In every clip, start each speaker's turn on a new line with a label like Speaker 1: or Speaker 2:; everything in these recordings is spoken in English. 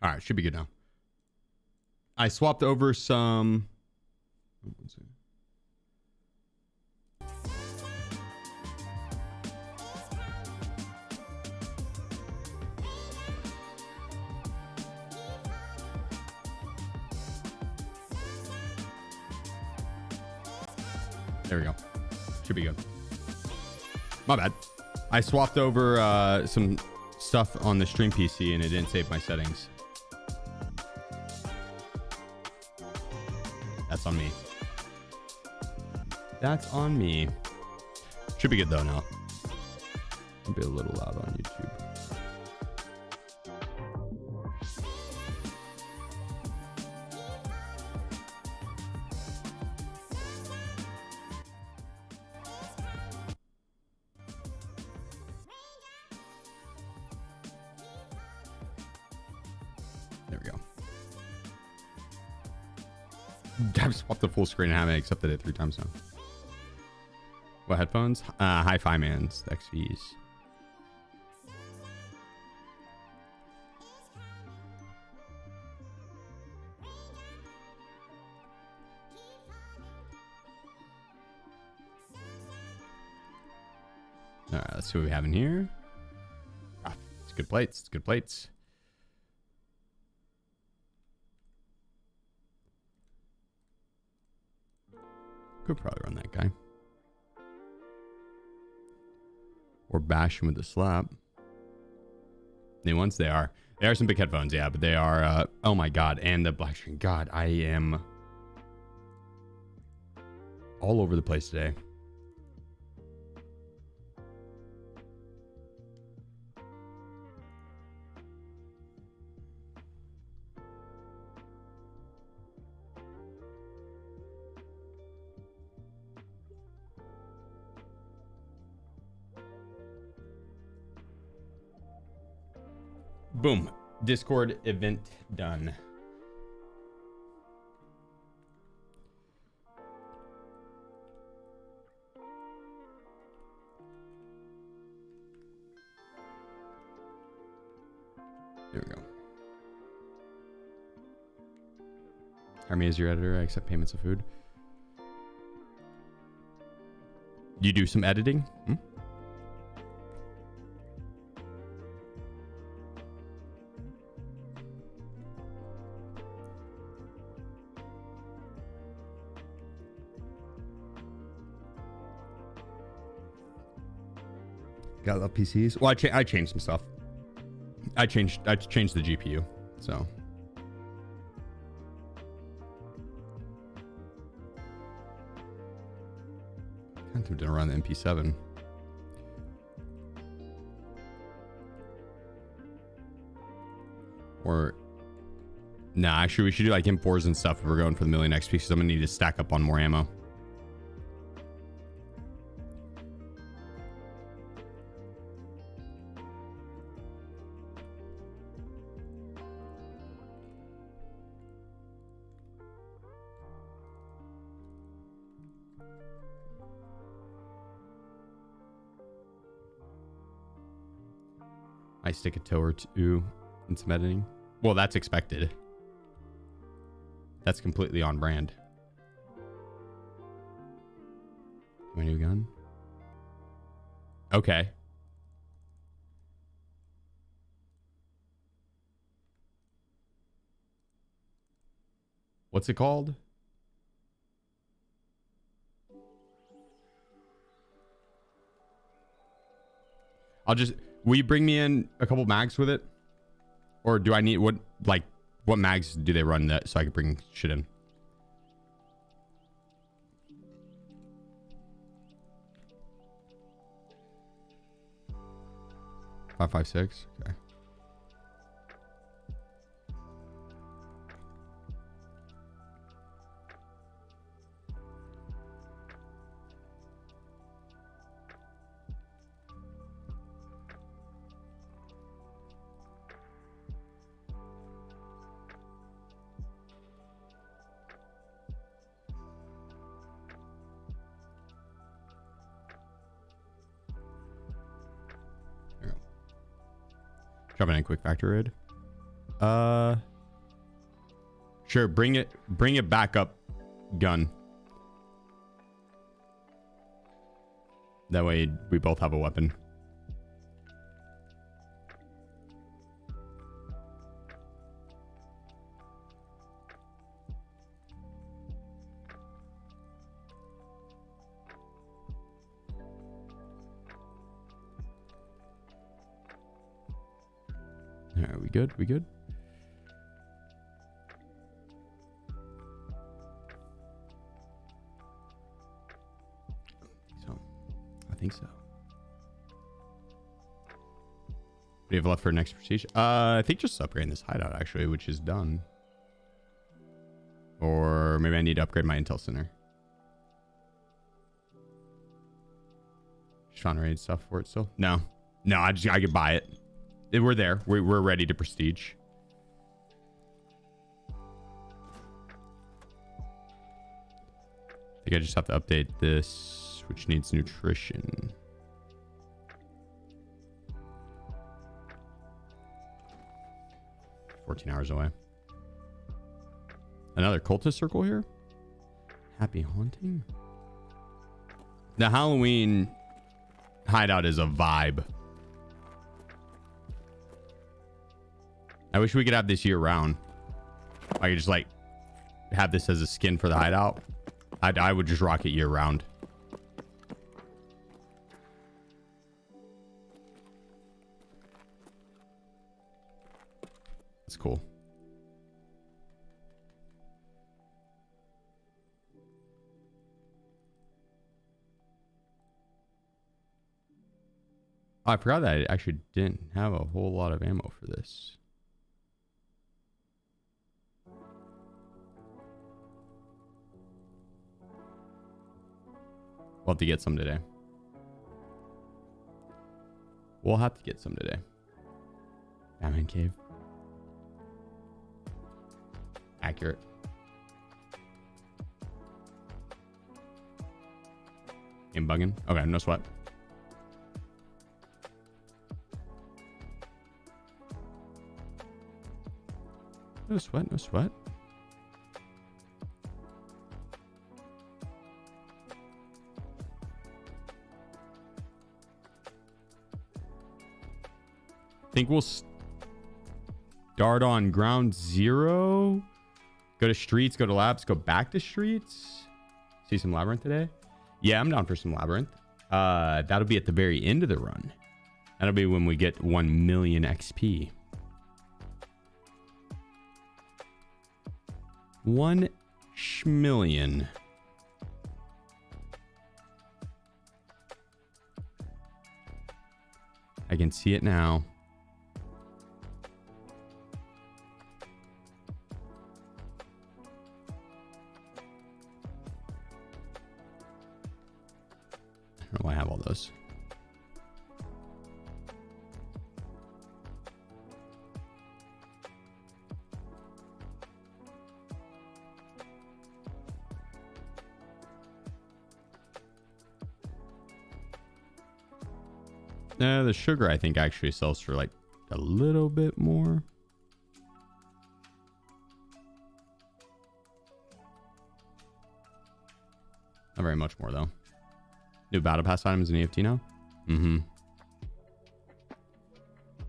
Speaker 1: All right, should be good now. I swapped over some. There we go. Should be good. My bad. I swapped over some stuff on the stream PC and it didn't save my settings. That's on me. That's on me. Should be good though now. I'll be a little loud on YouTube. There we go. I've swapped the full screen and haven't accepted it 3 times now. What headphones? Hi-Fi Mans, the XVs. All right, let's see what we have in here. Ah, it's good plates. It's good plates. Could probably run that guy. Or bash him with a slap. New ones, they are. They are some big headphones, yeah, but they are, oh my god, and the black screen. God, I am all over the place today. Boom. Discord event done. There we go. Hire me as your editor. I accept payments of food. You do some editing? Hmm? Got love PCs. Well, I changed some stuff. I changed the GPU, so. Kind of didn't run the MP7. Or, nah, actually we should do like M4s and stuff if we're going for the million XP because I'm gonna need to stack up on more ammo. I stick a toe or two in some editing. Well, that's expected. That's completely on brand. My new gun. Okay. What's it called? Will you bring me in a couple mags with it? Or do I need, what mags do they run that so I can bring shit in? Five, 5.56. Okay. Dropping in quick factor raid. Sure, bring it back up, gun. That way we both have a weapon. All right, we good? We good? I think so. What do you have left for next prestige? I think just upgrading this hideout actually, which is done. Or maybe I need to upgrade my intel center. Just trying to raid stuff for it still. No, I could buy it. We're there. We're ready to prestige. I think I just have to update this, which needs nutrition. $14 hours away. Another cultist circle here. Happy haunting. The Halloween hideout is a vibe. I wish we could have this year round. I could just like have this as a skin for the hideout. I would just rock it year round. That's cool. Oh, I forgot that I actually didn't have a whole lot of ammo for this. We'll have to get some today. We'll have to get some today. Batman cave. Accurate. Game bugging. Okay, no sweat. No sweat, no sweat. Think we'll start on ground zero. Go to streets, go to labs, go back to streets. See some labyrinth today? Yeah, I'm down for some labyrinth. That'll be at the very end of the run. That'll be when we get 1 million XP. 1 schmillion. I can see it now. I don't know why I have all those. The sugar I think actually sells for like a little bit more. Not very much more though. New battle pass items in EFT now.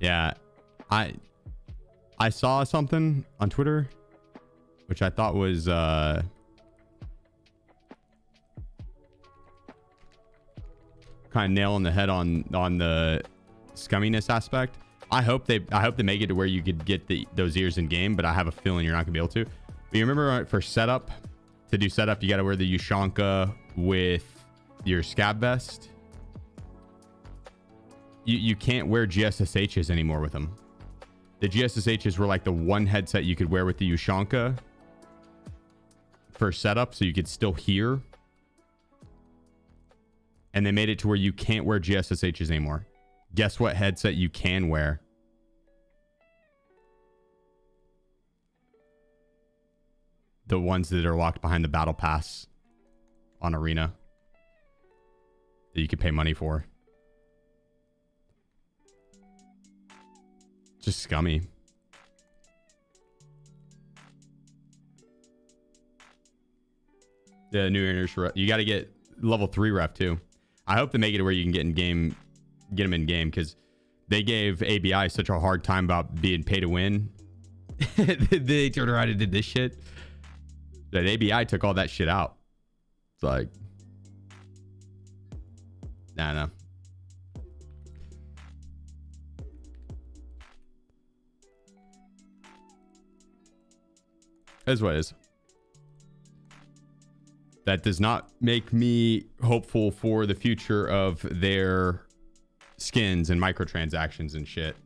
Speaker 1: Yeah, I saw something on Twitter which I thought was kind of nail on the head on the scumminess aspect. I hope they make it to where you could get those ears in game, but I have a feeling you're not gonna be able to. But you remember for setup, to do setup, you got to wear the Ushanka with your scab vest. You can't wear GSSHs anymore with them. The GSSHs were like the one headset you could wear with the Ushanka for setup, so you could still hear. And they made it to where you can't wear GSSHs anymore. Guess what headset you can wear? The ones that are locked behind the battle pass on Arena that you could pay money for. Just scummy. The new English ref. You got to get level 3 ref too. I hope they make it where you can get them in game, because they gave ABI such a hard time about being pay to win. They turned around and did this shit. That ABI took all that shit out. It's like, nah, no. Is what it is. That does not make me hopeful for the future of their skins and microtransactions and shit.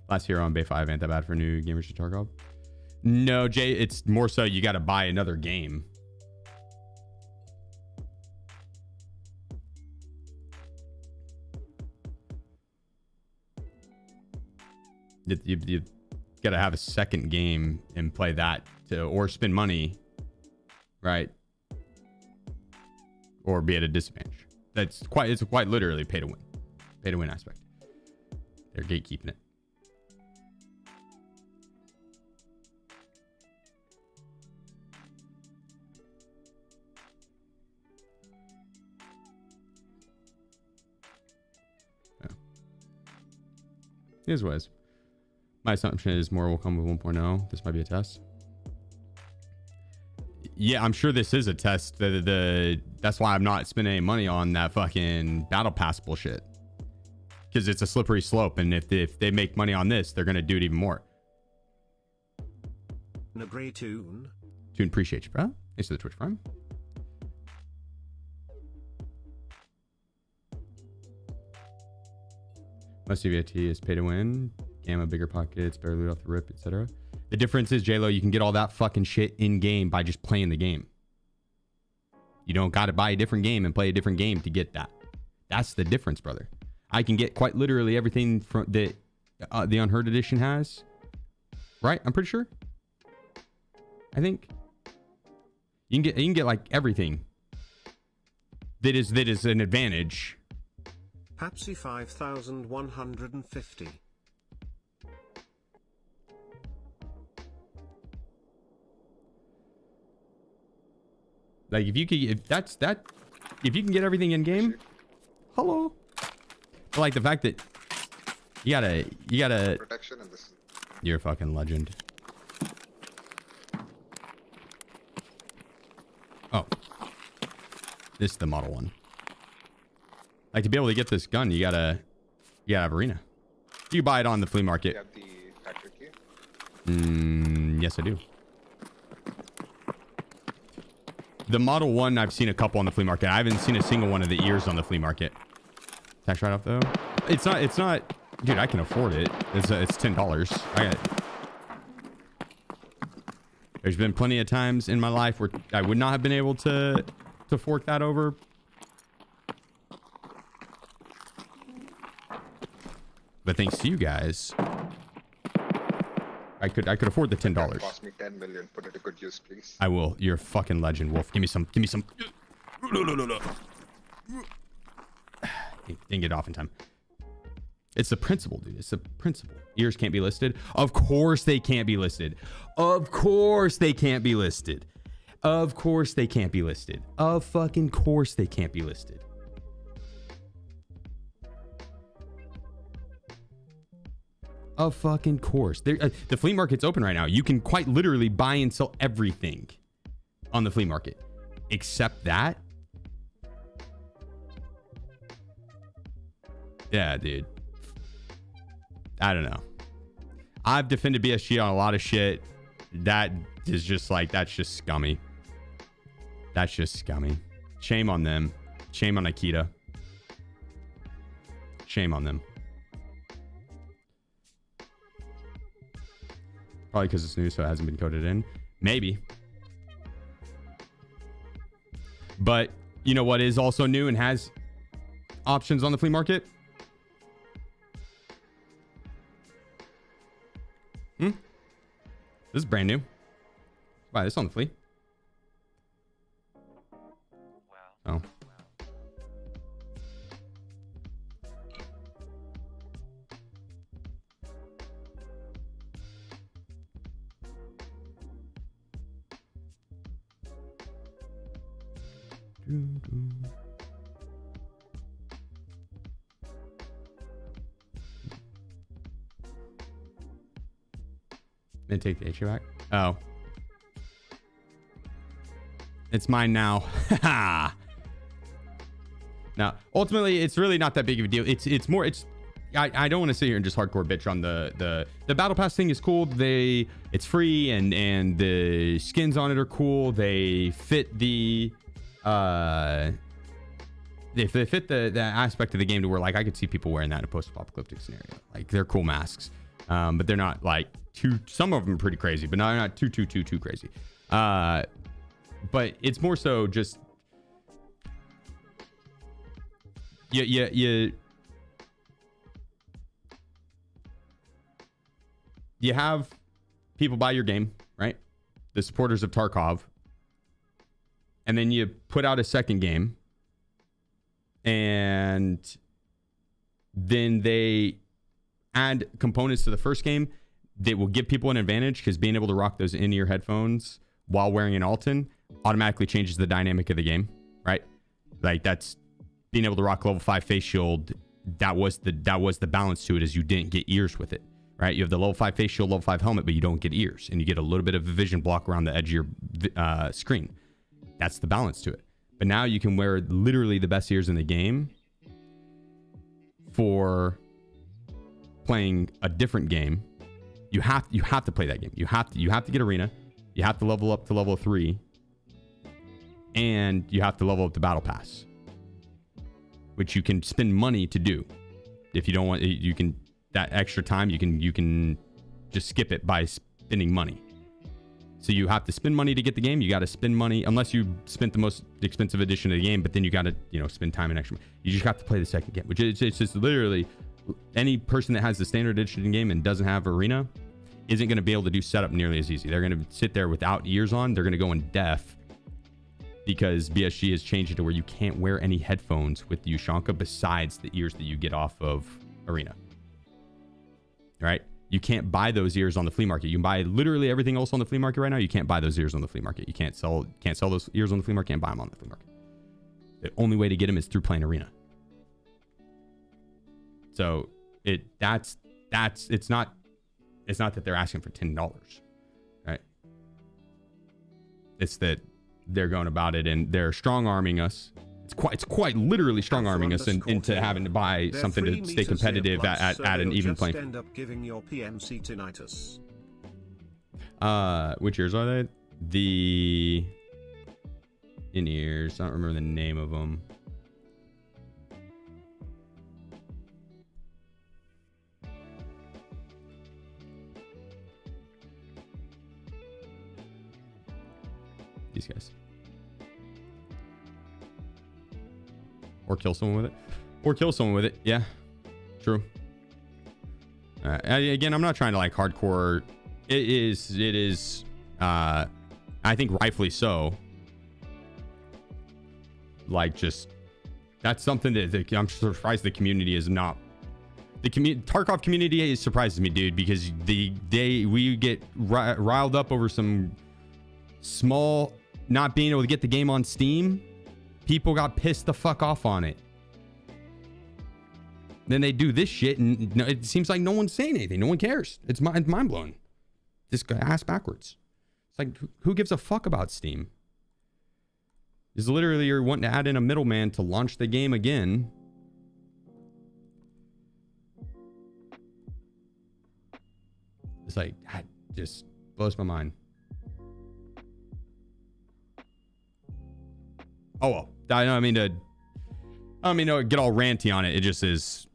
Speaker 1: Last hero on Bay 5 ain't that bad for new gamers to Tarkov. No, Jay, it's more so you got to buy another game. You got to have a second game and play that or spend money, right? Or be at a disadvantage. It's quite literally pay to win aspect. They're gatekeeping it. Yeah. Here's what it is. My assumption is more will come with 1.0. This might be a test. Yeah, I'm sure this is a test. That's why I'm not spending any money on that fucking battle pass bullshit. Because it's a slippery slope, and if they make money on this, they're gonna do it even more.
Speaker 2: A great tune.
Speaker 1: Tune, appreciate you, bro. Thanks for the Twitch Prime. Most CVT is pay to win. Gamma, bigger pockets, better loot off the rip, etc. The difference is, J-Lo, you can get all that fucking shit in game by just playing the game. You don't got to buy a different game and play a different game to get that. That's the difference, brother. I can get quite literally everything from that the Unheard Edition has. Right? I'm pretty sure. I think you can get like everything that is an advantage.
Speaker 2: Papsy 5150.
Speaker 1: Like if you can get everything in game, hello. But like the fact that you gotta
Speaker 3: protection in this.
Speaker 1: You're a fucking legend. Oh, this is the Model 1. Like to be able to get this gun, you gotta have arena. You buy it on the flea market.
Speaker 3: You have the factory key?
Speaker 1: Yes, I do. The Model 1, I've seen a couple on the flea market. I haven't seen a single one of the ears on the flea market. Tax write-off though. It's not. Dude, I can afford it. It's $10. I got it. There's been plenty of times in my life where I would not have been able to fork that over. But thanks to you guys, I could afford the $10.
Speaker 3: Cost me 10 million. Put it to good use, please.
Speaker 1: I will. You're a fucking legend, Wolf. Give me some. Didn't get off in time. It's the principle, dude. It's the principle. Ears can't be listed. Of course they can't be listed. Of course they can't be listed. Of course they can't be listed. Of fucking course they can't be listed. Of fucking course. The flea market's open right now. You can quite literally buy and sell everything on the flea market. Except that. Yeah, dude. I don't know. I've defended BSG on a lot of shit. That is just like, that's just scummy. That's just scummy. Shame on them. Shame on Akita. Shame on them. Probably because it's new, so it hasn't been coded in. Maybe. But you know what is also new and has options on the flea market? This is brand new. Buy this on the flea. Oh. Then take the HA back. Oh. It's mine now. Now, ultimately, it's really not that big of a deal. It's more, I don't want to sit here and just hardcore bitch on the battle pass thing is cool. It's free and the skins on it are cool. They fit the they fit the aspect of the game to where like I could see people wearing that in a post-apocalyptic scenario. Like they're cool masks. But they're not like some of them are pretty crazy, but not too crazy. But it's more so just you have people buy your game, right? The supporters of Tarkov. And then you put out a second game. And then they add components to the first game that will give people an advantage, because being able to rock those in-ear headphones while wearing an Alton automatically changes the dynamic of the game, right? Like that's being able to rock level 5 face shield. That was the balance to it, is you didn't get ears with it, right? You have the level 5 face shield, level 5 helmet, but you don't get ears, and you get a little bit of a vision block around the edge of your screen. That's the balance to it. But now you can wear literally the best ears in the game for playing a different game. You have to play that game. You have to get arena. You have to level up to level 3, and you have to level up the battle pass, which you can spend money to do. If you don't want, you can, that extra time you can just skip it by spending money. So you have to spend money to get the game. You got to spend money unless you spent the most expensive edition of the game, but then you got to, spend time and extra. You just have to play the second game, which is it's just literally any person that has the standard edition game and doesn't have arena isn't going to be able to do setup nearly as easy. They're going to sit there without ears on. They're going to go in deaf because BSG has changed it to where you can't wear any headphones with the Ushanka besides the ears that you get off of arena. Right? You can't buy those ears on the flea market. You can buy literally everything else on the flea market right now. You can't buy those ears on the flea market. You can't sell those ears on the flea market. Can't buy them on the flea market. The only way to get them is through playing arena. So it's not that they're asking for $10, right? It's that they're going about it and they're strong arming us. It's quite literally strong arming us into having to buy something to stay competitive at an even playing field.
Speaker 2: End up giving your PMC tinnitus.
Speaker 1: Which ears are they? The in-ears. I don't remember the name of them. These guys. Or kill someone with it. Yeah, true. Again, I'm not trying to like hardcore. It is. I think rightfully so. Like, just that's something that I'm surprised the community is not. The Tarkov community surprises me, dude, because we get riled up over some small not being able to get the game on Steam. People got pissed the fuck off on it. Then they do this shit, and it seems like no one's saying anything. No one cares. It's mind blowing. This guy ass backwards. It's like, who gives a fuck about Steam? Is literally you're wanting to add in a middleman to launch the game again. It's like, that just blows my mind. Oh well. I don't mean to get all ranty on it. It just is.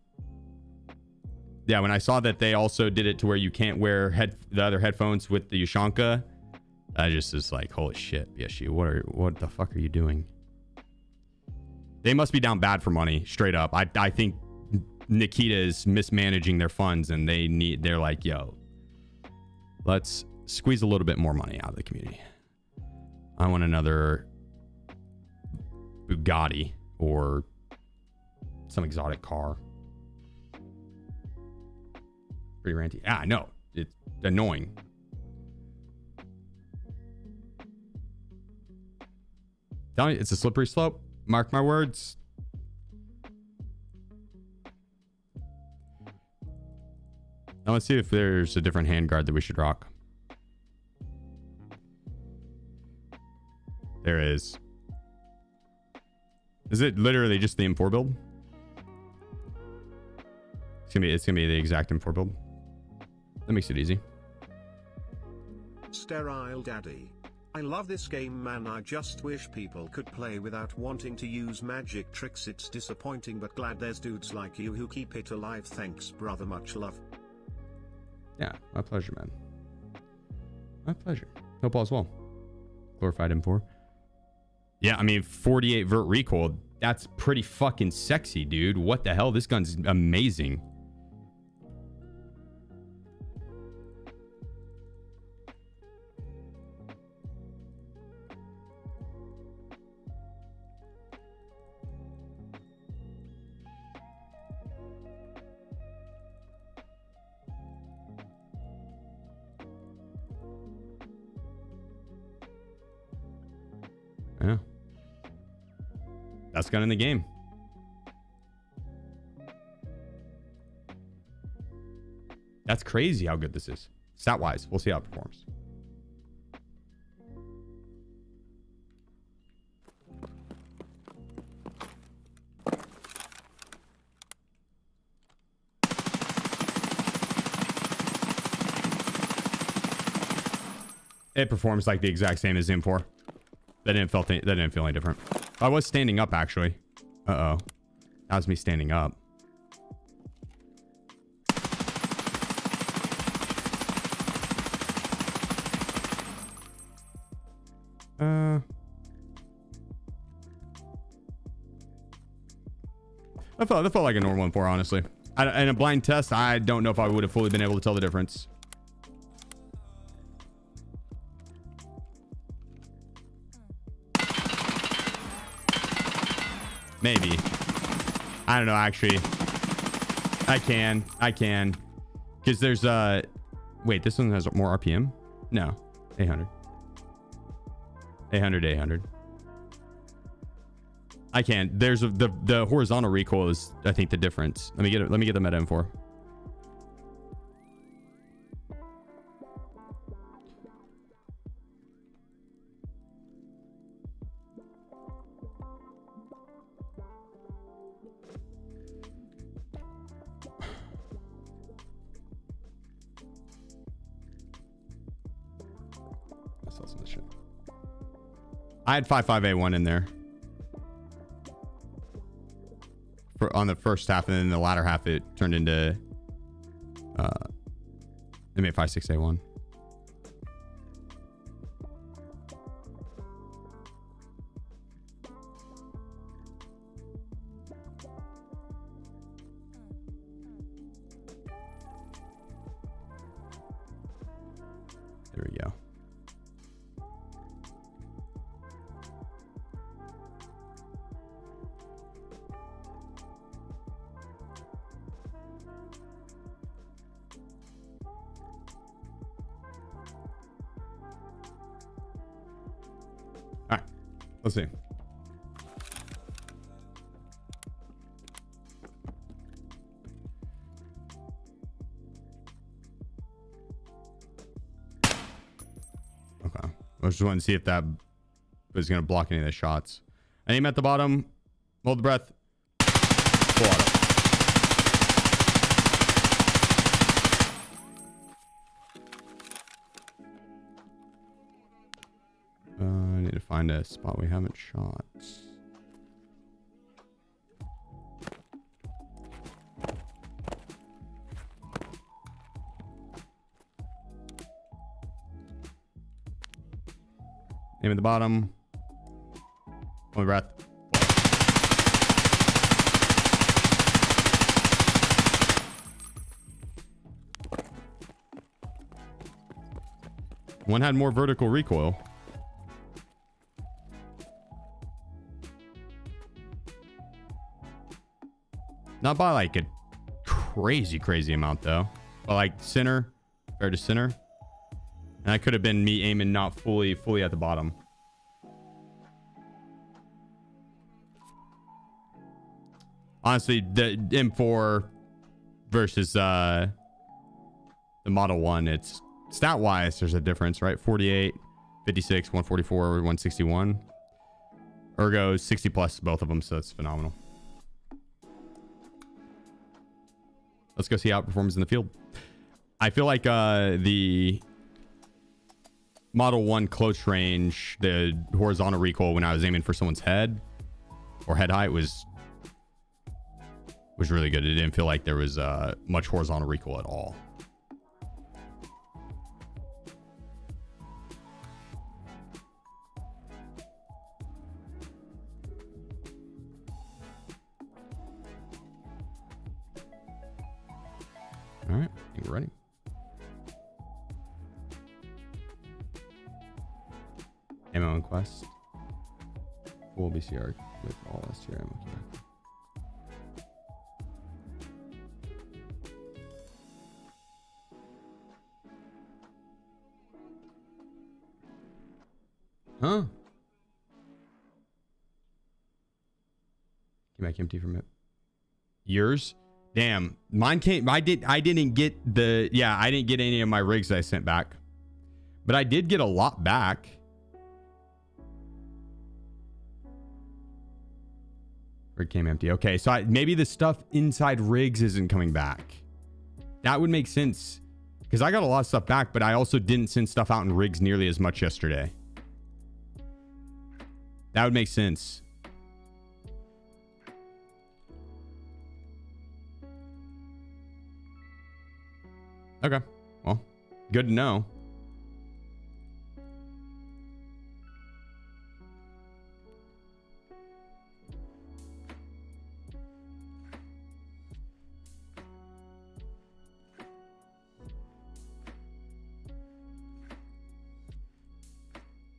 Speaker 1: Yeah, when I saw that they also did it to where you can't wear the other headphones with the Ushanka, I just is like, holy shit, BSG, what the fuck are you doing? They must be down bad for money, straight up. I think Nikita is mismanaging their funds, and they're like, yo, let's squeeze a little bit more money out of the community. I want another Bugatti or some exotic car. Pretty ranty. Yeah, I know. It's annoying. Tell me, it's a slippery slope. Mark my words. Now let's see if there's a different handguard that we should rock. There is. Is it literally just the M4 build? It's gonna be the exact M4 build. That makes it easy.
Speaker 2: Sterile Daddy. I love this game, man. I just wish people could play without wanting to use magic tricks. It's disappointing, but glad there's dudes like you who keep it alive. Thanks, brother. Much love.
Speaker 1: Yeah, my pleasure, man. My pleasure. Hope all is well. Glorified M4. Yeah, I mean, 48 vert recoil. That's pretty fucking sexy, dude. What the hell? This gun's amazing. Yeah. Best gun in the game. That's crazy how good this is. Stat wise, we'll see how it performs. It performs like the exact same as M4. That didn't feel any different. I was standing up actually. Uh-oh. That was me standing up. That felt like a normal M4, honestly. In a blind test, I don't know if I would have fully been able to tell the difference. Maybe. I don't know, actually. I can. Because there's wait, this one has more RPM? No. 800. 800. I can. There's the horizontal recoil is, I think, the difference. Let me get the meta M4. I had 5.5A1 in there on the first half, and then the latter half it turned into they made 5.6A1. There we go. Let's see. Okay. I was just wanting to see if that was going to block any of the shots. Aim at the bottom. Hold the breath. Pull out. I need to find a spot we haven't shot. Aim at the bottom. Hold my breath. One had more vertical recoil. Not by like a crazy amount though. But like center, compared to center. And that could have been me aiming not fully at the bottom. Honestly, the M4 versus the Model 1, it's stat wise, there's a difference, right? 48, 56, 144, 161. Ergo 60 plus both of them, so it's phenomenal. Let's go see how it performs in the field. I feel like the Model 1 close range, the horizontal recoil when I was aiming for someone's head or head height was really good. It didn't feel like there was much horizontal recoil at all. All right, I think we're ready. Ammo and quest. Full BCR with all STR ammo. Huh? Came back empty from it. Yours? Damn, mine came. I didn't get the. Yeah, I didn't get any of my rigs that I sent back, but I did get a lot back. Rig came empty. Okay, so maybe the stuff inside rigs isn't coming back. That would make sense because I got a lot of stuff back, but I also didn't send stuff out in rigs nearly as much yesterday. That would make sense. Okay, well, good to know.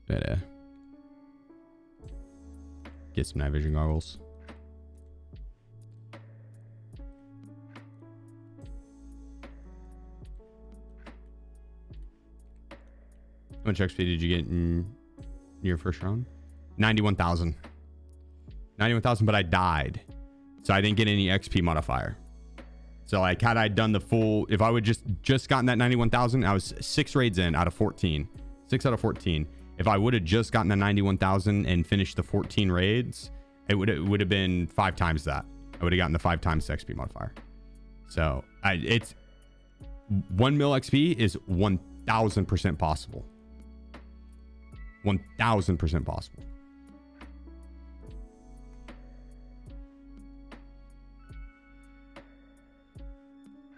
Speaker 1: Better get some night vision goggles. How much XP did you get in your first round? 91,000. 91,000, but I died. So I didn't get any XP modifier. So like had I done the full, if I would just gotten that 91,000, I was 6 raids in out of 14. 6 out of 14. If I would have just gotten the 91,000 and finished the 14 raids, it would have been 5 times that. I would have gotten the 5 times XP modifier. So it's 1 mil XP is 1,000% possible. 1,000% possible.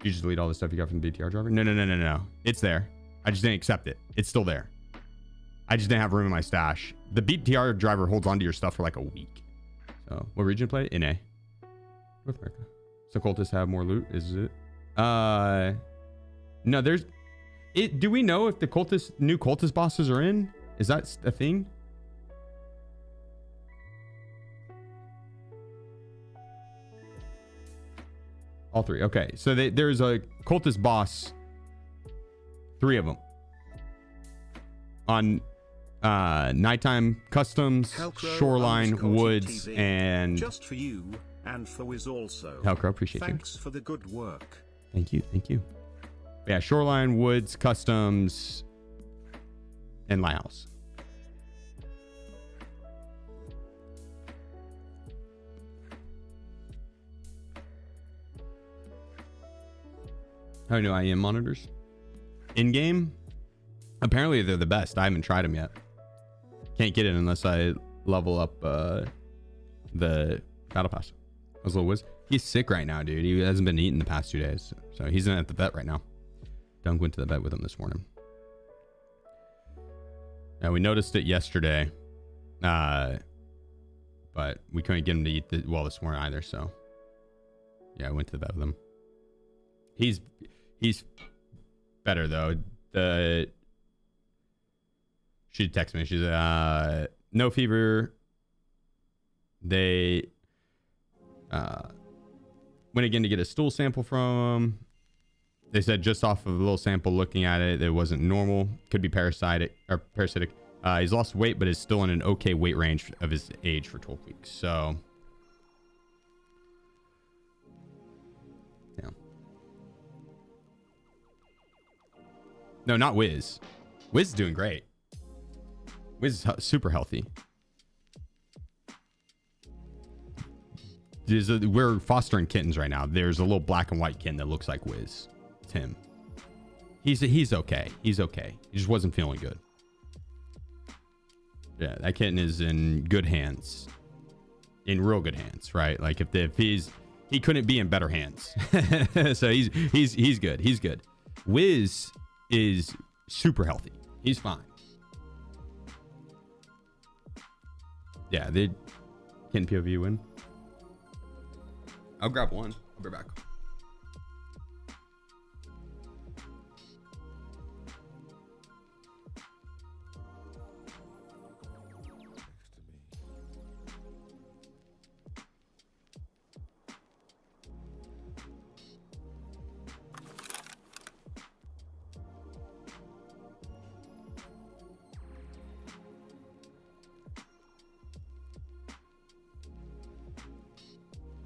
Speaker 1: You just delete all the stuff you got from the BTR driver? No. It's there. I just didn't accept it. It's still there. I just didn't have room in my stash. The BTR driver holds onto your stuff for like a week. So, what region play? NA. North America. So cultists have more loot? Is it? No, there's... Do we know if the new cultist bosses are in? Is that a thing? All 3. Okay. So there's a cultist boss. 3 of them. On nighttime customs, shoreline, woods, and
Speaker 2: just for you and for Wiz also.
Speaker 1: Hellcrow, appreciate you.
Speaker 2: Thanks for the good work.
Speaker 1: Thank you. Yeah, shoreline, woods, customs, and lighthouse. How do I IM monitors? In game? Apparently they're the best. I haven't tried them yet. Can't get it unless I level up the battle pass. That was a little whiz. He's sick right now, dude. He hasn't been eating the past 2 days. So he's at the vet right now. Dunk went to the vet with him this morning. Yeah, we noticed it yesterday. But we couldn't get him to eat this morning either, so yeah, I went to the vet with him. He's better though. She texted me. She's no fever. They went again to get a stool sample from him. They said just off of a little sample looking at it, it wasn't normal. Could be parasitic. He's lost weight, but is still in an okay weight range of his age for 12 weeks. So No, not Wiz. Wiz is doing great. Wiz is super healthy. We're fostering kittens right now. There's a little black and white kitten that looks like Wiz. It's him. He's okay. He's okay. He just wasn't feeling good. Yeah, that kitten is in good hands. In real good hands, right? Like he couldn't be in better hands. So he's good. He's good. Wiz is super healthy. He's fine. Yeah, they kitten POV win. I'll grab one. I'll be back.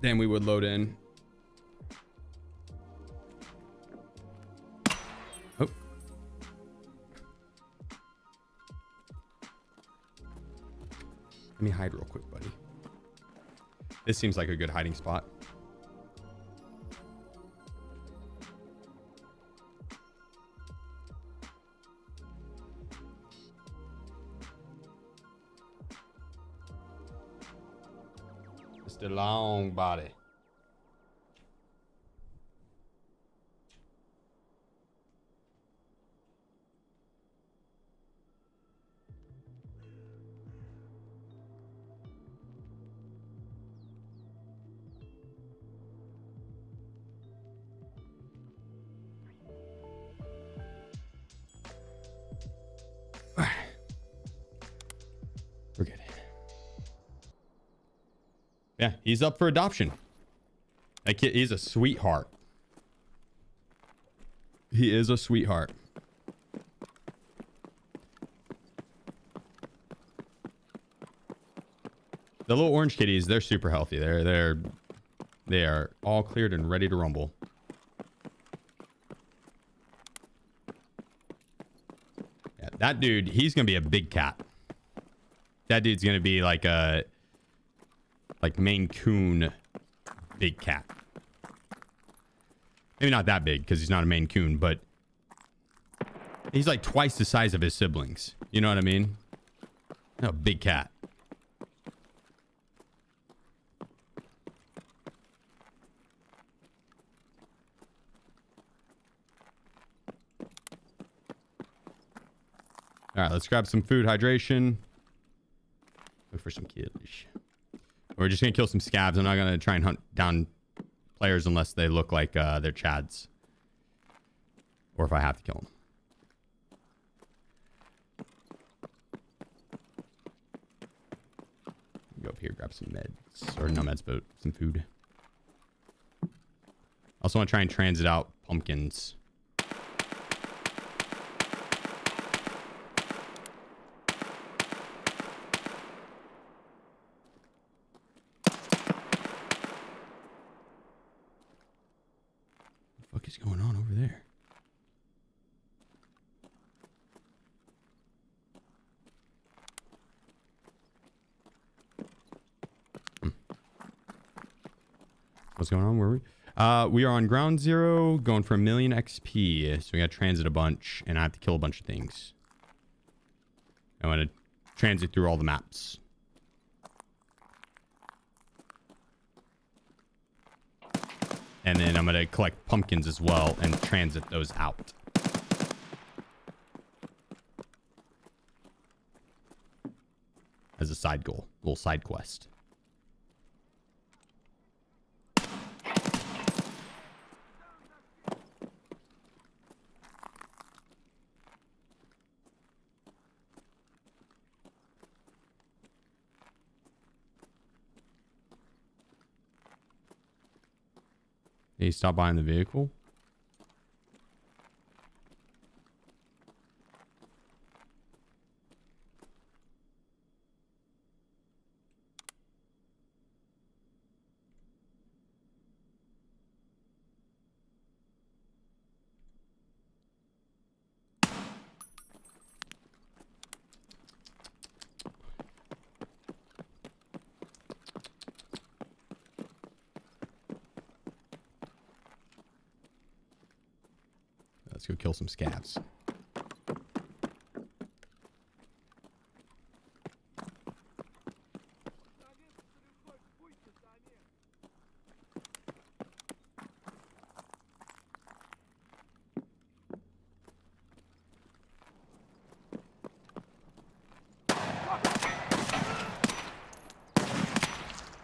Speaker 1: Then we would load in. Oh. Let me hide real quick, buddy. This seems like a good hiding spot. The long body. We're good. Yeah, he's up for adoption. That kid, he's a sweetheart. He is a sweetheart. The little orange kitties, they're super healthy. They are all cleared and ready to rumble. Yeah, that dude, he's gonna be a big cat. That dude's gonna be like a Maine Coon big cat. Maybe not that big because he's not a Maine Coon, but he's like twice the size of his siblings. You know what I mean? A big cat. All right, let's grab some food, hydration. Look for some kills. We're just going to kill some scabs. I'm not going to try and hunt down players unless they look like they're chads. Or if I have to kill them. Go up here, grab some meds. Or no meds, but some food. Also want to try and transit out pumpkins. What is going on over there? What's going on? Where are we? We are on ground zero, going for 1,000,000 XP. So we got to transit a bunch, and I have to kill a bunch of things. I want to transit through all the maps. And then I'm going to collect pumpkins as well and transit those out. As a side goal, little side quest. Did he stop buying the vehicle? Let's go kill some scavs.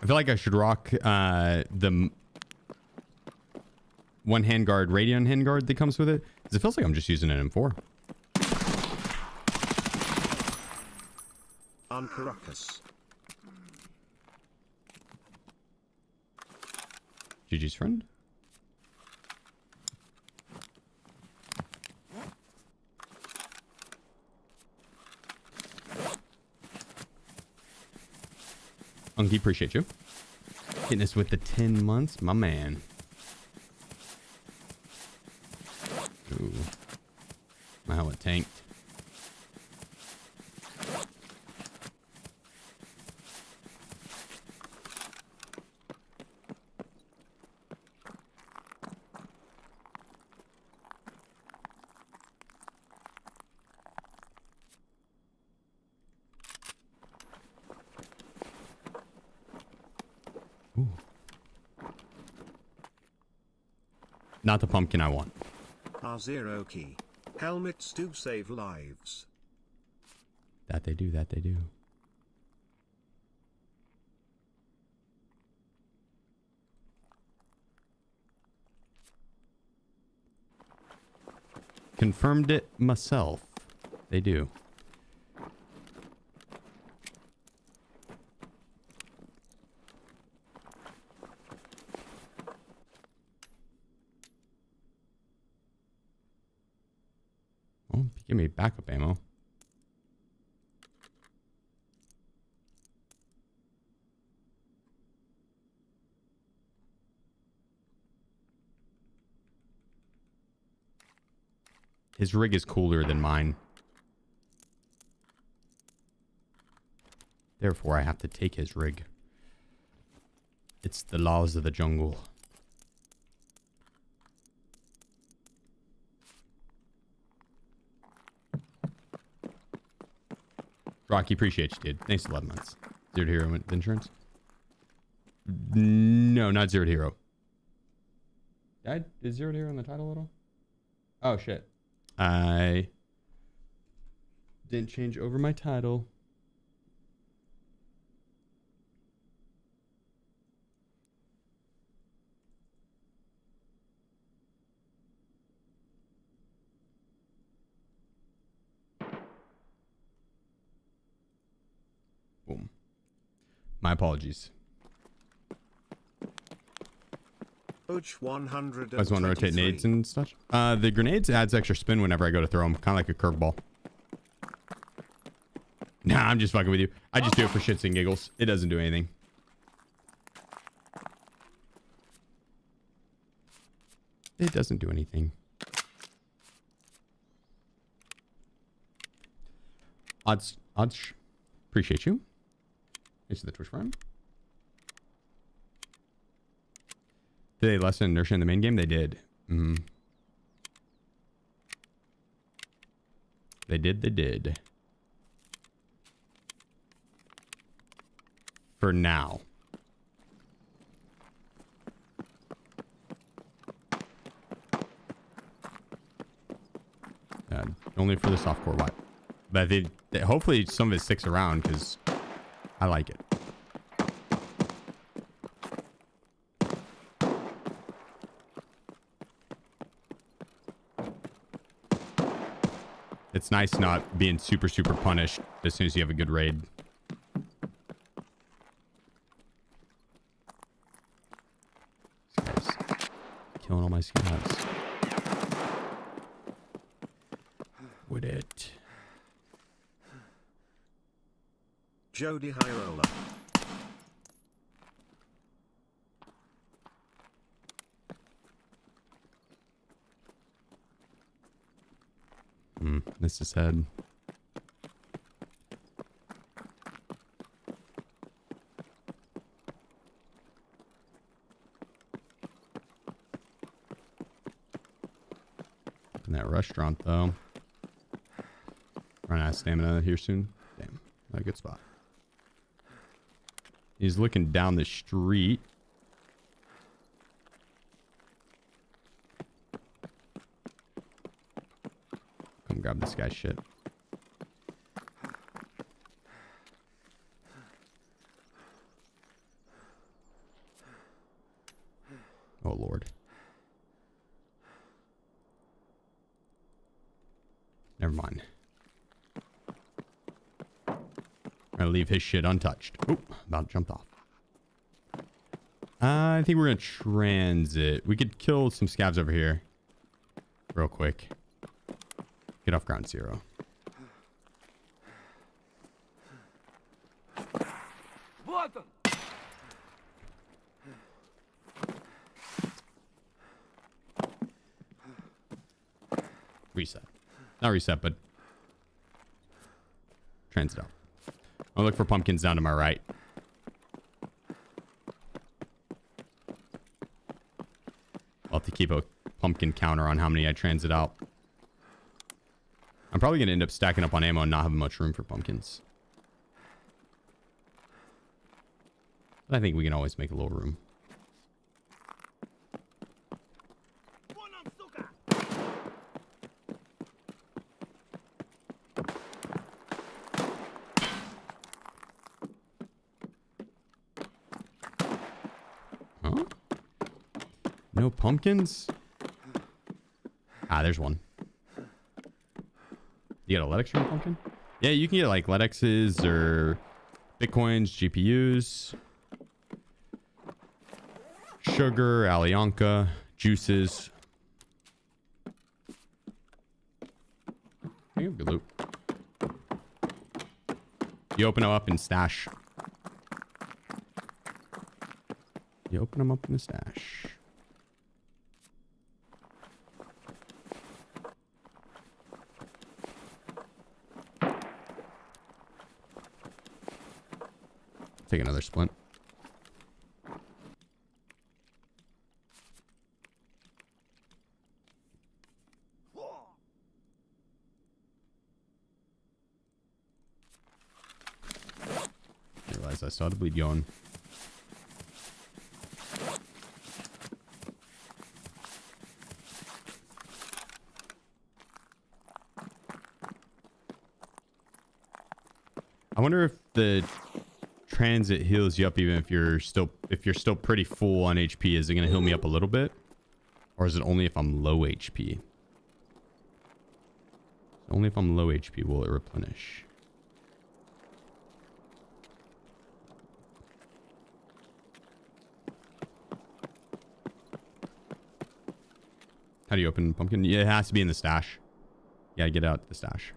Speaker 1: I feel like I should rock the one handguard, Radiant handguard that comes with it. Because it feels like I'm just using an M4.
Speaker 2: On Caracas.
Speaker 1: GG's friend. Unky, appreciate you. Hitting us with the 10 months, my man. Ooh. My helmet tanked. Ooh. Not the pumpkin I want.
Speaker 2: R0 key. Helmets do save lives.
Speaker 1: That they do, that they do. Confirmed it myself. They do. Oh, give me backup ammo. His rig is cooler than mine. Therefore, I have to take his rig. It's the laws of the jungle. Rocky, appreciate you, dude. Thanks 11 months. Zero to Hero with insurance? No, not Zero to Hero. Is Zero to Hero in the title at all? Oh, shit. I didn't change over my title. Boom. My apologies.
Speaker 2: Uch 100.
Speaker 1: I just want to rotate nades and such. The grenades adds extra spin whenever I go to throw them. Kind of like a curveball. Nah, I'm just fucking with you. I just do it for shits and giggles. It doesn't do anything. It doesn't do anything. Odds. Appreciate you. Thanks for the Twitch Prime. Did they lessen inertia in the main game? They did. They did. For now. Only for the softcore wipe. But they hopefully some of it sticks around because I like it. It's nice not being super punished as soon as you have a good raid. This guy's killing all my scabs. Would it?
Speaker 2: Jody Hyrola.
Speaker 1: This is head. In that restaurant, though. Run out of stamina here soon. Damn, not a good spot. He's looking down the street. Come grab this guy's shit. Oh, Lord. Never mind. I'm gonna leave his shit untouched. Oh, about jumped off. I think we're gonna transit. We could kill some scavs over here. Real quick. Get off ground zero. Reset. Not reset, but transit out. I'll look for pumpkins down to my right. I'll have to keep a pumpkin counter on how many I transit out. I'm probably going to end up stacking up on ammo and not having much room for pumpkins. But I think we can always make a little room. Huh? No pumpkins? Ah, there's one. You got a LEDX from a pumpkin? Yeah, you can get like LEDXs or Bitcoins, GPUs, sugar, Alianca, juices. I think good loot. You open them up and stash. You open them up in the stash. Take another splint. I realized I still had the bleed going. I wonder if the transit heals you up even if you're still pretty full on HP. Is it going to heal me up a little bit? Or is it only if I'm low HP? Only if I'm low HP will it replenish. How do you open pumpkin? Yeah, it has to be in the stash. Yeah, get out the stash.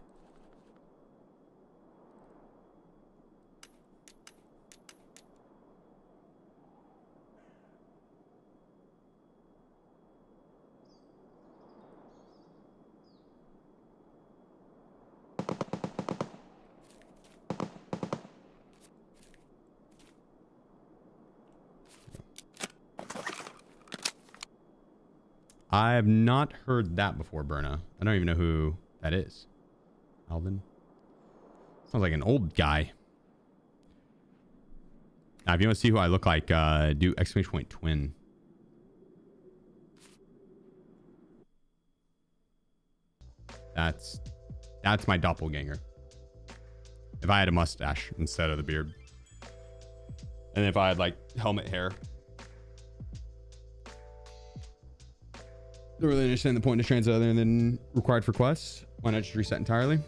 Speaker 1: I have not heard that before, Berna. I don't even know who that is. Alvin. Sounds like an old guy. Now, if you want to see who I look like, do exclamation point twin. That's my doppelganger. If I had a mustache instead of the beard. And if I had like helmet hair. Don't really understand the point of transit other than required for quests. Why not just reset entirely?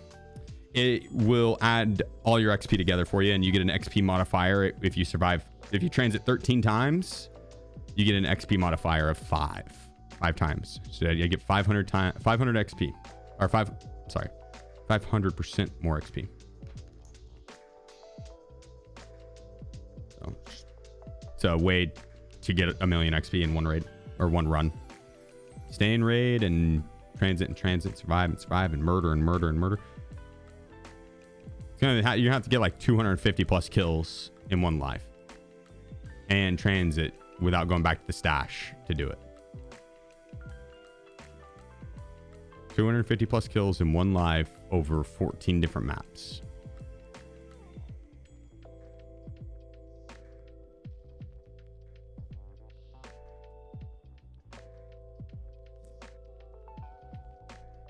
Speaker 1: It will add all your XP together for you, and you get an XP modifier if you survive. If you transit 13 times, you get an XP modifier of 5 times. So you get 500 XP, or 500% more XP. So a way to get a million XP in one raid or one run. Stay in raid and transit, survive and murder. You have to get like 250 plus kills in one life and transit without going back to the stash to do it. 250 plus kills in one live over 14 different maps.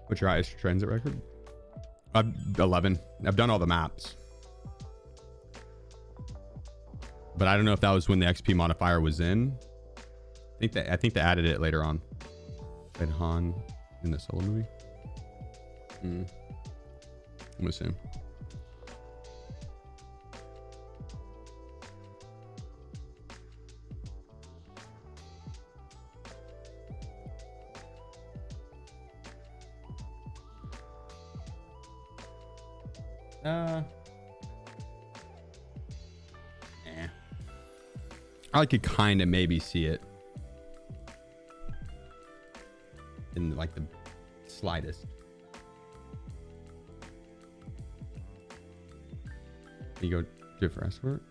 Speaker 1: What's your highest transit record? 11. I've done all the maps. But I don't know if that was when the XP modifier was in. I think they added it later on. Played Han in the solo movie. I'm gonna assume. I could kind of maybe see it in like the slightest. You go do it for escort.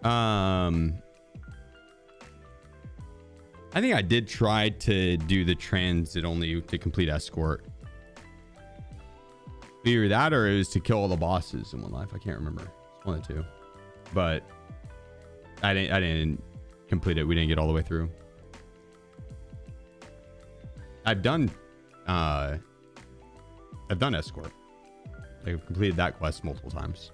Speaker 1: I think I did try to do the transit only to complete escort. Either that or it was to kill all the bosses in one life. I can't remember. It's one of the two. But I didn't complete it. We didn't get all the way through. I've done escort. I've completed that quest multiple times.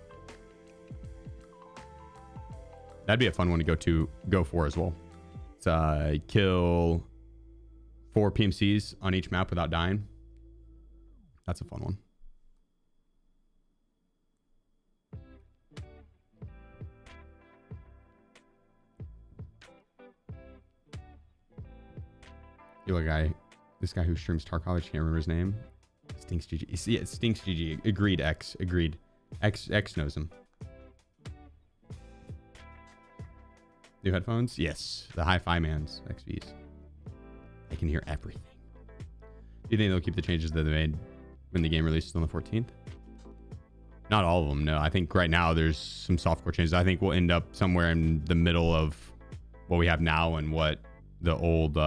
Speaker 1: That'd be a fun one to go for as well. It's kill 4 PMCs on each map without dying. That's a fun one. You look, this guy who streams Tarkov, I just can't remember his name. Stinks GG. Yeah, Stinks GG. Agreed, X. Agreed. X knows him. New headphones? Yes. The hi-fi man's XVs. They can hear everything. Do you think they'll keep the changes that they made when the game releases on the 14th? Not all of them, no. I think right now there's some softcore changes. I think we'll end up somewhere in the middle of what we have now and what the old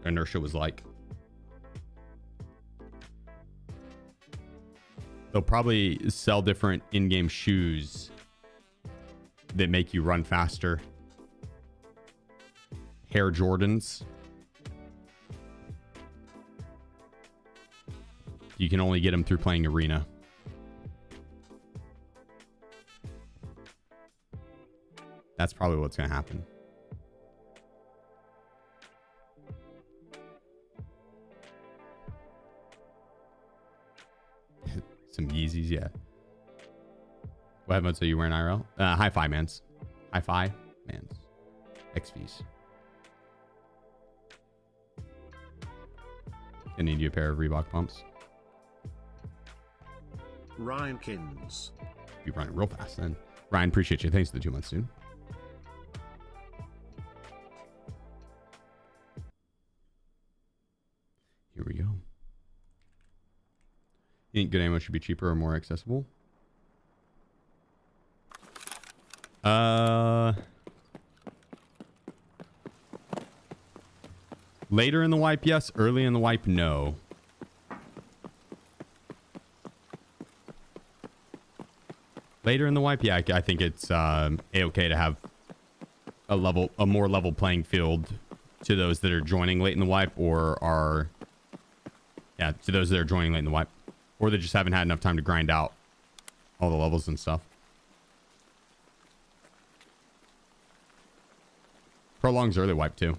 Speaker 1: inertia was like. They'll probably sell different in-game shoes that make you run faster. Air Jordans. You can only get them through playing arena. That's probably what's going to happen. Some Yeezys, yeah. What headphones are you wearing, IRL? Hi-Fi Mans. Hi-Fi Mans. XVs. I need you a pair of Reebok pumps.
Speaker 2: Ryan Kins.
Speaker 1: You run it real fast then. Ryan, appreciate you. Thanks for the 2 months, dude. Here we go. You think good ammo should be cheaper or more accessible? Later in the wipe, yes. Early in the wipe, no. Later in the wipe, yeah, I think it's a-okay to have a more level playing field to those that are joining late in the wipe or are, yeah, to those that are joining late in the wipe. Or they just haven't had enough time to grind out all the levels and stuff. Prolong's early wipe too.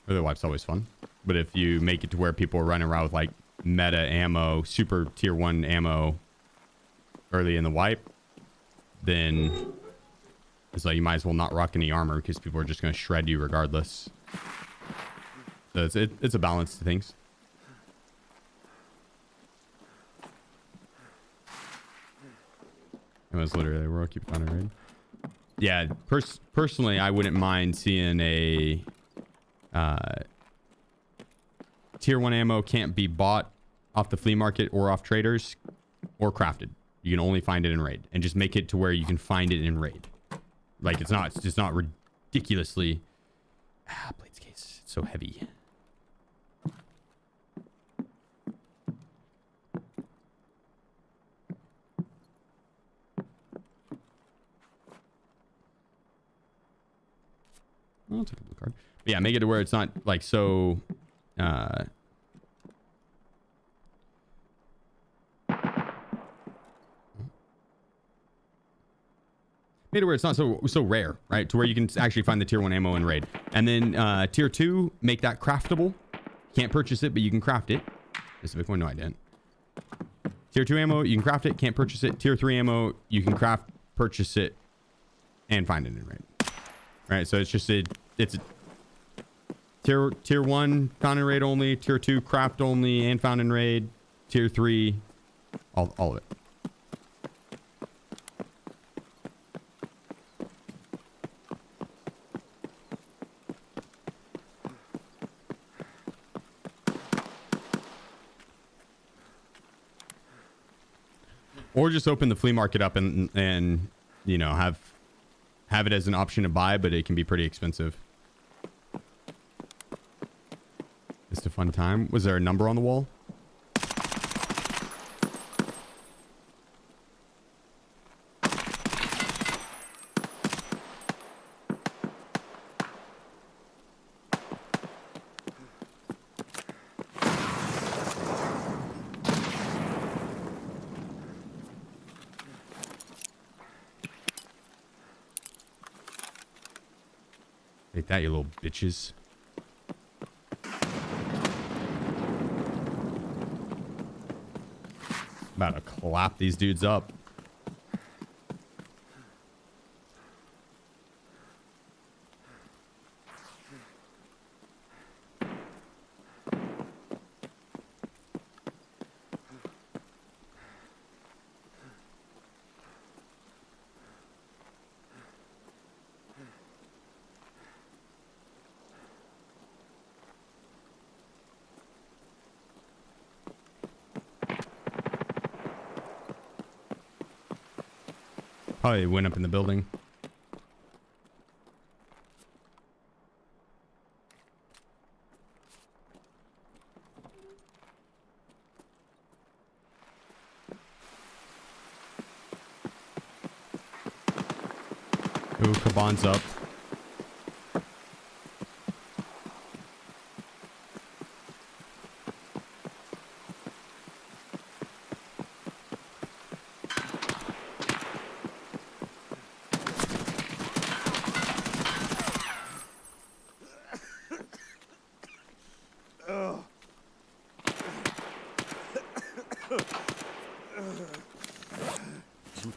Speaker 1: Early wipe's always fun. But if you make it to where people are running around with like meta ammo, super tier 1 ammo early in the wipe, then it's like you might as well not rock any armor because people are just going to shred you regardless. So it's a balance to things. It was literally we'll keep it on a raid. Yeah, personally, I wouldn't mind seeing a tier 1 ammo can't be bought off the flea market or off traders or crafted. You can only find it in raid, and just make it to where you can find it in raid. Like it's just not ridiculously. Blade's case, it's so heavy. I'll take a blue card. But yeah, make it to where it's not like so. Made it where it's not so rare, right? To where you can actually find the tier 1 ammo in raid. And then tier 2, make that craftable. Can't purchase it, but you can craft it. Specific one, no, I didn't. Tier 2 ammo, you can craft it, can't purchase it. Tier 3 ammo, you can craft, purchase it, and find it in raid. Right, so it's just it's a tier 1 found in raid only, tier 2 craft only and found in raid, tier 3 all of it. Or just open the flea market up and you know, have it as an option to buy, but it can be pretty expensive. Just a fun time. Was there a number on the wall? Take that, you little bitches. About to clap these dudes up. Probably went up in the building. Ooh, Kaban's up.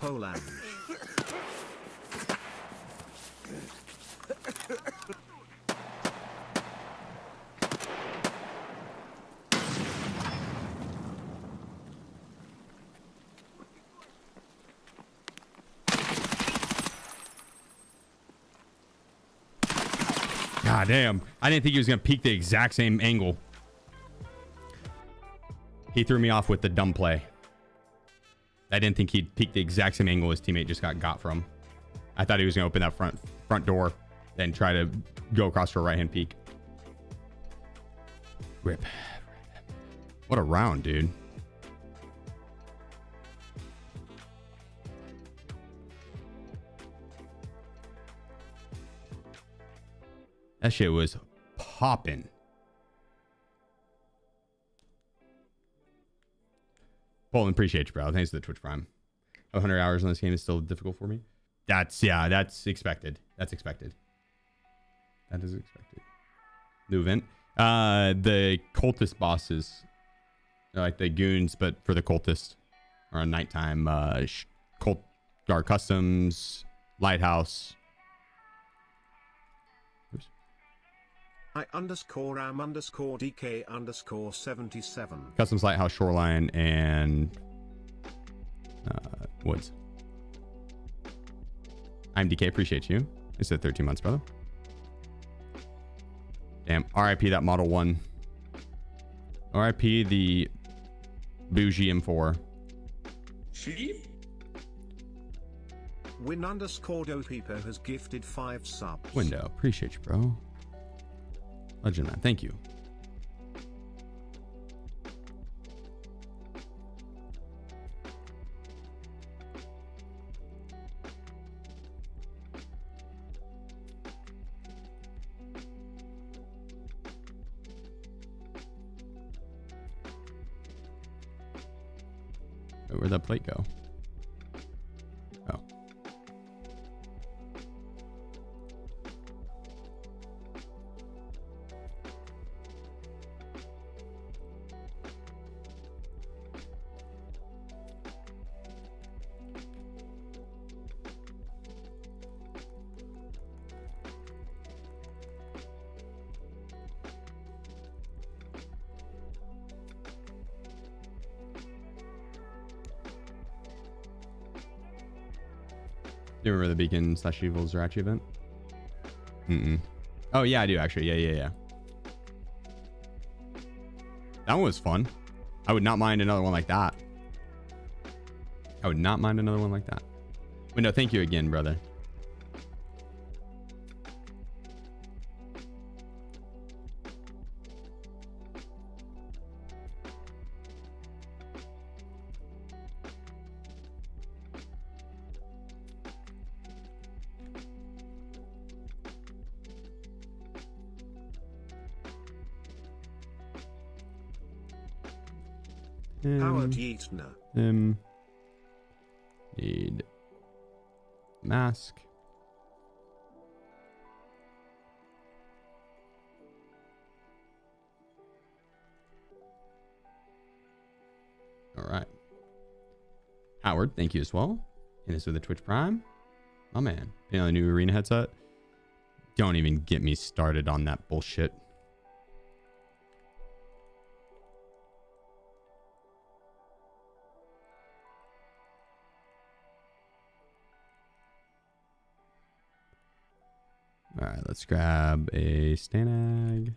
Speaker 2: Poland.
Speaker 1: God damn. I didn't think he was going to peek the exact same angle. He threw me off with the dumb play. I didn't think he'd peek the exact same angle his teammate just got from. I thought he was going to open that front door and try to go across for a right-hand peek. Rip. What a round, dude. That shit was popping. Poland, appreciate you, bro. Thanks for the Twitch Prime. 100 hours on this game is still difficult for me. That's expected. That's expected. That is expected. New event. The cultist bosses, like the goons, but for the cultist, are on nighttime. Cult Guard Customs, Lighthouse. Oops.
Speaker 2: I_am_DK_77.
Speaker 1: Customs, Lighthouse, Shoreline, and Woods. I'm DK. Appreciate you. I said 13 months, brother. Damn. RIP that Model 1. RIP the bougie M4.
Speaker 4: Sheep?
Speaker 2: Win_Dopeeper has gifted 5 subs.
Speaker 1: Window. Appreciate you, bro. Legend man. Thank you. Where'd that plate go? Oh. Do you remember the Beacon / Evil Zerachi event? Oh, yeah, I do actually. Yeah. That one was fun. I would not mind another one like that. Wait, no, thank you again, brother.
Speaker 2: Howard Yeatner.
Speaker 1: Need mask. All right. Howard, thank you as well. And this with the Twitch Prime. Oh man, you know the new arena headset. Don't even get me started on that bullshit. All right, let's grab a Stanag.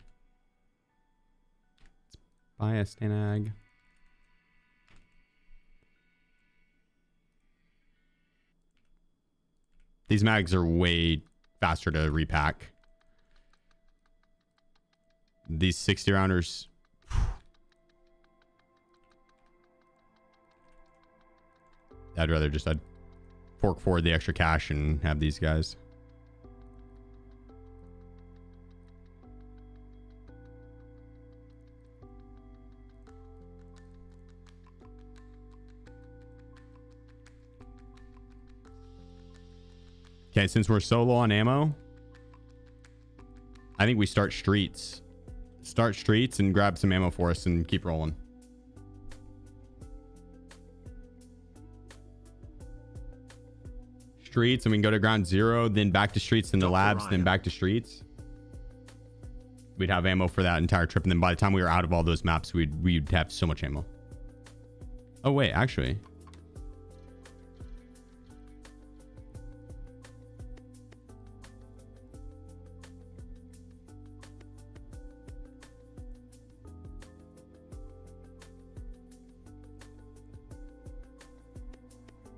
Speaker 1: Let's buy a Stanag. These mags are way faster to repack. These 60 rounders. I'd rather just fork forward the extra cash and have these guys. Okay, since we're so low on ammo, I think we start streets. Start streets and grab some ammo for us and keep rolling. Streets, and we can go to ground zero, then back to streets, then to labs, then back to streets. We'd have ammo for that entire trip, and then by the time we were out of all those maps, we'd have so much ammo. Oh wait, actually.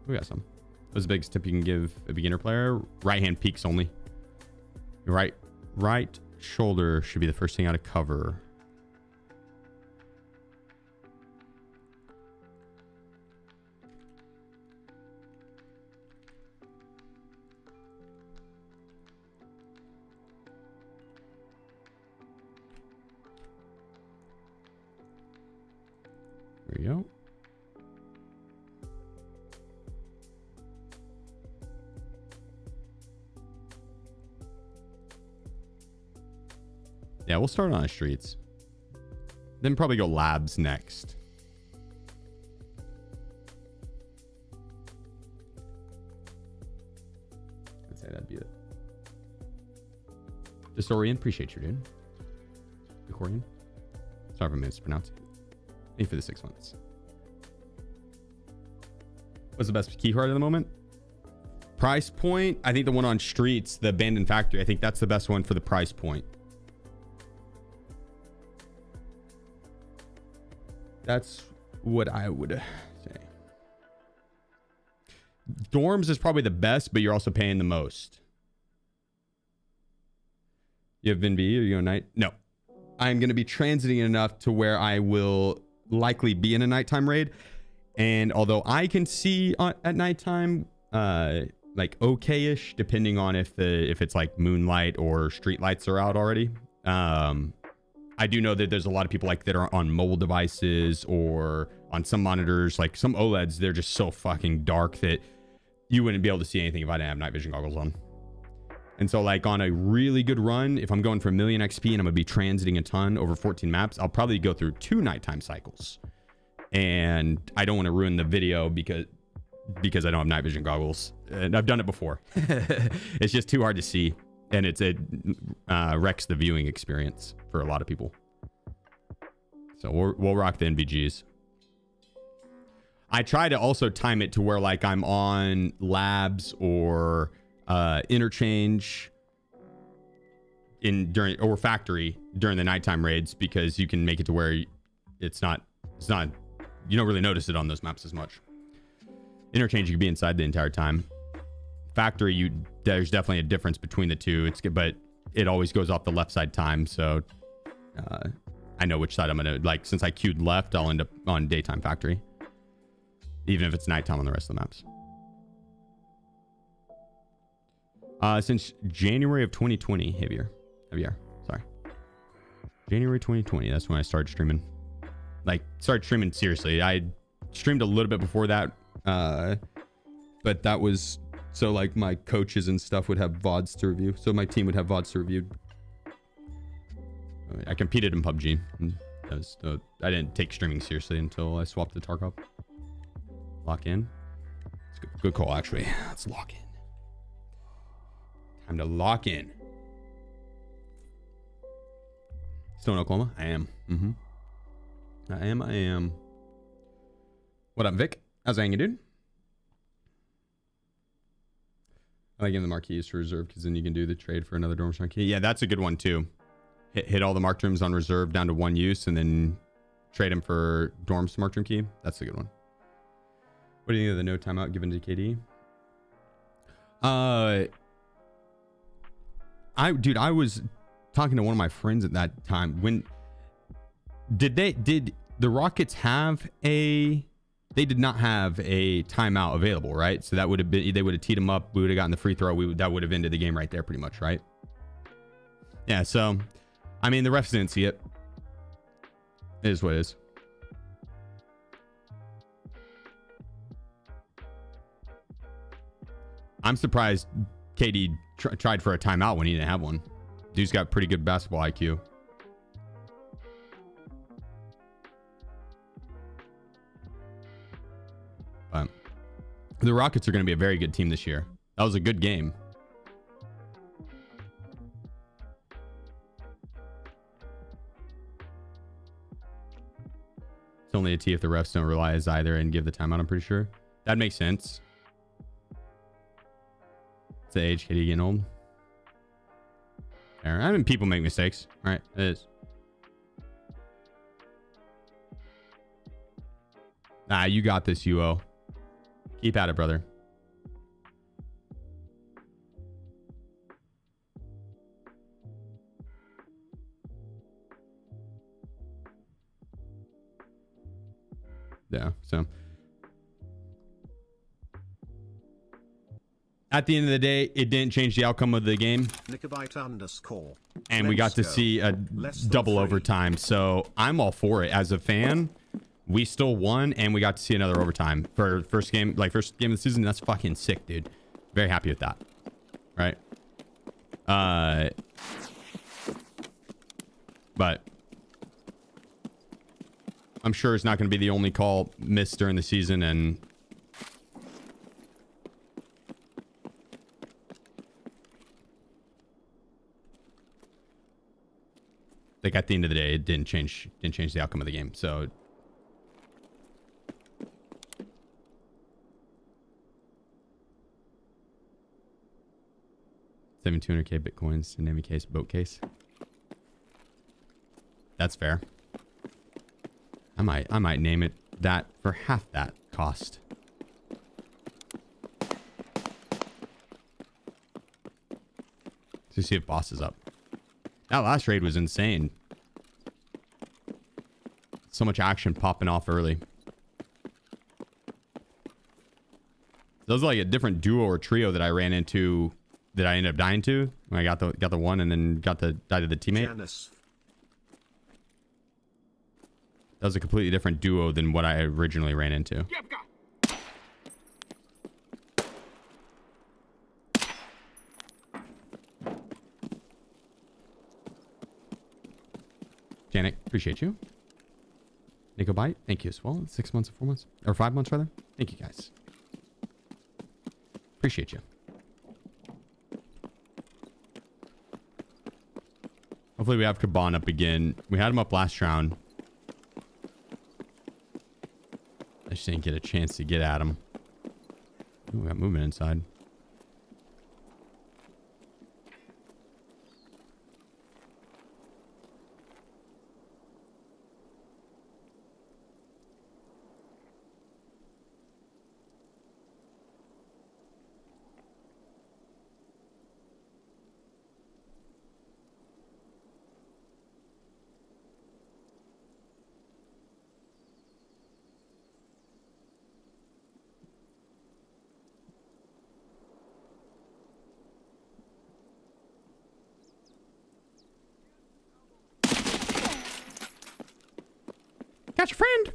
Speaker 1: We got some. What's the biggest tip you can give a beginner player? Right hand peaks only. Your right shoulder should be the first thing out of cover. There we go. Yeah, we'll start on the streets. Then probably go labs next. I'd say that'd be it. Disorient, appreciate you, dude. Decorian. Sorry if I mispronounced it. Thank you for the 6 months. What's the best key card at the moment? Price point. I think the one on streets, the abandoned factory. I think that's the best one for the price point. That's what I would say. Dorms is probably the best, but you're also paying the most. You have VinV? Are you on night? No. I'm going to be transiting enough to where I will likely be in a nighttime raid. And although I can see at nighttime, like okay-ish, depending on if it's like moonlight or street lights are out already. I I do know that there's a lot of people like that are on mobile devices or on some monitors, like some OLEDs, they're just so fucking dark that you wouldn't be able to see anything if I didn't have night vision goggles on. And so like on a really good run, if I'm going for 1,000,000 XP and I'm gonna be transiting a ton over 14 maps, I'll probably go through 2 nighttime cycles. And I don't want to ruin the video because I don't have night vision goggles. And I've done it before. It's just too hard to see. And it wrecks the viewing experience for a lot of people. So we'll rock the NVGs. I try to also time it to where like I'm on labs or interchange or factory during the nighttime raids, because you can make it to where it's not you don't really notice it on those maps as much. Interchange, you can be inside the entire time. Factory, there's definitely a difference between the two. But it always goes off the left side time, so I know which side I'm gonna like. Since I queued left, I'll end up on daytime factory, even if it's nighttime on the rest of the maps. Since January of 2020, Javier, sorry, January 2020. That's when I started streaming. Like, started streaming seriously. I streamed a little bit before that, but that was so like my coaches and stuff would have VODs to review. So my team would have VODs to review. I competed in PUBG. I didn't take streaming seriously until I swapped to Tarkov. Lock in. It's good call, actually. Let's lock in. Time to lock in. Still in Oklahoma? I am. I am. What up, Vic? How's it hanging, dude? I like getting the marquees for reserve, because then you can do the trade for another dorm marquee. Yeah, that's a good one too. Hit all the marked rooms on reserve down to 1 use, and then trade them for dorm's marked room key. That's a good one. What do you think of the no timeout given to KD? I was talking to one of my friends at that time. When did the Rockets have a? They did not have a timeout available, right? So that would have been, they would have teed them up. We would have gotten the free throw. That would have ended the game right there, pretty much, right? Yeah. So, I mean, the refs didn't see it. It is what it is. I'm surprised KD tried for a timeout when he didn't have one. Dude's got pretty good basketball IQ. But the Rockets are going to be a very good team this year. That was a good game. It's only a T if the refs don't rely as either and give the timeout, I'm pretty sure. That makes sense. It's the age, KD getting old. I mean, people make mistakes. All right, it is. You got this, UO. Keep at it, brother. Yeah, so at the end of the day, it didn't change the outcome of the game. And we got to see a double overtime. So I'm all for it. As a fan, we still won, and we got to see another overtime for first game of the season. That's fucking sick, dude. Very happy with that. Right? But I'm sure it's not going to be the only call missed during the season, and like at the end of the day, it didn't change the outcome of the game. So $7,200K bitcoins in every case, boat case. That's fair. I might name it that for half that cost. To see if boss is up. That last raid was insane. So much action popping off early. That was like a different duo or trio that I ran into, that I ended up dying to when I got the one and then died to the teammate.
Speaker 2: Janice.
Speaker 1: That was a completely different duo than what I originally ran into. Janet, appreciate you. Nico Bite, thank you as well. 6 months or 4 months, or 5 months rather. Thank you guys. Appreciate you. Hopefully we have Kaban up again. We had him up last round. I just didn't get a chance to get at him. Ooh, we got movement inside. Got your friend.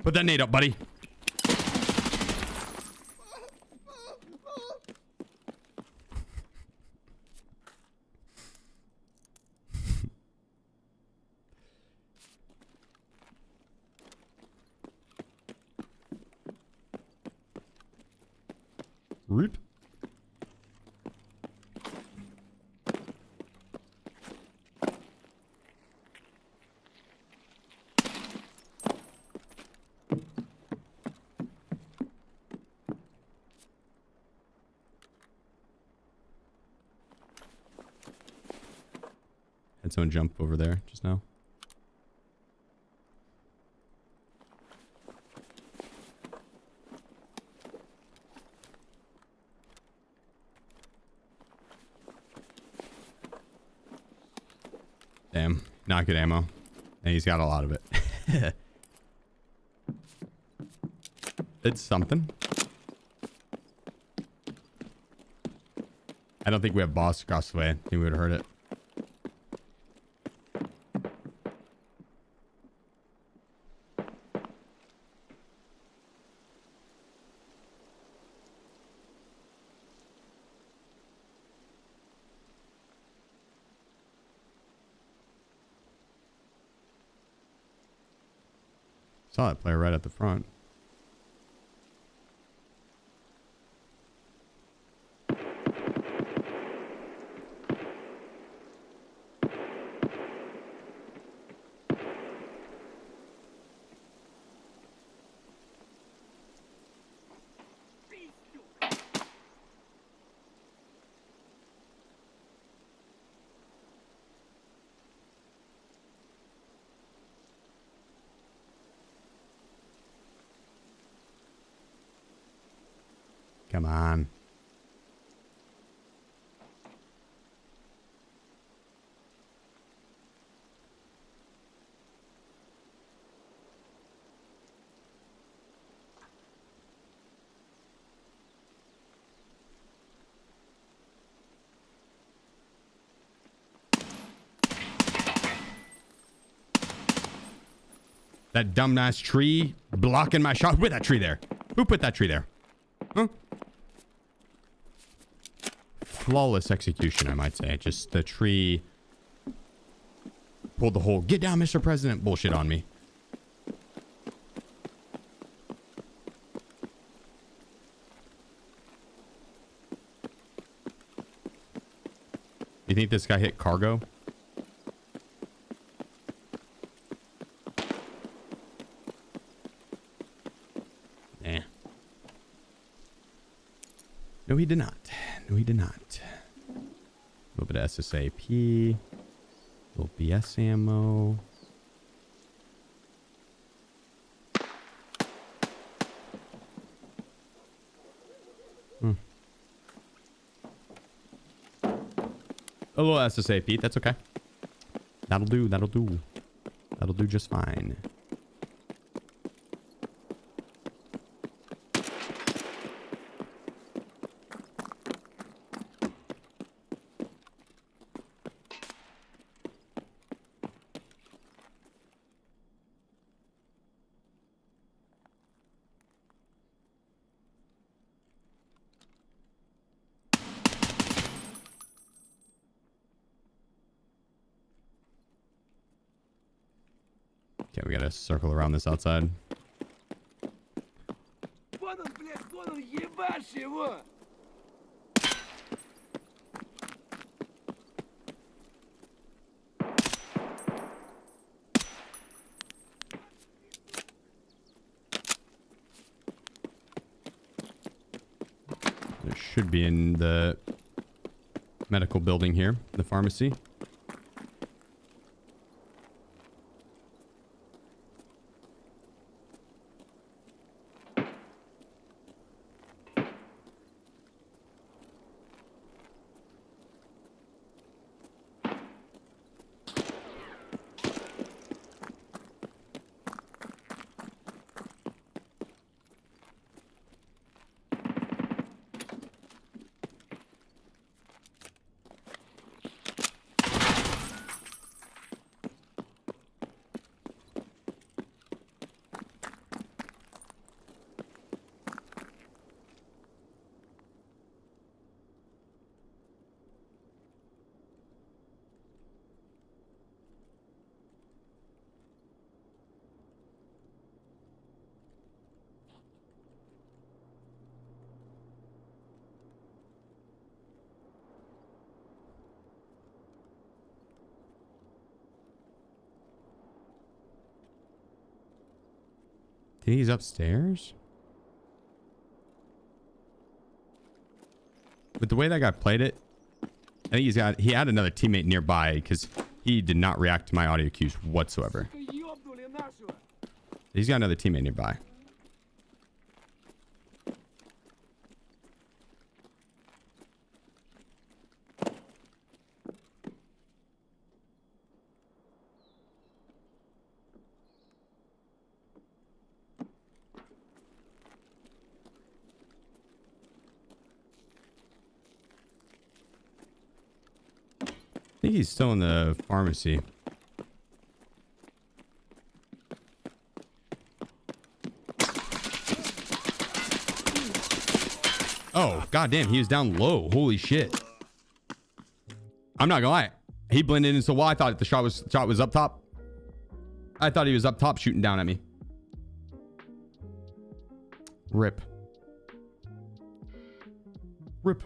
Speaker 1: Put that nade up, buddy. Rip. Had someone jump over there just now. Damn, not good ammo. And he's got a lot of it. It's something. I don't think we have boss across the way. I think we would have heard it. Saw that player right at the front. Come on. That dumbass tree blocking my shot. Who put that tree there? Who put that tree there? Huh? Flawless execution, I might say. Just the tree pulled the whole "get down, Mr. President" bullshit on me. You think this guy hit cargo? Nah. No, he did not. No, he did not. A little bit of SSAP. A little BS ammo. A little SSA, Pete. That's okay. That'll do. That'll do. That'll do just fine. Okay, we gotta circle around this outside. There should be in the medical building here, the pharmacy. Think he's upstairs? With the way that guy played it, I think he had another teammate nearby because he did not react to my audio cues whatsoever. He's got another teammate nearby. I think he's still in the pharmacy. Oh, goddamn, he was down low. Holy shit. I'm not gonna lie. He blended into the wall. I thought the shot was up top. I thought he was up top shooting down at me. Rip. Rip.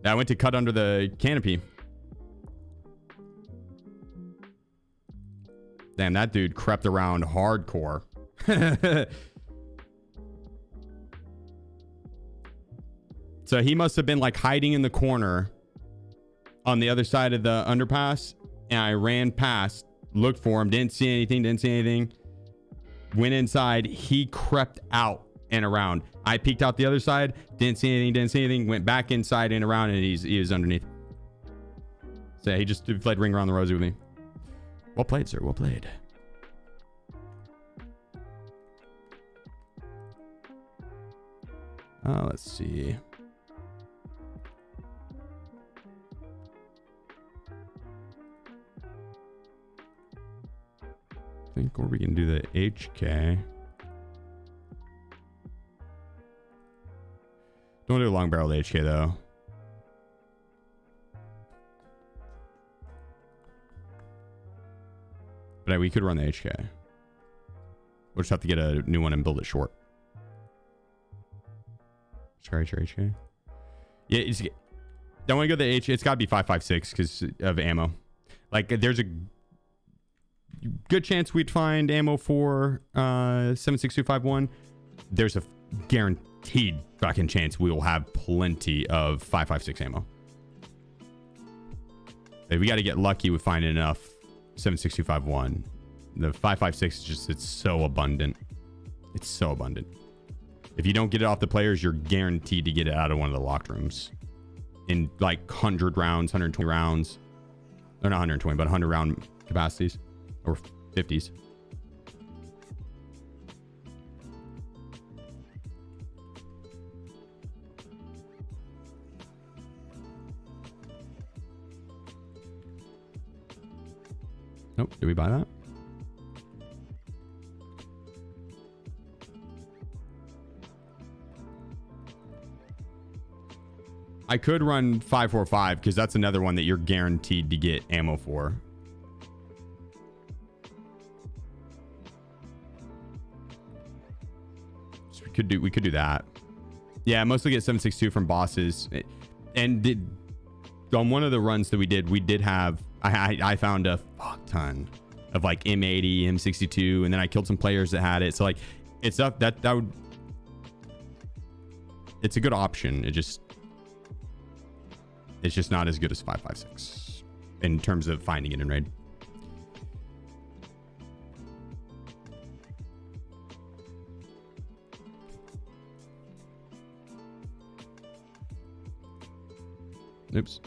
Speaker 1: I went to cut under the canopy. Damn, that dude crept around hardcore. So he must have been like hiding in the corner on the other side of the underpass. And I ran past, looked for him, didn't see anything. Went inside. He crept out and around. I peeked out the other side, didn't see anything, went back inside and around, and he was underneath. So he just played Ring Around the Rosie with me. Well played, sir. Well played. Let's see. I think or we can do the HK. Don't do a long barrel HK though. But we could run the HK. We'll just have to get a new one and build it short. Sorry, HK. Yeah, don't want to go the H. It's got to be 5.56 because of ammo. Like, there's a good chance we'd find ammo for 7.6251. There's a guaranteed fucking chance we will have plenty of 5.56 ammo. Like, we got to get lucky with finding enough 7.6251. The 5.56 is just, it's so abundant. It's so abundant. If you don't get it off the players, you're guaranteed to get it out of one of the locked rooms. in like 100 rounds, 120 rounds. Or not 120, but 100 round capacities or 50s. Nope. Did we buy that? I could run 545 because that's another one that you're guaranteed to get ammo for. So we could do that. Yeah, mostly get 762 from bosses. And on one of the runs that we did have I found a fuck ton of like M80, M62, and then I killed some players that had it. So like it's up that would, it's a good option. It's just not as good as 556 in terms of finding it in raid. Oops.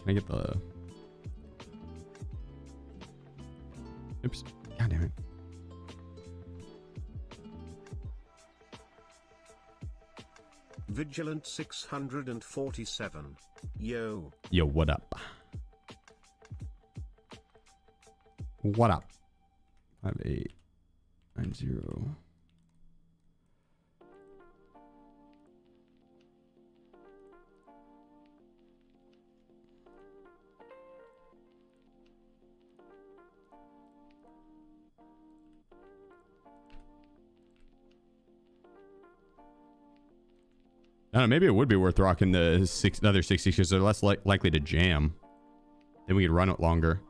Speaker 1: Can I get the... Oops. God damn it.
Speaker 2: Vigilant 647. Yo.
Speaker 1: Yo, what up? What up? 5890. I don't know, maybe it would be worth rocking the other 60 because they're less likely to jam. Then we could run it longer.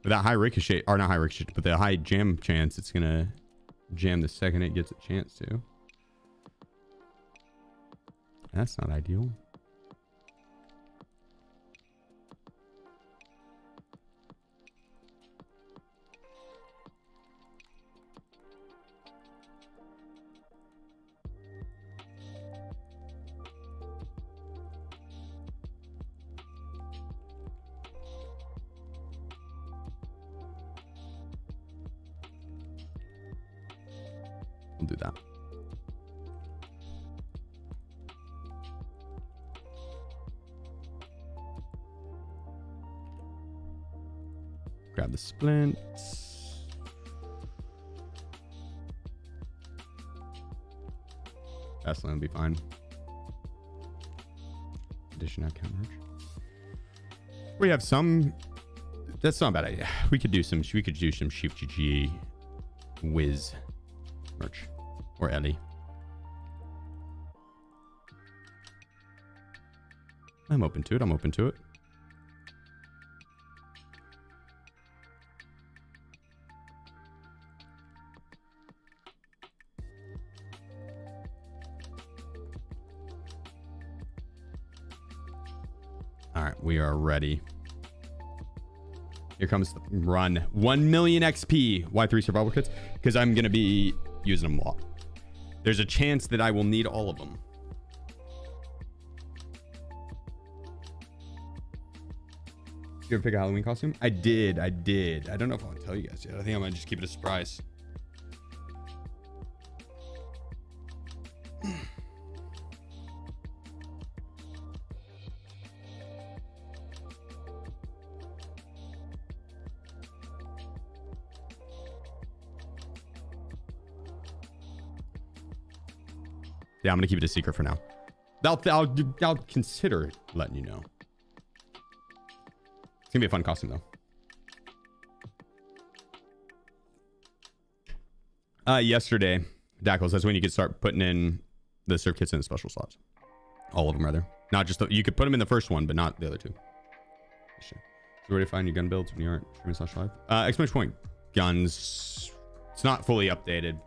Speaker 1: With that high ricochet, or not high ricochet, but the high jam chance, it's gonna jam the second it gets a chance to. That's not ideal. We'll do that. Grab the splints. Fast lane will be fine. Addition account merch. We have some. That's not a bad idea. We could do some SheefGG whiz merch or Ellie. I'm open to it. All right, we are ready. Here comes the run. 1 million XP. Why 3 survival kits? Because I'm going to be using them a lot. There's a chance that I will need all of them. Did you ever pick a Halloween costume? I did. I don't know if I want to tell you guys yet. I think I'm going to just keep it a surprise. Yeah, I'm gonna keep it a secret for now. I'll consider letting you know. It's gonna be a fun costume though. Yesterday, Dackles, that's when you could start putting in the serve kits in the special slots. All of them, rather. Not just you could put them in the first one, but not the other two. So where do you find your gun builds when you aren't streaming /live? Exclamation point guns. It's not fully updated,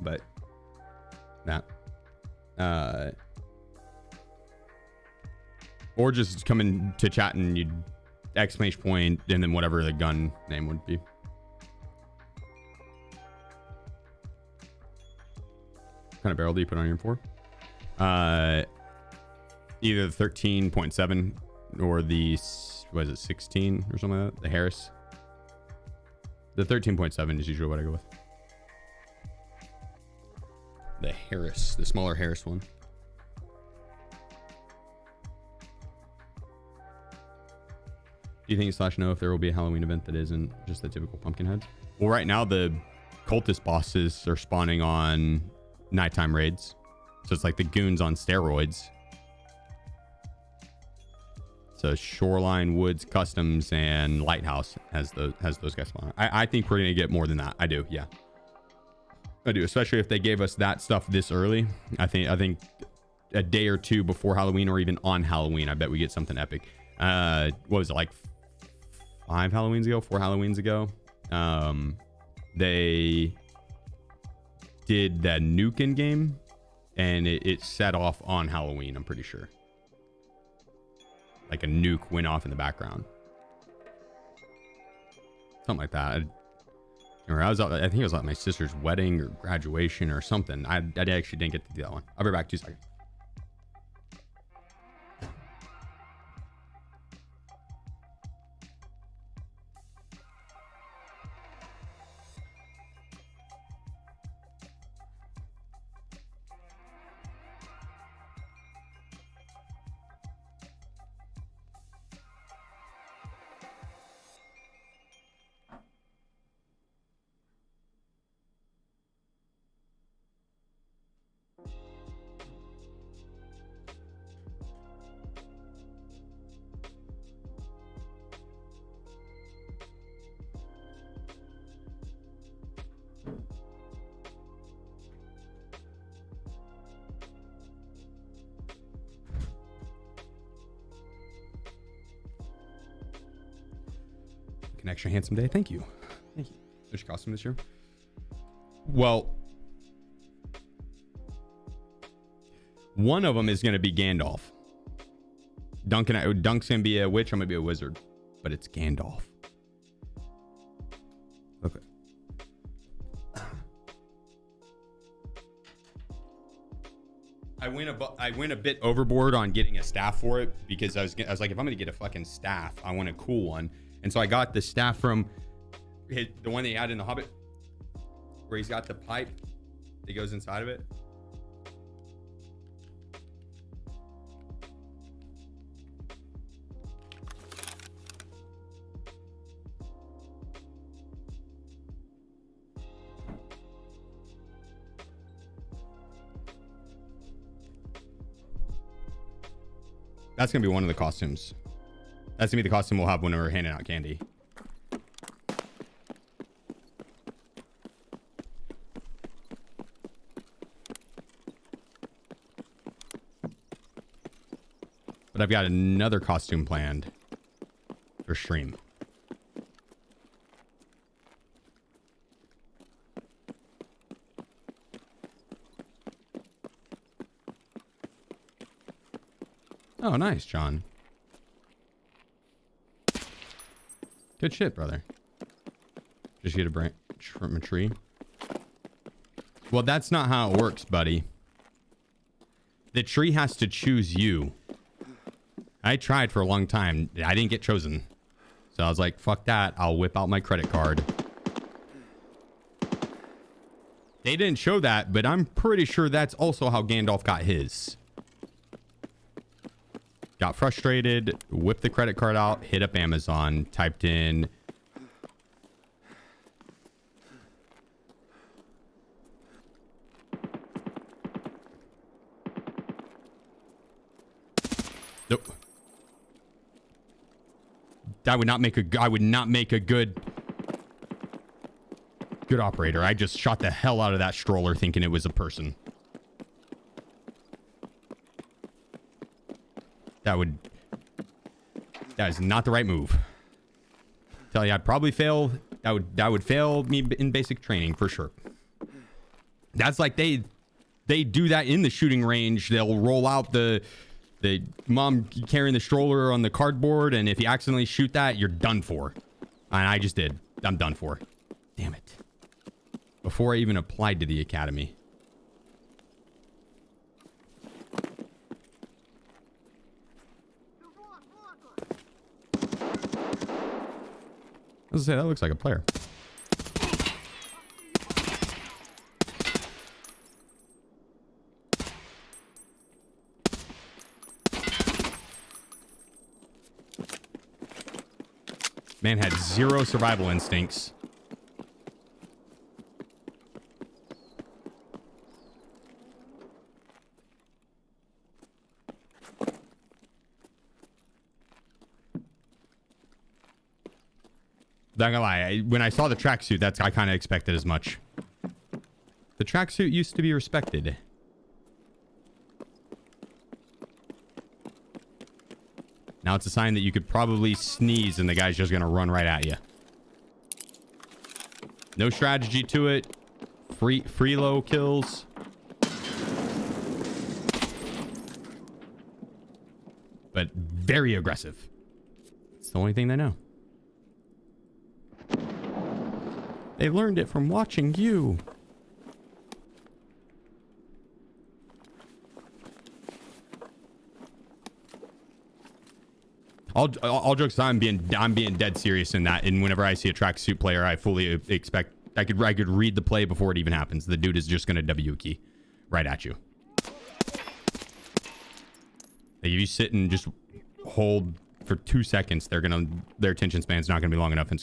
Speaker 1: but that. Or just come in to chat and you'd exclamation point and then whatever the gun name would be. What kind of barrel do you put on your M4? Either the 13.7 or the, what is it, 16 or something like that? The Harris. The 13.7 is usually what I go with. The Harris, the smaller Harris one. Do you think / know if there will be a Halloween event that isn't just the typical pumpkin heads? Well, right now the cultist bosses are spawning on nighttime raids. So it's like the goons on steroids. So Shoreline, Woods, Customs, and Lighthouse has those guys spawn. I think we're gonna get more than that. I do, yeah. I do, especially if they gave us that stuff this early. I think a day or two before Halloween or even on Halloween, I bet we get something epic. What was it, like 4 Halloweens ago? They did the Nukin game and it set off on Halloween, I'm pretty sure. Like a nuke went off in the background. Something like that. I think it was like my sister's wedding or graduation or something. I actually didn't get to do that one. I'll be back 2 seconds. An extra handsome day. Thank you. Thank you. There's your costume this year. Well, one of them is going to be Gandalf. Dunk's going to be a witch. I'm going to be a wizard. But it's Gandalf. Okay. I went a bit overboard on getting a staff for it because I was like, if I'm going to get a fucking staff, I want a cool one. And so I got the staff from the one they had in The Hobbit, where he's got the pipe that goes inside of it. That's going to be one of the costumes. That's going to be the costume we'll have when we're handing out candy. But I've got another costume planned for stream. Oh, nice, John. Good shit, brother. Just get a branch from a tree. Well, that's not how it works, buddy. The tree has to choose you. I tried for a long time. I didn't get chosen. So I was like, fuck that. I'll whip out my credit card. They didn't show that, but I'm pretty sure that's also how Gandalf got his. Got frustrated, whipped the credit card out, hit up Amazon, typed in nope. I would not make a good operator. I just shot the hell out of that stroller thinking it was a person. That is not the right move. Tell you, I'd probably fail That would fail me in basic training for sure. That's like they do that in the shooting range. They'll roll out the mom carrying the stroller on the cardboard, and if you accidentally shoot that, you're done for. And I just did. I'm done for. Damn it. Before I even applied to the academy. I was gonna say, that looks like a player. Man had 0 survival instincts. Not gonna lie, when I saw the tracksuit, I kind of expected as much. The tracksuit used to be respected. Now it's a sign that you could probably sneeze and the guy's just gonna run right at you. No strategy to it. Free low kills. But very aggressive. It's the only thing they know. They learned it from watching you. All jokes aside, I'm being dead serious in that. And whenever I see a tracksuit player, I fully expect I could read the play before it even happens. The dude is just gonna W key right at you. Like if you sit and just hold for 2 seconds, their attention span's not gonna be long enough, and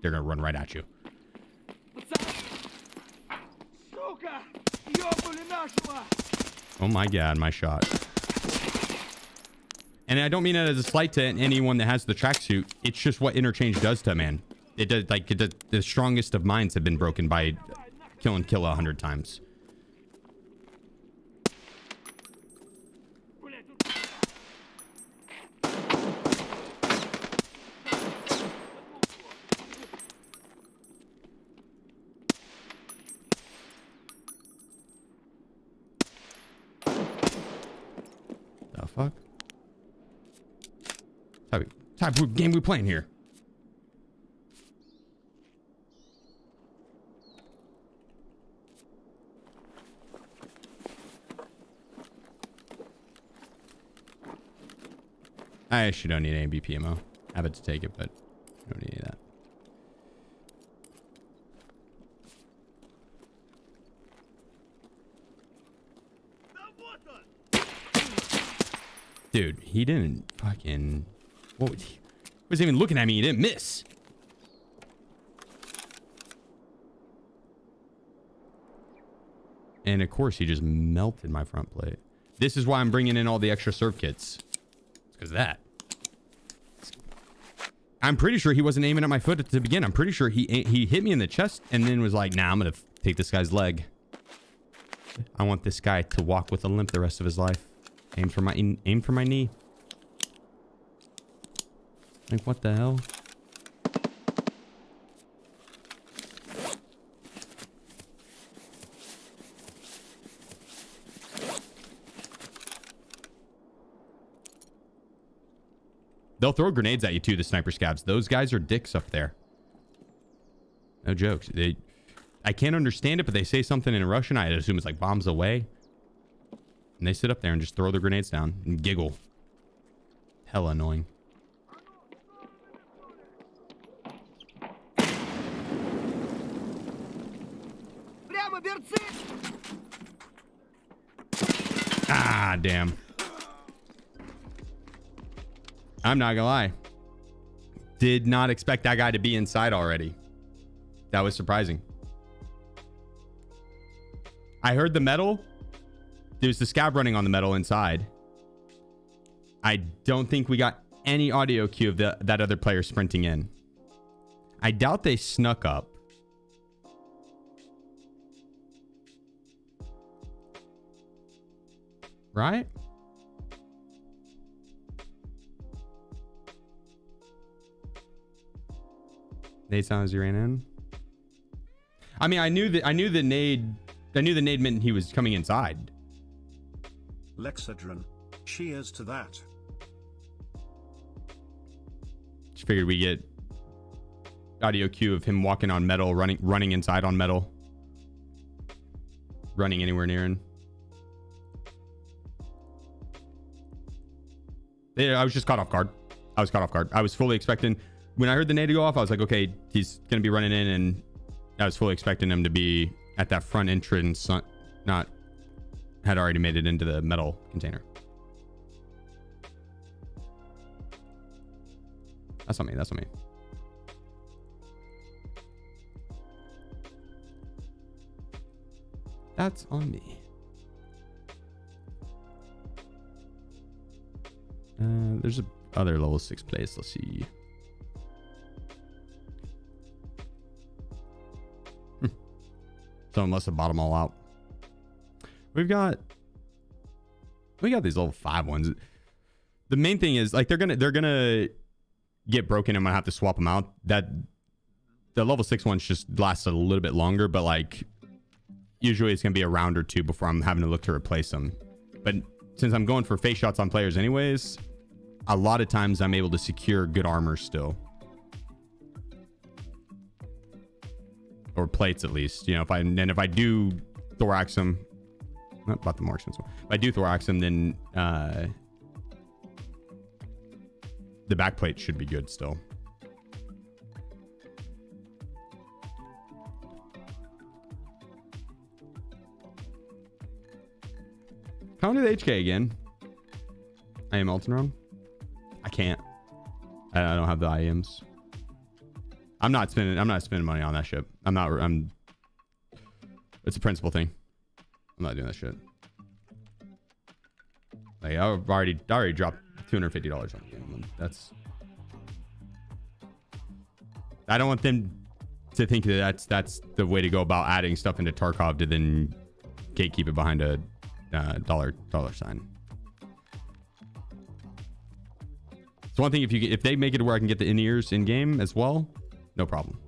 Speaker 1: they're gonna run right at you. Oh my god, my shot. And I don't mean it as a slight to anyone that has the tracksuit. It's just what interchange does to a man. It does, like, the strongest of minds have been broken by kill 100 times. The fuck? Type of game we playing here? I actually don't need any BPMO. I have it to take it, but I don't need any of that. Dude, he didn't fucking... What? He wasn't even looking at me. He didn't miss. And of course, he just melted my front plate. This is why I'm bringing in all the extra serve kits. It's because of that. I'm pretty sure he wasn't aiming at my foot to begin. I'm pretty sure he hit me in the chest and then was like, nah, I'm going to take this guy's leg. I want this guy to walk with a limp the rest of his life. Aim for my knee. Like, what the hell? They'll throw grenades at you too, the sniper scabs. Those guys are dicks up there. No jokes. I can't understand it, but they say something in Russian. I assume it's like bombs away. And they sit up there and just throw their grenades down and giggle. Hella annoying. Ah, damn. I'm not gonna lie. Did not expect that guy to be inside already. That was surprising. I heard the metal. There's the scab running on the metal inside. I don't think we got any audio cue of that other player sprinting in. I doubt they snuck up. Right? Nade sound as he ran in. I mean, I knew the nade meant he was coming inside.
Speaker 2: Lexadron. Cheers to that.
Speaker 1: Just figured we get audio cue of him walking on metal, running inside on metal, running anywhere near him. Yeah, I was just caught off guard. I was fully expecting, when I heard the nade go off, I was like, okay, he's gonna be running in, and I was fully expecting him to be at that front entrance, not had already made it into the metal container. That's on me. That's on me. That's on me. There's a other level 6 place. Let's see. Someone must have bought them all out. We got these level 5 ones. The main thing is, like, they're gonna get broken. I'm gonna have to swap them out. That the level 6 ones just last a little bit longer, but like usually it's gonna be a round or two before I'm having to look to replace them. But since I'm going for face shots on players anyways, a lot of times I'm able to secure good armor still, or plates at least. You know, if I do thorax them, not about the more expensive one. If I do thorax them, then the back plate should be good still. Come to the HK again. I am Elton Run. I can't. I don't have the IMs. I'm not spending money on that shit. It's a principal thing. I'm not doing that shit. Like, I already dropped $250 on the game. I don't want them to think that that's the way to go about adding stuff into Tarkov, to then gatekeep it behind a dollar sign. It's one thing if they make it where I can get the in-ears in game as well, no problem.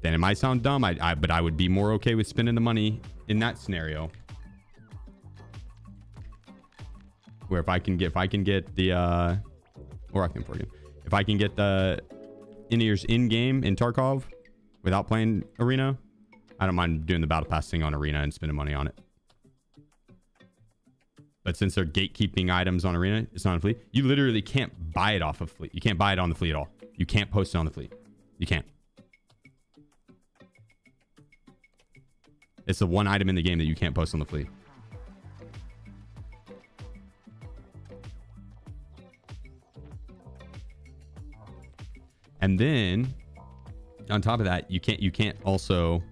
Speaker 1: Then it might sound dumb, but I would be more okay with spending the money in that scenario, where if I can get the or I can for you, if I can get the in-ears in game in Tarkov without playing arena, I don't mind doing the battle pass thing on arena and spending money on it. But since they're gatekeeping items on arena, it's not on fleet. You literally can't buy it off of fleet. You can't buy it on the fleet at all. You can't post it on the fleet. You can't. It's the one item in the game that you can't post on the fleet. And then on top of that, you can't also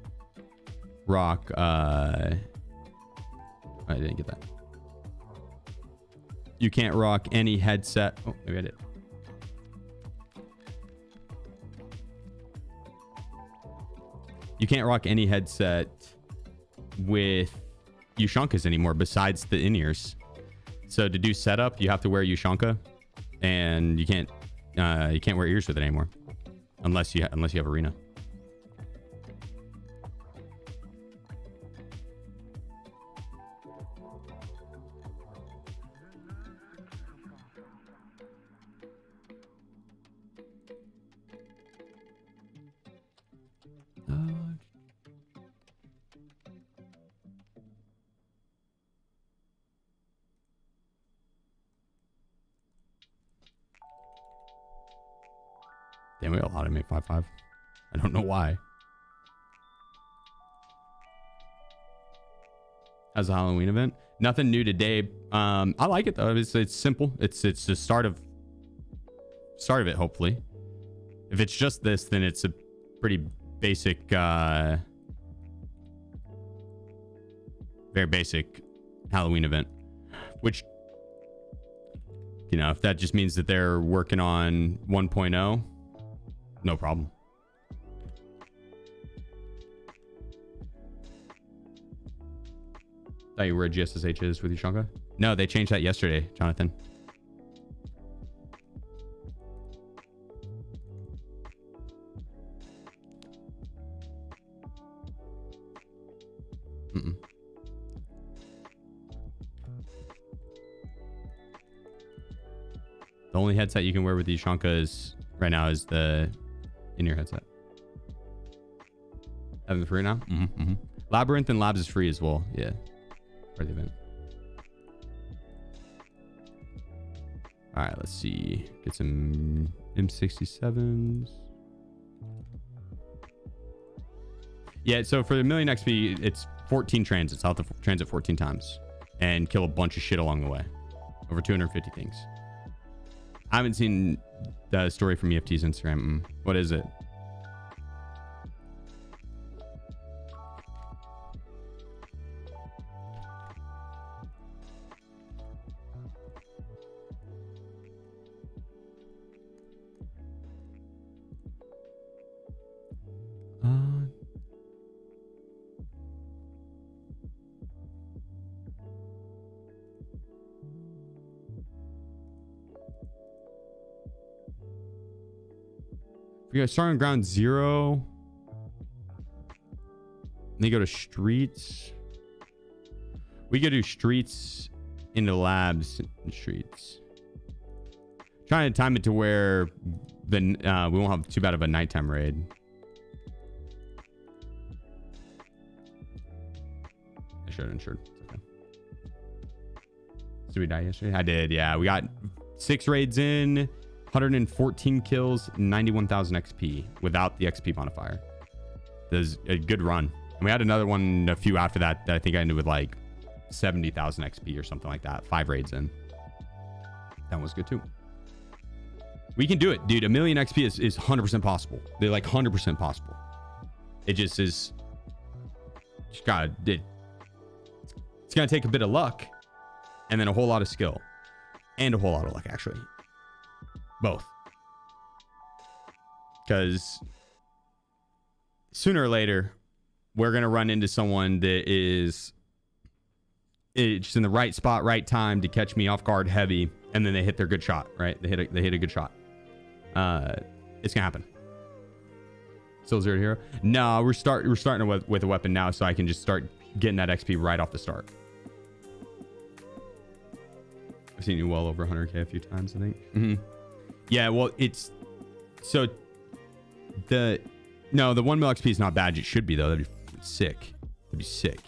Speaker 1: rock I didn't get that. You can't rock any headset. Oh, maybe I did. You can't rock any headset with Ushankas anymore besides the in-ears. So to do setup, you have to wear Ushanka, and you can't wear ears with it anymore unless you have arena. Damn, we got a lot of make 5-5. I don't know why. As a Halloween event, nothing new today. I like it though. It's simple. It's the start of it. Hopefully, if it's just this, then it's a pretty basic, very basic Halloween event. Which, you know, if that just means that they're working on 1.0. No problem. Thought you were a GSSH is with Ushanka? No, they changed that yesterday, Jonathan. The only headset you can wear with the Ushanka is right now is the in-ear headset. Having free now? Labyrinth and Labs is free as well. Yeah. For the event. All right, let's see. Get some M67s. Yeah, so for the million XP, it's 14 transits. I'll have to transit 14 times and kill a bunch of shit along the way. Over 250 things. I haven't seen the story from EFT's Instagram. What is it? We got start on ground 0. Then go to streets. We go to streets into labs and streets. Trying to time it to where the we won't have too bad of a nighttime raid. I should have insured. Okay. Did we die yesterday? I did. Yeah, we got 6 raids in. 114 kills, 91,000 XP without the XP modifier. There's a good run. And we had another one a few after that I think I ended with like 70,000 XP or something like that. 5 raids in. That was good too. We can do it, dude. A million XP is 100% possible. They're like 100% possible. It just is. Just gotta. It's gonna take a bit of luck, and then a whole lot of skill, and a whole lot of luck actually. Both. Because sooner or later, we're going to run into someone that is just in the right spot, right time to catch me off guard heavy. And then they hit their good shot, right? They hit a good shot. It's going to happen. Still 0 to hero? No, we're starting with a weapon now, so I can just start getting that XP right off the start. I've seen you well over 100k a few times, I think. Yeah, well, it's so the 1 mil XP is not bad. It should be though. That'd be sick. That'd be sick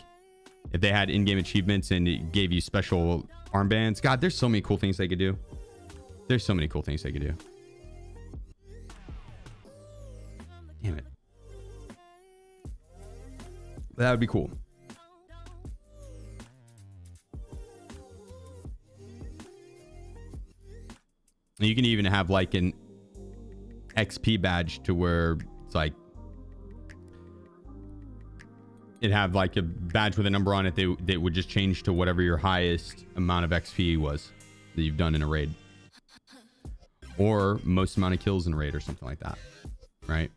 Speaker 1: if they had in-game achievements and it gave you special armbands. God, there's so many cool things they could do. There's so many cool things they could do. Damn it. That would be cool. You can even have like an XP badge to where it's like it have like a badge with a number on it that would just change to whatever your highest amount of XP was that you've done in a raid, or most amount of kills in a raid or something like that, right?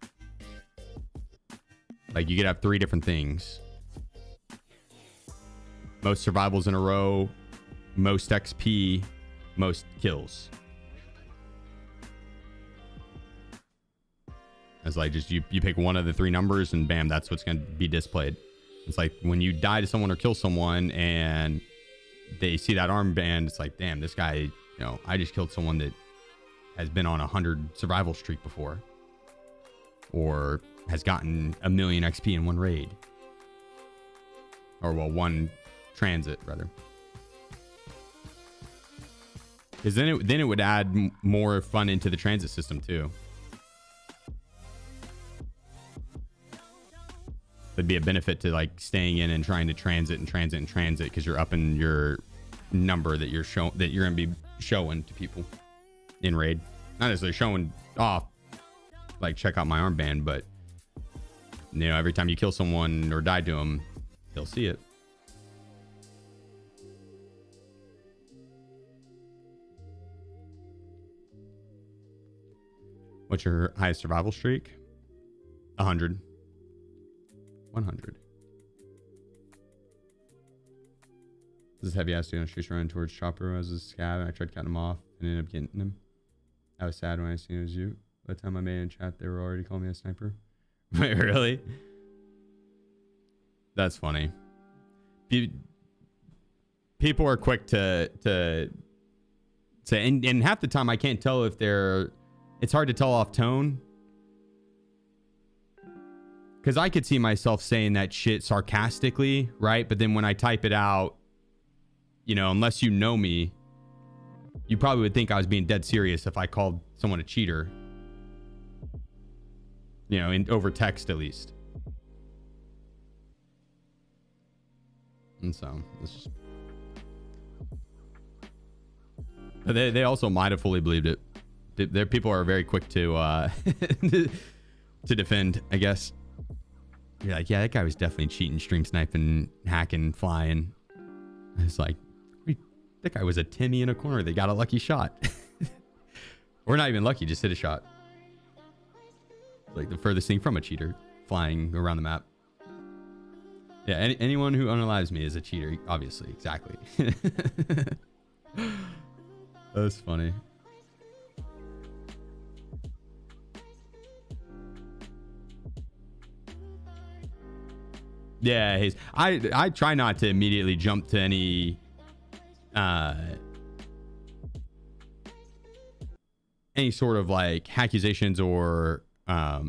Speaker 1: Like you could have 3 different things: most survivals in a row, most XP, most kills. It's like just you pick one of the 3 numbers and bam, that's what's going to be displayed. It's like when you die to someone or kill someone and they see that armband, it's like, damn, this guy, I just killed someone that has been on a 100 survival streak before, or has gotten a million XP in one raid, or well, one transit rather. Because then it would add more fun into the transit system too. That'd be a benefit to like staying in and trying to transit because you're upping your number that you're gonna be showing to people in raid. Not necessarily showing off, like check out my armband, but every time you kill someone or die to them, they'll see it. What's your highest survival streak? 100. 100. This is heavy ass dude on streets running towards Chopper as a scab. I tried cutting him off and ended up getting him. I was sad when I seen it was you. By the time I made it in chat, they were already calling me a sniper. Wait, really? That's funny. People are quick to So, and half the time I can't tell if it's hard to tell off tone. Because I could see myself saying that shit sarcastically, right? But then when I type it out, you know, unless you know me, you probably would think I was being dead serious if I called someone a cheater. You know, over text at least. And so, it's just... But they also might have fully believed it. Their people are very quick to to defend, I guess. You're like, yeah, that guy was definitely cheating, stream sniping, hacking, flying. It's like, that guy was a Timmy in a corner. They got a lucky shot. Or not even lucky, just hit a shot. Like the furthest thing from a cheater, flying around the map. Yeah, anyone who unalives me is a cheater, obviously. Exactly. That's funny. Yeah, I try not to immediately jump to any sort of like accusations or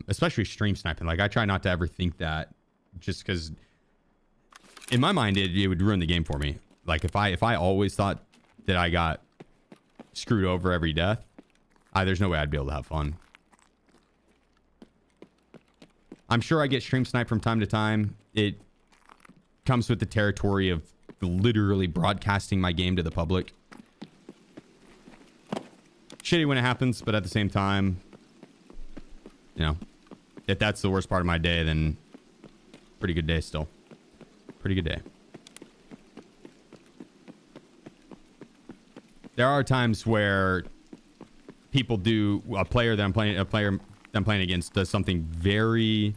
Speaker 1: especially stream sniping. Like I try not to ever think that, just because in my mind it would ruin the game for me. Like if I always thought that I got screwed over every death, there's no way I'd be able to have fun. I'm sure I get stream sniped from time to time. It comes with the territory of literally broadcasting my game to the public. Shitty when it happens, but at the same time, you know, if that's the worst part of my day, then pretty good day still. Pretty good day. There are times where people do, a player that I'm playing against does something very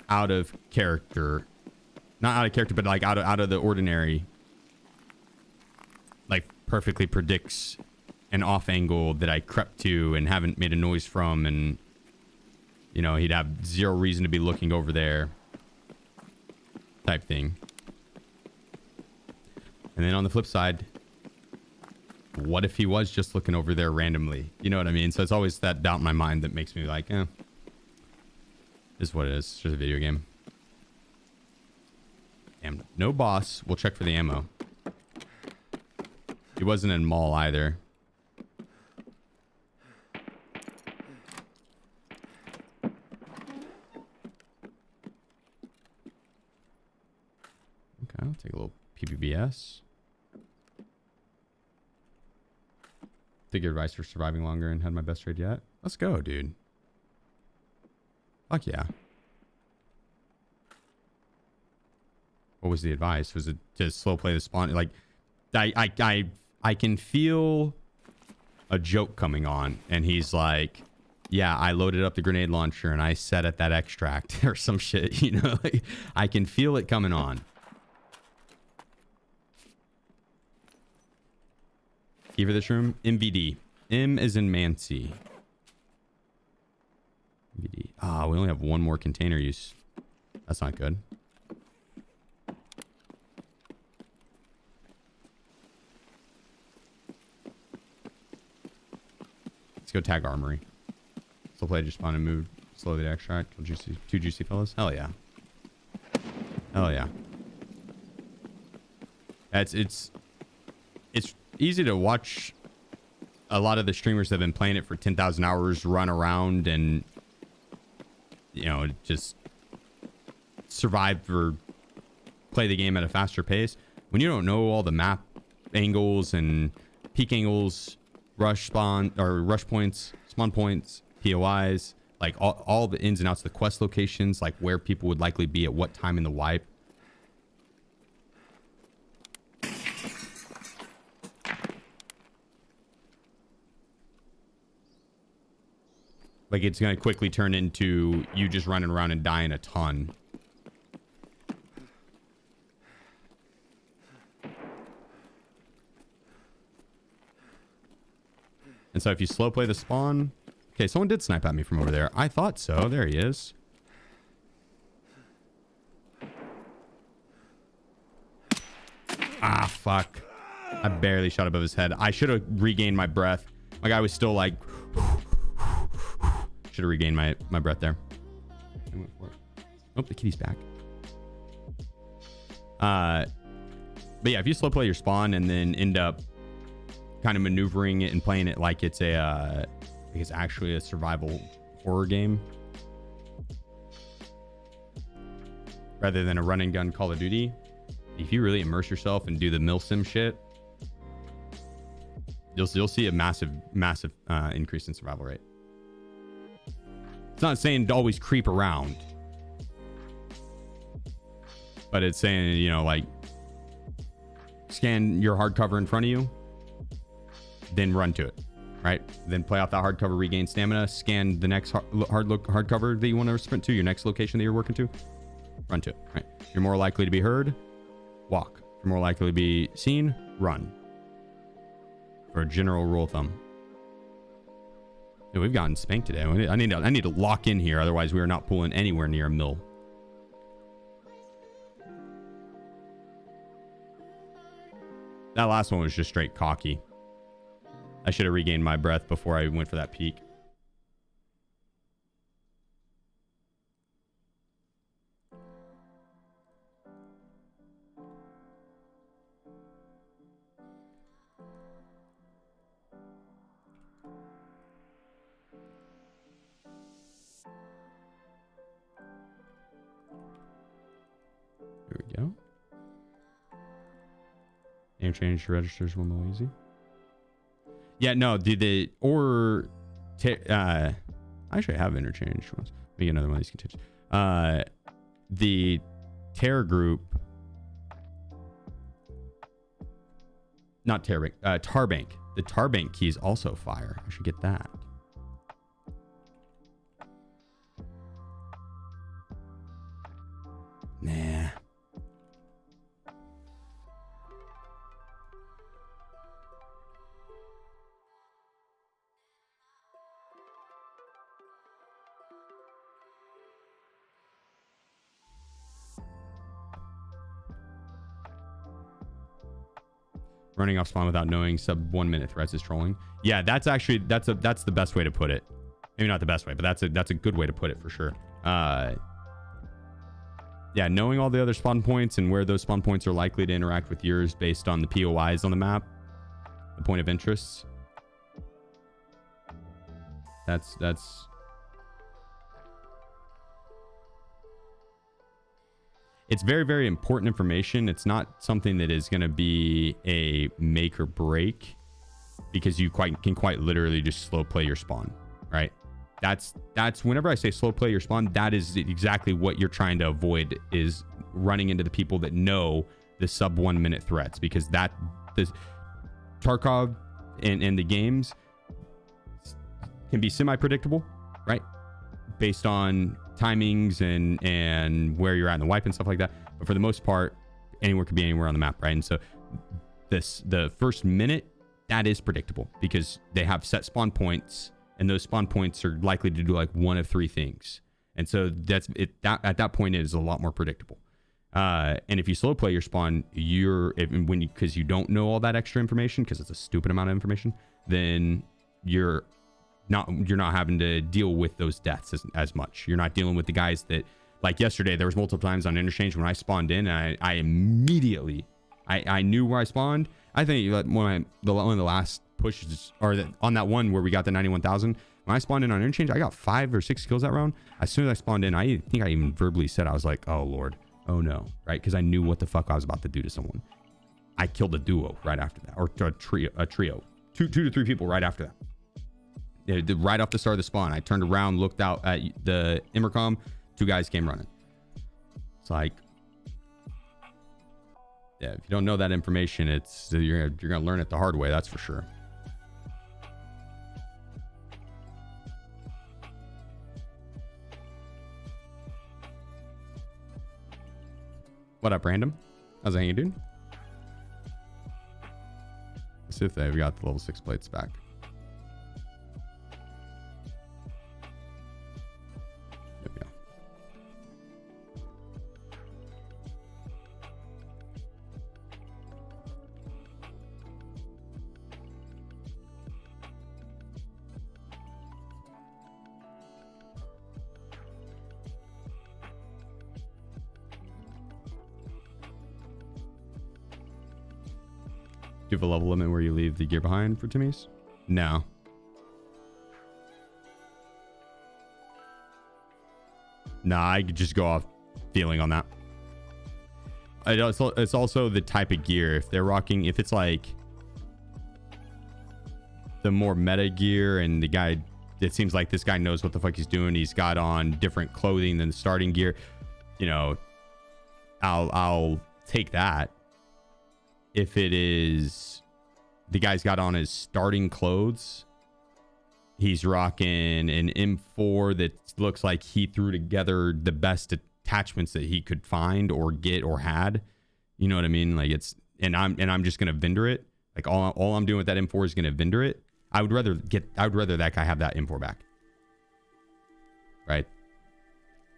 Speaker 1: out of character. Not out of character, but like out of the ordinary. Like perfectly predicts an off angle that I crept to and haven't made a noise from, and you know, he'd have zero reason to be looking over there. Type thing. And then on the flip side, what if he was just looking over there randomly? You know what I mean? So it's always that doubt in my mind that makes me like, is what it is. It's just a video game. Damn, no boss. We'll check for the ammo. He wasn't in mall either. Okay, I'll take a little PPBS. Take your advice for surviving longer and had my best trade yet. Let's go, dude. Fuck yeah. What was the advice? Was it to slow play the spawn? Like, I can feel a joke coming on, and he's like, yeah, I loaded up the grenade launcher and I set at that extract or some shit, you know? Like, I can feel it coming on. Key for this room, MVD. M is in Mancy. MVD. Ah, we only have one more container use. That's not good. Let's go tag armory. Still play just spawn and move slowly to extract. Kill juicy, two juicy fellas. Hell yeah. Hell yeah. It's easy to watch a lot of the streamers that have been playing it for 10,000 hours run around and, you know, just survive or play the game at a faster pace. When you don't know all the map angles and peak angles, rush spawn or rush points, spawn points, POIs, like all the ins and outs, the quest locations, like where people would likely be at what time in the wipe. Like, it's going to quickly turn into you just running around and dying a ton. And so if you slow play the spawn... Okay, someone did snipe at me from over there. I thought so. There he is. Ah, fuck. I barely shot above his head. I should have regained my breath. My guy was still like... Should have regained my breath there. I went for it. Oh, the kitty's back. But yeah, if you slow play your spawn and then end up kind of maneuvering it and playing it like it's actually a survival horror game rather than a run and gun Call of Duty, if you really immerse yourself and do the milsim shit, you'll see a massive increase in survival rate. It's not saying to always creep around, but it's saying, you know, like, scan your hardcover in front of you, then run to it, right? Then play off that hardcover, regain stamina, scan the next hardcover that you want to sprint to, your next location that you're working to, run to it, right? You're more likely to be heard, walk. You're more likely to be seen, run. For a general rule of thumb. Yeah, we've gotten spanked today. I need to lock in here, otherwise we are not pulling anywhere near a mill. That last one was just straight cocky. I should have regained my breath before I went for that peek. Here we go. Interchange registers one more easy. Yeah, no, actually I have interchange ones. Maybe another one of these continues. The Terror group, not Terror Bank, Tarbank. The Tarbank key is also fire. I should get that. Nah. Running off spawn without knowing sub 1 minute threats is trolling. Yeah, that's actually that's the best way to put it. Maybe not the best way, but that's a good way to put it for sure. Yeah, knowing all the other spawn points and where those spawn points are likely to interact with yours based on the POIs on the map, the point of interest. That's it's very, very important information. It's not something that is going to be a make or break, because you can quite literally just slow play your spawn, right? That's whenever I say slow play your spawn, that is exactly what you're trying to avoid, is running into the people that know the sub 1 minute threats, because the Tarkov and the games can be semi-predictable, right? Based on timings and where you're at in the wipe and stuff like that. But for the most part, anywhere could be anywhere on the map, right? And so the first minute, that is predictable, because they have set spawn points, and those spawn points are likely to do like one of three things. And so that's it. At that point, it is a lot more predictable. And if you slow play your spawn, because you don't know all that extra information, because it's a stupid amount of information, then you're not having to deal with those deaths as much. You're not dealing with the guys that, like yesterday, there was multiple times on interchange when I spawned in, and I immediately I knew where I spawned. I think one of the last pushes, or on that one where we got the 91,000, when I spawned in on interchange, I got 5 or 6 kills that round. As soon as I spawned in, I think I even verbally said, I was like, oh Lord, oh no, right? Because I knew what the fuck I was about to do to someone. I killed a duo right after that, or a trio, two to three people right after that. Right off the start of the spawn, I turned around, looked out at the intercom, 2 guys came running. It's like, yeah, if you don't know that information, you're gonna learn it the hard way, that's for sure. What up, random? How's it hanging, dude? Let's see if they've got the level 6 plates back. you have a level limit where you leave the gear behind for Timmy's? No. Nah, I could just go off feeling on that. It's also the type of gear. If they're rocking, if it's like the more meta gear and the guy, it seems like this guy knows what the fuck he's doing. He's got on different clothing than the starting gear. You know, I'll take that. If it is the guy's got on his starting clothes, he's rocking an M4 that looks like he threw together the best attachments that he could find or get or had. You know what I mean? Like it's, and I'm just gonna vendor it. Like all I'm doing with that M4 is gonna vendor it. I would rather that guy have that M4 back. Right?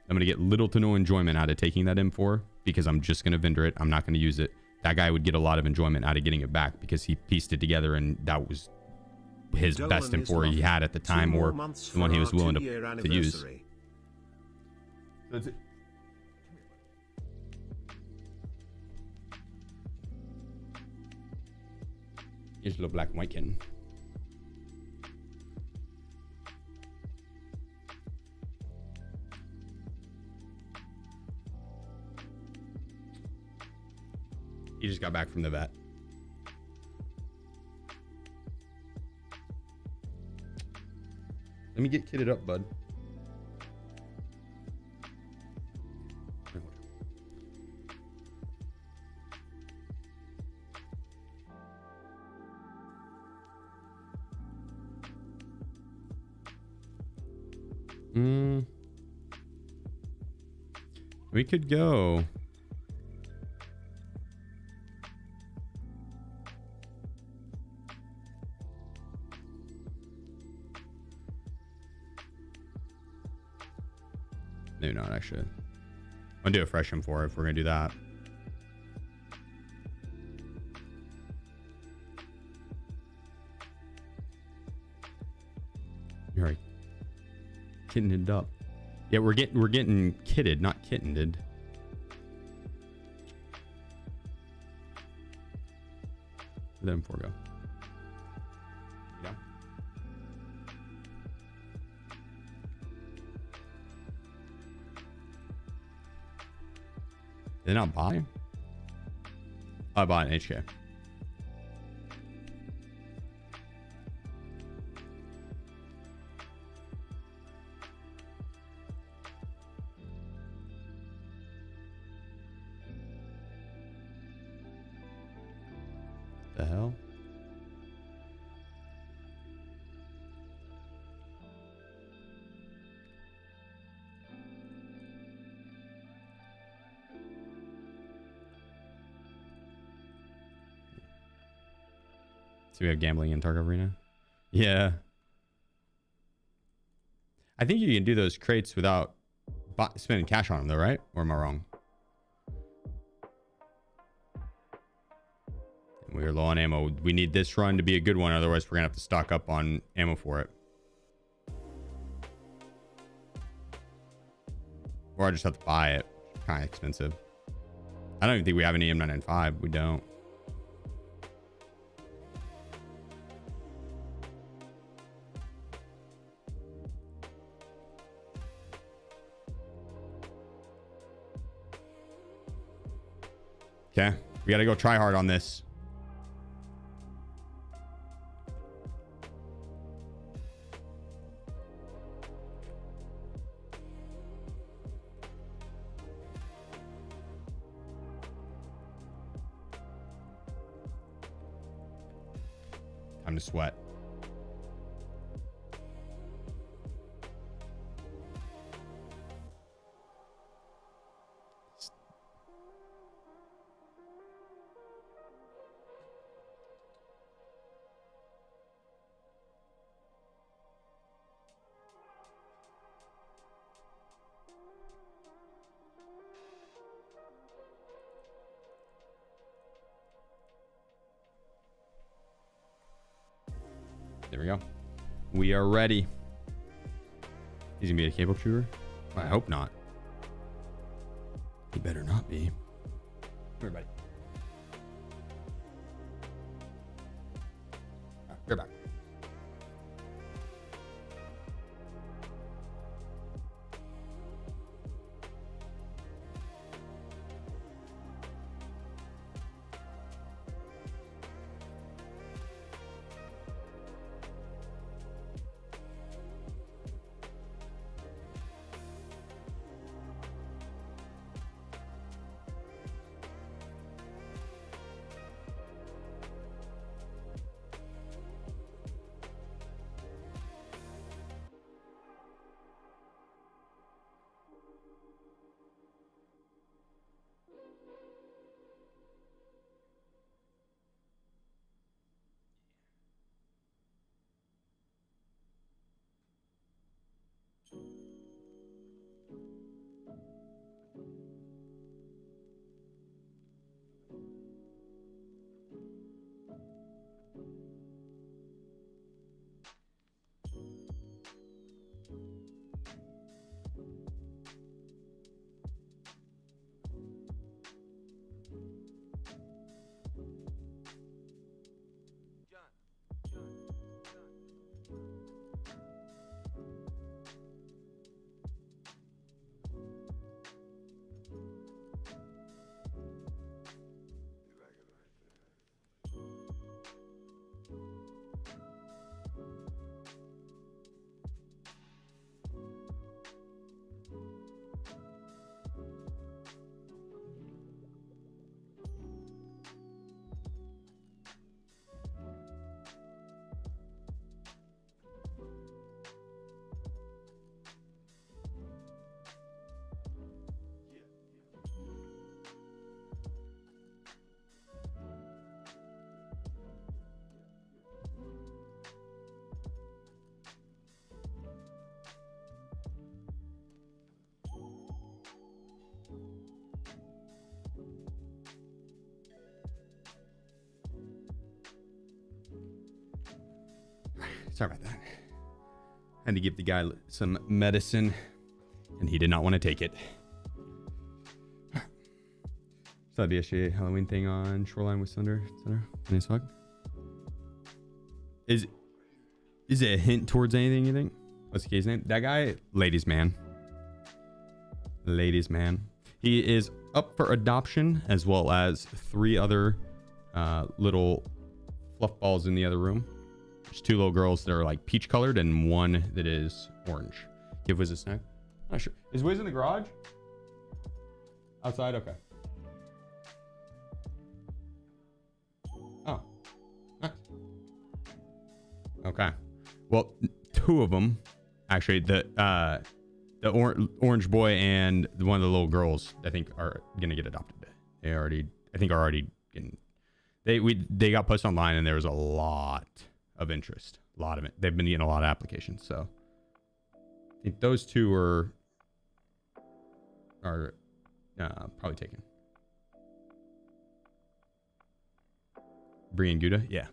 Speaker 1: I'm gonna get little to no enjoyment out of taking that M4 because I'm just gonna vendor it. I'm not gonna use it. That guy would get a lot of enjoyment out of getting it back because he pieced it together and that was his best M4 he had at the time, or the one he was willing to use. That's it. Here's a little black and white kitten. He just got back from the vet. Let me get kitted up, bud. We could go. Maybe not, actually. I'll do a fresh M4 if we're gonna do that. You're right. Kittened up. Yeah, we're getting kitted, not kittened. Where'd that M4 go? Yeah. Did they not buy? I bought an HK. The hell? So we have gambling in Tarkov Arena? Yeah. I think you can do those crates without spending cash on them though, right? Or am I wrong? We're low on ammo. We need this run to be a good one. Otherwise, we're going to have to stock up on ammo for it. Or I just have to buy it. Kind of expensive. I don't even think we have any M995. We don't. Okay. We got to go try hard on this. Time to sweat. There we go. We are ready. He's gonna be a cable trooper? I hope not. He better not be. Everybody. You're back. Sorry about that. Had to give the guy some medicine, and he did not want to take it. So that'd be a Halloween thing on Shoreline with Thunder. Nice fuck. Is it a hint towards anything, you think? What's the kid's name? That guy, ladies man. Ladies man. He is up for adoption, as well as 3 other little fluff balls in the other room. There's 2 little girls that are like peach colored and 1 that is orange. Give Wiz a snack. Not sure. Is Wiz in the garage? Outside? Okay. Oh. Nice. Okay. Well, 2 of them, actually, the orange boy and one of the little girls, I think, are gonna get adopted. They already, I think, are already getting. They got posted online, and there was a lot of interest. A lot of it. They've been getting a lot of applications. So I think those 2 are probably taken. Bree and Gouda, yeah.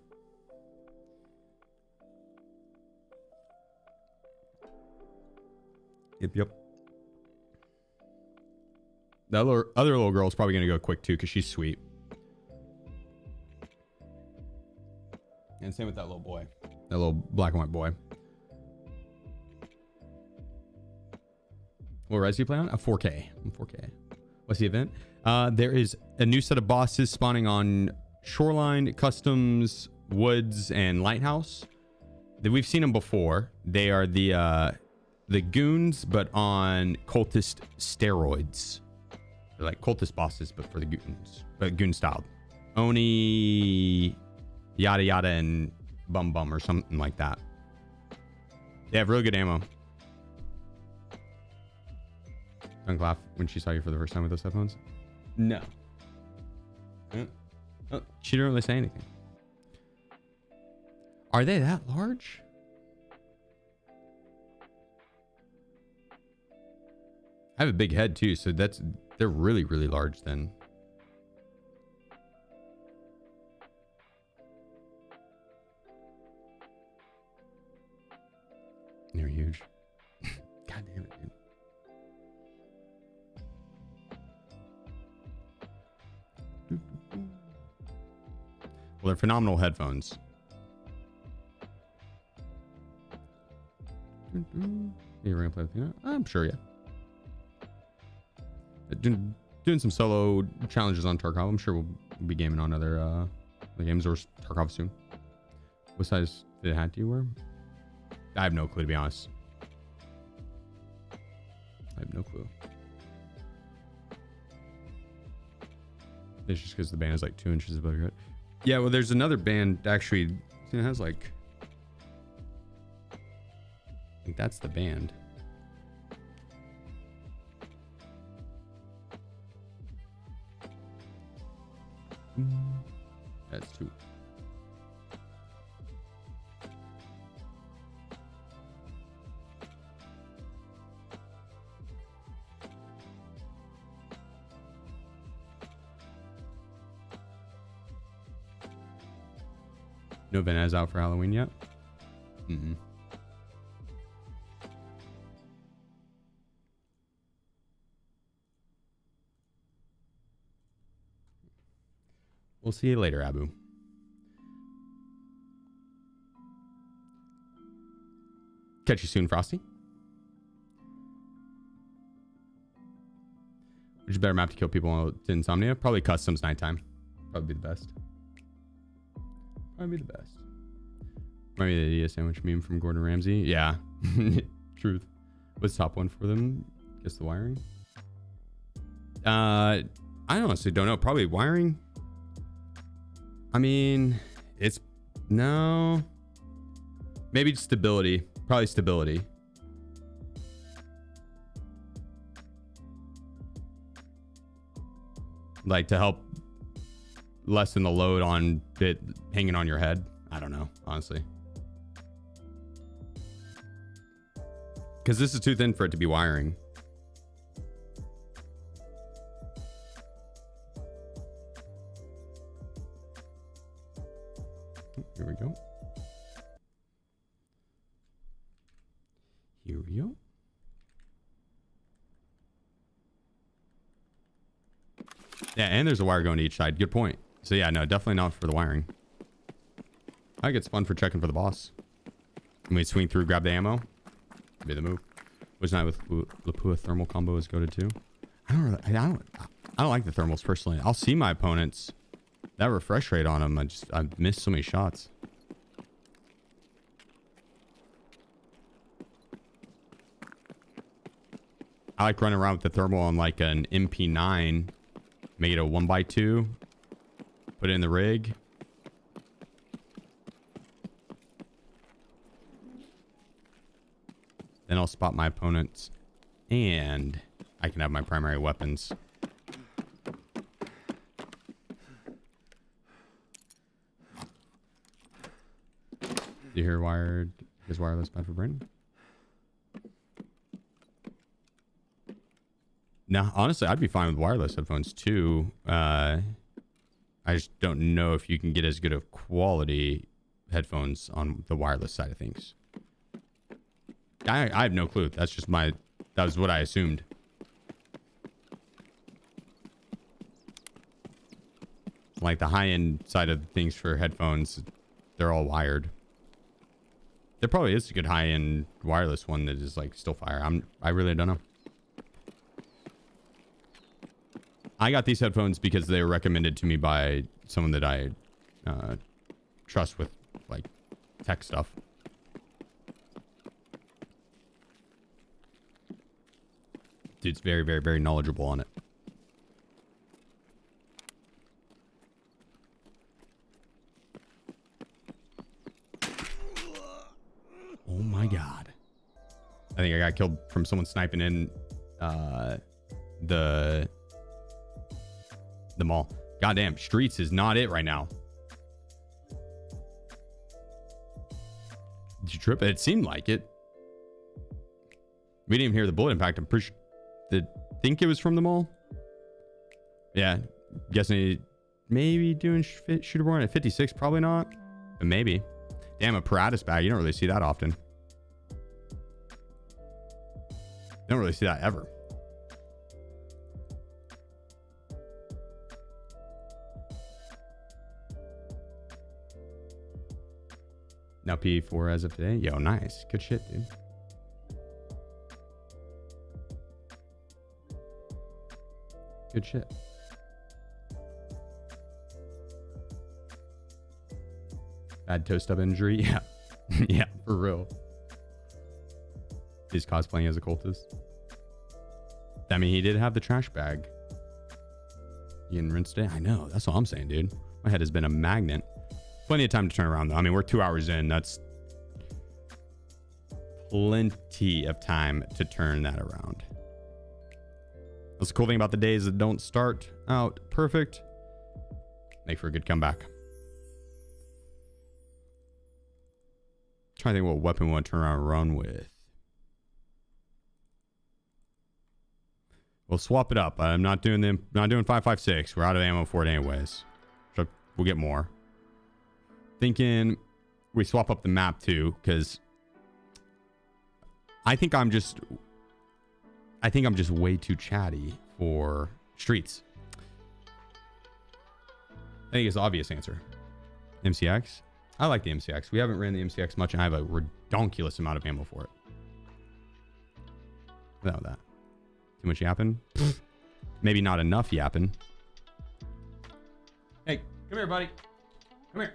Speaker 1: Yep. The other little girl is probably gonna go quick too, because she's sweet. And same with that little boy. That little black and white boy. What res do you play on? A 4K. 4K. What's the event? There is a new set of bosses spawning on Shoreline, Customs, Woods, and Lighthouse. We've seen them before. They are the goons, but on cultist steroids. They're like cultist bosses, but for the goons. But goon styled. Oni, yada yada, and bum bum or something like that. They have really good ammo. Don't laugh when she saw you for the first time with those headphones. No. Oh, she didn't really say anything. Are they that large? I have a big head too, so they're really, really large then. They're huge. God damn it, dude. Well, they're phenomenal headphones. We're gonna play with you. I'm sure, yeah. Doing some solo challenges on Tarkov. I'm sure we'll be gaming on other games or Tarkov soon. What size fit hat do you wear? I have no clue, to be honest. I have no clue. It's just because the band is like 2 inches above your head. Yeah, well, there's another band actually. It has like, I think that's the band. That's 2. No Vanez out for Halloween yet? Mm-mm. We'll see you later, Abu. Catch you soon, Frosty. Which is a better map to kill people with insomnia? Probably customs nighttime. Probably be the best. Probably be the best. Maybe the idiot sandwich meme from Gordon Ramsay. Yeah. Truth. What's top one for them? Guess the wiring. I honestly don't know. Probably wiring. I mean, it's no. Maybe stability. Probably stability. Like to help lessen the load on it hanging on your head. I don't know, honestly. Because this is too thin for it to be wiring. Here we go. Here we go. Yeah, and there's a wire going to each side. Good point. So yeah, no, definitely not for the wiring. I think it's fun for checking for the boss. When we swing through, grab the ammo. Be the move. Which night with Lapua thermal combo is goated too. I don't like the thermals personally. I'll see my opponents. That refresh rate on them, I missed so many shots. I like running around with the thermal on like an MP9. Make it a 1x2. Put it in the rig. Then I'll spot my opponents. And I can have my primary weapons. Do you hear wired? Is wireless bad for Brandon? No, honestly, I'd be fine with wireless headphones too. I just don't know if you can get as good of quality headphones on the wireless side of things. I have no clue. That's just that was what I assumed. Like the high-end side of things for headphones, they're all wired. There probably is a good high-end wireless one that is like still fire. I really don't know. I got these headphones because they were recommended to me by someone that I trust with like tech stuff. Dude's very, very, very knowledgeable on it. Oh my god. I think I got killed from someone sniping in the mall. Goddamn, streets is not it right now. Did you trip? It seemed like it. We didn't even hear the bullet impact. I'm pretty sure. Think it was from the mall. Yeah, guessing he maybe doing shooterborn at 56. Probably not, but maybe. Damn, a Paratus bag. You don't really see that often. Don't really see that ever. Now P4 as of today. Yo, nice. Good shit, dude. Good shit. Bad toe stub injury. Yeah. Yeah, for real. He's cosplaying as a cultist. I mean, he did have the trash bag. You can rinse it. I know. That's all I'm saying, dude. My head has been a magnet. Plenty of time to turn around, though. I mean, we're 2 hours in. That's plenty of time to turn that around. That's the cool thing about the days that don't start out perfect. Make for a good comeback. Trying to think what weapon we want to turn around and run with. We'll swap it up. I'm not doing 5.56. We're out of ammo for it anyways. So we'll get more. Thinking we swap up the map too, because I think I'm just way too chatty for streets. I think it's the obvious answer. MCX. I like the MCX. We haven't ran the MCX much, and I have a redonkulous amount of ammo for it. Without that. Too much yapping? Maybe not enough yapping. Hey, come here, buddy. Come here.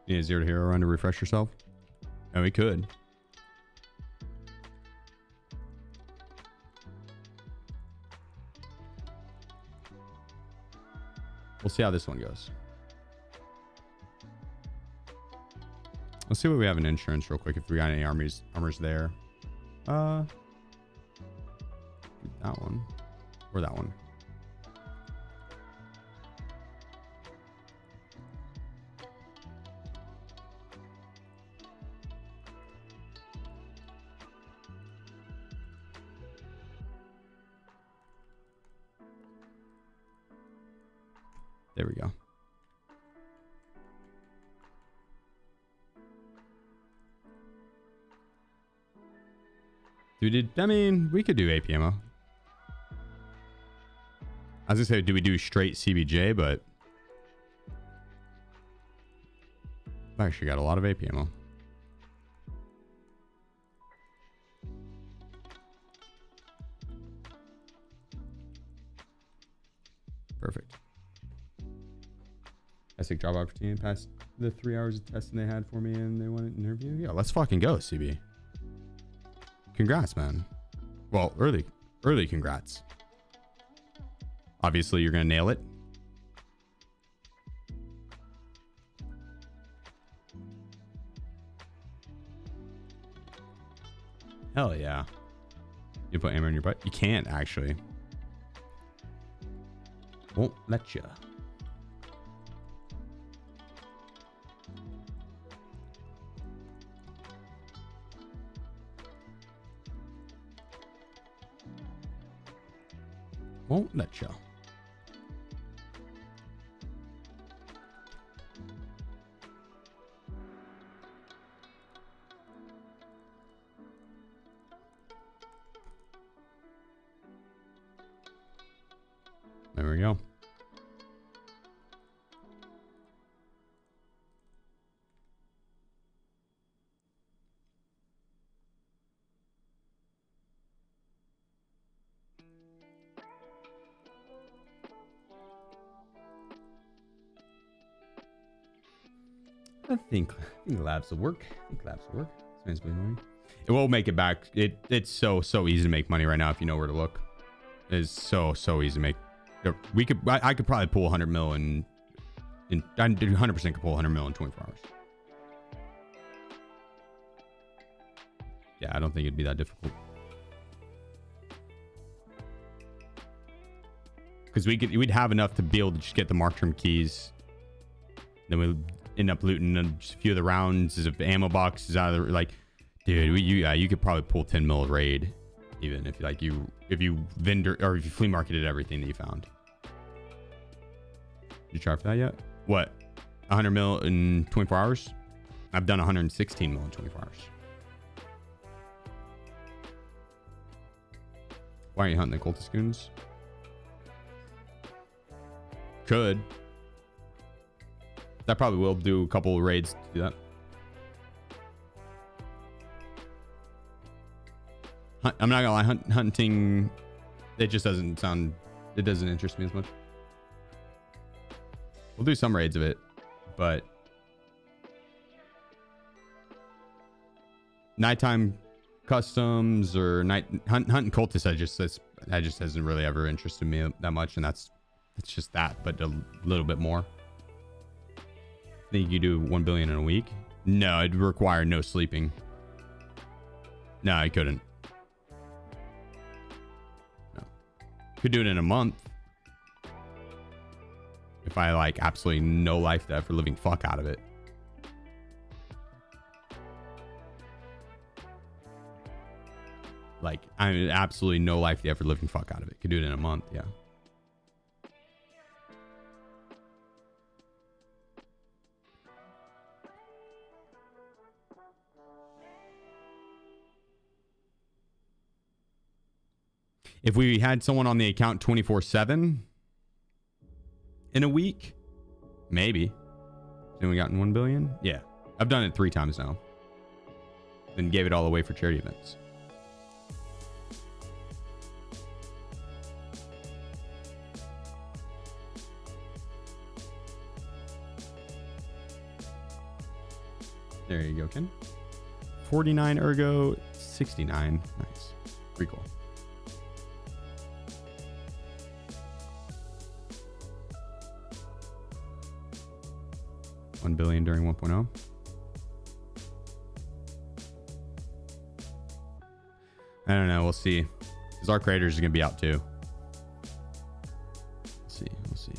Speaker 1: You need a 0 to hero run to refresh yourself? Oh, we could. We'll see how this one goes. Let's see what we have in insurance real quick. If we got any armors there. That one. Or that one. There we go. Dude, I mean, we could do AP ammo. I was gonna say, do we do straight CBJ, but I actually got a lot of AP ammo. Perfect. I take job opportunity past the 3 hours of testing they had for me, and they wanted an interview. Yeah, let's fucking go, CB. Congrats, man. Well, early congrats. Obviously, you're gonna nail it. Hell yeah. You put ammo in your butt? You can't, actually. Won't let you. Won't let you. There we go. I think labs will work. It will make it back. It's so easy to make money right now if you know where to look. It's so easy to make. I could probably pull 100 mil in 100% could pull 100 mil in 24 hours. Yeah, I don't think it'd be that difficult. Because we'd have enough to be able to just get the mark term keys. Then we'll end up looting just a few of the rounds of ammo boxes out of the, like, dude, you could probably pull 10 mil raid, even if you vendor or if you flea marketed everything that you found. Did you try for that yet? What? 100 mil in 24 hours? I've done 116 mil in 24 hours. Why are you hunting the cultist goons? Could. That probably will do a couple of raids to do that. I'm not gonna lie, hunting, it just doesn't sound, it doesn't interest me as much. We'll do some raids of it, but nighttime customs or hunting cultists, that just hasn't really ever interested me that much, and it's just that, but a little bit more. Think you do 1 billion in a week? No, it'd require no sleeping. No, I couldn't. No. Could do it in a month. If I like absolutely no life death for living fuck out of it. Like, I mean, absolutely no life death for living fuck out of it. Could do it in a month, yeah. If we had someone on the account 24/7 in a week, maybe. Then we gotten 1 billion. Yeah, I've done it 3 times now. Then gave it all away for charity events. There you go, Ken. 49 ergo 69. Nice. Pretty cool. $1 billion during 1.0. I don't know. We'll see. Because our creators are going to be out too. We'll see. We'll see.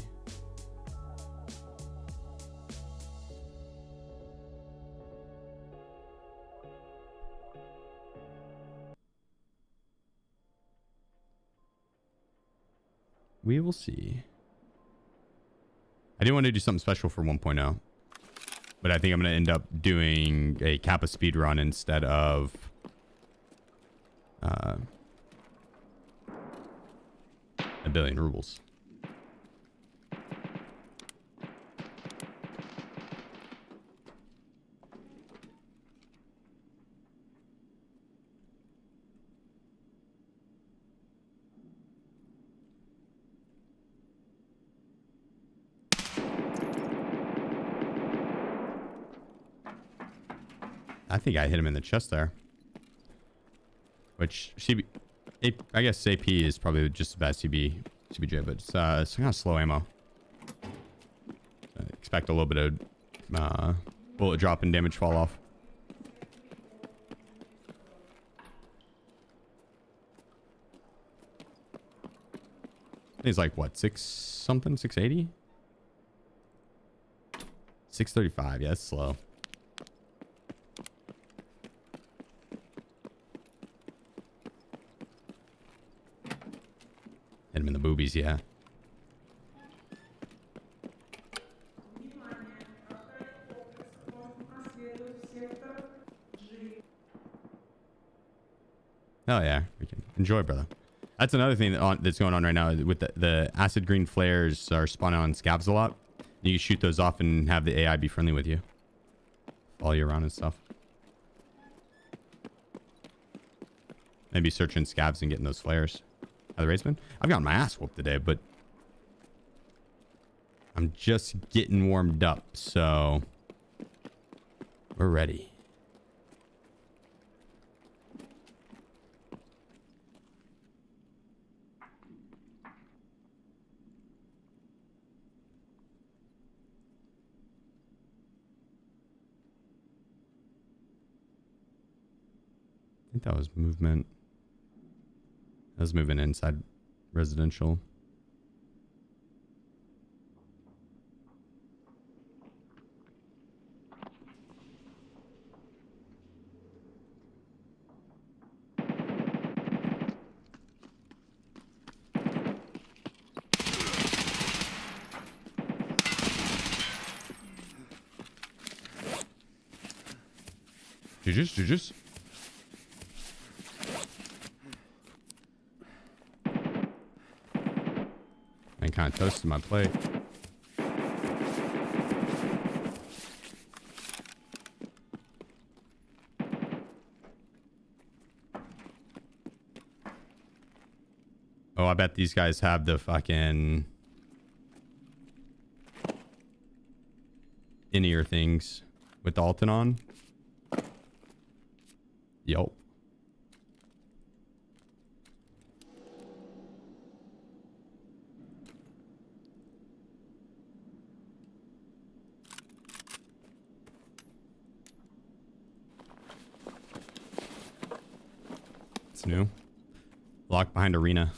Speaker 1: We will see. I didn't want to do something special for 1.0. But I think I'm going to end up doing a Kappa speed run instead of a billion rubles. I think I hit him in the chest there. Which I guess AP is probably just as bad as CBJ, but it's kind of slow ammo. Expect a little bit of bullet drop and damage fall off. I think it's like what, 680? 635, yeah, that's slow. Hit him in the boobies, yeah. Oh yeah, we can enjoy, brother. That's another thing that's going on right now with the acid green flares are spawning on scabs a lot. You can shoot those off and have the AI be friendly with you, follow you around and stuff. Maybe searching scabs and getting those flares. The raceman. I've gotten my ass whooped today, but I'm just getting warmed up, so we're ready. I think that was movement. I was moving inside residential. GG's. I kind of toasted my plate. Oh, I bet these guys have the fucking in-ear things with the Alton on. Yup. It's new. Locked behind arena.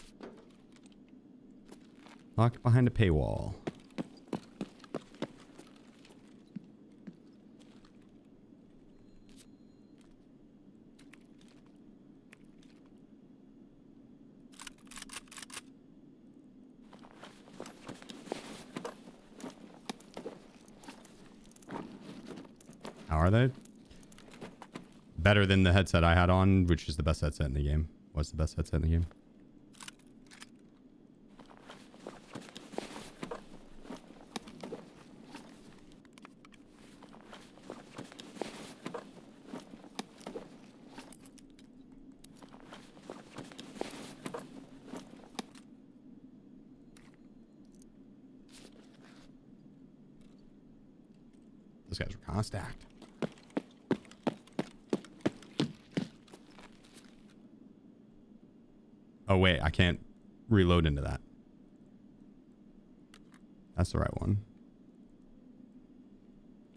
Speaker 1: Locked behind a paywall. How are they? Better than the headset I had on, which is the best headset in the game. What's the best headset in the game? Those guys were kind of stacked. Oh, wait. I can't reload into that. That's the right one.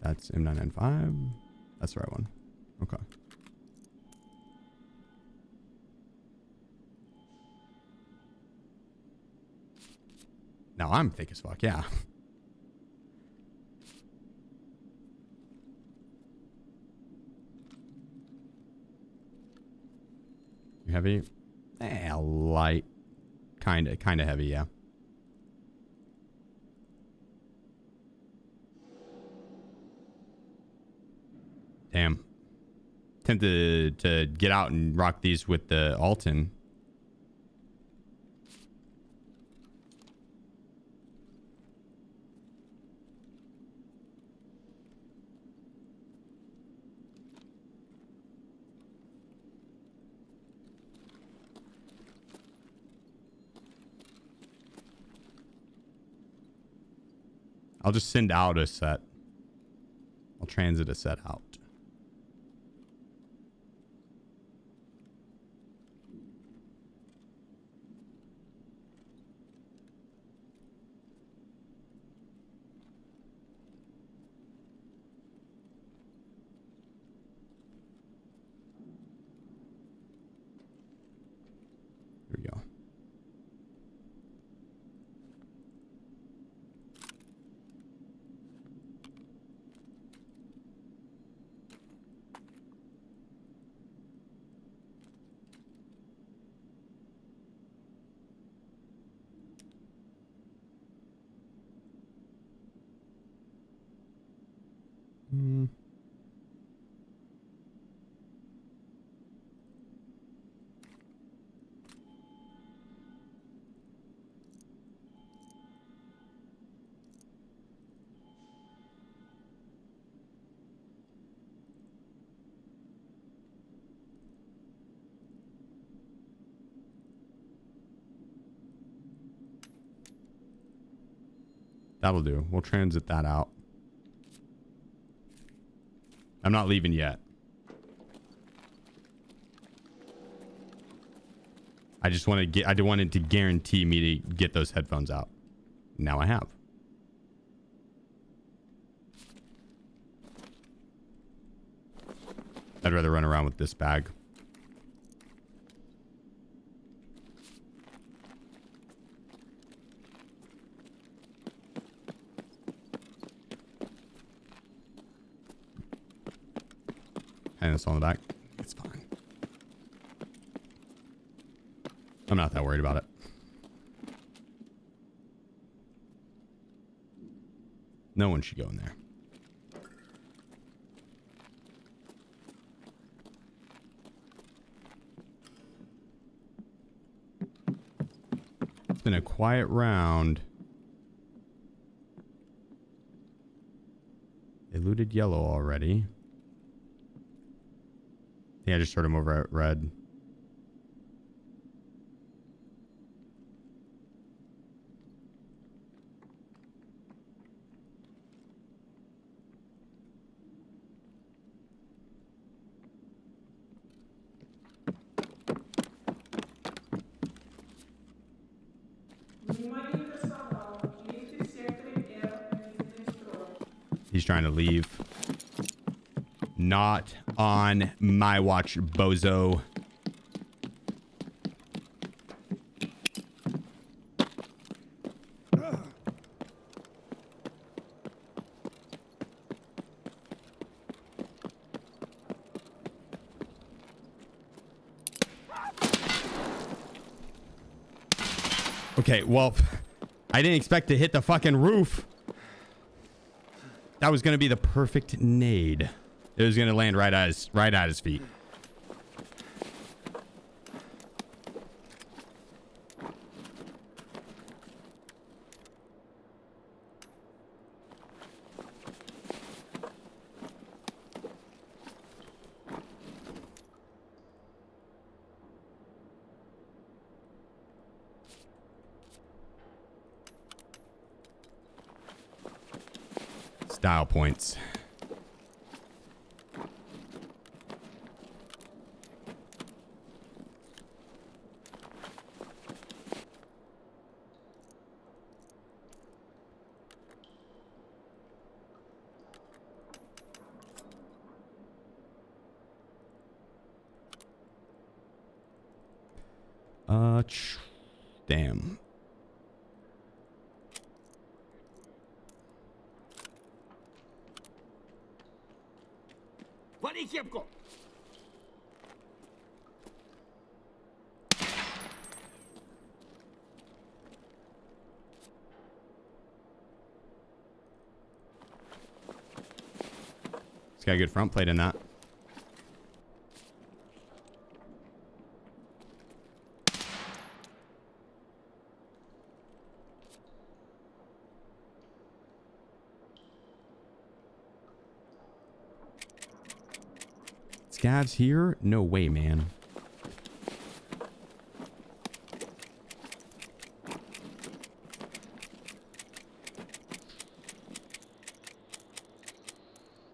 Speaker 1: That's M995. That's the right one. Okay. Now I'm thick as fuck. Yeah. You heavy? Light. Kind of heavy, yeah. Damn. Tempted to get out and rock these with the Alton. I'll just send out a set. I'll transit a set out. Here we go. That'll do. We'll transit that out. I'm not leaving yet. I just want to get, I wanted to guarantee me to get those headphones out. Now I have. I'd rather run around with this bag. And it's on the back. It's fine. I'm not that worried about it. No one should go in there. It's been a quiet round. They looted yellow already. Yeah, I just heard him over at red. He's trying to leave. Not on my watch, bozo. Okay, well, I didn't expect to hit the fucking roof. That was going to be the perfect nade. It was going to land right at his feet. Style points. Damn. It's got a good front plate in that. Scavs here? No way, man.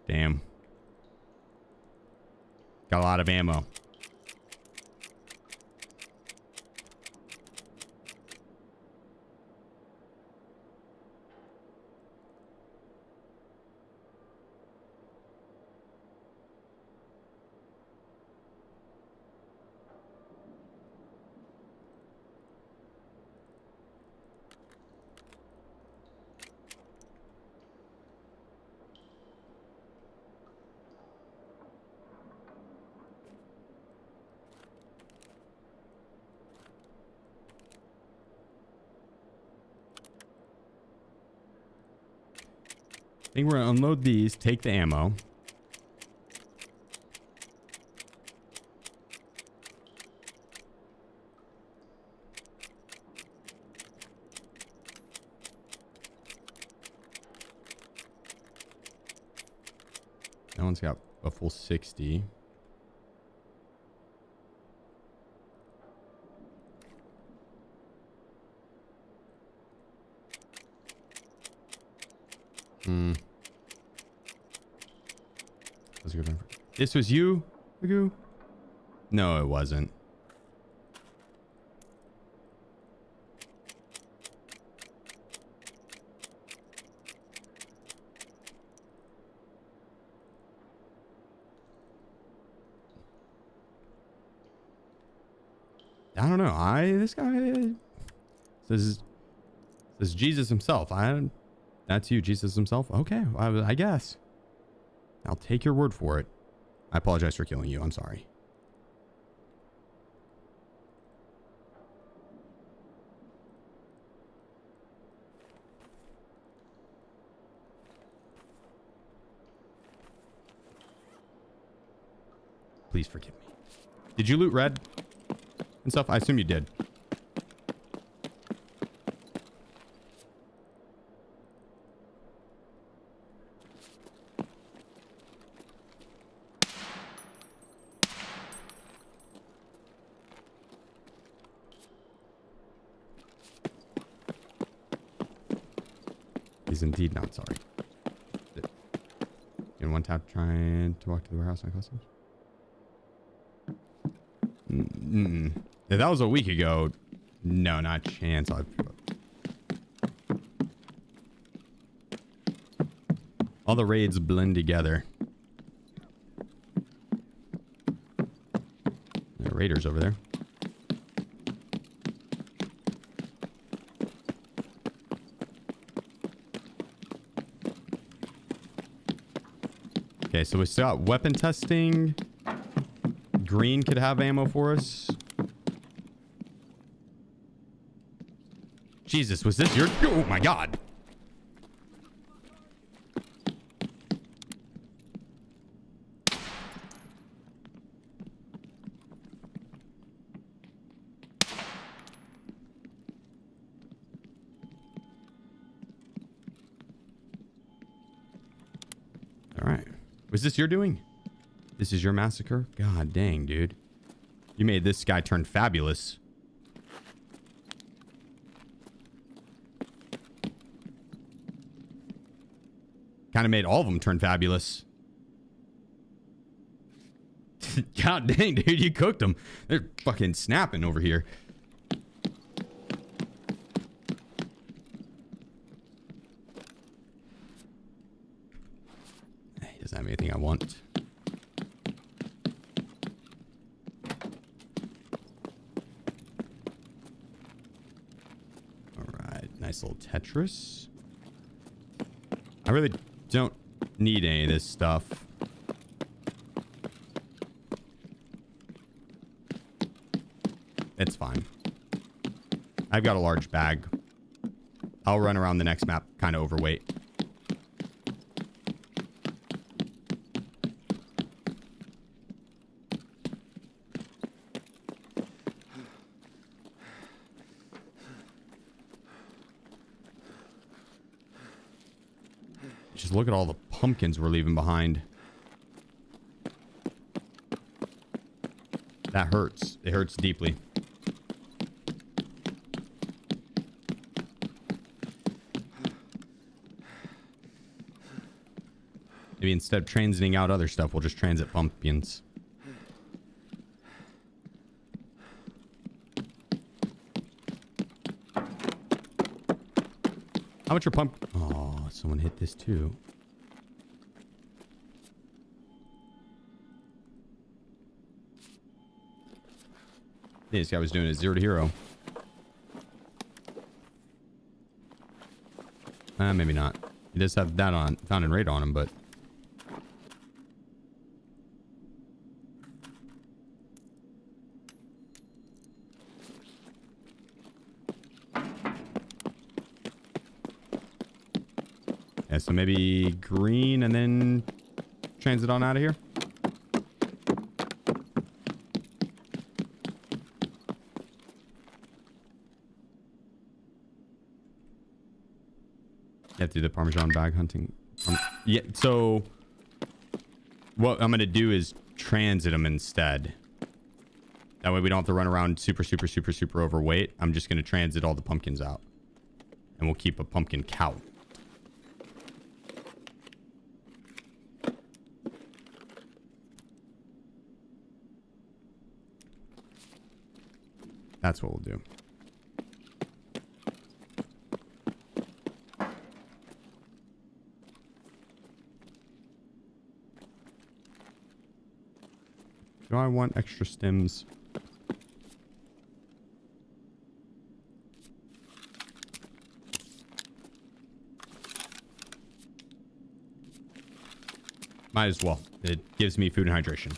Speaker 1: Damn. Got a lot of ammo. I think we're gonna unload these, take the ammo. That one's got a full 60. This was you, Magoo? No, it wasn't. I don't know. This guy says Jesus himself. That's you, Jesus himself. Okay, I guess. I'll take your word for it. I apologize for killing you. I'm sorry. Please forgive me. Did you loot red and stuff? I assume you did. He's indeed not sorry. In one tap, trying to walk to the warehouse on customs. If that was a week ago, no, not a chance. All the raids blend together. There are raiders over there. Okay, so we still got weapon testing. Green could have ammo for us. Jesus, was this your... Oh my god. All right. Was this your doing? This is your massacre? God dang, dude. You made this guy turn fabulous. Kind of made all of them turn fabulous. God dang, dude, you cooked them. They're fucking snapping over here. He doesn't have anything I want. All right, nice little Tetris. I really don't need any of this stuff. It's fine. I've got a large bag. I'll run around the next map kind of overweight. Just look at all the pumpkins we're leaving behind. That hurts. It hurts deeply. Maybe instead of transiting out other stuff, we'll just transit pumpkins. How much are pump? Oh, someone hit this too. Yeah, this guy was doing a 0 to hero. Maybe not. He does have that on found and raid on him, but yeah, so maybe green and then transit on out of here. Yeah, do the Parmesan bag hunting. Yeah, so what I'm going to do is transit them instead. That way we don't have to run around super overweight. I'm just going to transit all the pumpkins out. And we'll keep a pumpkin cow. That's what we'll do. Do I want extra stems? Might as well. It gives me food and hydration.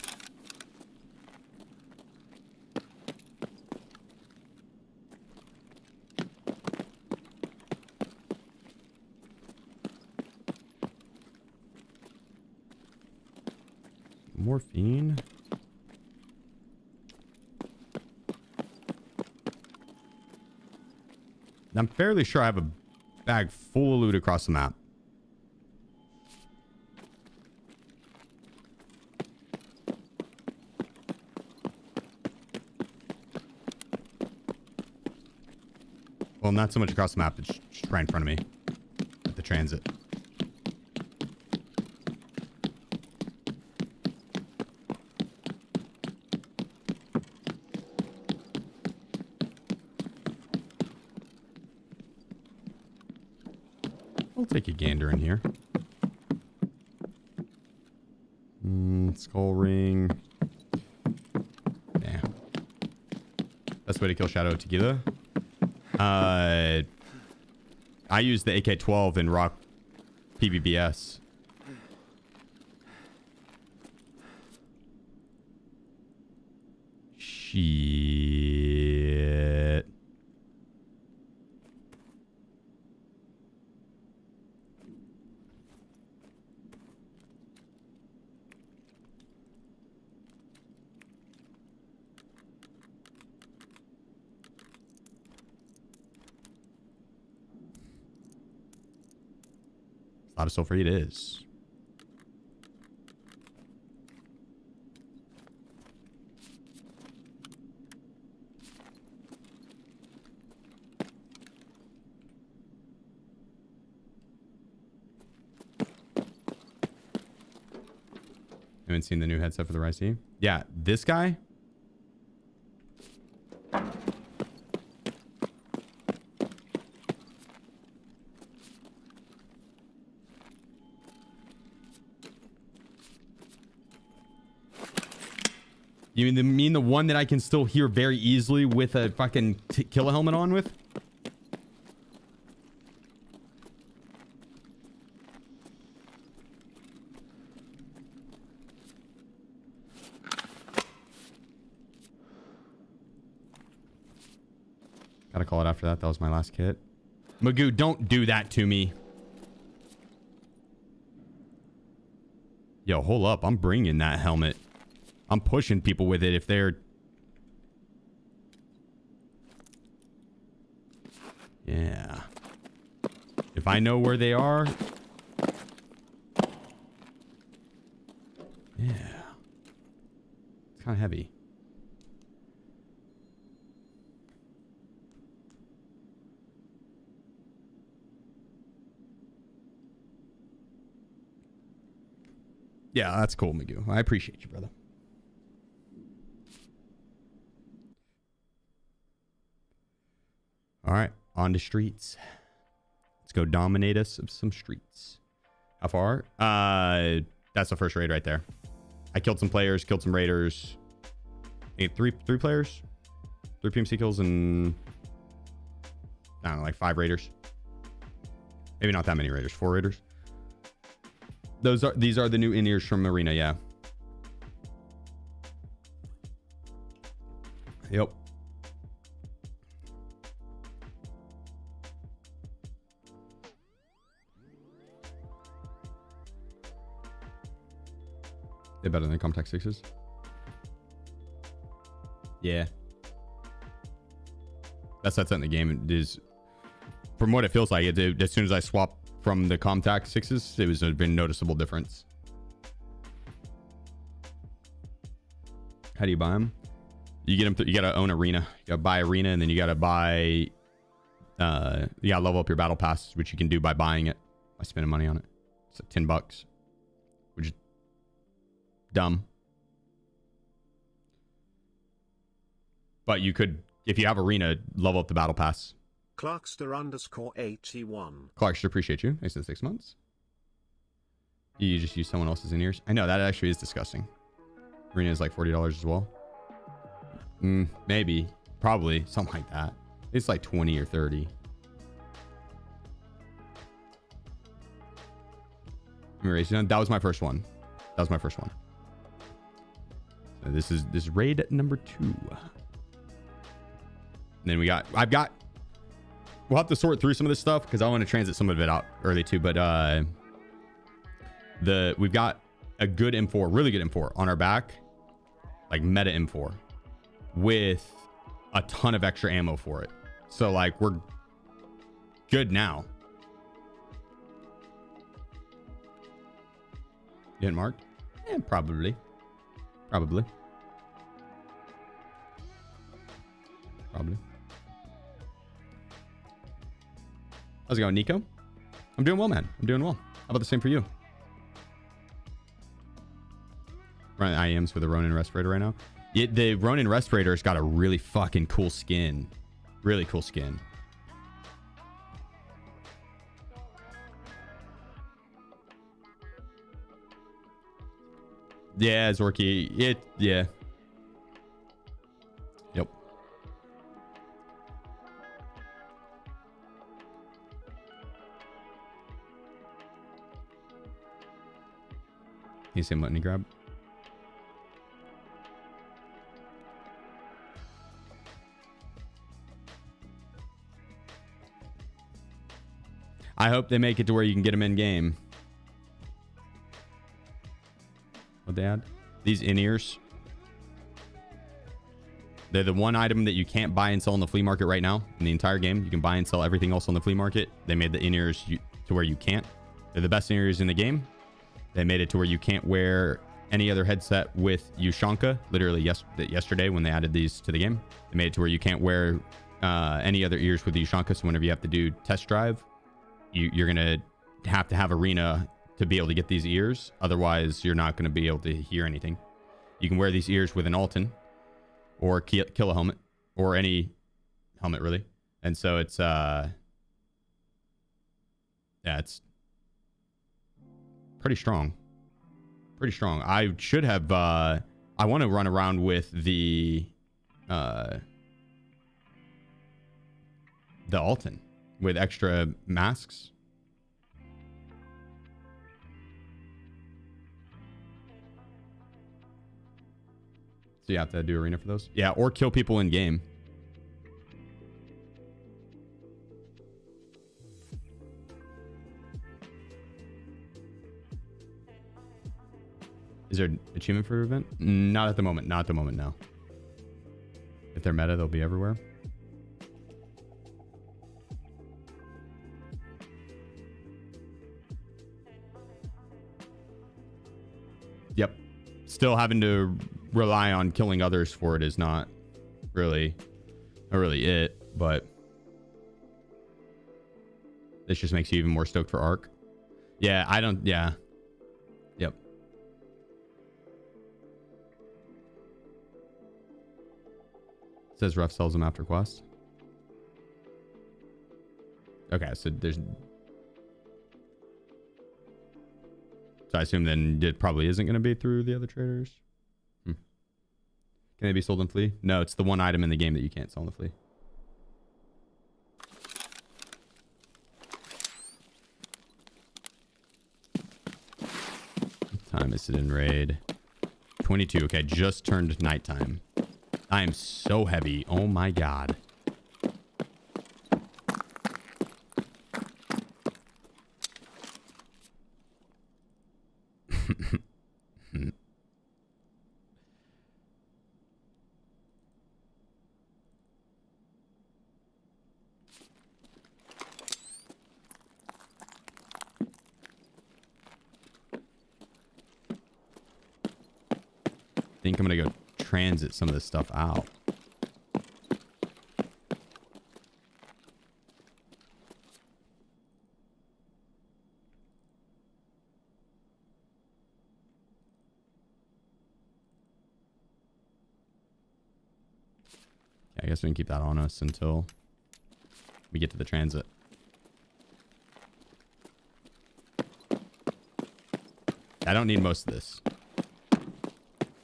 Speaker 1: Morphine. I'm fairly sure I have a bag full of loot across the map. Well, not so much across the map, it's just right in front of me at the transit. I'll take a gander in here. Skull ring. Damn. Best way to kill Shadow Tequila. I use the AK-12 in Rock PBBS. Shit. A lot of sulfur it is. Haven't seen the new headset for the Ricey. Yeah, this guy. You mean the one that I can still hear very easily with a fucking killer helmet on with? Gotta call it after that. That was my last kit. Magoo, don't do that to me. Yo, hold up. I'm bringing that helmet. I'm pushing people with it if they're... Yeah. If I know where they are... Yeah. It's kind of heavy. Yeah, that's cool, Magoo. I appreciate you, brother. All right, on the streets. Let's go dominate us of some streets. How far? That's the first raid right there. I killed some players, killed some raiders. Three players, 3 PMC kills, and I don't know, like 5 raiders. Maybe not that many raiders. 4 raiders. These are the new in-ears from Arena, yeah. Yep. They're better than Comtac 6s. Yeah. That's in the game. It is, from what it feels like, as soon as I swap from the Comtac 6s, it was a very noticeable difference. How do you buy them? You get them. You gotta own Arena. You gotta buy Arena, and then you gotta buy. You gotta level up your battle pass, which you can do by buying it, by spending money on it. It's like $10, which is dumb. But you could, if you have Arena, level up the battle pass.
Speaker 2: Clarkster_81.
Speaker 1: Clarkster, appreciate you. Thanks for the 6 months. You just use someone else's in-ears. I know, that actually is disgusting. Arena is like $40 as well. Maybe. Probably. Something like that. It's like 20 or 30. That was my first one. That was my first one. So this is raid number 2. And then we'll have to sort through some of this stuff because I want to transit some of it out early too. But we've got a good M4, really good M4 on our back, like meta M4, with a ton of extra ammo for it. So like we're good now. You didn't mark? Yeah, probably. Probably. How's it going, Nico? I'm doing well, man. I'm doing well. How about the same for you? Running IEMs for the Ronin Respirator right now. Yeah, the Ronin Respirator's got a really fucking cool skin. Really cool skin. Yeah, Zorky. Yeah. Yep. You say money grab? I hope they make it to where you can get them in game. What they add? These in-ears. They're the one item that you can't buy and sell in the flea market right now. In the entire game, you can buy and sell everything else on the flea market. They made the in-ears to where you can't. They're the best in-ears in the game. They made it to where you can't wear any other headset with Ushanka. Literally yesterday when they added these to the game, they made it to where you can't wear any other ears with Ushanka. So whenever you have to do test drive, you're going to have Arena to be able to get these ears. Otherwise, you're not going to be able to hear anything. You can wear these ears with an Alton or kill a helmet or any helmet, really. And so it's, yeah, it's pretty strong. Pretty strong. I should have, I want to run around with the Alton with extra masks. So you have to do arena for those? Yeah, or kill people in game. Is there an achievement for your event? Not at the moment. Not at the moment, no. If they're meta, they'll be everywhere. Yep. Still having to rely on killing others for it is not really it, but this just makes you even more stoked for Arc. Yeah, yeah. Yep. It says Ref sells them after quest. Okay, so there's... So I assume then it probably isn't going to be through the other traders. Can they be sold in flea? No, it's the one item in the game that you can't sell in the flea. What time is it in raid? 22. Okay, just turned nighttime. I am so heavy. Oh my god. I think I'm gonna go transit some of this stuff out. I guess we can keep that on us until we get to the transit. I don't need most of this.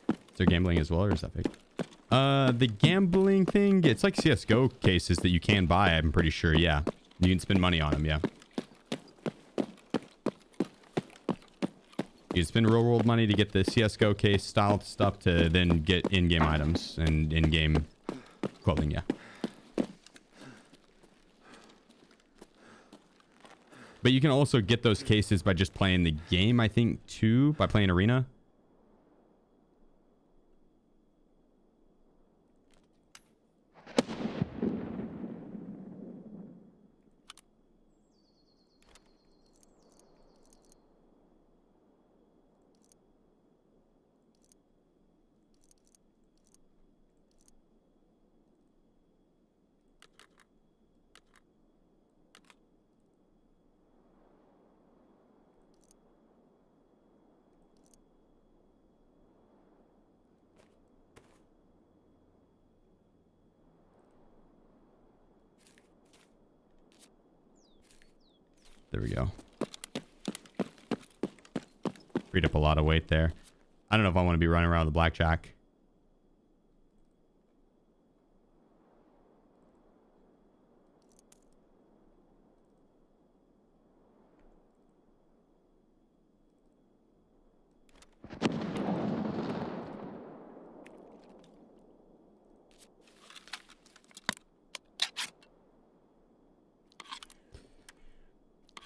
Speaker 1: Is there gambling as well, or is that fake? The gambling thing, it's like CSGO cases that you can buy, I'm pretty sure, yeah. You can spend money on them, yeah. You can spend real world money to get the CSGO case style stuff to then get in-game items and in-game clothing, yeah. But you can also get those cases by just playing the game, I think, too, by playing Arena. There we go. Freed up a lot of weight there. I don't know if I want to be running around with a blackjack.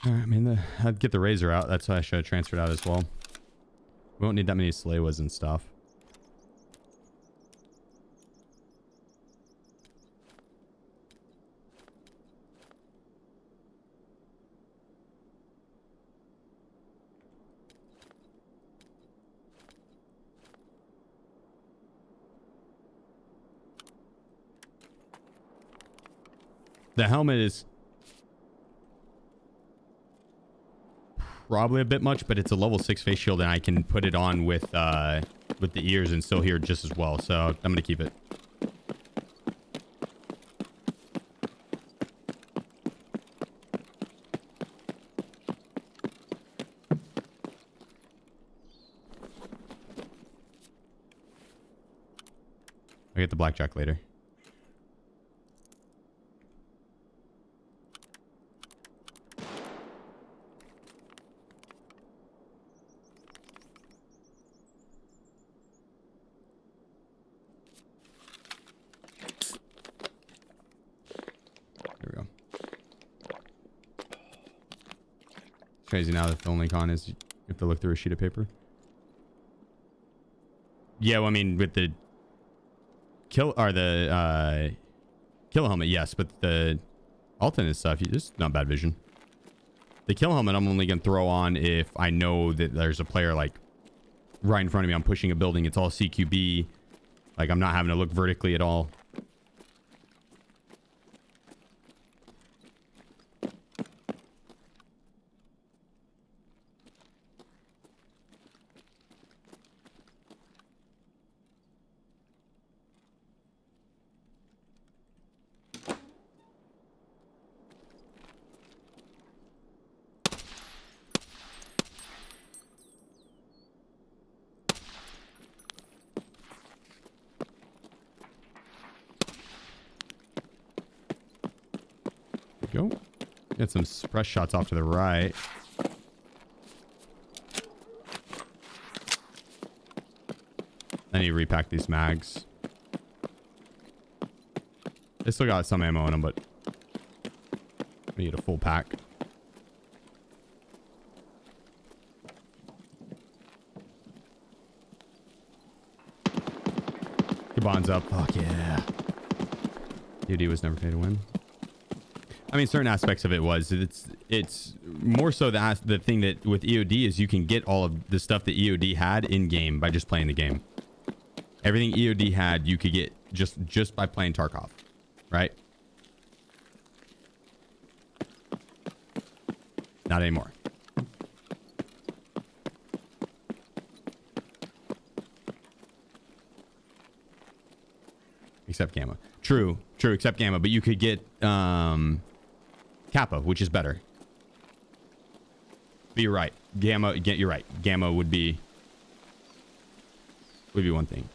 Speaker 1: I mean, I'd get the razor out. That's why I should have transferred out as well. We won't need that many Slaywas and stuff. The helmet is probably a bit much, but it's a level 6 face shield, and I can put it on with the ears and still hear just as well. So I'm gonna keep it. I get the blackjack later. Crazy now that the only con is you have to look through a sheet of paper. Yeah, well, I mean, with the kill helmet, yes, but the alternate stuff, it's not bad vision. The kill helmet, I'm only gonna throw on if I know that there's a player like right in front of me. I'm pushing a building. It's all CQB. Like I'm not having to look vertically at all. Go. Get some suppress shots off to the right. I need to repack these mags. They still got some ammo in them, but we need a full pack. Kabon's up. Fuck yeah. UD was never paid to win. I mean, certain aspects of it was. It's more so the thing that with EOD is you can get all of the stuff that EOD had in game by just playing the game. Everything EOD had, you could get just by playing Tarkov, right? Not anymore. Except Gamma. True, except Gamma, but you could get Kappa, which is better. But you're right. Gamma, you're right. Gamma would be one thing.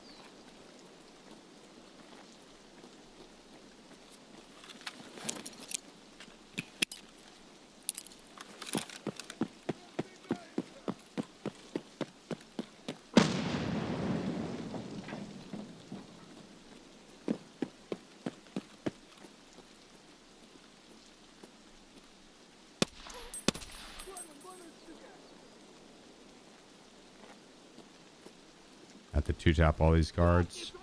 Speaker 1: Have to two-tap all these guards.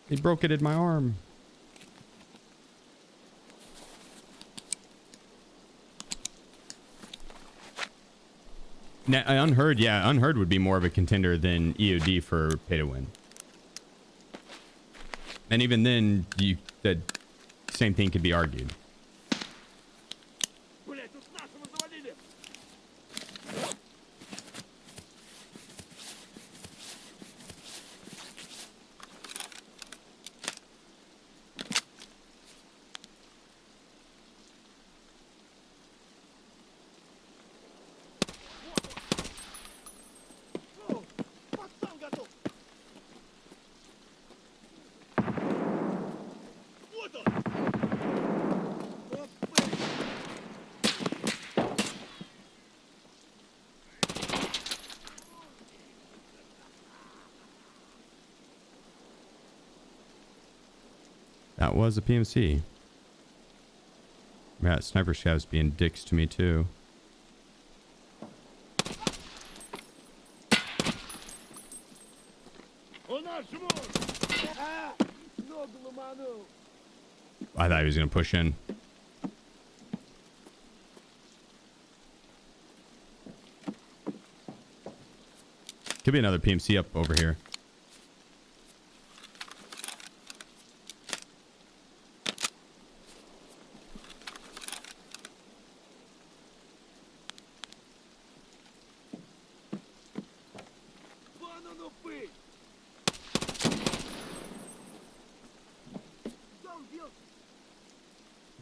Speaker 1: He broke it in my arm. Now, Unheard, yeah, Unheard would be more of a contender than EOD for pay to win. And even then, the same thing could be argued. That was a PMC. Yeah, sniper scavs being dicks to me too. I thought he was gonna push in. Could be another PMC up over here.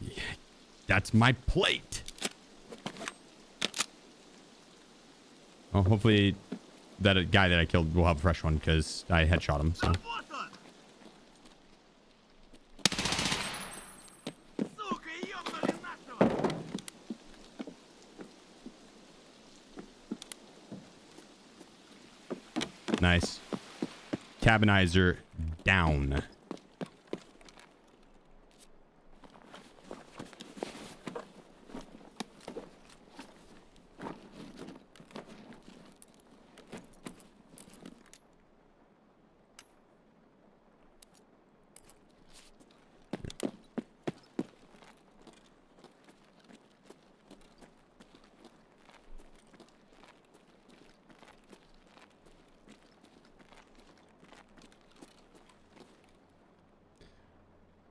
Speaker 1: Yeah, that's my plate. Oh, hopefully that guy that I killed will have a fresh one because I headshot him. So. Nice. Cabinizer down.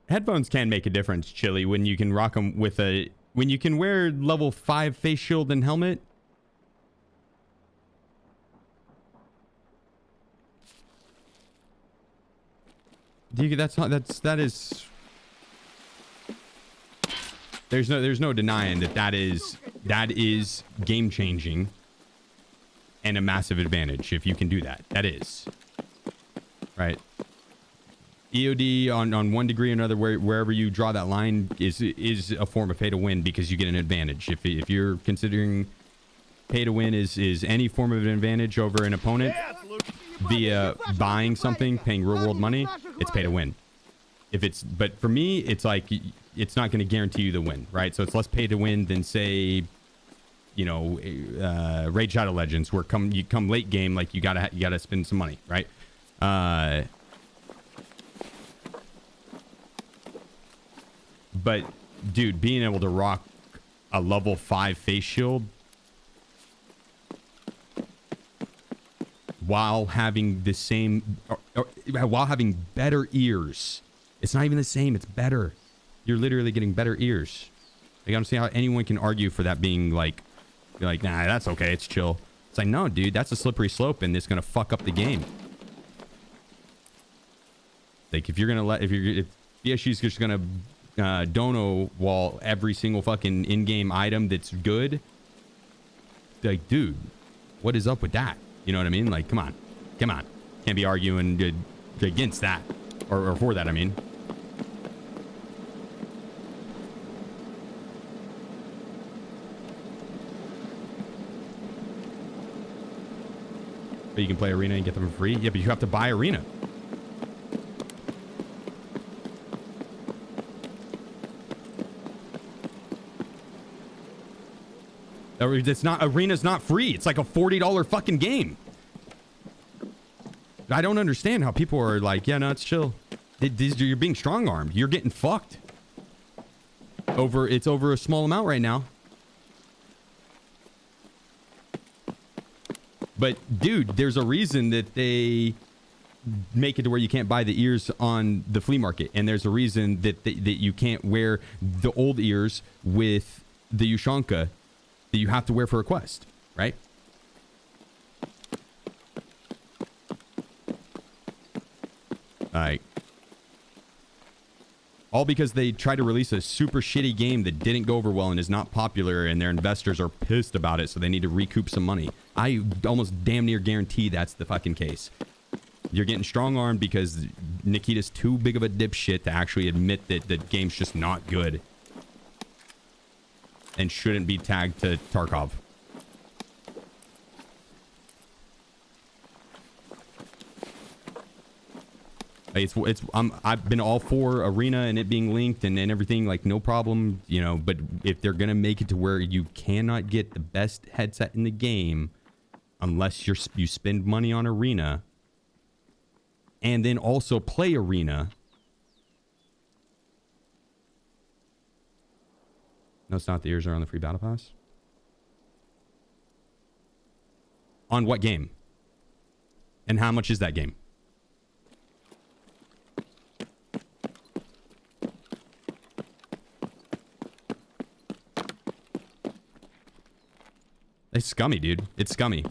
Speaker 1: Headphones can make a difference, Chili, when you can rock them with a... When you can wear level 5 face shield and helmet. That is... There's no denying that is game changing and a massive advantage if you can do that. That is. Right. EOD on 1 degree or another, wherever you draw that line is a form of pay to win because you get an advantage. If you're considering pay to win is any form of an advantage over an opponent via buying something, paying real world money, it's pay to win. But for me, it's like it's not going to guarantee you the win, right? So it's less pay to win than say, you know, Raid Shadow Legends, where you come late game, like you gotta spend some money, right? But dude, being able to rock a level 5 face shield while having the same, while having better ears. It's not even the same. It's better. You're literally getting better ears. Like, I don't see how anyone can argue for that being like, you're like, nah, that's okay. It's chill. It's like, no, dude, that's a slippery slope and it's going to fuck up the game. Like, if you're going to if BSG's just going to dono wall every single fucking in-game item that's good, like, dude, what is up with that? You know what I mean? Like, come on. Can't be arguing against that or for that, I mean. But you can play Arena and get them for free. Yeah, but you have to buy Arena. It's not, Arena's not free. It's like a $40 fucking game. I don't understand how people are like, yeah, no, it's chill. You're being strong-armed. You're getting fucked. It's over a small amount right now. But dude, there's a reason that they make it to where you can't buy the ears on the flea market, and there's a reason that you can't wear the old ears with the Ushanka that you have to wear for a quest, right? Like, all because they tried to release a super shitty game that didn't go over well and is not popular, and their investors are pissed about it, so they need to recoup some money. I almost damn near guarantee that's the fucking case. You're getting strong-armed because Nikita's too big of a dipshit to actually admit that the game's just not good and shouldn't be tagged to Tarkov. I've been all for arena and it being linked and everything, like no problem, you know, but if they're gonna make it to where you cannot get the best headset in the game unless you spend money on arena and then also play arena. No, it's not. The ears are on the free battle pass. On what game? And how much is that game? It's scummy, dude. It's scummy.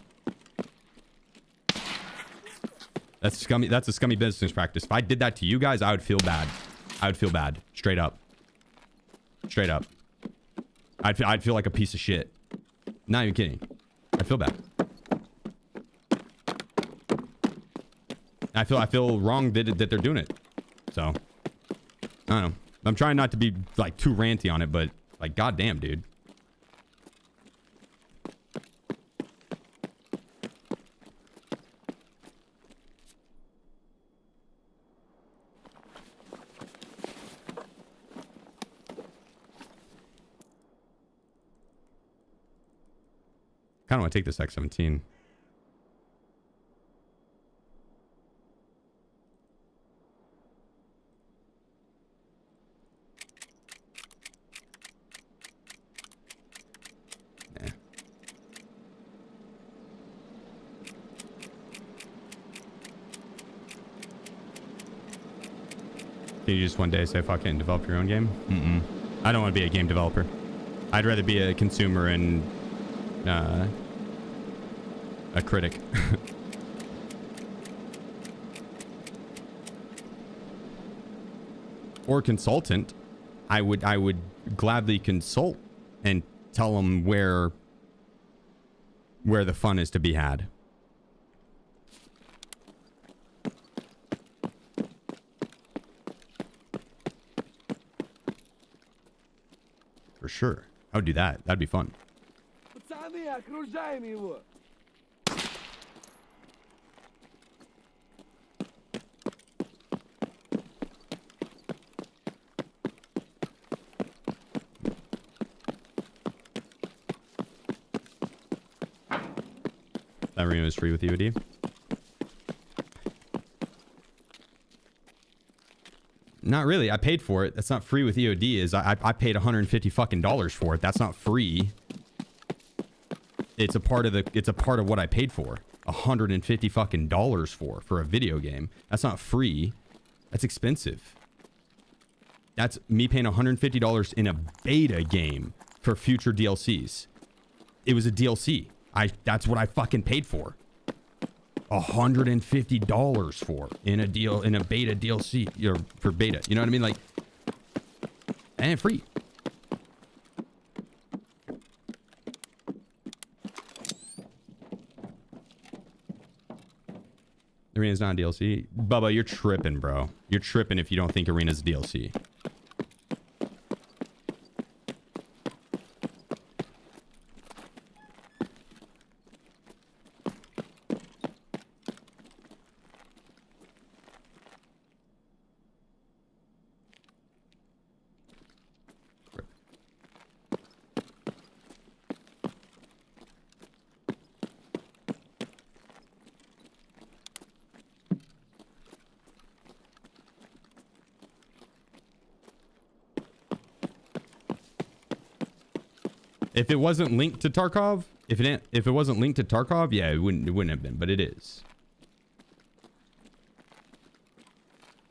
Speaker 1: That's scummy. That's a scummy business practice. If I did that to you guys, I would feel bad. I would feel bad. Straight up. Straight up. I'd feel like a piece of shit. Not even kidding. I'd feel bad. I feel wrong that they're doing it. So, I don't know. I'm trying not to be like too ranty on it, but like, goddamn, dude. Kind of want to take this X-17. Yeah. Can you just one day say fuck it and develop your own game? I don't want to be a game developer. I'd rather be a consumer and a critic. Or consultant. I would gladly consult and tell them where the fun is to be had. For sure. I would do that. That'd be fun. That arena was free with UOD. Not really. I paid for it. That's not free with EOD. I paid $150 fucking dollars for it. That's not free. It's a part of what I paid for. $150 fucking dollars for a video game. That's not free. That's expensive. That's me paying $150 in a beta game for future DLCs. It was a DLC. That's what I fucking paid for. $150 for in a beta DLC or for beta. You know what I mean? Like, and it's free. Arena's not a DLC. Bubba, you're tripping, bro. You're tripping if you don't think Arena's a DLC. If it wasn't linked to Tarkov, if it wasn't linked to Tarkov, yeah, it wouldn't have been, but it is.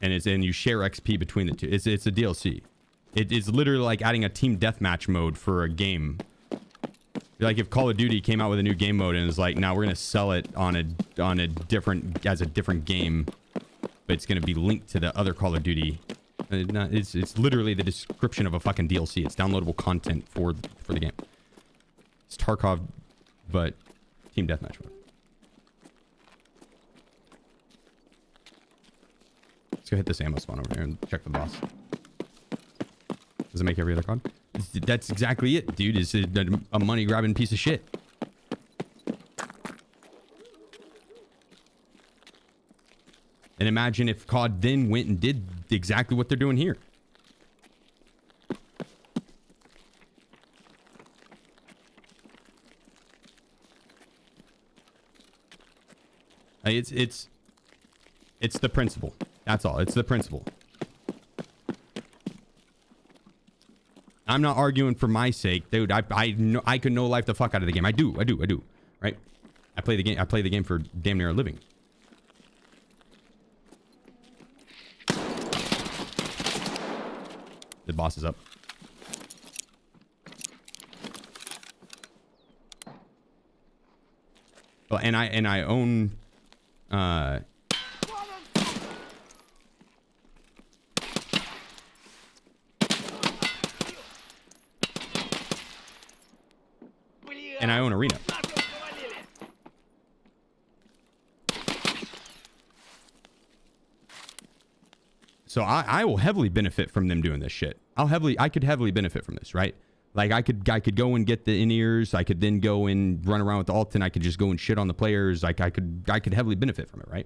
Speaker 1: And you share XP between the two. It's a DLC. It is literally like adding a team deathmatch mode for a game. Like if Call of Duty came out with a new game mode and is like, now we're gonna sell it on a different game, but it's gonna be linked to the other Call of Duty. It's literally the description of a fucking DLC. It's downloadable content for the game. It's Tarkov, but team deathmatch mode. Let's go hit this ammo spawn over there and check the boss. Does it make every other COD? That's exactly it, dude. It's a money grabbing piece of shit. And imagine if COD then went and did exactly what they're doing here. It's the principle. That's all. It's the principle. I'm not arguing for my sake, dude. I know I could no life the fuck out of the game. I do. Right? I play the game for damn near a living. The boss is up. Well, and I own and I own Arena. So I will heavily benefit from them doing this shit. I could heavily benefit from this, right? Like I could go and get the in-ears. I could then go and run around with the ult, and I could just go and shit on the players. Like I could heavily benefit from it, right?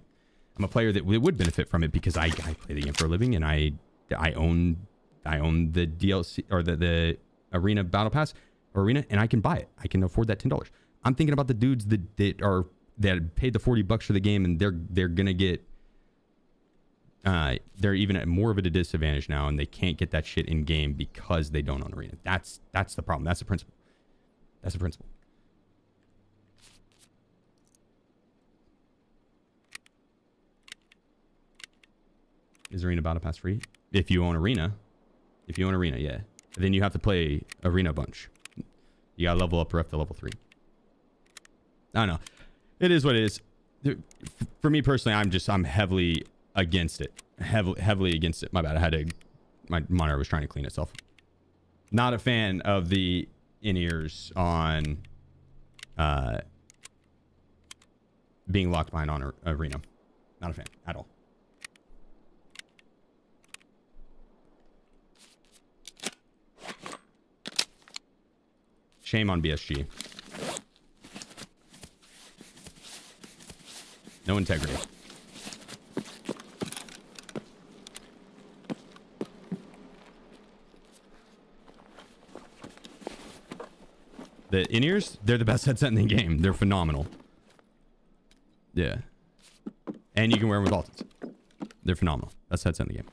Speaker 1: I'm a player that would benefit from it because I play the game for a living, and I own the DLC or the Arena Battle Pass or Arena, and I can buy it. I can afford that $10. I'm thinking about the dudes that paid the $40 for the game, and they're gonna get they're even at more of a disadvantage now, and they can't get that shit in game because they don't own Arena. That's the problem. That's the principle. That's the principle. Is Arena Battle Pass free? If you own Arena. If you own Arena, yeah. Then you have to play Arena a bunch. You gotta level up or up to level 3. I don't know. It is what it is. For me personally, I'm heavily against it. Heavily against it. My bad. My monitor was trying to clean itself. Not a fan of the in-ears on being locked behind on Arena. Not a fan at all. Shame on BSG. No integrity. The in-ears, they're the best headset in the game. They're phenomenal. Yeah. And you can wear them with ultimates. They're phenomenal. Best headset in the game.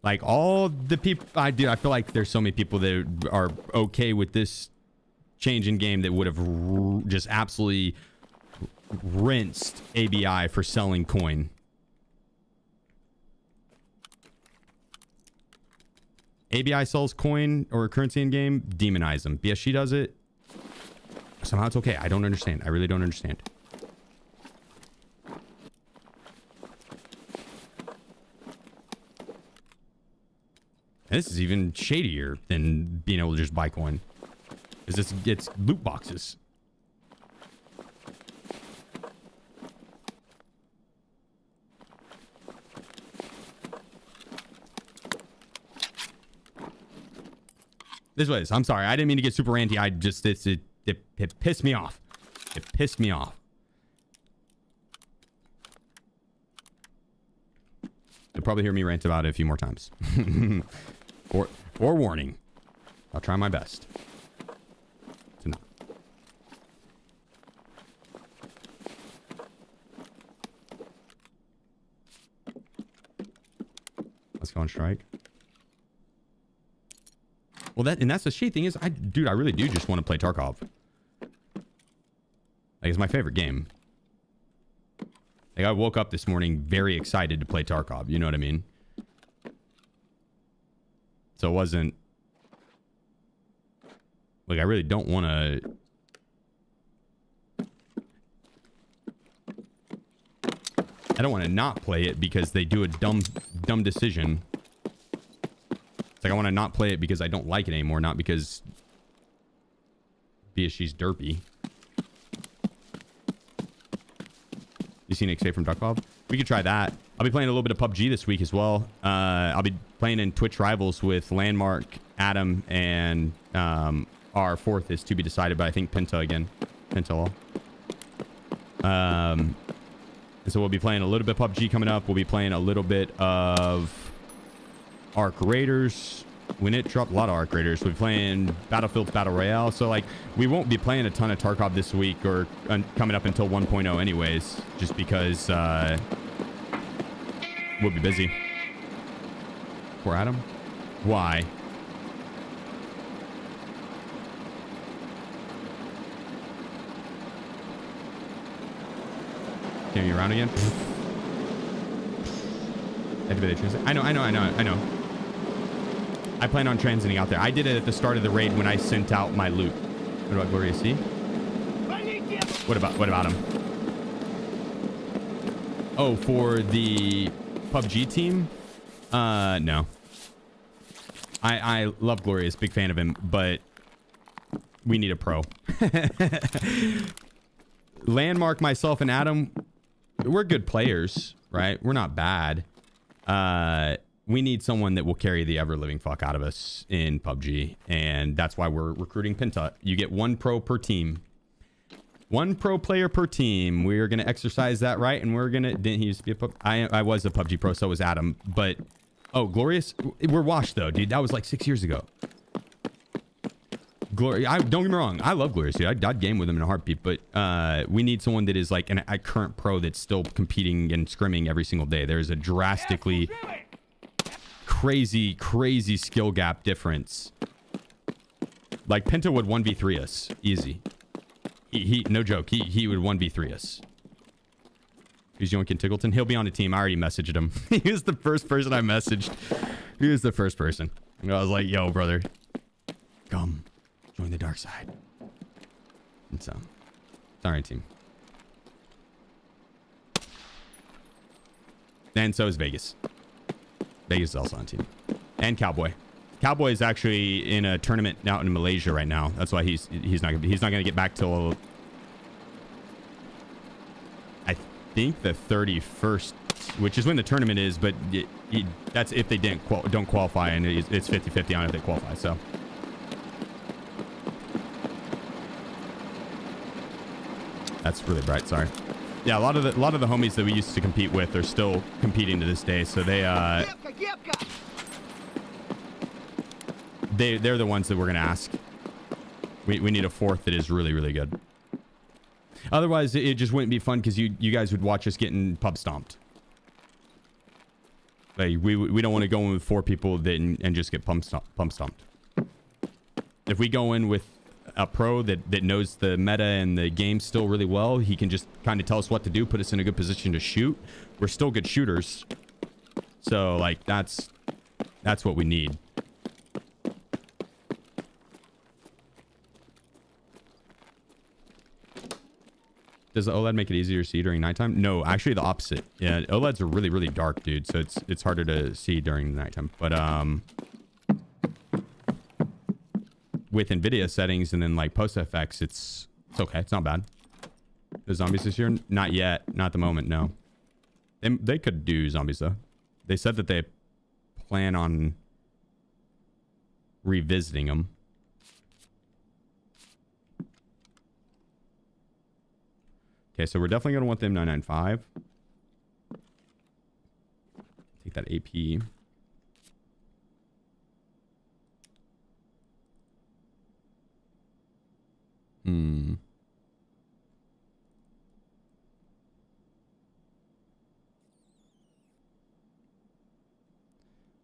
Speaker 1: Like all the people I feel like there's so many people that are okay with this change in game that would have just absolutely rinsed ABI for selling coin. ABI sells coin or currency in game, demonize them. BSG does it. Somehow it's okay. I don't understand. I really don't understand. And this is even shadier than being able to just buy coin. Is it's loot boxes. This was. I'm sorry. I didn't mean to get super ranty. I just it pissed me off. It pissed me off. You'll probably hear me rant about it a few more times. Forewarning. I'll try my best to not. Let's go on strike. Well, that's the shitty thing is, dude, I really do just want to play Tarkov. Like, it's my favorite game. Like, I woke up this morning very excited to play Tarkov. You know what I mean? So it wasn't... Like, I really don't want to... I don't want to not play it because they do a dumb decision. It's like I want to not play it because I don't like it anymore, not because BSG's derpy. You seen Escape from Tarkov? We could try that. I'll be playing a little bit of PUBG this week as well. I'll be playing in Twitch Rivals with Landmark, Adam, and our fourth is to be decided, but I think Pinta again. Pinta. And so we'll be playing a little bit of PUBG coming up. We'll be playing a little bit of Arc Raiders. When it dropped, a lot of Arc Raiders. We'll be playing Battlefield Battle Royale. So, like, we won't be playing a ton of Tarkov this week or coming up until 1.0 anyways, just because we'll be busy. Poor Adam. Why? Carry me around again? Activated transit. I know. I plan on transiting out there. I did it at the start of the raid when I sent out my loot. What about Gloria C? What about him? Oh, for the PUBG team? No. I love Glorious, big fan of him, but we need a pro. Landmark, myself, and Adam, we're good players, right? We're not bad. We need someone that will carry the ever-living fuck out of us in PUBG, and that's why we're recruiting Pinta. You get one pro per team. One pro player per team. We're going to exercise that right, and we're going to... Didn't he used to be a PUBG? I was a PUBG pro, so was Adam, but... Oh, Glorious? We're washed, though, dude. That was like 6 years ago. Don't get me wrong. I love Glorious, dude. I'd game with him in a heartbeat, but we need someone that is like a current pro that's still competing and scrimming every single day. There's a drastically crazy skill gap difference. Like Pinta would 1v3 us easy. He no joke. He would 1v3 us. He's yoinking Tiggleton. He'll be on the team. I already messaged him. He was the first person I messaged. He was the first person. And I was like, yo, brother, come join the dark side. And so, sorry, team. And so is Vegas. Vegas is also on team. And Cowboy. Cowboy is actually in a tournament out in Malaysia right now. That's why he's not gonna get back till I think the 31st, which is when the tournament is. But that's if they don't qualify, and it's 50-50 on if they qualify. So. That's really bright. Sorry. Yeah, a lot of the homies that we used to compete with are still competing to this day. So they're the ones that we're gonna ask. We need a fourth that is really good. Otherwise, it just wouldn't be fun because you guys would watch us getting pub stomped. Like we don't want to go in with 4 people and just get pump stomped. If we go in with a pro that knows the meta and the game still really well, he can just kind of tell us what to do, put us in a good position to shoot. We're still good shooters, so like that's what we need. Does the OLED make it easier to see during nighttime? No, actually the opposite. Yeah, OLEDs are really dark, dude, so it's harder to see during the nighttime. But with NVIDIA settings and then like post FX, it's okay. It's not bad. The zombies this year? Not yet. Not at the moment, no. They could do zombies though. They said that they plan on revisiting them. Okay, so we're definitely going to want them 995. Take that AP.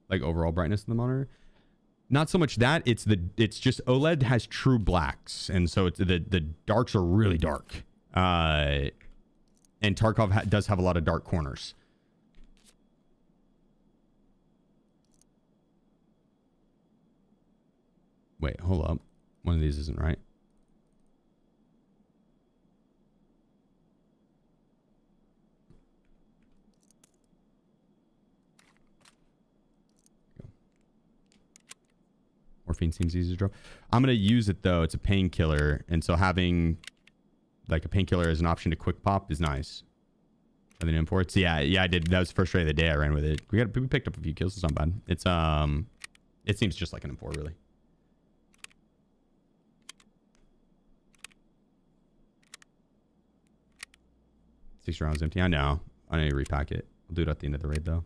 Speaker 1: Like overall brightness in the monitor? Not so much that, it's just OLED has true blacks, and so it's the darks are really dark. And Tarkov does have a lot of dark corners. Wait, hold up. One of these isn't right. Morphine seems easy to draw. I'm going to use it though. It's a painkiller. And so having like a painkiller as an option to quick pop is nice. Are they imports? Yeah, I did. That was the first raid of the day I ran with it. We picked up a few kills. It's not bad. It's it seems just like an import, really. Six rounds empty. I know. I need to repack it. I'll do it at the end of the raid, though.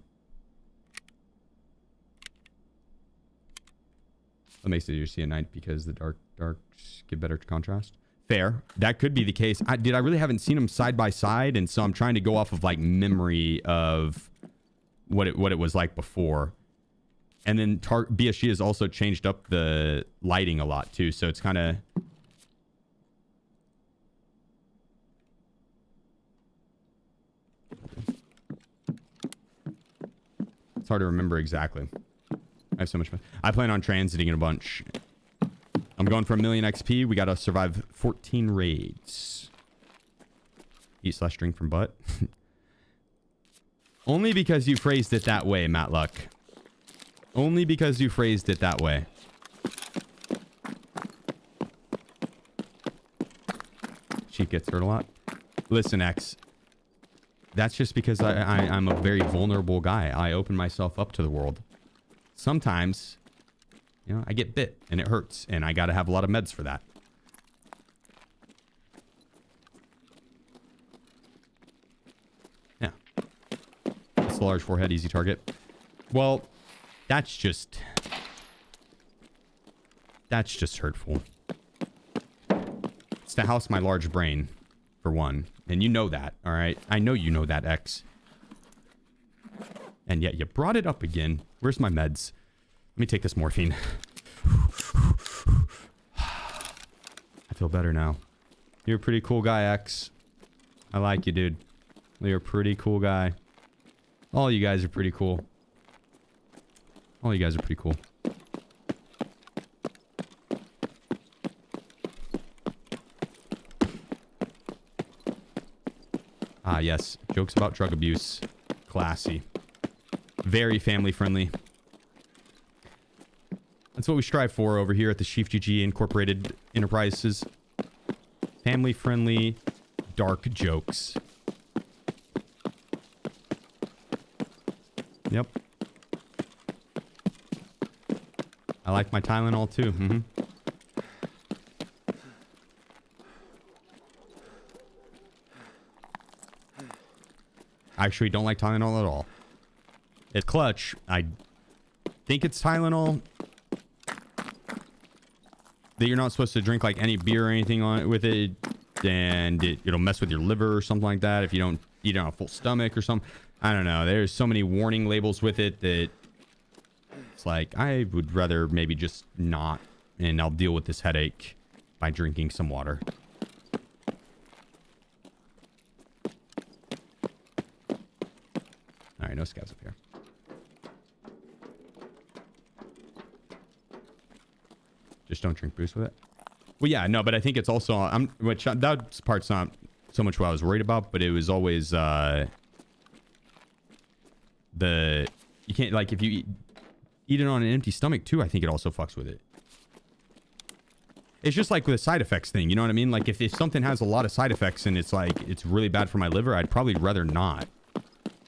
Speaker 1: That makes it easier to see at night because the darks give better contrast. Fair. That could be the case. I really haven't seen them side by side, and so I'm trying to go off of like memory of what it was like before. And then BSG has also changed up the lighting a lot too, so it's kind of it's hard to remember exactly. I have so much fun. I plan on transiting in a bunch. I'm going for 1 million XP. We got to survive 14 raids. Eat/drink from butt. Only because you phrased it that way, Matluck. Only because you phrased it that way. Sheep gets hurt a lot. Listen, X. That's just because I'm a very vulnerable guy. I open myself up to the world. Sometimes, you know, I get bit and it hurts, and I got to have a lot of meds for that. Yeah. It's a large forehead, easy target. Well, that's just hurtful. It's to house my large brain, for one. And you know that, all right? I know you know that, X. And yet you brought it up again. Where's my meds? Let me take this morphine. I feel better now. You're a pretty cool guy, X. I like you, dude. You're a pretty cool guy. All you guys are pretty cool. All you guys are pretty cool. Ah, yes. Jokes about drug abuse. Classy. Very family friendly. That's what we strive for over here at the SheefGG Incorporated Enterprises. Family friendly, dark jokes. Yep. I like my Tylenol too. Mm-hmm. I actually don't like Tylenol at all. It's clutch. I think it's Tylenol. That you're not supposed to drink like any beer or anything on it with it, and it'll mess with your liver or something like that if you don't eat it on a full stomach or something. I don't know. There's so many warning labels with it that it's like I would rather maybe just not, and I'll deal with this headache by drinking some water. All right, no scavs up here. Just don't drink booze with it. Well, yeah, no, but I think it's also that part's not so much what I was worried about, but it was always you can't, like, if you eat it on an empty stomach too. I think it also fucks with it. It's just like with the side effects thing, you know what I mean? Like if something has a lot of side effects and it's like it's really bad for my liver, I'd probably rather not.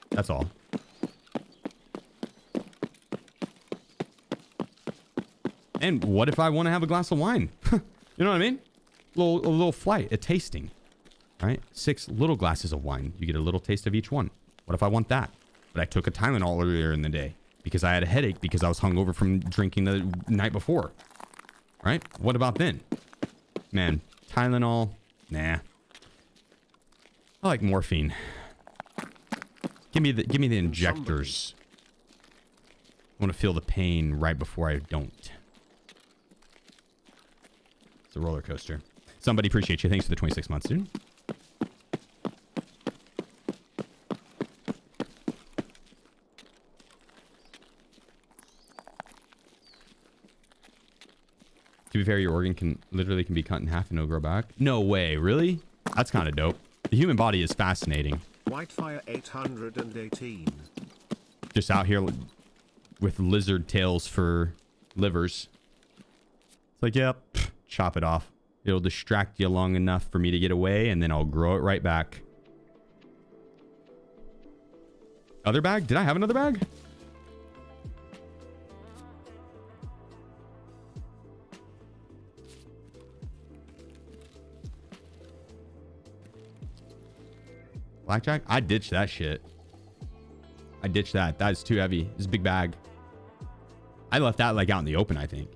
Speaker 1: That's all. And what if I want to have a glass of wine? You know what I mean? A little flight, a tasting. All right? 6 little glasses of wine. You get a little taste of each one. What if I want that? But I took a Tylenol earlier in the day because I had a headache because I was hungover from drinking the night before. Right? What about then? Man, Tylenol, nah. I like morphine. Give me the injectors. I want to feel the pain right before I don't. It's a roller coaster. Somebody, appreciate you. Thanks for the 26 months, dude. To be fair, your organ can be cut in half and it'll grow back. No way, really? That's kind of dope. The human body is fascinating.
Speaker 2: Whitefire 818.
Speaker 1: Just out here with lizard tails for livers. It's like, yep, chop it off. It'll distract you long enough for me to get away, and then I'll grow it right back. Other bag? Did I have another bag? Blackjack? I ditched that shit. I ditched that. That is too heavy. It's a big bag. I left that like out in the open, I think.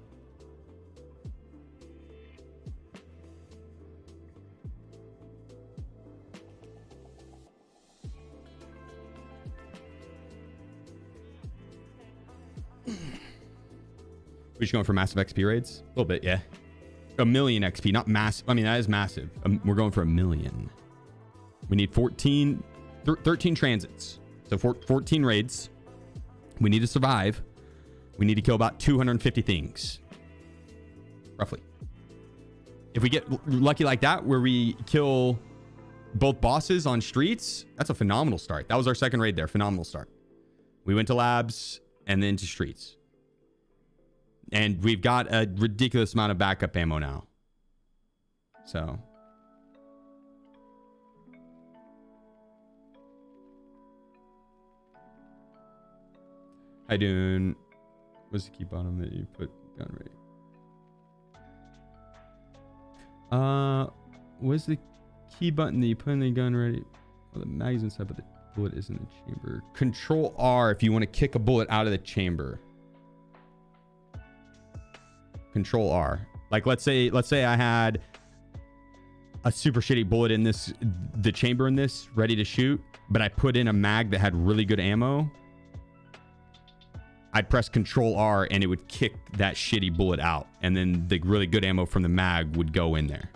Speaker 1: We're just going for massive XP raids? A little bit, yeah. 1,000,000 XP, not massive. I mean, that is massive. We're going for 1,000,000. We need 13 transits. So 14 raids. We need to survive. We need to kill about 250 things. Roughly. If we get lucky like that, where we kill both bosses on streets, that's a phenomenal start. That was our second raid there. Phenomenal start. We went to labs and then to streets. And we've got a ridiculous amount of backup ammo now. So. Hi, Dune. What's the key bottom that you put gun ready? What's the key button that you put in the gun ready? Oh, the magazine inside, but the bullet is in the chamber. Control R if you want to kick a bullet out of the chamber. Control R. Like let's say I had a super shitty bullet in the chamber in this ready to shoot, but I put in a mag that had really good ammo. I'd press Control R and it would kick that shitty bullet out, and then the really good ammo from the mag would go in there.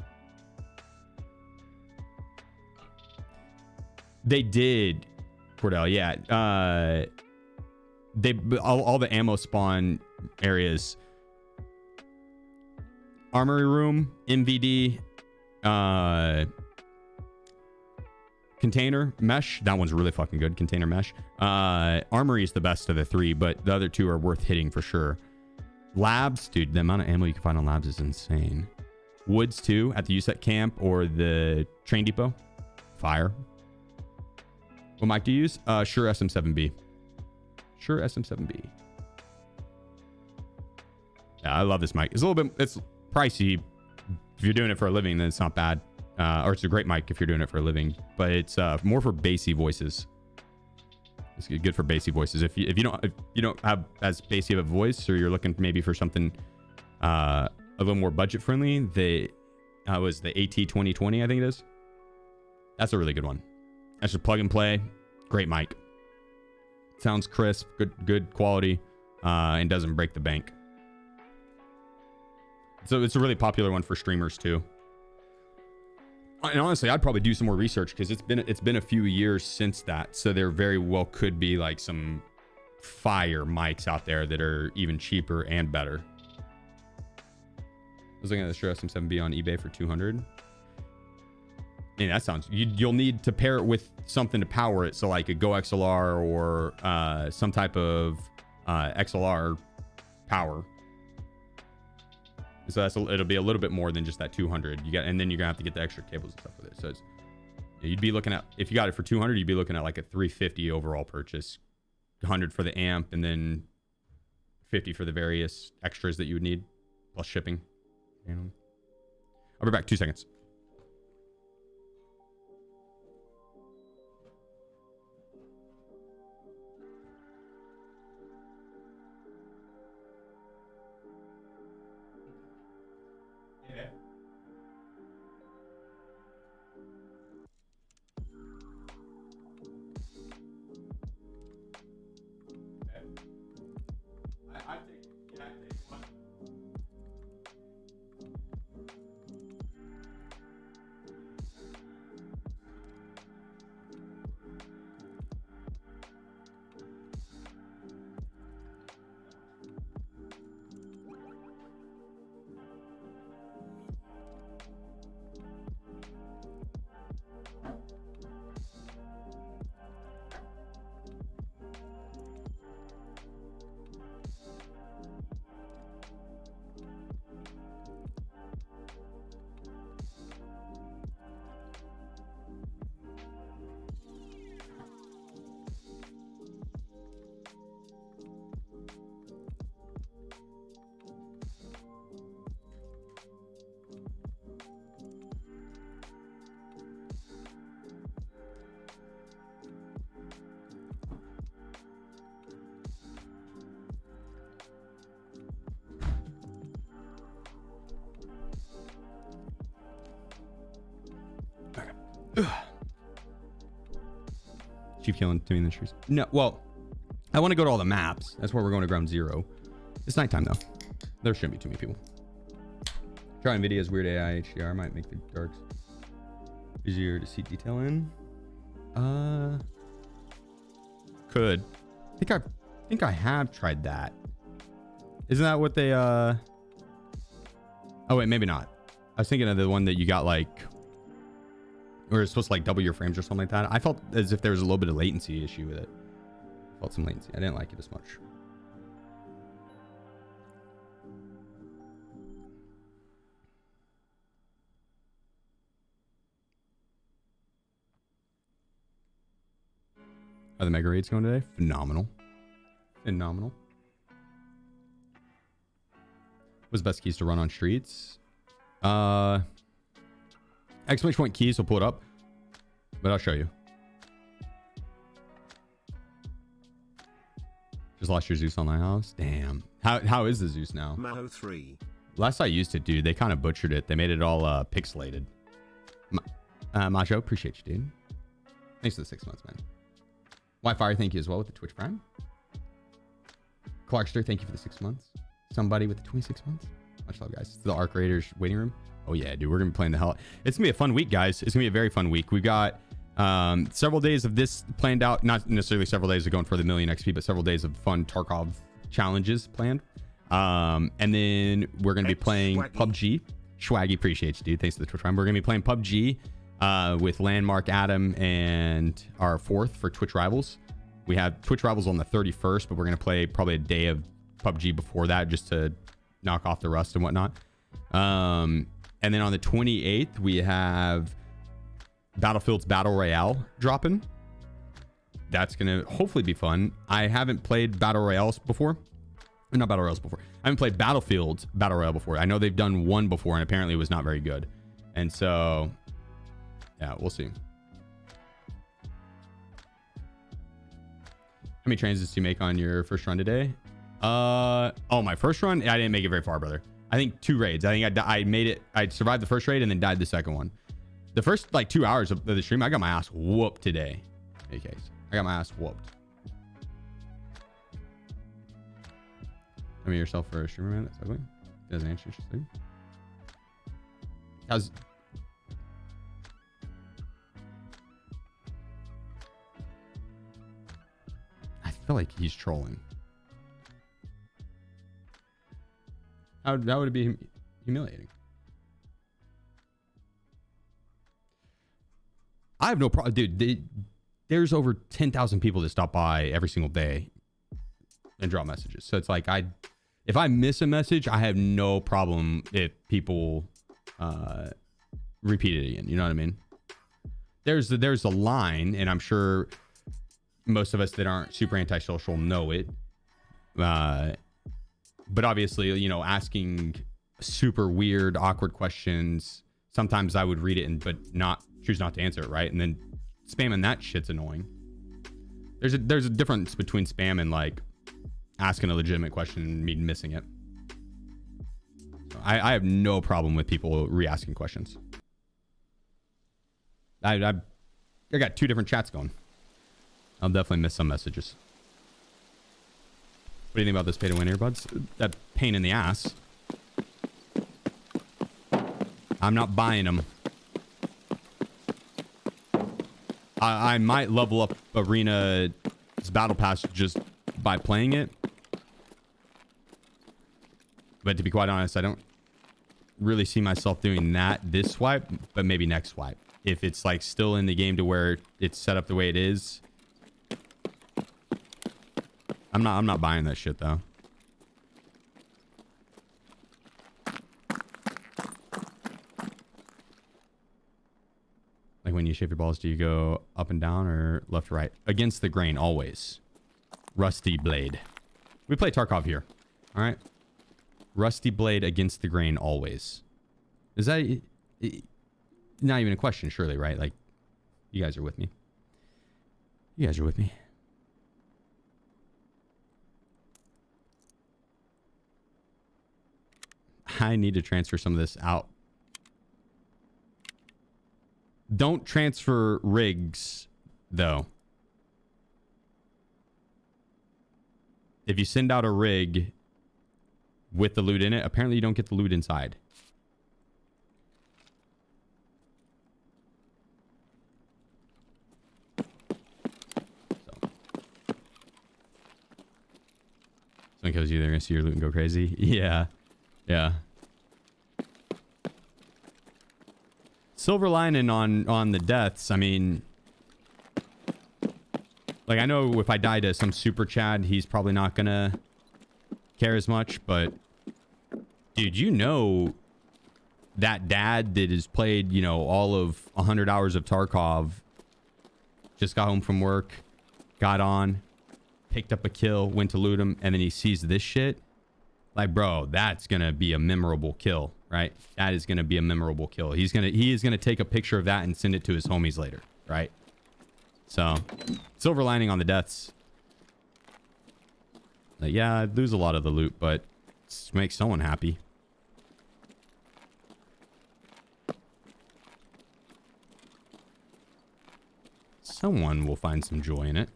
Speaker 1: They did, Cordell, yeah. They all the ammo spawn areas. Armory room, MVD, container mesh. That one's really fucking good. Container mesh. Armory is the best of the three, but the other two are worth hitting for sure. Labs, dude, the amount of ammo you can find on labs is insane. Woods too, at the USET camp or the train depot. Fire. What mic do you use? Sure SM7B. Sure SM7B. Yeah, I love this mic. It's a little bit, it's pricey. If you're doing it for a living, then it's not bad. Or it's a great mic if you're doing it for a living, but it's more for bassy voices. It's good for bassy voices. If you don't have as bassy of a voice, or you're looking maybe for something a little more budget friendly, was the AT2020, I think it is. That's a really good one. That's just plug and play. Great mic. Sounds crisp, good quality, and doesn't break the bank. So it's a really popular one for streamers too. And honestly, I'd probably do some more research because it's been a few years since that. So there very well could be like some fire mics out there that are even cheaper and better. I was looking at the Shure SM7B on eBay for 200. And that sounds, you'll need to pair it with something to power it. So like a Go XLR or some type of XLR power. So it'll be a little bit more than just that 200. And then you're gonna have to get the extra cables and stuff with it. So you'd be looking at, if you got it for 200, you'd be looking at like a 350 overall purchase, 100 for the amp, and then 50 for the various extras that you would need, plus shipping. I'll be back 2 seconds. Chief killing to me in the trees. No, well, I want to go to all the maps. That's where we're going to ground zero. It's nighttime though. There shouldn't be too many people. Try NVIDIA's weird AI HDR might make the darks easier to see detail in. Could. I think I have tried that. Isn't that what they oh wait, maybe not. I was thinking of the one that you got like, or it's supposed to like double your frames or something like that. I felt as if there was a little bit of latency issue with it. Felt some latency. I didn't like it as much. Are the mega raids going today? Phenomenal. Phenomenal. What's the best keys to run on streets? Exclamation point keys will pull it up, but I'll show you. Just lost your Zeus online house. Damn. How is the Zeus now?
Speaker 2: Maho 3.
Speaker 1: Last I used it, dude, they kind of butchered it. They made it all pixelated. Majo, appreciate you, dude. Thanks for the 6 months, man. Wi-Fi, thank you as well with the Twitch Prime. Clarkster, thank you for the 6 months. Somebody with the 26 months. Much love, guys. The Arc Raiders waiting room. Oh yeah, dude, we're gonna be playing the hell. It's gonna be a fun week, guys. It's gonna be a very fun week. We've got several days of this planned out. Not necessarily several days of going for the million XP, but several days of fun Tarkov challenges planned. And then we're gonna be playing PUBG. Swaggy, appreciate you, dude. Thanks for the Twitch Prime. We're gonna be playing PUBG with Landmark, Adam, and our fourth for Twitch Rivals. We have Twitch Rivals on the 31st, but we're gonna play probably a day of PUBG before that just to knock off the rust and whatnot. And then on the 28th, we have Battlefield's Battle Royale dropping. That's going to hopefully be fun. I haven't played Battle Royales before. Not Battle Royales before. I haven't played Battlefield's Battle Royale before. I know they've done one before, and apparently it was not very good. And so, yeah, we'll see. How many transits do you make on your first run today? Oh, my first run? I didn't make it very far, brother. I think 2 raids. I think I made it. I survived the first raid and then died the second one. The first like 2 hours of the stream, I got my ass whooped today. Okay, I got my ass whooped. I mean, yourself for a streamer, man. That's ugly. Doesn't answer your stream. How's... I feel like he's trolling. How would it be humiliating? I have no problem, dude. There's over 10,000 people that stop by every single day and drop messages. So it's like if I miss a message, I have no problem if people repeat it again. You know what I mean? There's a line, and I'm sure most of us that aren't super antisocial know it. But obviously, you know, asking super weird, awkward questions, sometimes I would read it but choose not to answer it, right? And then spamming that shit's annoying. There's a difference between spam and like asking a legitimate question and me missing it. So I have no problem with people re-asking questions. I got 2 different chats going. I'll definitely miss some messages. What do you think about this pay to win earbuds? That pain in the ass. I'm not buying them. I might level up Arena's Battle Pass just by playing it. But to be quite honest, I don't really see myself doing that this swipe, but maybe next swipe. If it's like still in the game to where it's set up the way it is. I'm not buying that shit though. Like when you shape your balls, do you go up and down or left to right? Against the grain, always. Rusty blade. We play Tarkov here. All right. Rusty blade against the grain, always. Is that not even a question, surely, right? Like, you guys are with me. You guys are with me. I need to transfer some of this out. Don't transfer rigs, though. If you send out a rig with the loot in it, apparently you don't get the loot inside. Because you're gonna see your loot and go crazy. Yeah. Yeah. Silver lining on the deaths. I mean, like, I know if I die to some super Chad, he's probably not gonna care as much, but dude, you know that dad that has played, you know, all of 100 hours of Tarkov, just got home from work, got on, picked up a kill, went to loot him, and then he sees this shit. Like, bro, that's gonna be a memorable kill, right? That is gonna be a memorable kill. He is gonna take a picture of that and send it to his homies later, right? So, silver lining on the deaths. Like, yeah, I'd lose a lot of the loot, but it makes someone happy. Someone will find some joy in it.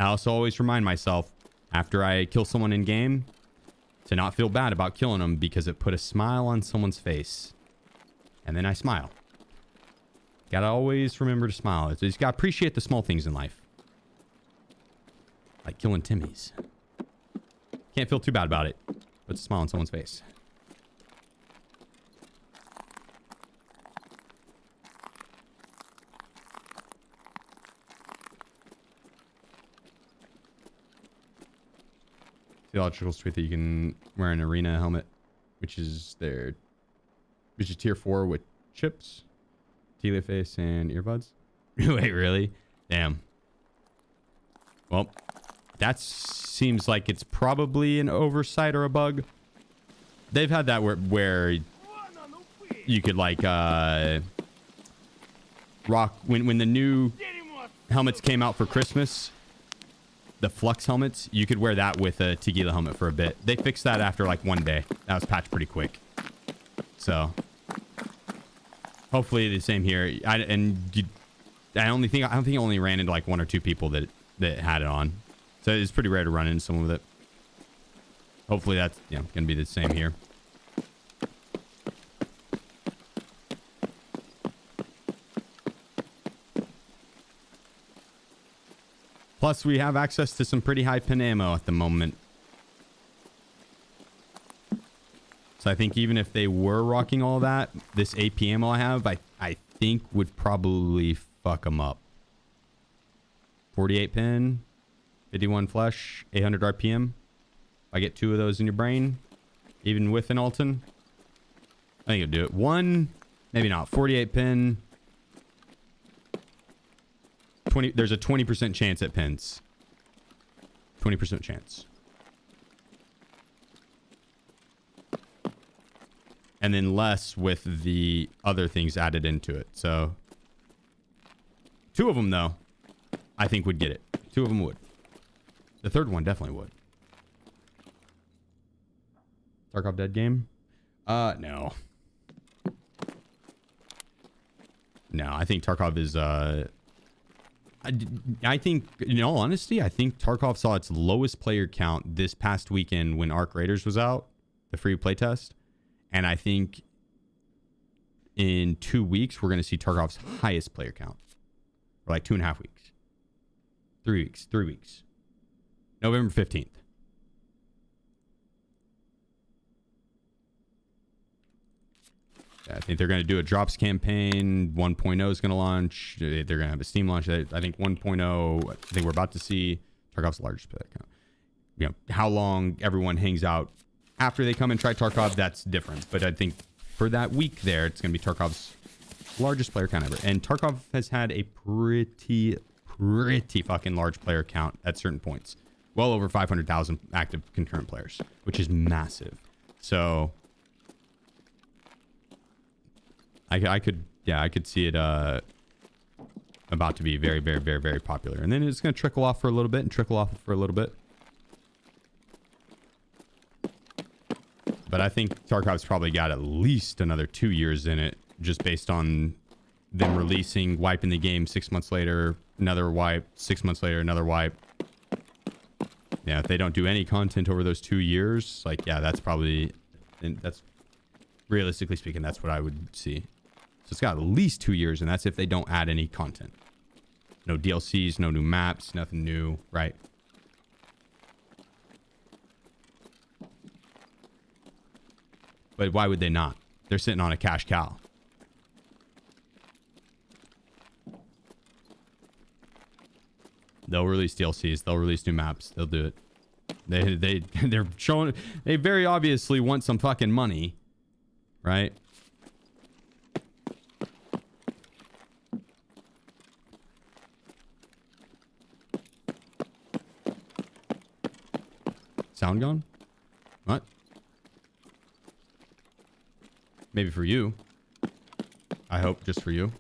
Speaker 1: I also always remind myself after I kill someone in game to not feel bad about killing them because it put a smile on someone's face. And then I smile. Gotta always remember to smile. You just gotta appreciate the small things in life. Like killing Timmy's. Can't feel too bad about it. Puts a smile on someone's face. Theological truth that you can wear an arena helmet, which is tier 4 with chips, Telia face, and earbuds. Wait, really? Damn. Well, that seems like it's probably an oversight or a bug. They've had that where you could like rock when the new helmets came out for Christmas. The Flux helmets, you could wear that with a Tequila helmet for a bit. They fixed that after like one day. That was patched pretty quick. So hopefully the same here. I don't think it only ran into like 1 or 2 people that had it on. So it's pretty rare to run into someone with it. Hopefully that's gonna be the same here. Plus, we have access to some pretty high pin ammo at the moment. So I think even if they were rocking all that, this AP ammo I have, I think would probably fuck them up. 48 pin, 51 flesh, 800 RPM. If I get 2 of those in your brain, even with an Alton, I think it'll do it. 1, maybe not. 48 pin. 20. There's a 20% chance at pins. 20% chance. And then less with the other things added into it. So 2 of them, though, I think would get it. 2 of them would. The 3rd one definitely would. Tarkov dead game? No. No, I think Tarkov is I think, in all honesty, I think Tarkov saw its lowest player count this past weekend when Arc Raiders was out, the free playtest. And I think in 2 weeks, we're going to see Tarkov's highest player count. Or like 2.5 weeks. 3 weeks. 3 weeks. November 15th. I think they're going to do a drops campaign. 1.0 is going to launch. They're going to have a Steam launch. I think 1.0, I think we're about to see Tarkov's largest player count. You know, how long everyone hangs out after they come and try Tarkov, that's different. But I think for that week there, it's going to be Tarkov's largest player count ever. And Tarkov has had a pretty fucking large player count at certain points. Well over 500,000 active concurrent players, which is massive. So I could see it about to be very, very, very, very popular. And then it's going to trickle off for a little bit and trickle off for a little bit. But I think Tarkov's probably got at least another 2 years in it, just based on them releasing, wiping the game 6 months later, another wipe, 6 months later, another wipe. Yeah, if they don't do any content over those 2 years, like, yeah, that's probably, and that's realistically speaking, that's what I would see. So it's got at least 2 years, and that's if they don't add any content. No DLCs, no new maps, nothing new, right? But why would they not? They're sitting on a cash cow. They'll release DLCs. They'll release new maps. They'll do it. They're showing. They very obviously want some fucking money, right? Sound gone? What? Maybe for you. I hope just for you.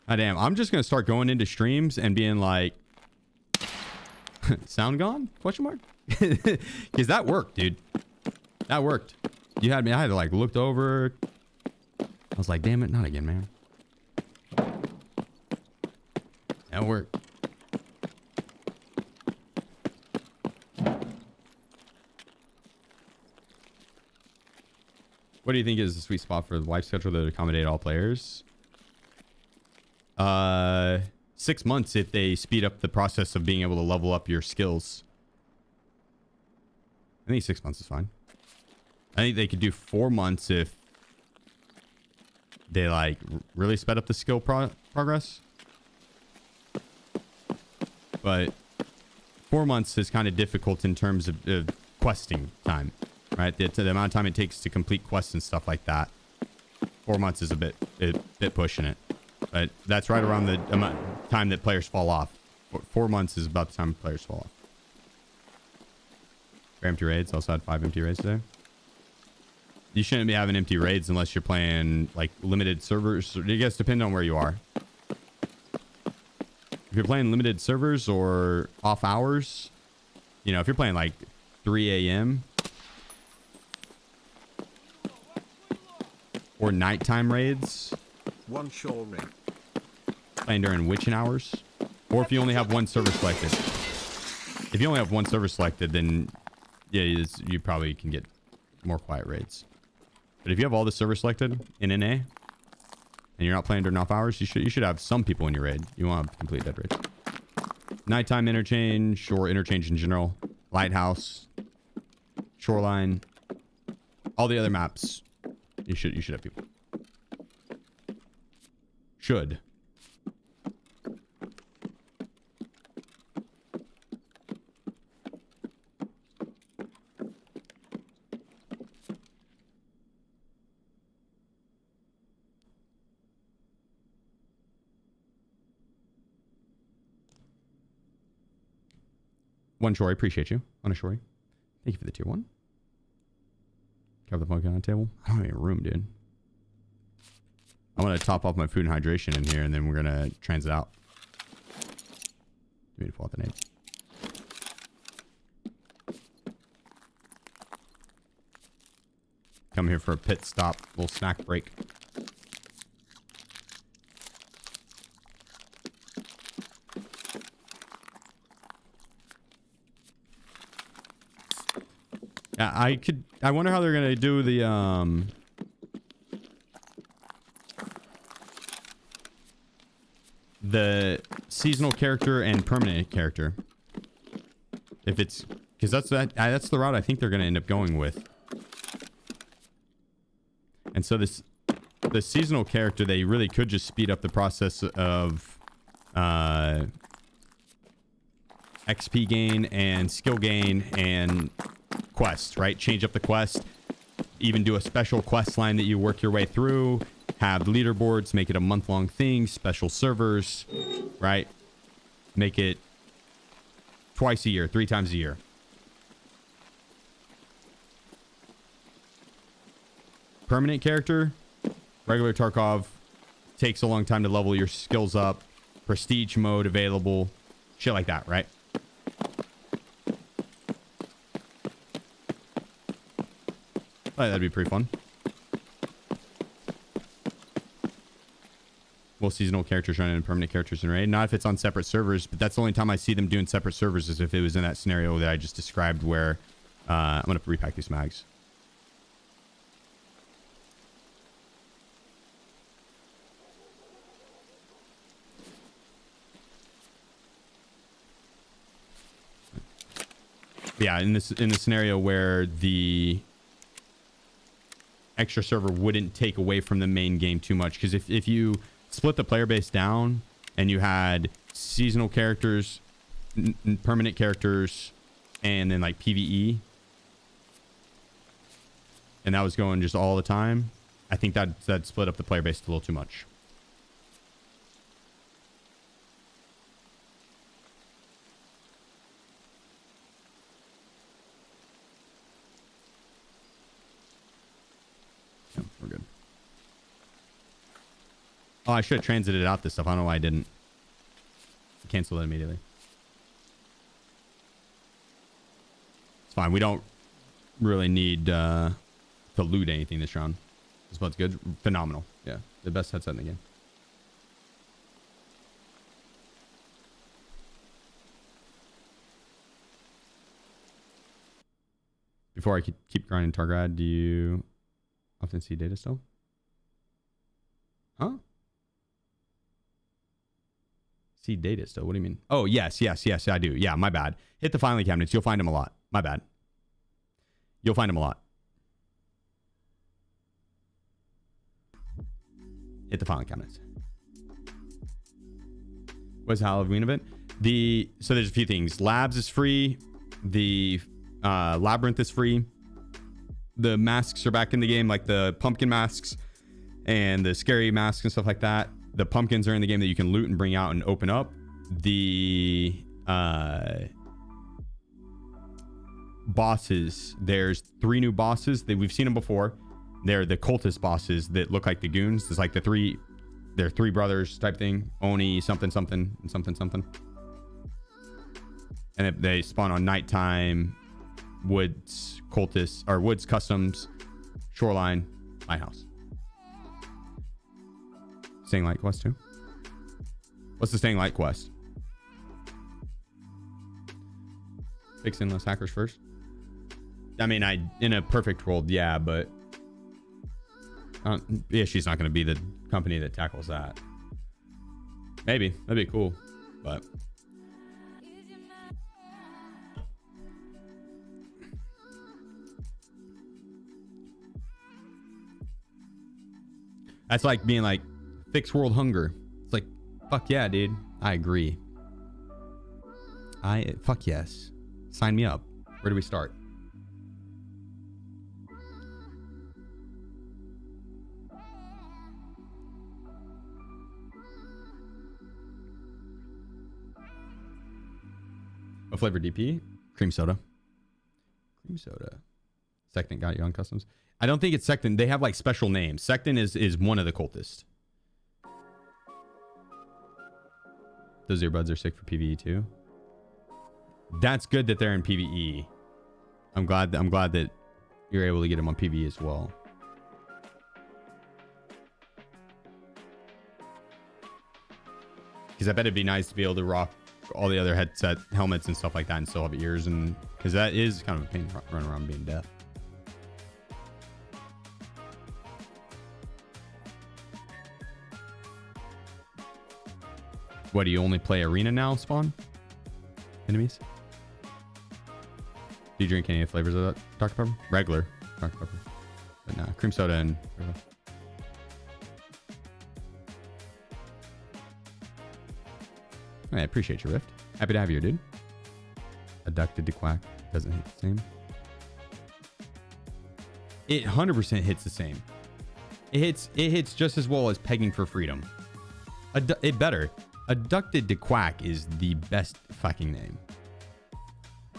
Speaker 1: Ah, damn. I'm just going to start going into streams and being like, sound gone? Question mark? Because that worked, dude. That worked. You had me. I had to like looked over. I was like, damn it. Not again, man. That worked. What do you think is the sweet spot for the wipe schedule to accommodate all players? 6 months if they speed up the process of being able to level up your skills. I think 6 months is fine. I think they could do 4 months if they like really sped up the skill progress. But 4 months is kind of difficult in terms of questing time. Right, the amount of time it takes to complete quests and stuff like that. 4 months is a bit pushing it, but that's right around the amount time that players fall off. 4 months is about the time players fall off. Empty raids. Also had 5 empty raids today. You shouldn't be having empty raids unless you're playing like limited servers. I guess depend on where you are. If you're playing limited servers or off hours, you know, if you're playing like 3 a.m. or nighttime raids.
Speaker 2: One sure ring.
Speaker 1: Playing during witching hours. Or if you only have one server selected. If you only have one server selected, then yeah, you probably can get more quiet raids. But if you have all the servers selected in NA and you're not playing during off hours, you should have some people in your raid. You won't have complete dead raids. Nighttime interchange or interchange in general. Lighthouse. Shoreline. All the other maps. You should have people. Should. One Shory, appreciate you. On a Shory. Thank you for the tier 1. Cover the pumpkin on the table. I don't have any room, dude. I'm going to top off my food and hydration in here, and then we're going to transit out. Do me to pull out the name. Come here for a pit stop. Little snack break. Yeah, I wonder how they're gonna do the seasonal character and permanent character. If it's because that's the route I think they're gonna end up going with. And so the seasonal character, they really could just speed up the process of XP gain and skill gain and quest, right? Change up the quest, even do a special quest line that you work your way through, have leaderboards, make it a month-long thing, special servers, right? Make it twice a year, 3 times a year. Permanent character, regular Tarkov, takes a long time to level your skills up, prestige mode available, shit like that, right? That'd be pretty fun. Will seasonal characters run into permanent characters in raid? Not if it's on separate servers, but that's the only time I see them doing separate servers is if it was in that scenario that I just described where I'm going to repack these mags. Yeah, in the scenario where the extra server wouldn't take away from the main game too much, because if you split the player base down and you had seasonal characters, permanent characters, and then like PvE, and that was going just all the time, I think that split up the player base a little too much. Yeah, we're good. Oh, I should have transited out this stuff. I don't know why I didn't. Cancel it immediately. It's fine. We don't really need to loot anything this round. This one's good. Phenomenal. Yeah. The best headset in the game. Before I keep grinding Tarkov, do you often see data still? Huh? See data still? What do you mean? Oh, yes, I do. Yeah, my bad. Hit the filing cabinets. You'll find them a lot. My bad. You'll find them a lot. Hit the filing cabinets. What's the Halloween event? So there's a few things. Labs is free. The Labyrinth is free. The masks are back in the game, like the pumpkin masks and the scary masks and stuff like that. The pumpkins are in the game that you can loot and bring out and open up. The bosses, there's 3 new bosses that we've seen them before. They're the cultist bosses that look like the goons. It's like they're 3 brothers type thing. Oni something something and something something. And they spawn on nighttime, woods, cultists, or woods customs, shoreline, lighthouse. Staying light quest too. What's the staying light quest? Fixing those hackers first. I mean, in a perfect world, yeah, but she's not going to be the company that tackles that. Maybe that'd be cool, but that's like being like, fix world hunger. It's like, fuck yeah, dude. I agree. Fuck yes. Sign me up. Where do we start? What flavor DP? Cream soda. Cream soda. Second got you on customs. I don't think it's Secton. They have like special names. Secton is one of the cultists. Those earbuds are sick for PvE too. That's good that they're in PvE. I'm glad that you're able to get them on PvE as well. Because I bet it'd be nice to be able to rock all the other headset helmets and stuff like that and still have ears, and because that is kind of a pain running around being deaf. What, do you only play arena now, Spawn? Enemies? Do you drink any of the flavors of that Dr. Pepper? Regular Dr. Pepper. But nah, cream soda and regular. I appreciate your rift. Happy to have you, dude. Adducted to quack. Doesn't hit the same. It 100% hits the same. It hits just as well as pegging for freedom. It better. Adducted to quack is the best fucking name.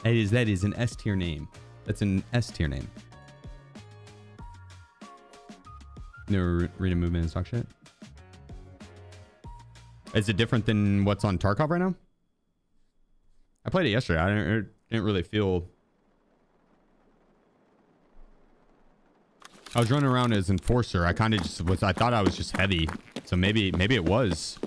Speaker 1: That is an S tier name. That's an S tier name. Never read a movement and talk shit. Is it different than what's on Tarkov right now? I played it yesterday. I didn't really feel I was running around as enforcer. I kind of just was. I thought I was just heavy, so maybe it was.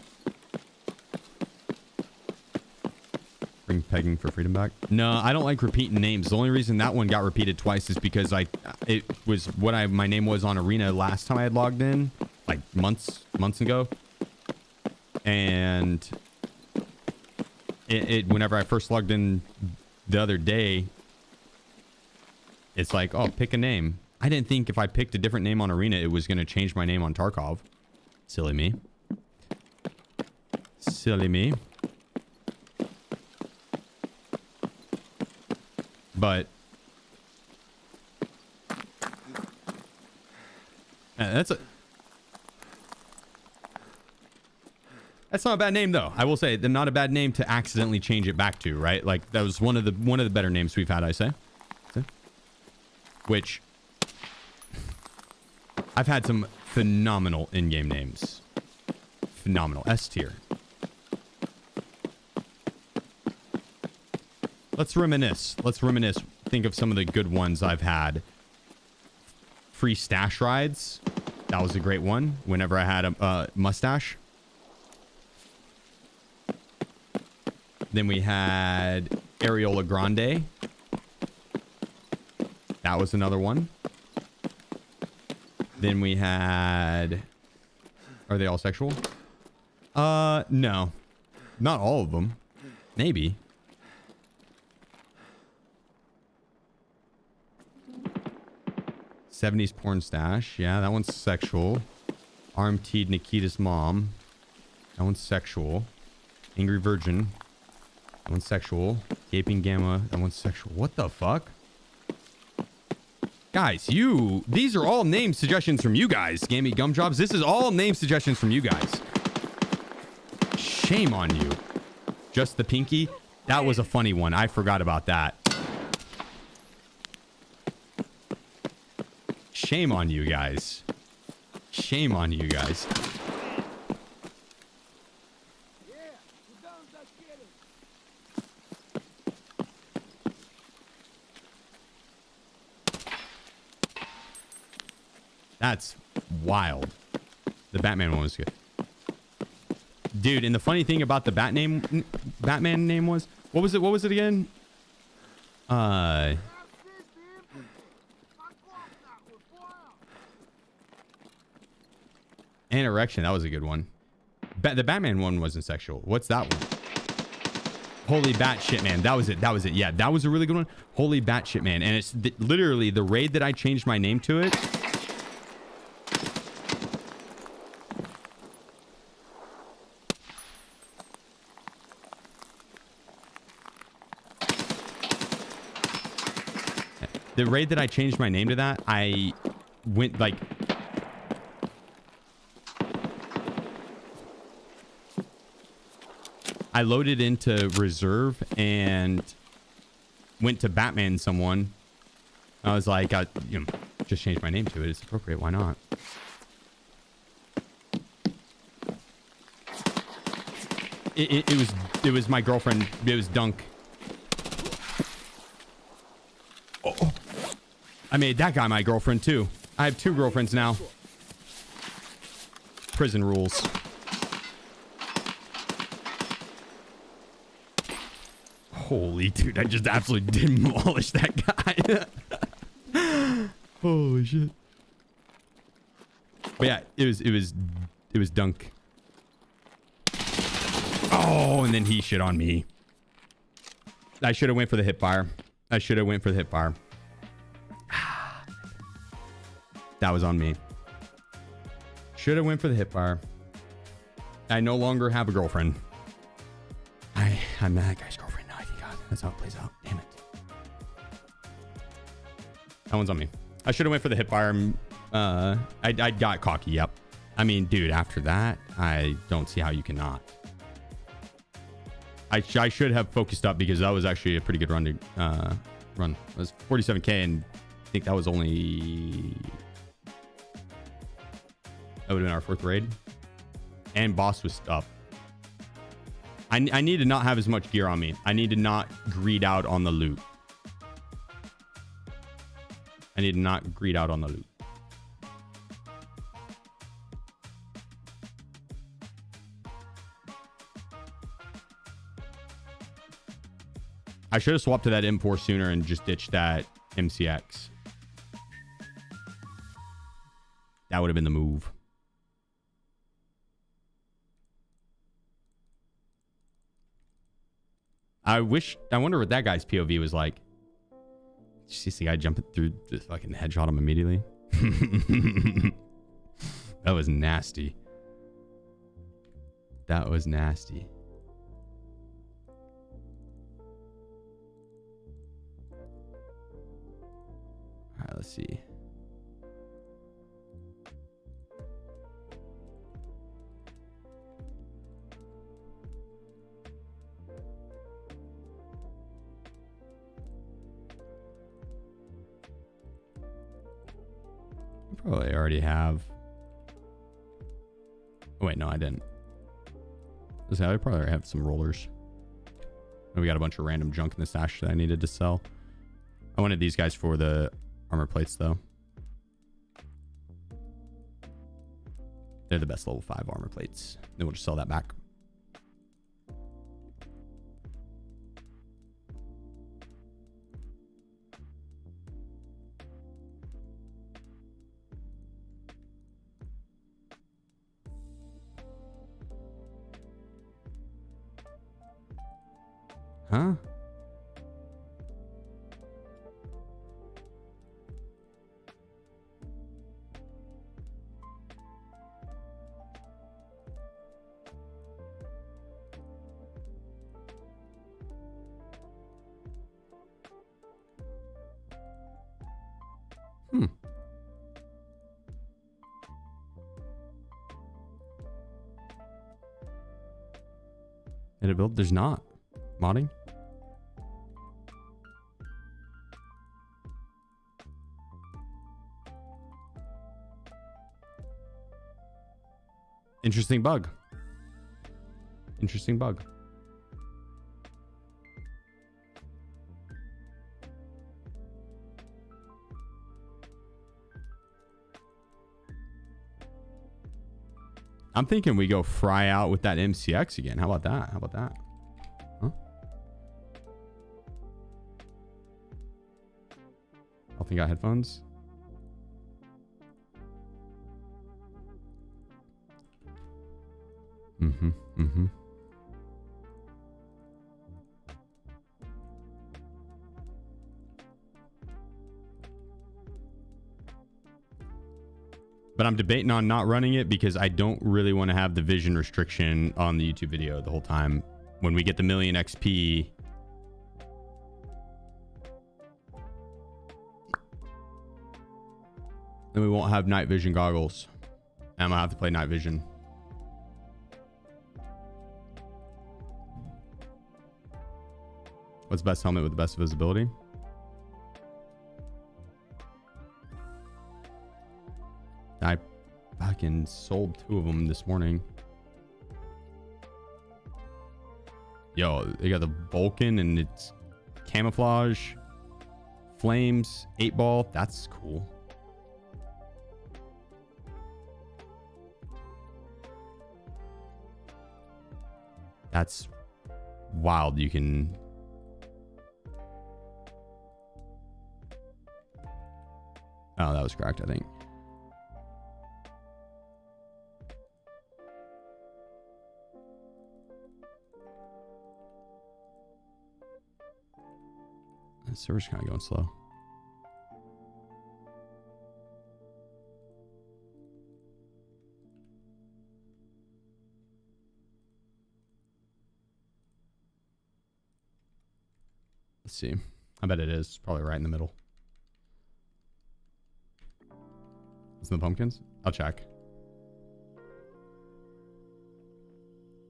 Speaker 1: Bring pegging for freedom back. No, I don't like repeating names. The only reason that one got repeated twice is because it was what my name was on Arena last time I had logged in, like months ago, and whenever I first logged in the other day, it's like, oh, pick a name. I didn't think if I picked a different name on Arena, it was going to change my name on Tarkov. Silly me. Silly me. But that's not a bad name, though. I will say they're not a bad name to accidentally change it back to, right? Like that was one of the better names we've had, I say. Which I've had some phenomenal in-game names. Phenomenal. S tier. Let's reminisce. Think of some of the good ones I've had. Free stash rides. That was a great one. Whenever I had a mustache. Then we had Areola Grande. That was another one. Then we had... Are they all sexual? No. Not all of them. Maybe. '70s porn stash. Yeah, that one's sexual. Arm-teed Nikita's mom. That one's sexual. Angry Virgin. That one's sexual. Gaping Gamma. That one's sexual. What the fuck? Guys, these are all name suggestions from you guys. Gammy Gumdrops. This is all name suggestions from you guys. Shame on you. Just the Pinky. That was a funny one. I forgot about that. Shame on you guys. Shame on you guys. That's wild. The Batman one was good. Dude, and the funny thing about the Batman name was, what was it again? And Erection, that was a good one. The Batman one wasn't sexual. What's that one? Holy Batshit Man. That was it. Yeah, that was a really good one. Holy Batshit Man. And it's literally the raid that I changed my name to it. The raid that I changed my name to that, I went like... I loaded into reserve and went to Batman someone. I was like, just changed my name to it. It's appropriate. Why not? It was my girlfriend. It was Dunk. Oh. I made that guy my girlfriend too. I have 2 girlfriends now. Prison rules. Holy dude, I just absolutely demolished that guy. Holy shit. But yeah, it was Dunk. Oh, and then he shit on me. I should have went for the hipfire. That was on me. Should have went for the hipfire. I no longer have a girlfriend. I'm that guy's girlfriend now. I think that's how it plays out. Damn it. That one's on me. I should have went for the hipfire. I got cocky. Yep. I mean, dude, after that, I don't see how you cannot. I should have focused up because that was actually a pretty good run to run. It was 47k, and I think that was only... That would have been our 4th raid. And boss was up. I need to not have as much gear on me. I need to not greed out on the loot. I should have swapped to that M4 sooner and just ditched that MCX. That would have been the move. I wonder what that guy's POV was like. Did you see the guy jumping through, just fucking headshot him immediately? That was nasty. That was nasty. All right, let's see. Probably already have. Oh, wait, no, I didn't. I probably already have some rollers. And we got a bunch of random junk in the stash that I needed to sell. I wanted these guys for the armor plates, though. They're the best level 5 armor plates. Then we'll just sell that back. Huh? Hmm. Did it build? There's not. Modding? Interesting bug. Interesting bug. I'm thinking we go fry out with that MCX again. How about that? How about that? Huh? I think I got headphones. Mm-hmm. But I'm debating on not running it because I don't really want to have the vision restriction on the YouTube video the whole time. When we get the 1,000,000 XP, then we won't have night vision goggles. And I'm gonna have to play night vision. What's the best helmet with the best visibility? I fucking sold 2 of them this morning. Yo, they got the Vulcan and it's camouflage, flames, 8-ball. That's cool. That's wild. You can... Oh, that was cracked, I think. The server's kind of going slow. Let's see. I bet it is. Probably right in the middle. Is it the pumpkins? I'll check.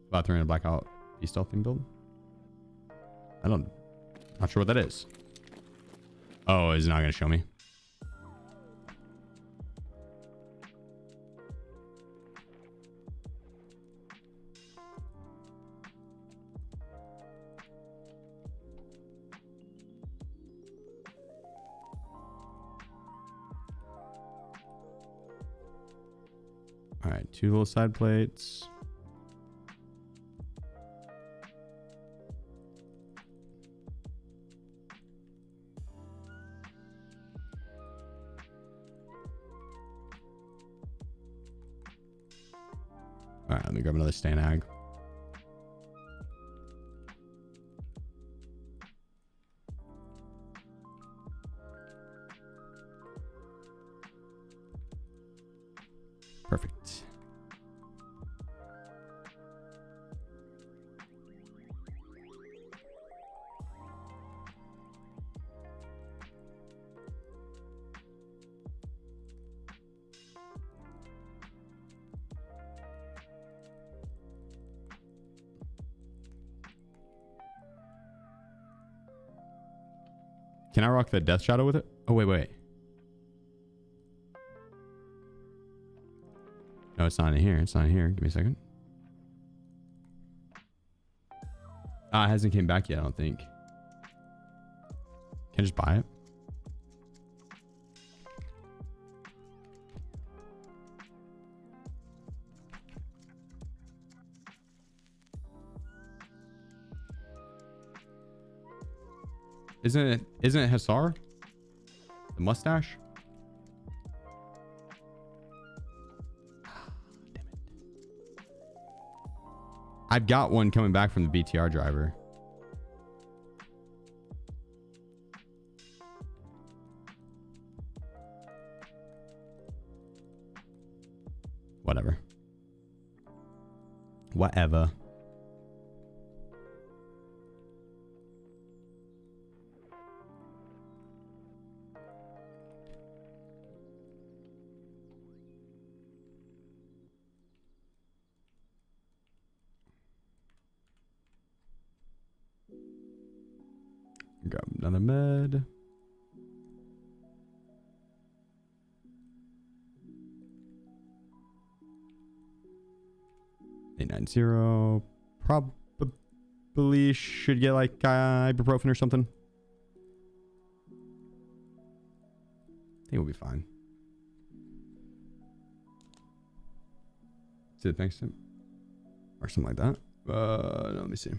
Speaker 1: About 300 blackout stealth thing build? Not sure what that is. Oh, it's not going to show me. All right, 2 little side plates. Let me grab another stand ag. Perfect. Can I rock the Death Shadow with it? Oh, wait. No, it's not in here. It's not in here. Give me a second. It hasn't came back yet, I don't think. Can I just buy it? Isn't it Hussar? The mustache? Damn it. I've got one coming back from the BTR driver. Whatever. Grab another med. $890. Probably should get like ibuprofen or something. I think we'll be fine. See the bank stamp or something like that. No, let me see.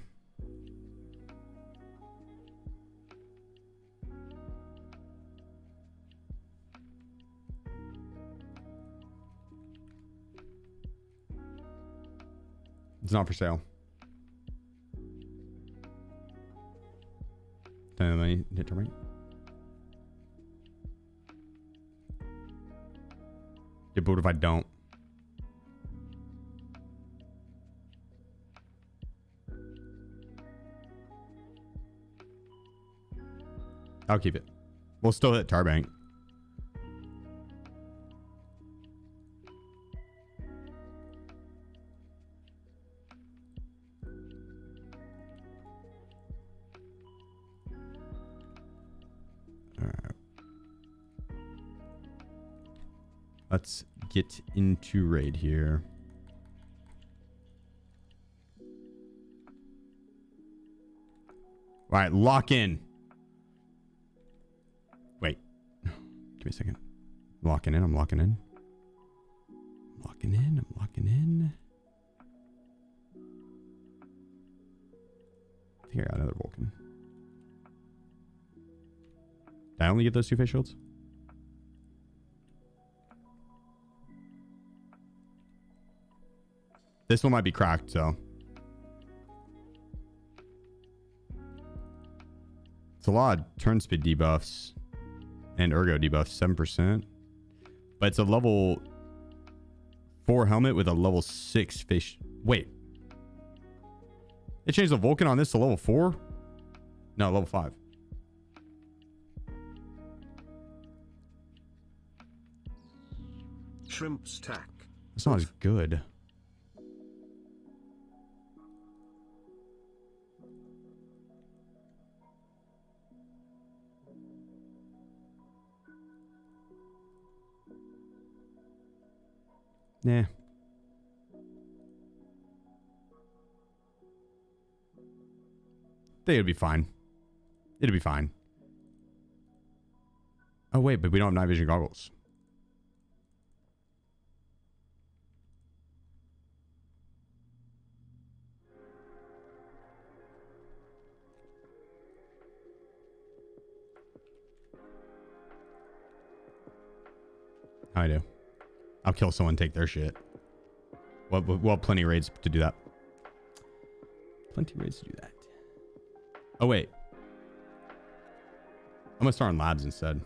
Speaker 1: It's not for sale. Let me hit to right. Get booed if I don't. I'll keep it. We'll still hit Tarbank. Let's get into raid here. All right, lock in. Wait. Give me a second. I'm locking in. I'm locking in. I'm locking in. I'm locking in. I think I got another Vulcan. Did I only get those two face shields? This one might be cracked, so. It's a lot of turn speed debuffs and ergo debuffs, 7%. But it's a level 4 helmet with a level 6 face. Wait. They changed the Vulcan on this to level 4? No, level 5.
Speaker 2: Shrimp stack.
Speaker 1: That's not as good. Nah. Think it'll be fine. It'll be fine. Oh, wait, but we don't have night vision goggles. I do. I'll kill someone, take their shit. Well, plenty of raids to do that. Plenty of raids to do that. Oh, wait. I'm going to start on labs instead.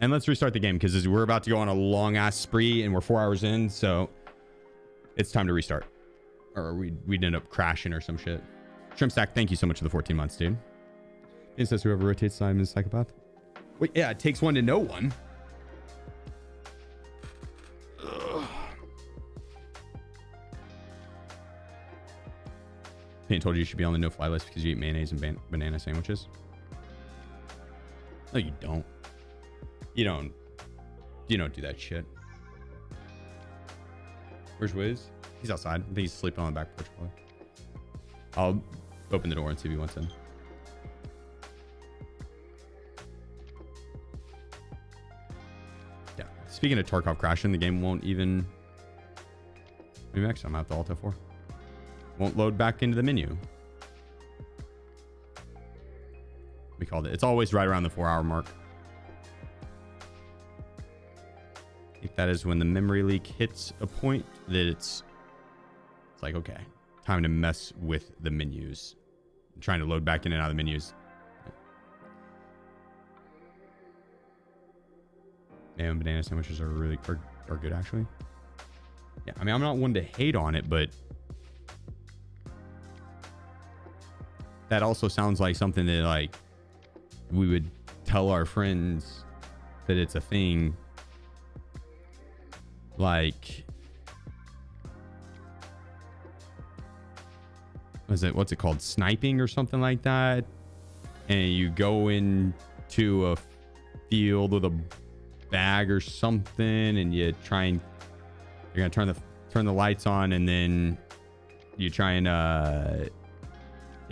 Speaker 1: And let's restart the game because we're about to go on a long-ass spree and we're 4 hours in, so it's time to restart. Or we'd end up crashing or some shit. Shrimp Stack, thank you so much for the 14 months, dude. It says whoever rotates time is a psychopath. Wait, yeah, it takes one to know one. Payne told you should be on the no-fly list because you eat mayonnaise and banana sandwiches. No, you don't. You don't do that shit. Where's Wiz? He's outside. I think he's sleeping on the back porch probably. I'll open the door and see if he wants in. Yeah. Speaking of Tarkov crashing, the game won't even... Maybe next time I have to Alt F4. Won't load back into the menu. We called it. It's always right around the 4-hour mark. I think that is when the memory leak hits a point that it's like, okay, time to mess with the menus. I'm trying to load back in and out of the menus. And banana sandwiches are really are good actually. Yeah, I mean, I'm not one to hate on it, but that also sounds like something that like we would tell our friends that it's a thing. Like, what's it called? Sniping or something like that. And you go into a field with a bag or something and you try and you're gonna turn the lights on and then you try and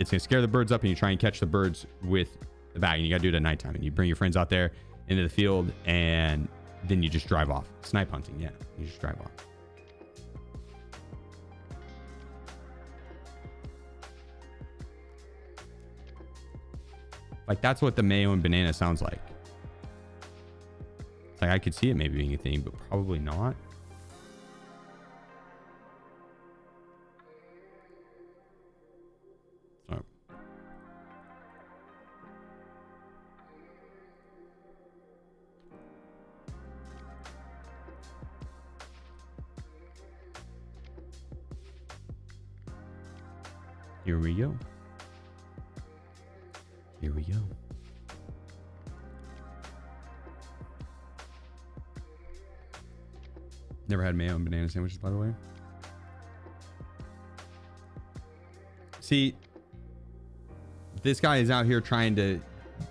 Speaker 1: it's gonna scare the birds up and you try and catch the birds with the bag and you gotta do it at nighttime and you bring your friends out there into the field and then you just drive off. Snipe hunting, yeah. You just drive off. Like, that's what the mayo and banana sounds like. It's like, I could see it maybe being a thing, but probably not. Oh. Here we go. Here we go. Never had mayo and banana sandwiches, by the way. See, this guy is out here trying to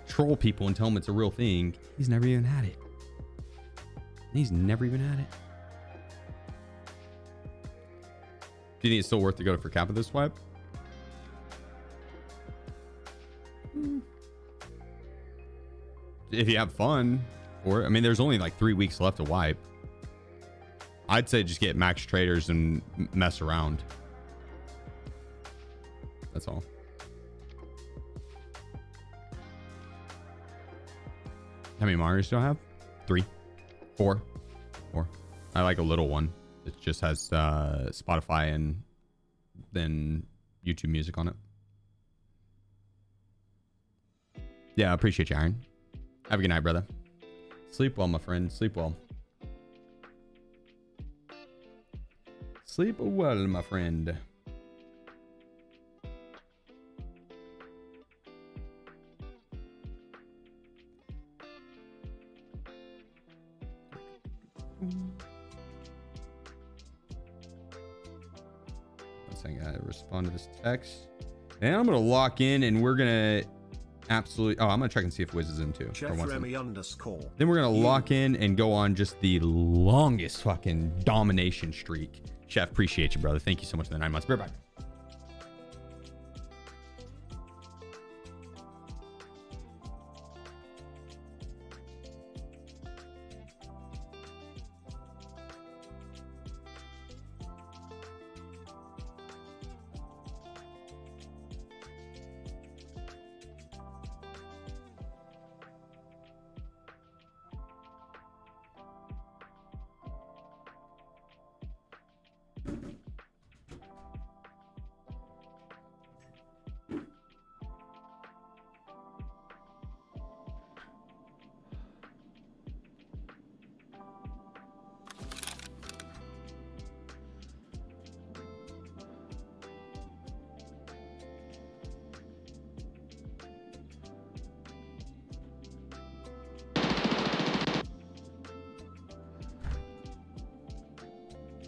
Speaker 1: troll people and tell them it's a real thing. He's never even had it. He's never even had it. Do you think it's still worth to go for cap with this swipe? If you have fun, or I mean, there's only like 3 weeks left to wipe. I'd say just get max traders and mess around. That's all. How many monitors do I have? 3, 4. I like a little one. It just has Spotify and then YouTube music on it. Yeah, I appreciate you, Aaron. Have a good night, brother. Sleep well, my friend. Sleep well. Sleep well, my friend. Let's see, I gotta respond to this text. And I'm gonna lock in and we're gonna absolutely... Oh, I'm gonna check and see if Wiz is in too.
Speaker 2: Chef Remy _
Speaker 1: Then we're gonna lock in and go on just the longest fucking domination streak. Chef, appreciate you, brother. Thank you so much for the 9 months. Bear back.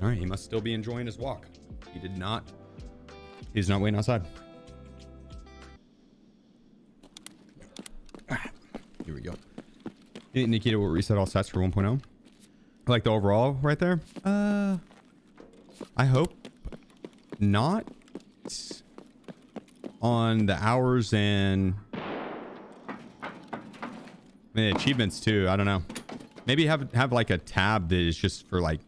Speaker 1: All right, he must still be enjoying his walk. He's not waiting outside. Here we go. Hey, Nikita will reset all sets for 1.0. I like the overall right there. I hope not. On the hours and the achievements too. I don't know. Maybe have like a tab that is just for like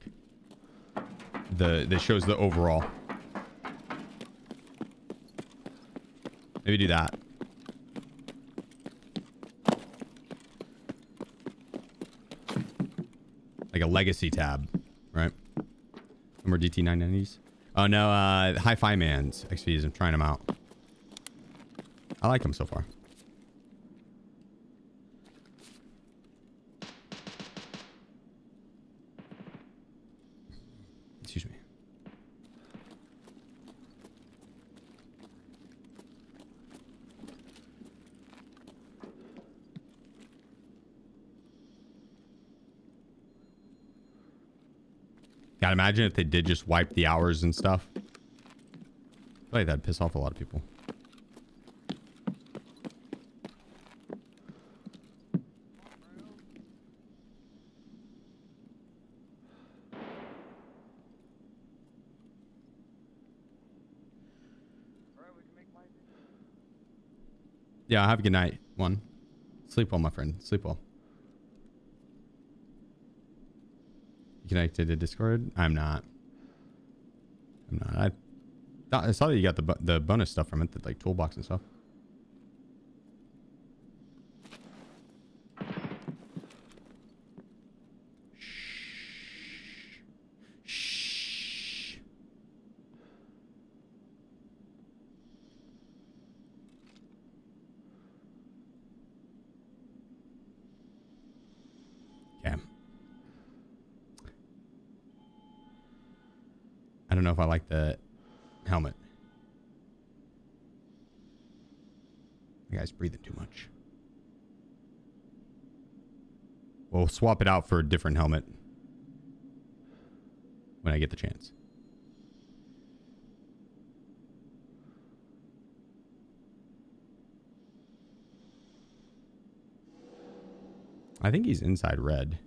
Speaker 1: that shows the overall. Maybe do that. Like a legacy tab, right? No more DT 990s. Oh no, Hi-Fi Man's XPs. I'm trying them out. I like them so far. Excuse me. Gotta imagine if they did just wipe the hours and stuff. I feel like that'd piss off a lot of people. Yeah, have a good night. One. Sleep well, my friend. Sleep well. You connected to Discord? I'm not. I saw that you got the bonus stuff from it, the like toolbox and stuff. Shh. Okay. I don't know if I like the helmet. The guy's breathing too much. We'll swap it out for a different helmet when I get the chance. I think he's inside red.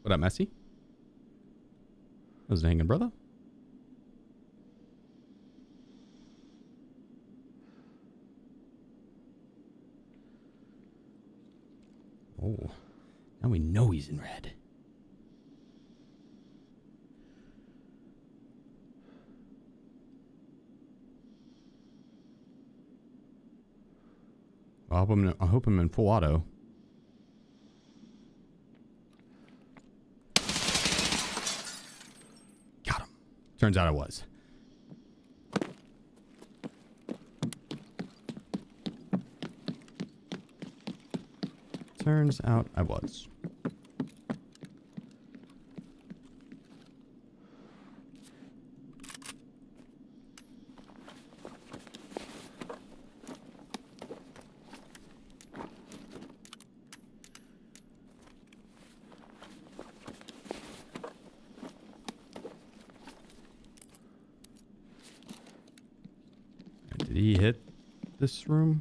Speaker 1: What up, Messi? How's it hanging, brother? Oh, now we know he's in red. I hope I'm in full auto. Got him. Turns out I was. Turns out I was. Did he hit this room?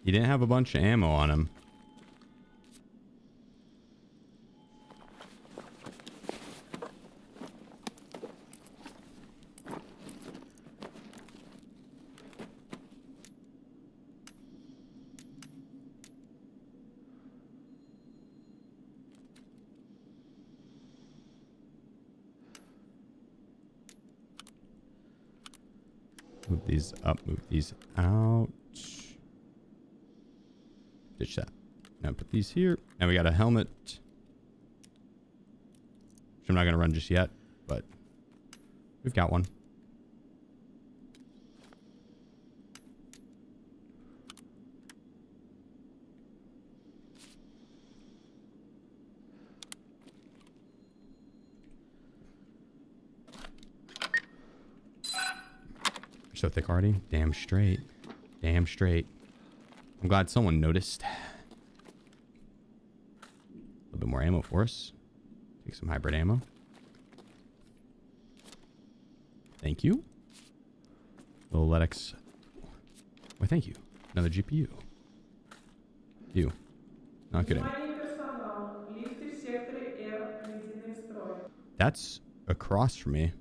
Speaker 1: He didn't have a bunch of ammo on him. Move these up, move these out. Ditch that. Now put these here. Now we got a helmet. Which I'm not going to run just yet, but we've got one. So thick already? Damn straight. Damn straight. I'm glad someone noticed. A little bit more ammo for us. Take some hybrid ammo. Thank you. Little LEDX. Why, thank you. Another GPU. You. Not good ammo. That's across from me.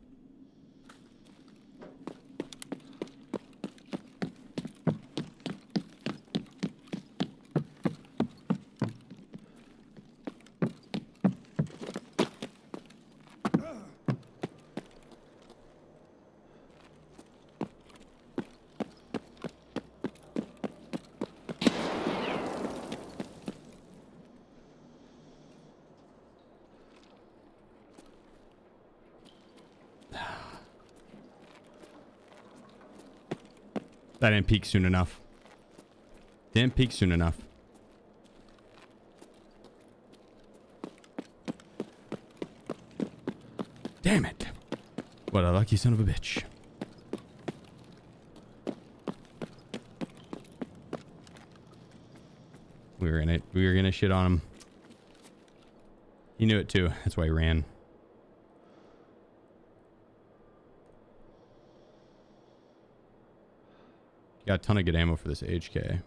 Speaker 1: That didn't peak soon enough. Didn't peak soon enough. Damn it. What a lucky son of a bitch. We were gonna shit on him. He knew it too. That's why he ran. Got a ton of good ammo for this HK.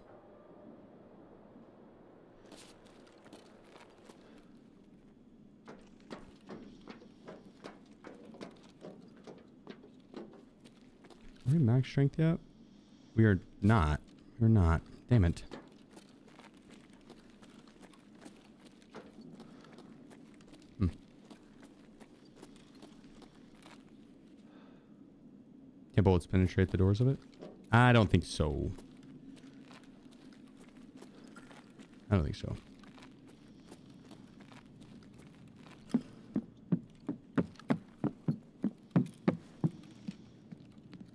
Speaker 1: Are we max strength yet? We are not. We're not. Damn it. Can bullets penetrate the doors of it? I don't think so. I don't think so.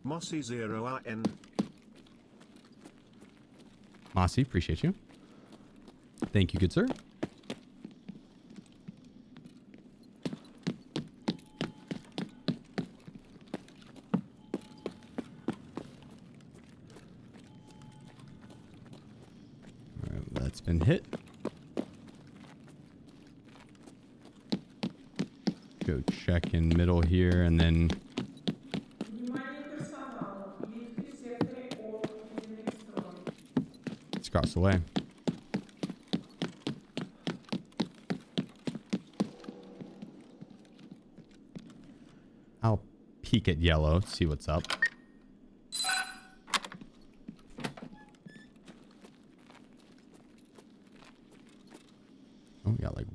Speaker 2: Mossy 0RN.
Speaker 1: Mossy, appreciate you. Thank you, good sir. Been hit. Go check in middle here and then it's across the way. I'll peek at yellow, see what's up.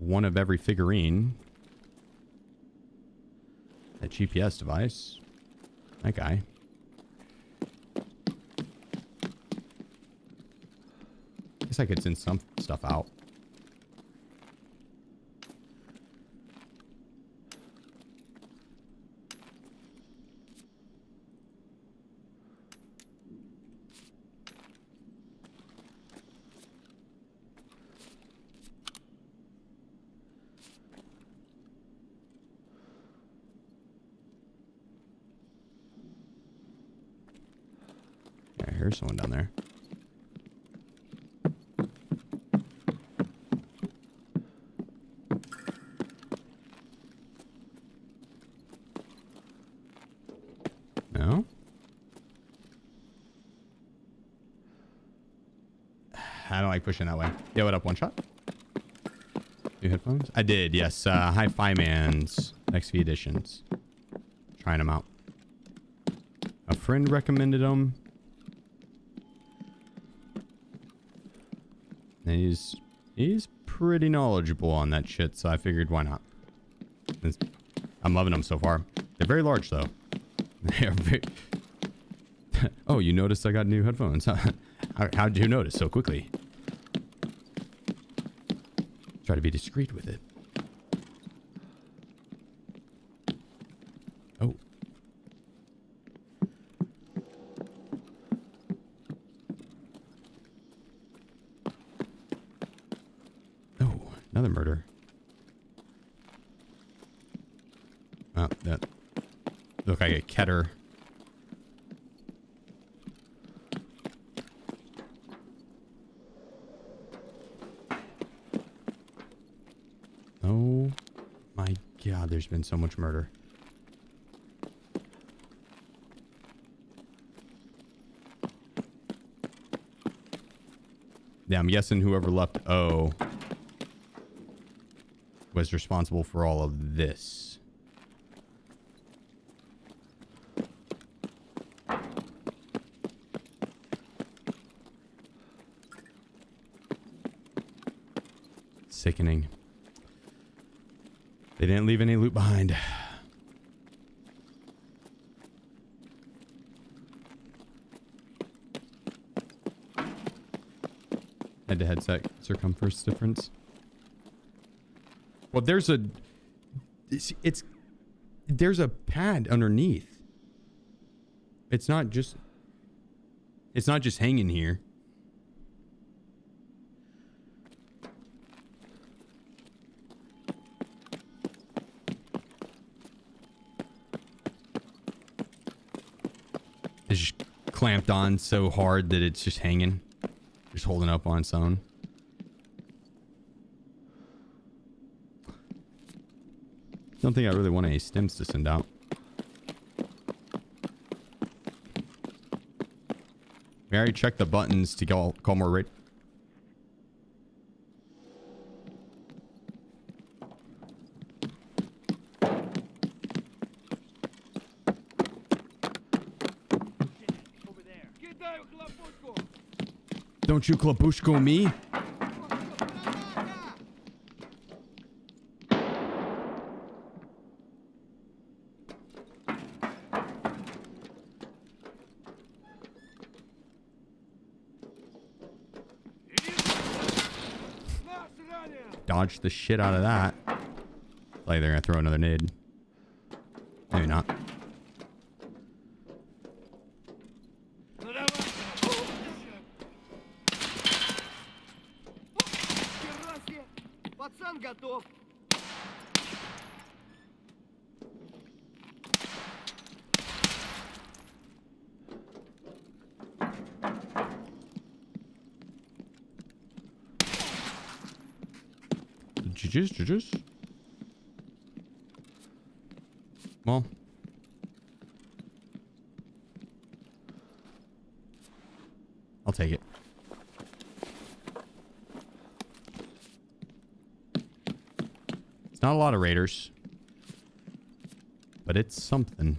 Speaker 1: One of every figurine. That GPS device. That guy. Guess I could send some stuff out. There's someone down there. No? I don't like pushing that way. Yeah, what up, one shot? New headphones? I did, yes. Hi-Fi Man's XV editions. Trying them out. A friend recommended them. He's pretty knowledgeable on that shit, so I figured why not. I'm loving them so far. They're very large though. They're very Oh, you noticed I got new headphones. How'd you notice so quickly? Try to be discreet with it. Oh. Another murder. Oh, that look like a Keter. God, there's been so much murder. Yeah, I'm guessing whoever left O was responsible for all of this. Sickening. They didn't leave any loot behind. Head-to-head circumference difference. Well, there's a pad underneath. It's not just hanging here. It's just clamped on so hard that it's just hanging. Just holding up on its own. Don't think I really want any stems to send out. We already checked the buttons to call more rate. Don't you klapushko me? Dodge the shit out of that. Like they're gonna throw another nade. Maybe not. GG's. Well. I'll take it. It's not a lot of raiders. But it's something.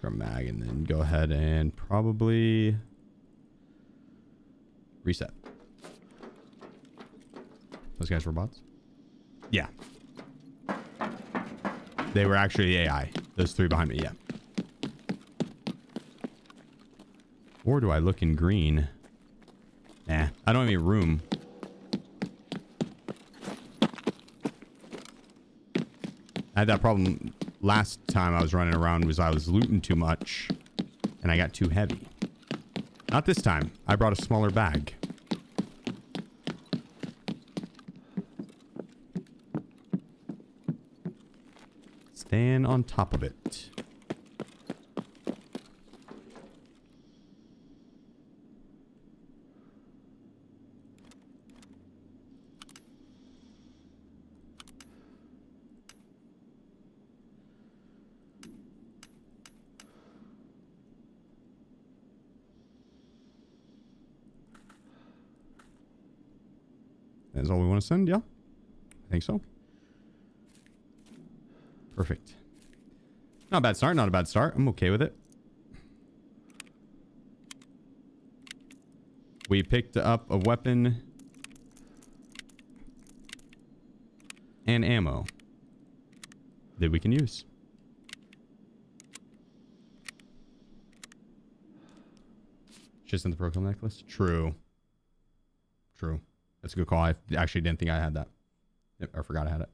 Speaker 1: Mag and then go ahead and probably reset. Those guys were bots? Yeah. They were actually AI. Those three behind me, yeah. Or do I look in green? Nah, I don't have any room. I had that problem last time I was running around. I was looting too much and I got too heavy. Not this time. I brought a smaller bag. Staying on top of it. That's all we want to send, yeah? I think so. Perfect. Not a bad start, not a bad start. I'm okay with it. We picked up a weapon and ammo that we can use. Just in the Proclaim necklace? True. True. That's a good call. I actually didn't think I had that. I forgot I had it.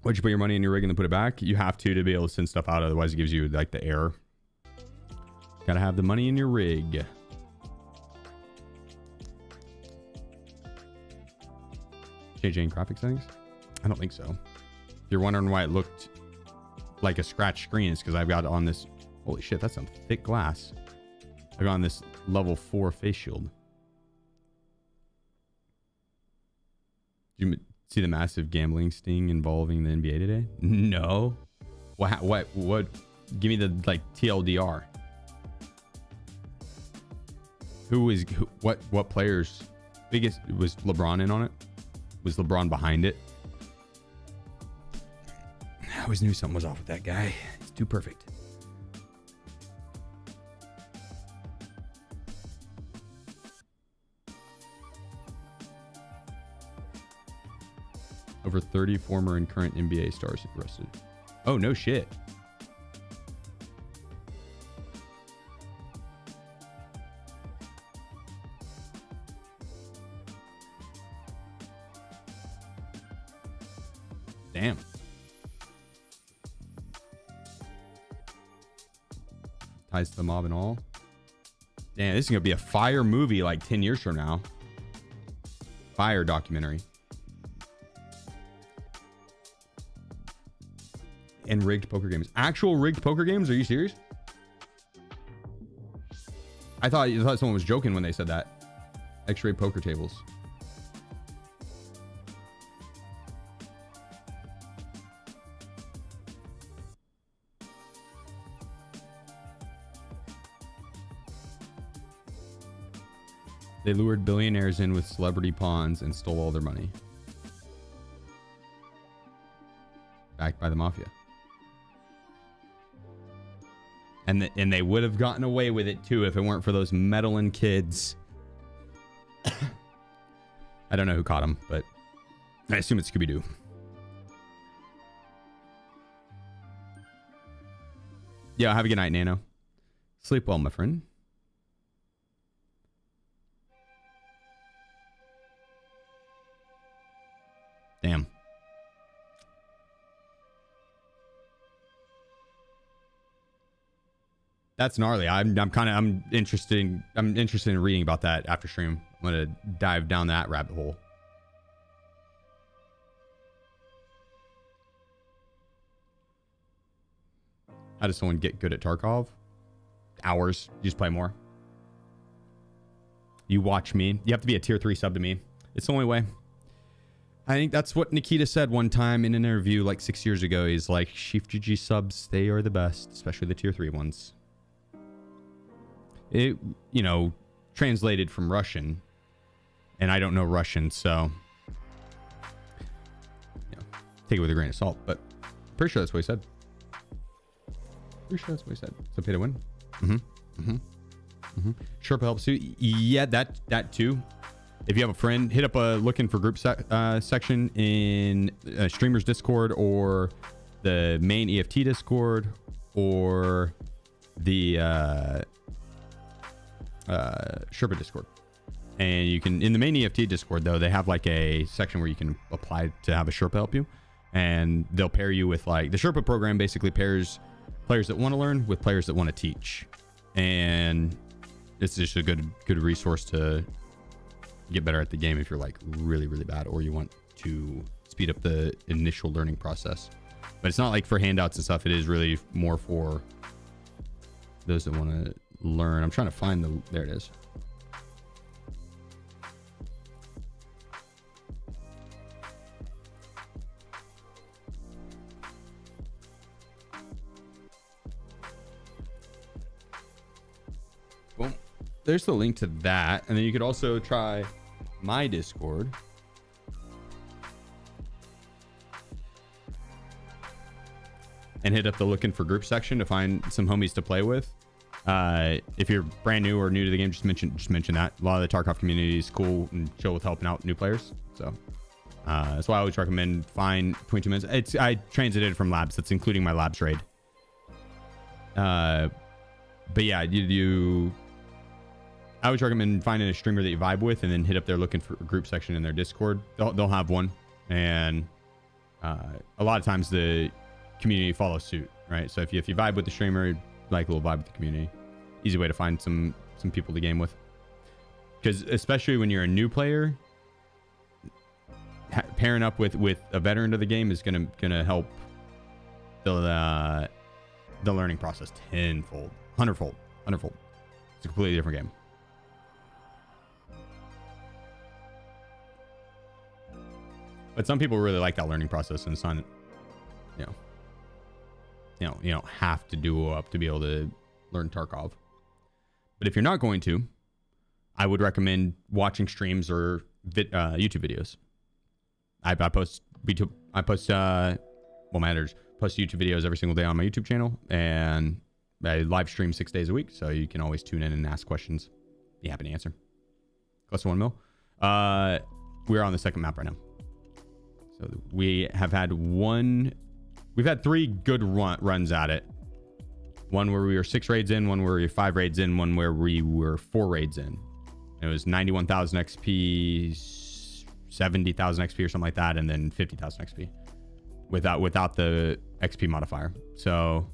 Speaker 1: Why'd you put your money in your rig and then put it back? You have to be able to send stuff out. Otherwise, it gives you like the error. Gotta have the money in your rig. Changing graphic settings? I don't think so. If you're wondering why it looked like a scratch screen, it's because I've got it on this. Holy shit, that's some thick glass. I got on this level 4 face shield. Did you see the massive gambling sting involving the NBA today? No. What? Give me the like TLDR. What players? Biggest was LeBron in on it? Was LeBron behind it? I always knew something was off with that guy. He's too perfect. Over 30 former and current NBA stars arrested. Oh, no shit. Damn. Ties to the mob and all. Damn, this is going to be a fire movie like 10 years from now. Fire documentary. And rigged poker games. Actual rigged poker games? Are you serious? I thought someone was joking when they said that. X-ray poker tables. They lured billionaires in with celebrity pawns and stole all their money. Backed by the mafia. And they would have gotten away with it too if it weren't for those meddling kids. I don't know who caught them, but I assume it's Scooby-Doo. Yeah, have a good night, Nano. Sleep well, my friend. Damn. That's gnarly. I'm interested in reading about that after stream. I'm gonna dive down that rabbit hole. How does someone get good at Tarkov? Hours. You just play more. You watch me. You have to be a tier 3 sub to me. It's the only way. I think that's what Nikita said one time in an interview like 6 years ago. He's like, SheefGG subs, they are the best, especially the tier 3 ones. It, you know, translated from Russian, and I don't know Russian, so you know, take it with a grain of salt, but pretty sure that's what he said. Pretty sure that's what he said. So pay to win. Sherpa helps too. Yeah, that too. If you have a friend, hit up a looking for group section in streamers Discord or the main EFT Discord or the Sherpa Discord. And you can, in the main EFT Discord though, they have like a section where you can apply to have a Sherpa help you, and they'll pair you with like the Sherpa program basically pairs players that want to learn with players that want to teach, and it's just a good resource to get better at the game if you're like really bad or you want to speed up the initial learning process. But it's not like for handouts and stuff. It is really more for those that want to learn. I'm trying to find there it is. Well, there's the link to that, and then you could also try my Discord. And hit up the looking for group section to find some homies to play with. If you're brand new or new to the game, just mention that. A lot of the Tarkov community is cool and chill with helping out new players. So that's why I always recommend find 22 minutes. I transited from labs. That's including my labs raid. But yeah, I would recommend finding a streamer that you vibe with, and then hit up their looking for group section in their Discord. They'll have one, and a lot of times the community follows suit, right? So if you vibe with the streamer, like a little vibe with the community, easy way to find some people to game with. Because especially when you're a new player, pairing up with a veteran to the game is gonna help the learning process tenfold, hundredfold. It's a completely different game. But some people really like that learning process, and it's not, you don't have to duo up to be able to learn Tarkov. But if you're not going to, I would recommend watching streams or YouTube videos. I post my editors post YouTube videos every single day on my YouTube channel, and I live stream 6 days a week, so you can always tune in and ask questions. Be happy to answer. Close to 1 mil. We're on the second map right now. So we have had we've had 3 good runs at it. One where we were 6 raids in, one where we were 5 raids in, one where we were 4 raids in. It was 91,000 XP, 70,000 XP or something like that, and then 50,000 XP without the XP modifier. So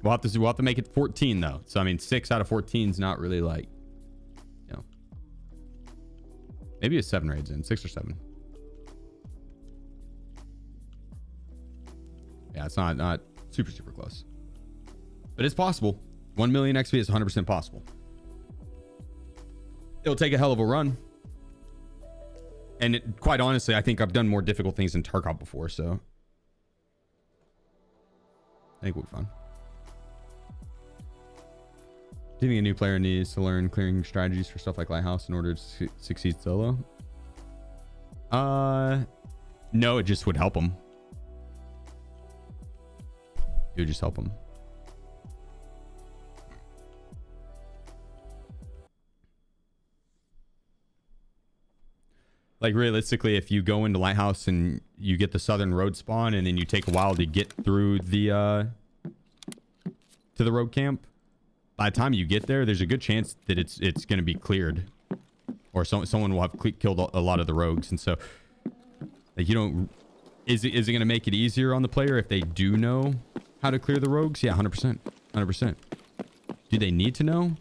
Speaker 1: we'll have to make it 14 though. So I mean, 6 out of 14 is not really like, maybe it's 7 raids in, 6 or 7. Yeah, it's not super close, but it's possible. 1 million XP is 100% possible. It'll take a hell of a run, and quite honestly, I think I've done more difficult things in Tarkov before, so I think we'll be fine. Do you think a new player needs to learn clearing strategies for stuff like Lighthouse in order to succeed solo? No, it just would help them. It would just help them. Like realistically, if you go into Lighthouse and you get the southern road spawn, and then you take a while to get through the to the road camp, by the time you get there, there's a good chance that it's going to be cleared, or someone will have killed a lot of the rogues. And so, like, you don't. Is it going to make it easier on the player if they do know how to clear the rogues? Yeah, 100%, 100%. Do they need to know?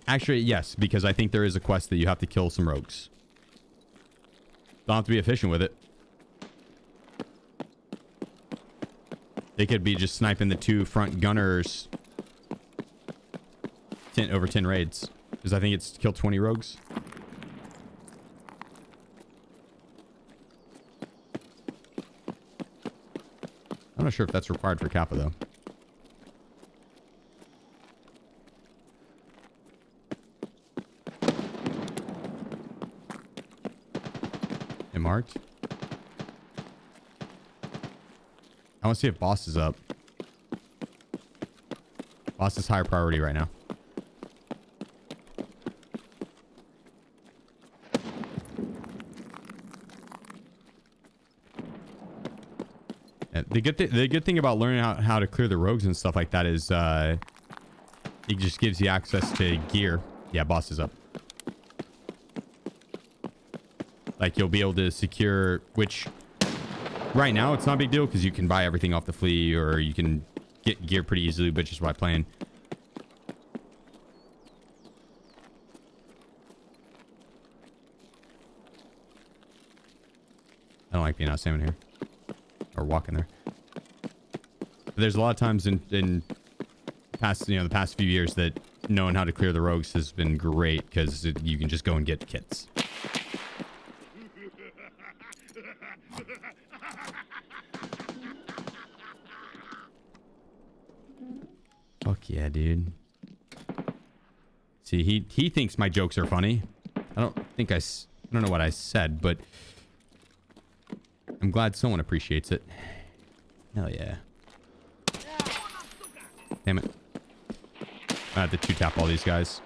Speaker 1: Actually, yes, because I think there is a quest that you have to kill some rogues. Don't have to be efficient with it. They could be just sniping the 2 front gunners over 10 raids. Because I think it's killed 20 rogues. I'm not sure if that's required for Kappa, though. It marked. I want to see if boss is up. Boss is higher priority right now. Yeah, the good thing about learning how to clear the rogues and stuff like that is it just gives you access to gear. Yeah, boss is up. Like, you'll be able to secure, which right now it's not a big deal because you can buy everything off the flea, or you can get gear pretty easily, but just by playing. I don't like being out salmon here or walking there. But there's a lot of times in past, the past few years that knowing how to clear the rogues has been great because you can just go and get kits. Fuck yeah, dude. See, he thinks my jokes are funny. I don't know what I said, but I'm glad someone appreciates it. Hell yeah. Damn it. I have to 2-tap all these guys.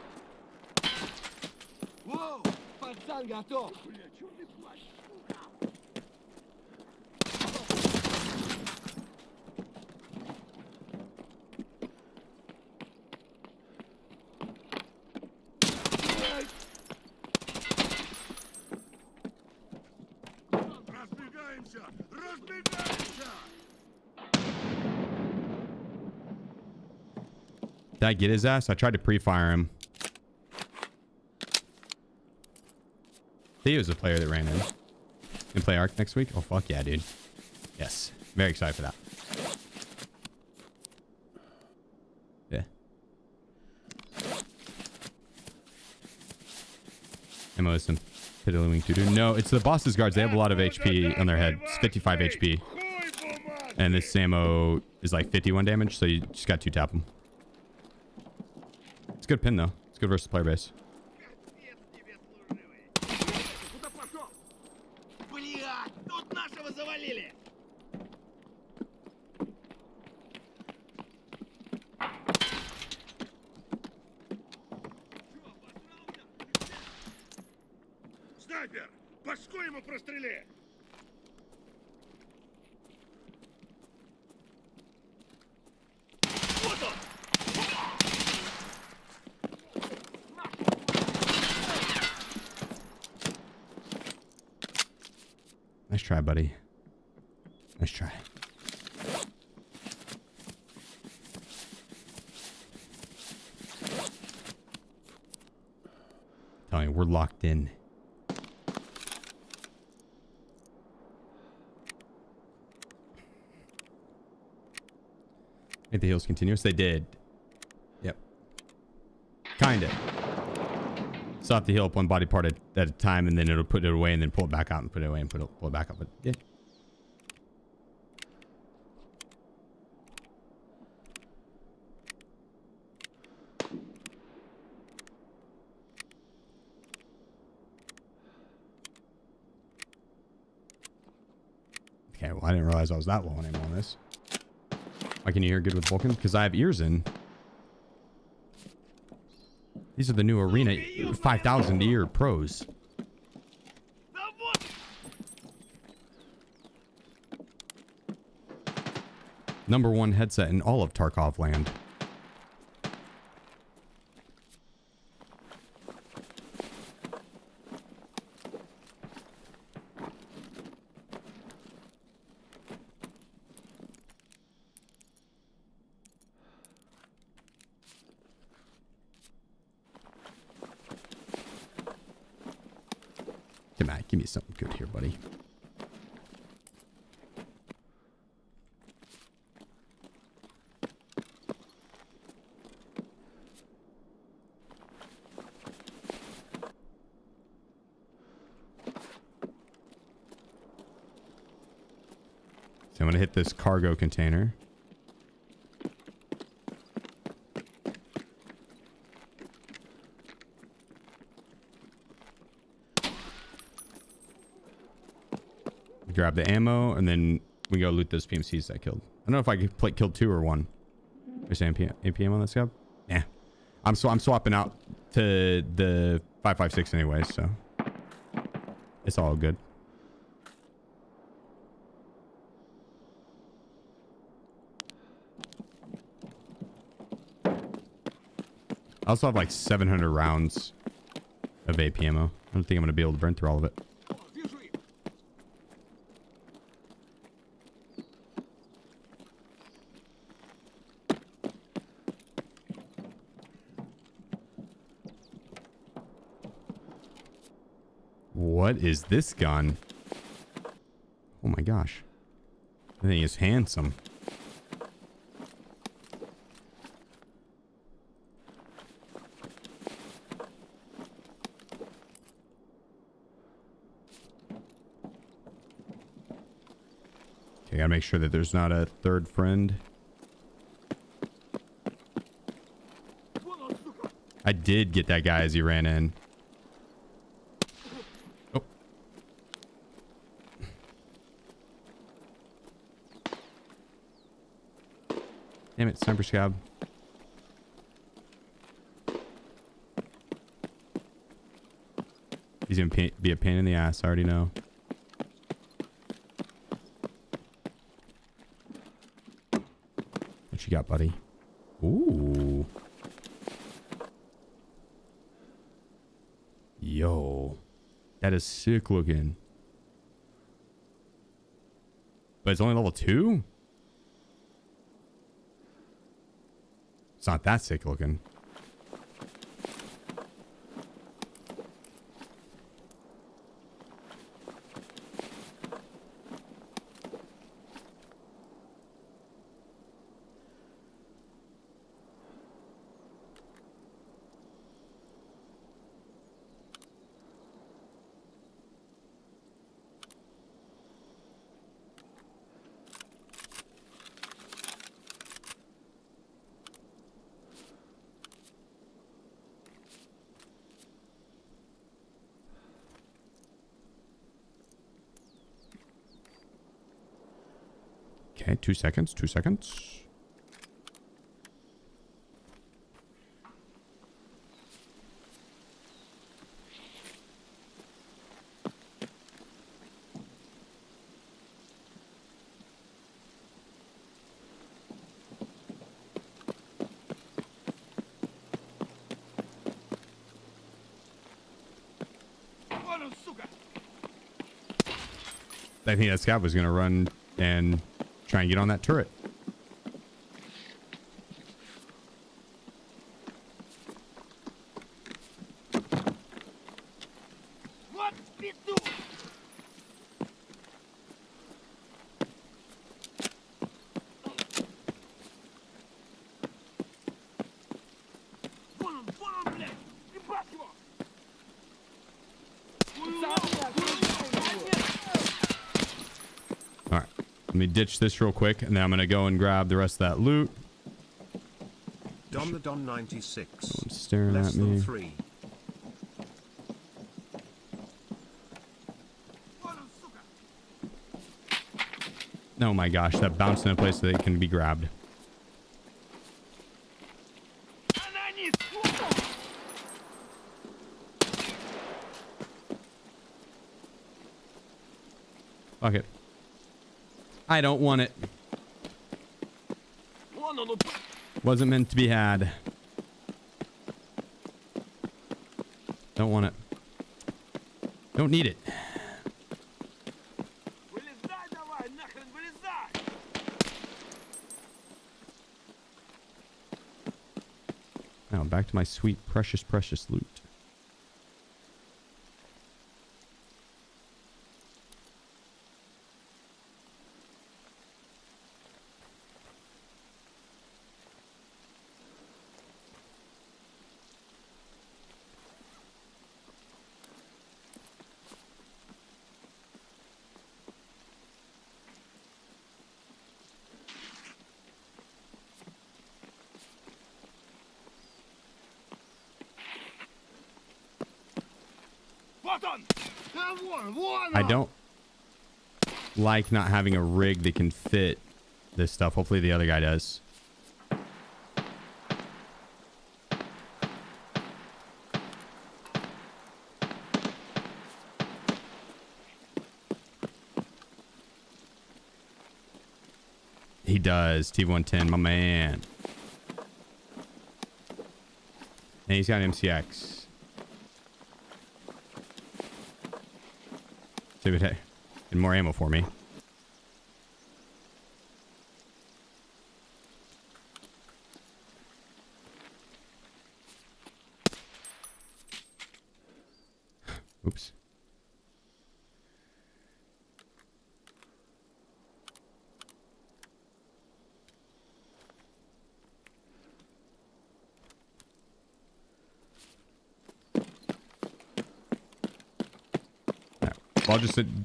Speaker 1: Did I get his ass? I tried to pre-fire him. He was a player that ran in. Can play Arc next week? Oh, fuck yeah, dude. Yes. Very excited for that. Yeah. Ammo is some piddling to do. No, it's the boss's guards. They have a lot of HP on their head. It's 55 HP. And this ammo is like 51 damage, so you just got 2-tap them. It's a good pin, though. It's good versus player base.
Speaker 5: Снайпер! Башку ему прострели! Вот он!
Speaker 1: Nice try, buddy. Nice try. Telling you, we're locked in. Make the heals continuous. They did. Yep. Kinda. So I have to heal up one body part at a time, and then it'll put it away, and then pull it back out, and put it away, and pull it back up. But yeah. Okay, well, I didn't realize I was that low on ammo on this. Why can you hear good with Vulcan? Because I have ears in. These are the new Arena 5,000 ear pros. #1 headset in all of Tarkov land. Come on, give me something good here, buddy. So I'm going to hit this cargo container. Grab the ammo, and then we go loot those PMCs that I killed. I don't know if I could kill 2 or 1. There's APM on this guy. Yeah, I'm swapping out to the 5.56 anyway, so it's all good. I also have like 700 rounds of AP ammo. I don't think I'm gonna be able to burn through all of it. What is this gun? Oh my gosh. I think it's handsome. Okay, gotta make sure that there's not a third friend. I did get that guy as he ran in. Oh. Damn it, sniper scab. He's gonna be a pain in the ass, I already know. What you got, buddy? Ooh. Yo. That is sick looking. But it's only level 2? It's not that sick looking. Okay, 2 seconds. 2 seconds. I think that scout was going to run and try and get on that turret. Let me ditch this real quick, and then I'm going to go and grab the rest of that loot.
Speaker 2: Don the Don 96.
Speaker 1: Someone's staring
Speaker 2: Less
Speaker 1: at
Speaker 2: than
Speaker 1: me.
Speaker 2: 3.
Speaker 1: Oh my gosh, that bounced in a place that it can be grabbed. Fuck it. I don't want it. Wasn't meant to be had. Don't want it. Don't need it. Now back to my sweet, precious, precious loot. I don't like not having a rig that can fit this stuff. Hopefully the other guy does. He does. T110, my man. And he's got an MCX. See what and more ammo for me. Oops.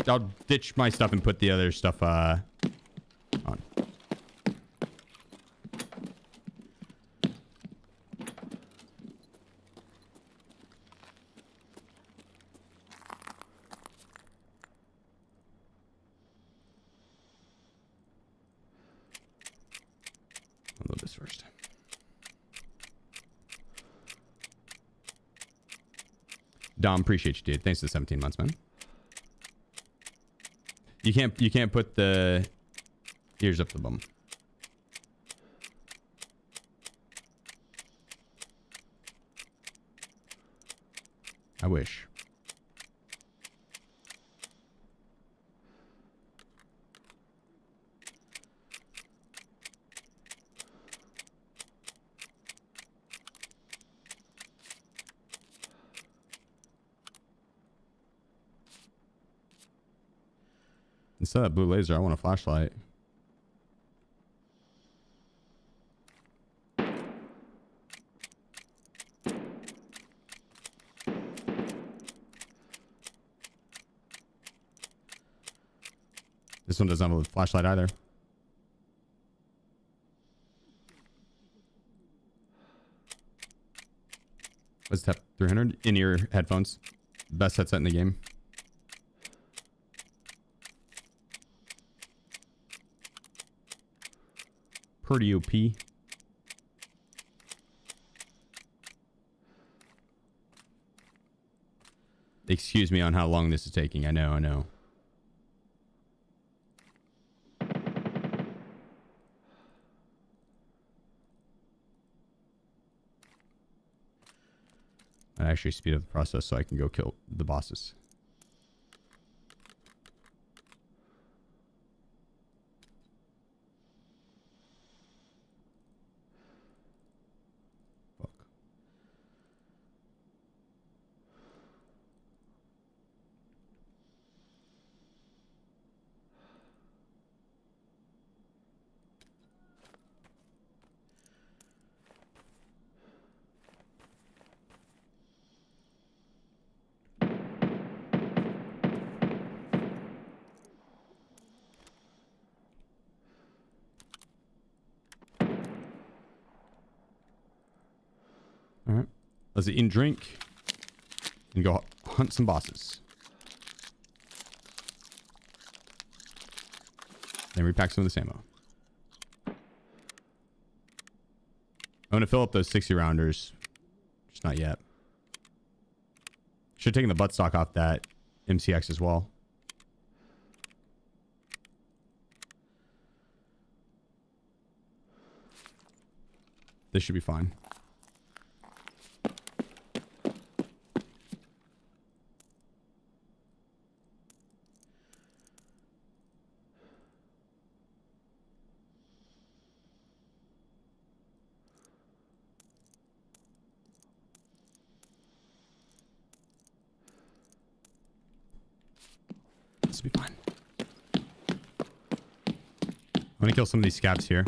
Speaker 1: I'll ditch my stuff and put the other stuff on. I'll load this first. Dom, appreciate you, dude. Thanks for the 17 months, man. You can't put the ears up the bum. I wish. Instead of that blue laser, I want a flashlight. This one doesn't have a flashlight either. What's tap 300 in-ear headphones? Best headset in the game. Pretty OP. Excuse me on how long this is taking. I know. I actually speed up the process so I can go kill the bosses. Fuck. All right, let's eat and drink and go hunt some bosses. Then repack some of this ammo. I'm going to fill up those 60 rounders. Just not yet. Should have taken the buttstock off that MCX as well. This should be fine. This will be fine. I'm gonna kill some of these scabs here.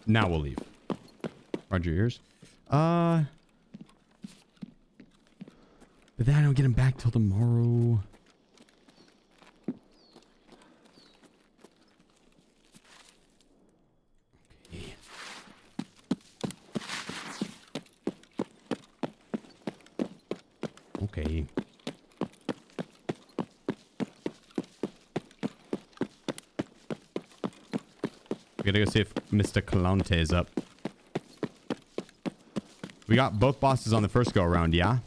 Speaker 1: Now we'll leave. Roger your ears. But then I don't get him back till tomorrow. Okay. We gotta go see if Mr. Calante is up. We got both bosses on the first go around, yeah?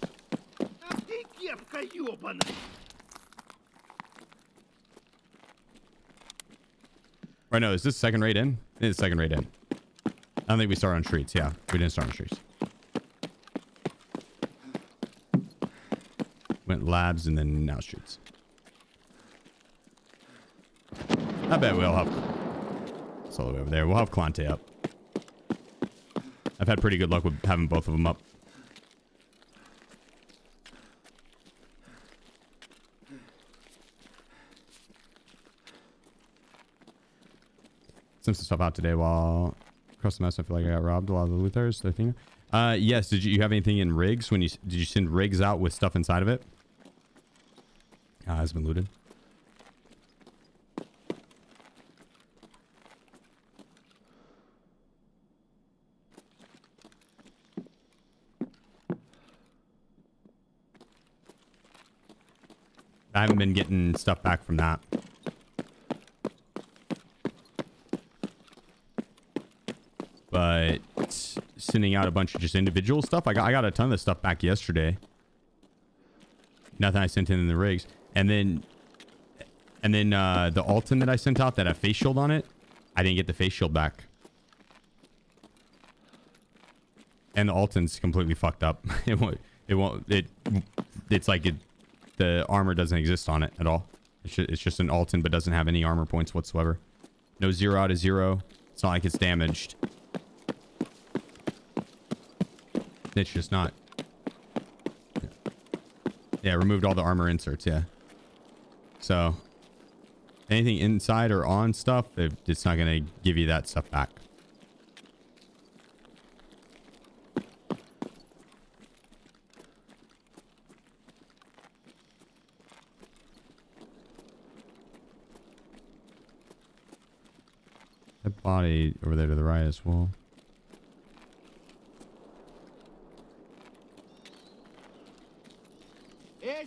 Speaker 1: Right, no, is this second raid in? It is second raid in. I don't think we started on streets. Yeah, we didn't start on streets. Went labs and then now streets. I bet we'll have... It's all the way over there. We'll have Calante up. I've had pretty good luck with having both of them up. Some stuff out today while across the mess. I feel like I got robbed. A lot of the looters. Their thing. Yes. Did you have anything in rigs when you did you send rigs out with stuff inside of it? Has been looted. I haven't been getting stuff back from that. But sending out a bunch of just individual stuff. I got a ton of stuff back yesterday. Nothing I sent in the rigs. And then the Alton that I sent out that had face shield on it, I didn't get the face shield back. And the Alton's completely fucked up. It's like the armor doesn't exist on it at all. It's just an Alton, but doesn't have any armor points whatsoever. No 0 out of 0. It's not like it's damaged. It's just not. Yeah, removed all the armor inserts, yeah. So, anything inside or on stuff, it's not going to give you that stuff back. That body over there to the right as well.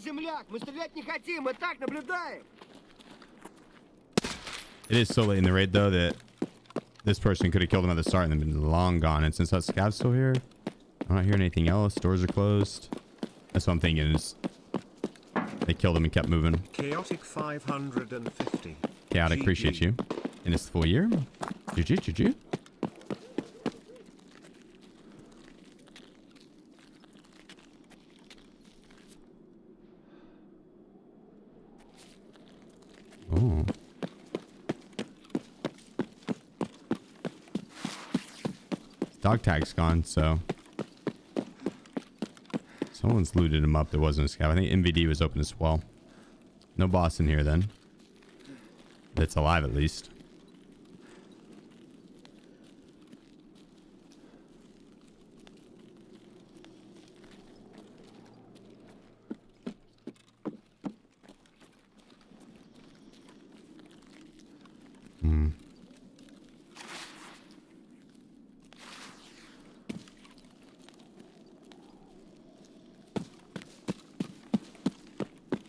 Speaker 6: земляк! Мы стрелять не хотим, мы так наблюдаем!
Speaker 1: It is so late in the raid, though, that this person could have killed him at the start and then been long gone. And since that scav's still here, I'm not hearing anything else. Doors are closed. That's what I'm thinking is they killed him and kept moving.
Speaker 2: Chaotic 550.
Speaker 1: Chaotic, appreciate you. And it's the full year. GG, GG. Oh. Dog tag's gone, so someone's looted him up. There wasn't a scav. I think MVD was open as well. No boss in here then. That's alive at least.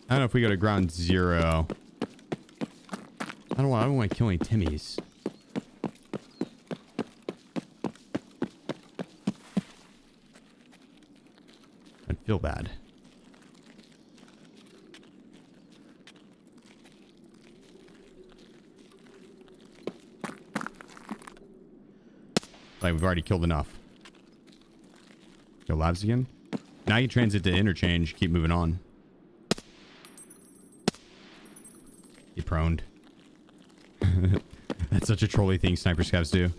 Speaker 1: I don't know if we go to ground zero. I don't want to kill any Timmies. I'd feel bad. Like we've already killed enough. Go labs again. Now you transit to interchange. Keep moving on. He proned. That's such a trolly thing sniper scavs do.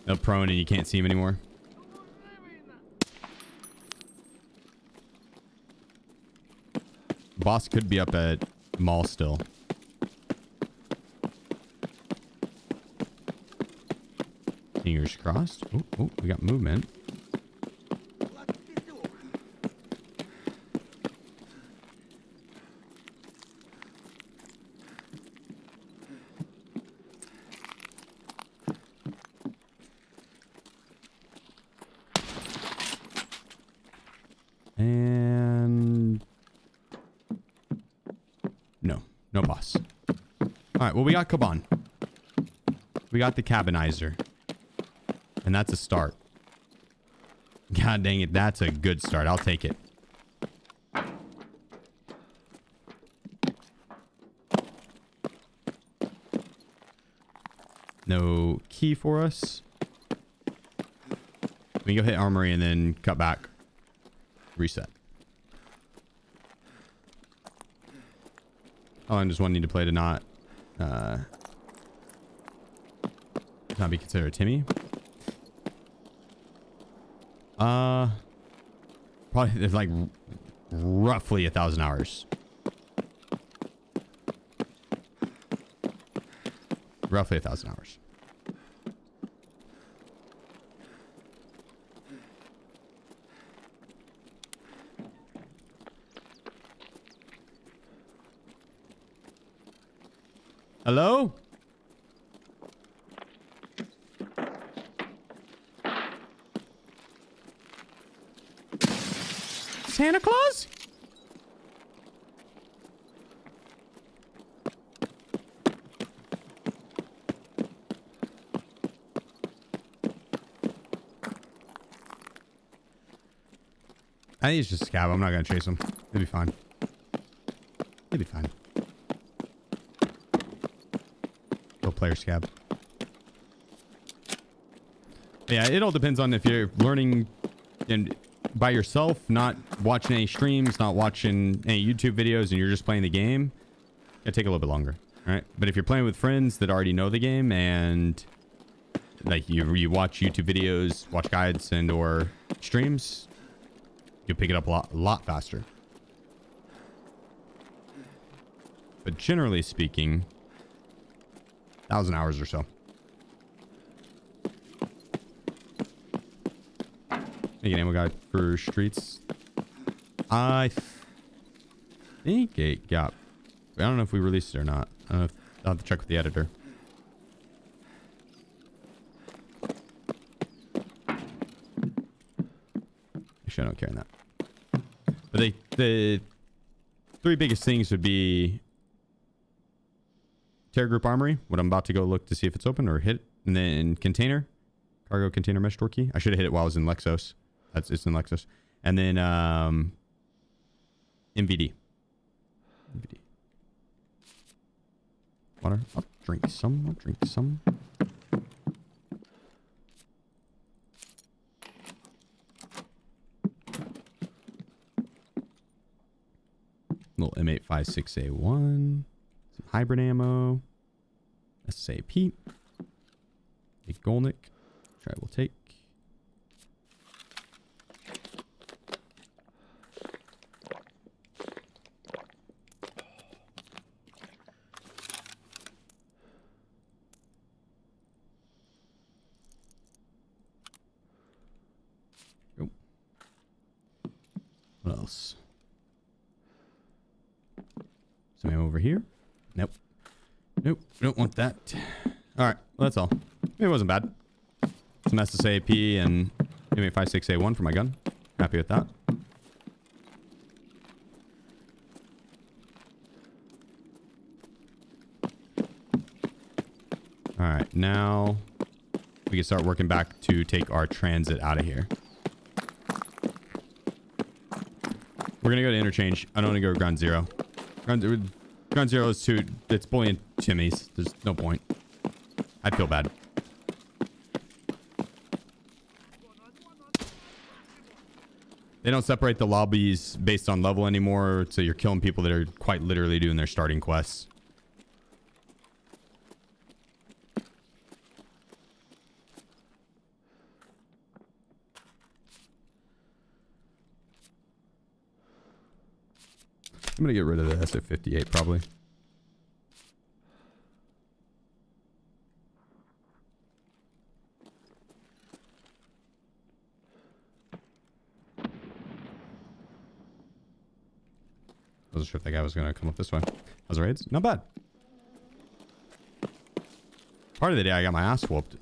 Speaker 1: They'll prone and you can't see him anymore. Boss could be up at mall still. Fingers crossed. Oh, we got movement. And no boss. All right, well, we got Kaban. We got the cabinizer. And that's a start. God dang it, that's a good start. I'll take it. No key for us. We can go hit armory and then cut back. Reset. Oh, and just one need to play to not be considered a Timmy. Probably there's like roughly 1,000 hours. Roughly 1,000 hours. Hello? Santa Claus? I think he's just a scab. I'm not going to chase him. He'll be fine. He'll be fine. Go player scab. Yeah, it all depends on if you're learning by yourself, not watching any streams, not watching any YouTube videos, and you're just playing the game. It'll take a little bit longer, right? But if you're playing with friends that already know the game and like you watch YouTube videos, watch guides and or streams, you'll pick it up a lot faster. But generally speaking, 1,000 hours or so. Make an ammo guide for streets. I think it got... I don't know if we released it or not. I'll have to check with the editor. Actually, I don't care on that. But the three biggest things would be Terror Group Armory, what I'm about to go look to see if it's open or hit. And then container. Cargo container mesh door key. I should have hit it while I was in Lexos. It's in Lexos. And then MVD. MVD. Water. I'll drink some. I'll drink some. Little M856A1. Some hybrid ammo. SAP. A Golnick. Try will take. Go. What else? Some ammo over here. Nope. Nope. We don't want that. All right. Well, that's all. It wasn't bad. Some SSAP and M856A1 for my gun. Happy with that. All right. Now we can start working back to take our transit out of here. We're going to go to interchange. I don't want to go to ground zero. Ground zero is too... It's bullying Timmy's. There's no point. I'd feel bad. They don't separate the lobbies based on level anymore, so you're killing people that are quite literally doing their starting quests. I'm gonna get rid of the SF58 probably. I wasn't sure if that guy was going to come up this way. How's the raids? Not bad. Part of the day I got my ass whooped.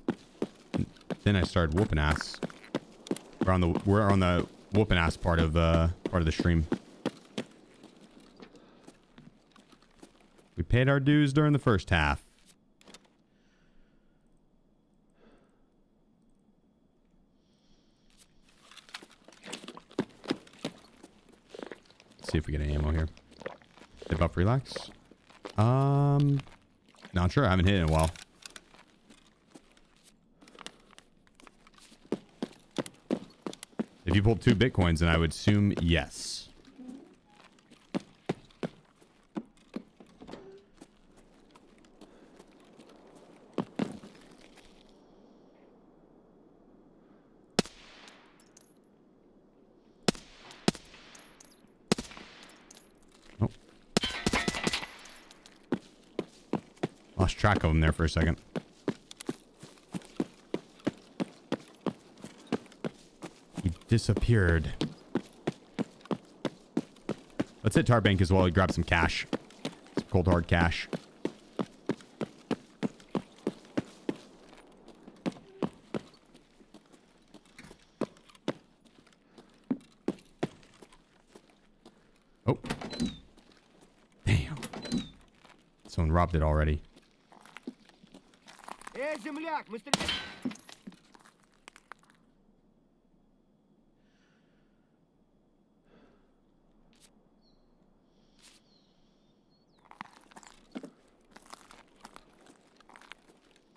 Speaker 1: Then I started whooping ass. We're on the whooping ass part of the stream. We paid our dues during the first half. Let's see if we get any ammo here. Dip up relax. Not sure. I haven't hit it in a while. If you pulled 2 Bitcoins, then I would assume yes. Lost track of him there for a second. He disappeared. Let's hit Tarbank as well and grab some cash. Some cold hard cash. Oh. Damn. Someone robbed it already.
Speaker 6: Земляк, мы стреляем.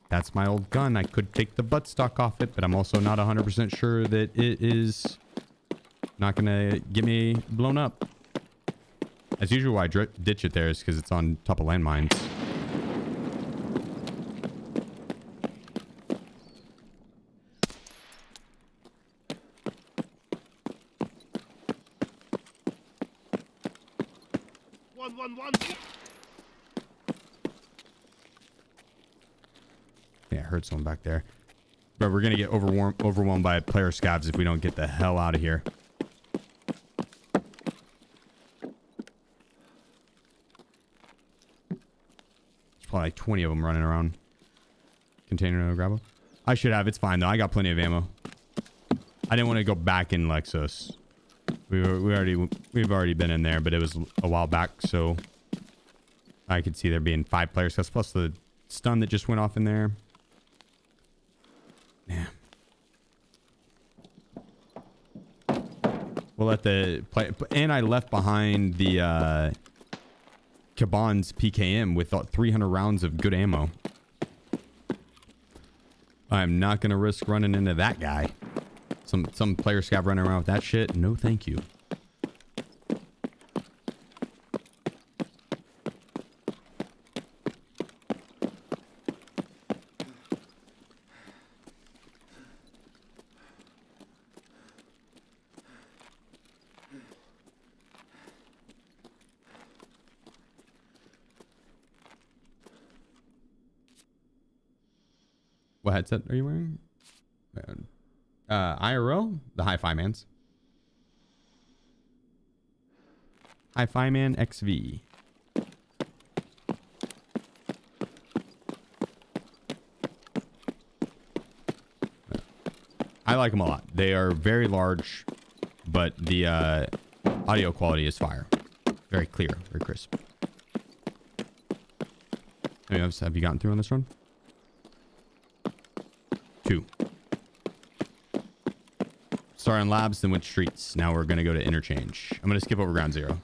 Speaker 1: That's my old gun. I could take the buttstock off it, but I'm also not 100% sure that it is not going to get me blown up. As usual, why I ditch it there is because it's on top of landmines. Yeah, I heard someone back there. But we're going to get overwhelmed by player scavs if we don't get the hell out of here. There's probably like 20 of them running around. Container no grabber. I should have. It's fine though. I got plenty of ammo. I didn't want to go back in Lexus. We've already been in there, but it was a while back, so I could see there being 5 players plus the stun that just went off in there. Yeah. We'll let the play, and I left behind the Kaban's PKM with 300 rounds of good ammo. I'm not gonna risk running into that guy. Some player scav running around with that shit. No, thank you. What headset are you wearing? IRL? The Hi-Fi Mans. Hi-Fi Man XV. I like them a lot. They are very large, but the audio quality is fire. Very clear, very crisp. Have you gotten through on this run? 2. Started on labs, then went streets. Now we're going to go to interchange. I'm going to skip over ground 0.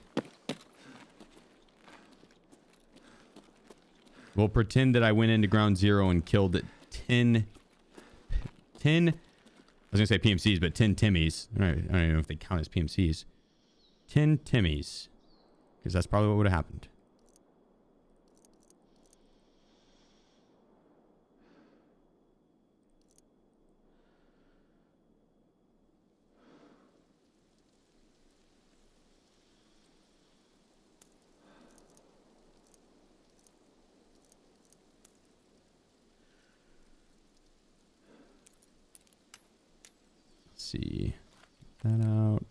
Speaker 1: We'll pretend that I went into ground 0 and killed 10 I was going to say PMCs, but 10 Timmies. I don't even know if they count as PMCs. 10 Timmies. Because that's probably what would have happened. See that out.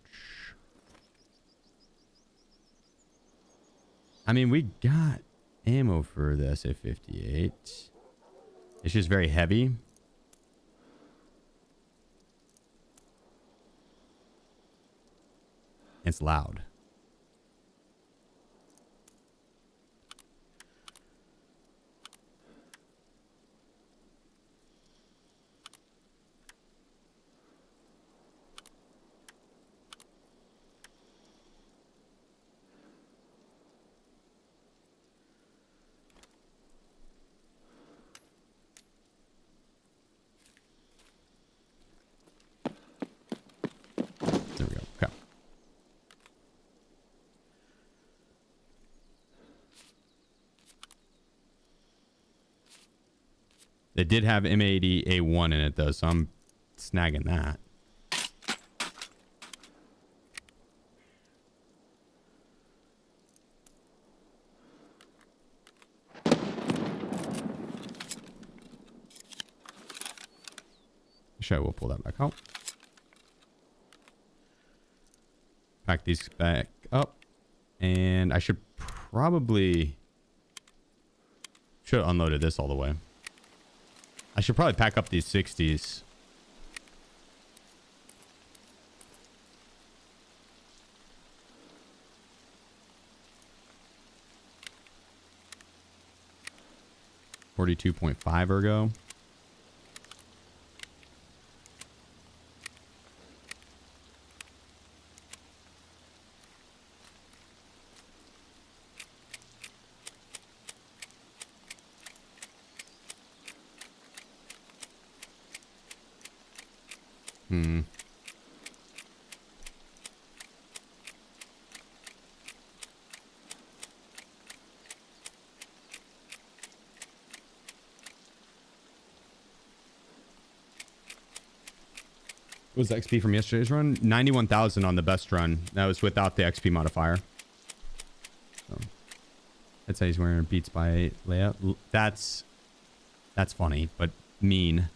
Speaker 1: I mean, we got ammo for the SA-58. It's just very heavy. It's loud. There we go. Okay. It did have M80A1 in it though, so I'm snagging that. Actually, I will pull that back out. Pack these back up. And I should probably... should have unloaded this all the way. I should probably pack up these 60s. .5 ergo. What was the XP from yesterday's run? 91,000 on the best run. That was without the XP modifier. So, I'd say he's wearing Beats by Leia. That's funny, but mean.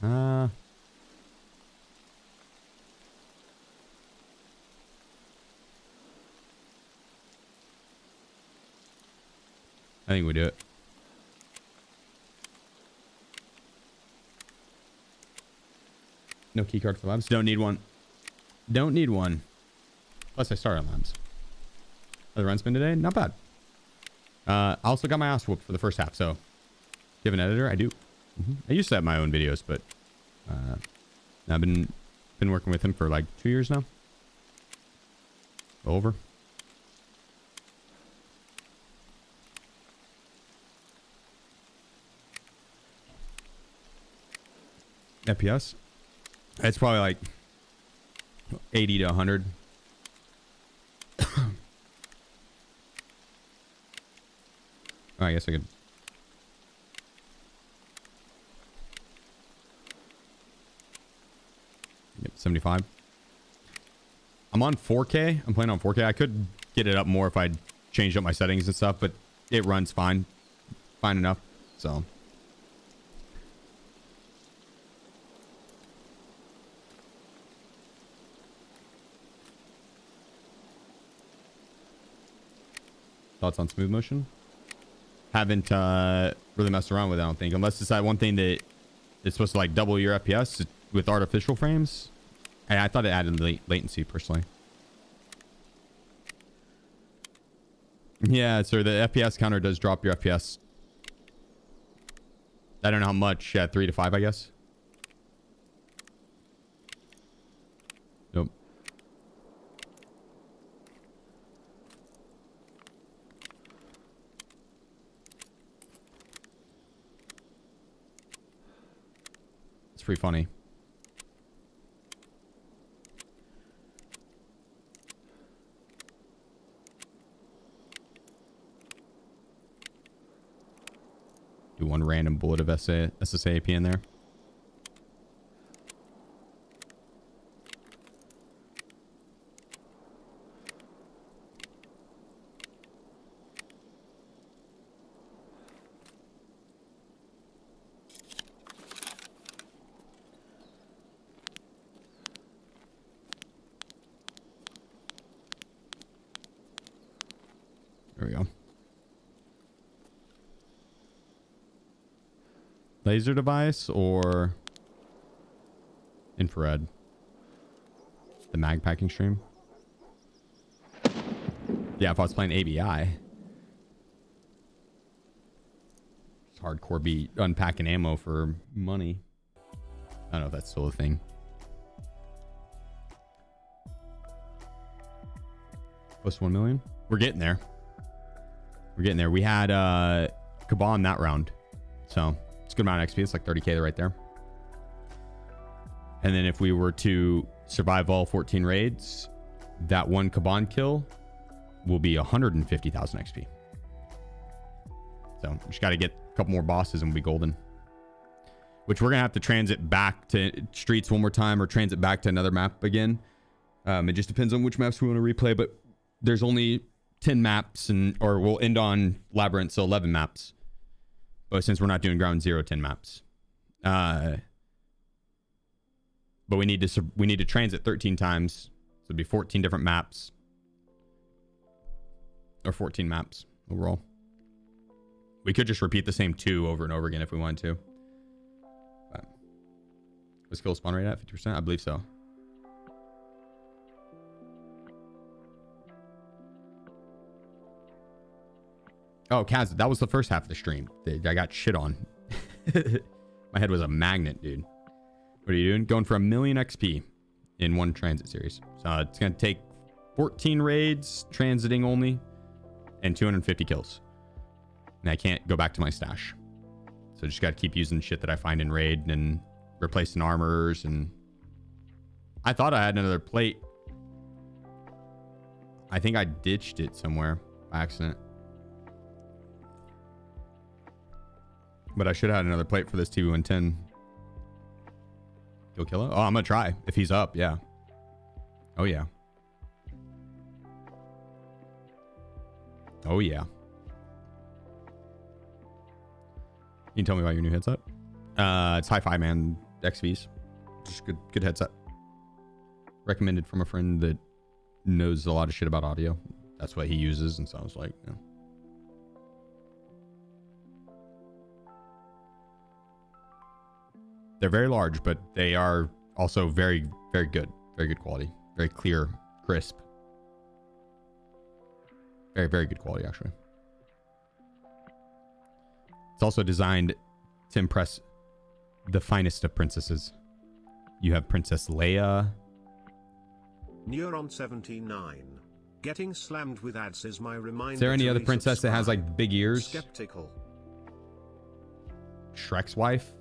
Speaker 1: I think we do it. No key card for labs. Don't need one. Don't need one. Plus I started on labs. The run's been today? Not bad. I also got my ass whooped for the first half, so. Do you have an editor? I do. I used to have my own videos, but I've been working with him for like 2 years now. Over. FPS? It's probably like 80 to 100. Oh, I guess I could. Yep, 75. I'm on 4K. I'm playing on 4K. I could get it up more if I changed up my settings and stuff, but it runs fine. Fine enough. So. Thoughts on smooth motion? Haven't really messed around with it, I don't think. Unless it's that one thing that it's supposed to like double your FPS with artificial frames. And I thought it added latency personally. Yeah, so the FPS counter does drop your FPS. I don't know how much. Yeah, 3 to 5, I guess. Nope. It's pretty funny. Do one random bullet of SSA AP in there. There we go. Laser device or infrared? The mag packing stream? Yeah, if I was playing ABI. It's hardcore beat unpacking ammo for money. I don't know if that's still a thing. Plus 1 million? We're getting there. We're getting there. We had Kaban that round. So it's a good amount of XP. It's like 30k right there. And then if we were to survive all 14 raids, that one Kaban kill will be 150,000 XP. So we just got to get a couple more bosses and we'll be golden. Which we're going to have to transit back to streets one more time or transit back to another map again. It just depends on which maps we want to replay, but there's only 10 maps or we'll end on Labyrinth, so 11 maps. But since we're not doing ground zero, 10 maps. But we need to transit 13 times. So it'd be 14 different maps. Or 14 maps overall. We could just repeat the same 2 over and over again if we wanted to. But was kill spawn rate at 50%? I believe so. Oh, Kaz, that was the first half of the stream. I got shit on. My head was a magnet, dude. What are you doing? Going for 1 million XP in one transit series. So it's going to take 14 raids, transiting only, and 250 kills. And I can't go back to my stash. So just got to keep using shit that I find in raid and replacing armors. And I thought I had another plate. I think I ditched it somewhere by accident. But I should have had another plate for this T110. Kill Killa? Oh, I'm going to try. If he's up, yeah. Oh, yeah. Oh, yeah. You can tell me about your new headset? It's Hi-Fi, man. XVs. Just good headset. Recommended from a friend that knows a lot of shit about audio. That's what he uses, and so I was like, yeah. They're very large, but they are also very, very good. Very good quality. Very clear, crisp. Very, very good quality, actually. It's also designed to impress the finest of princesses. You have Princess Leia.
Speaker 2: Neuron 79. Getting slammed with ads is my reminder.
Speaker 1: Is there any other princess that has like big ears?
Speaker 2: Skeptical.
Speaker 1: Shrek's wife.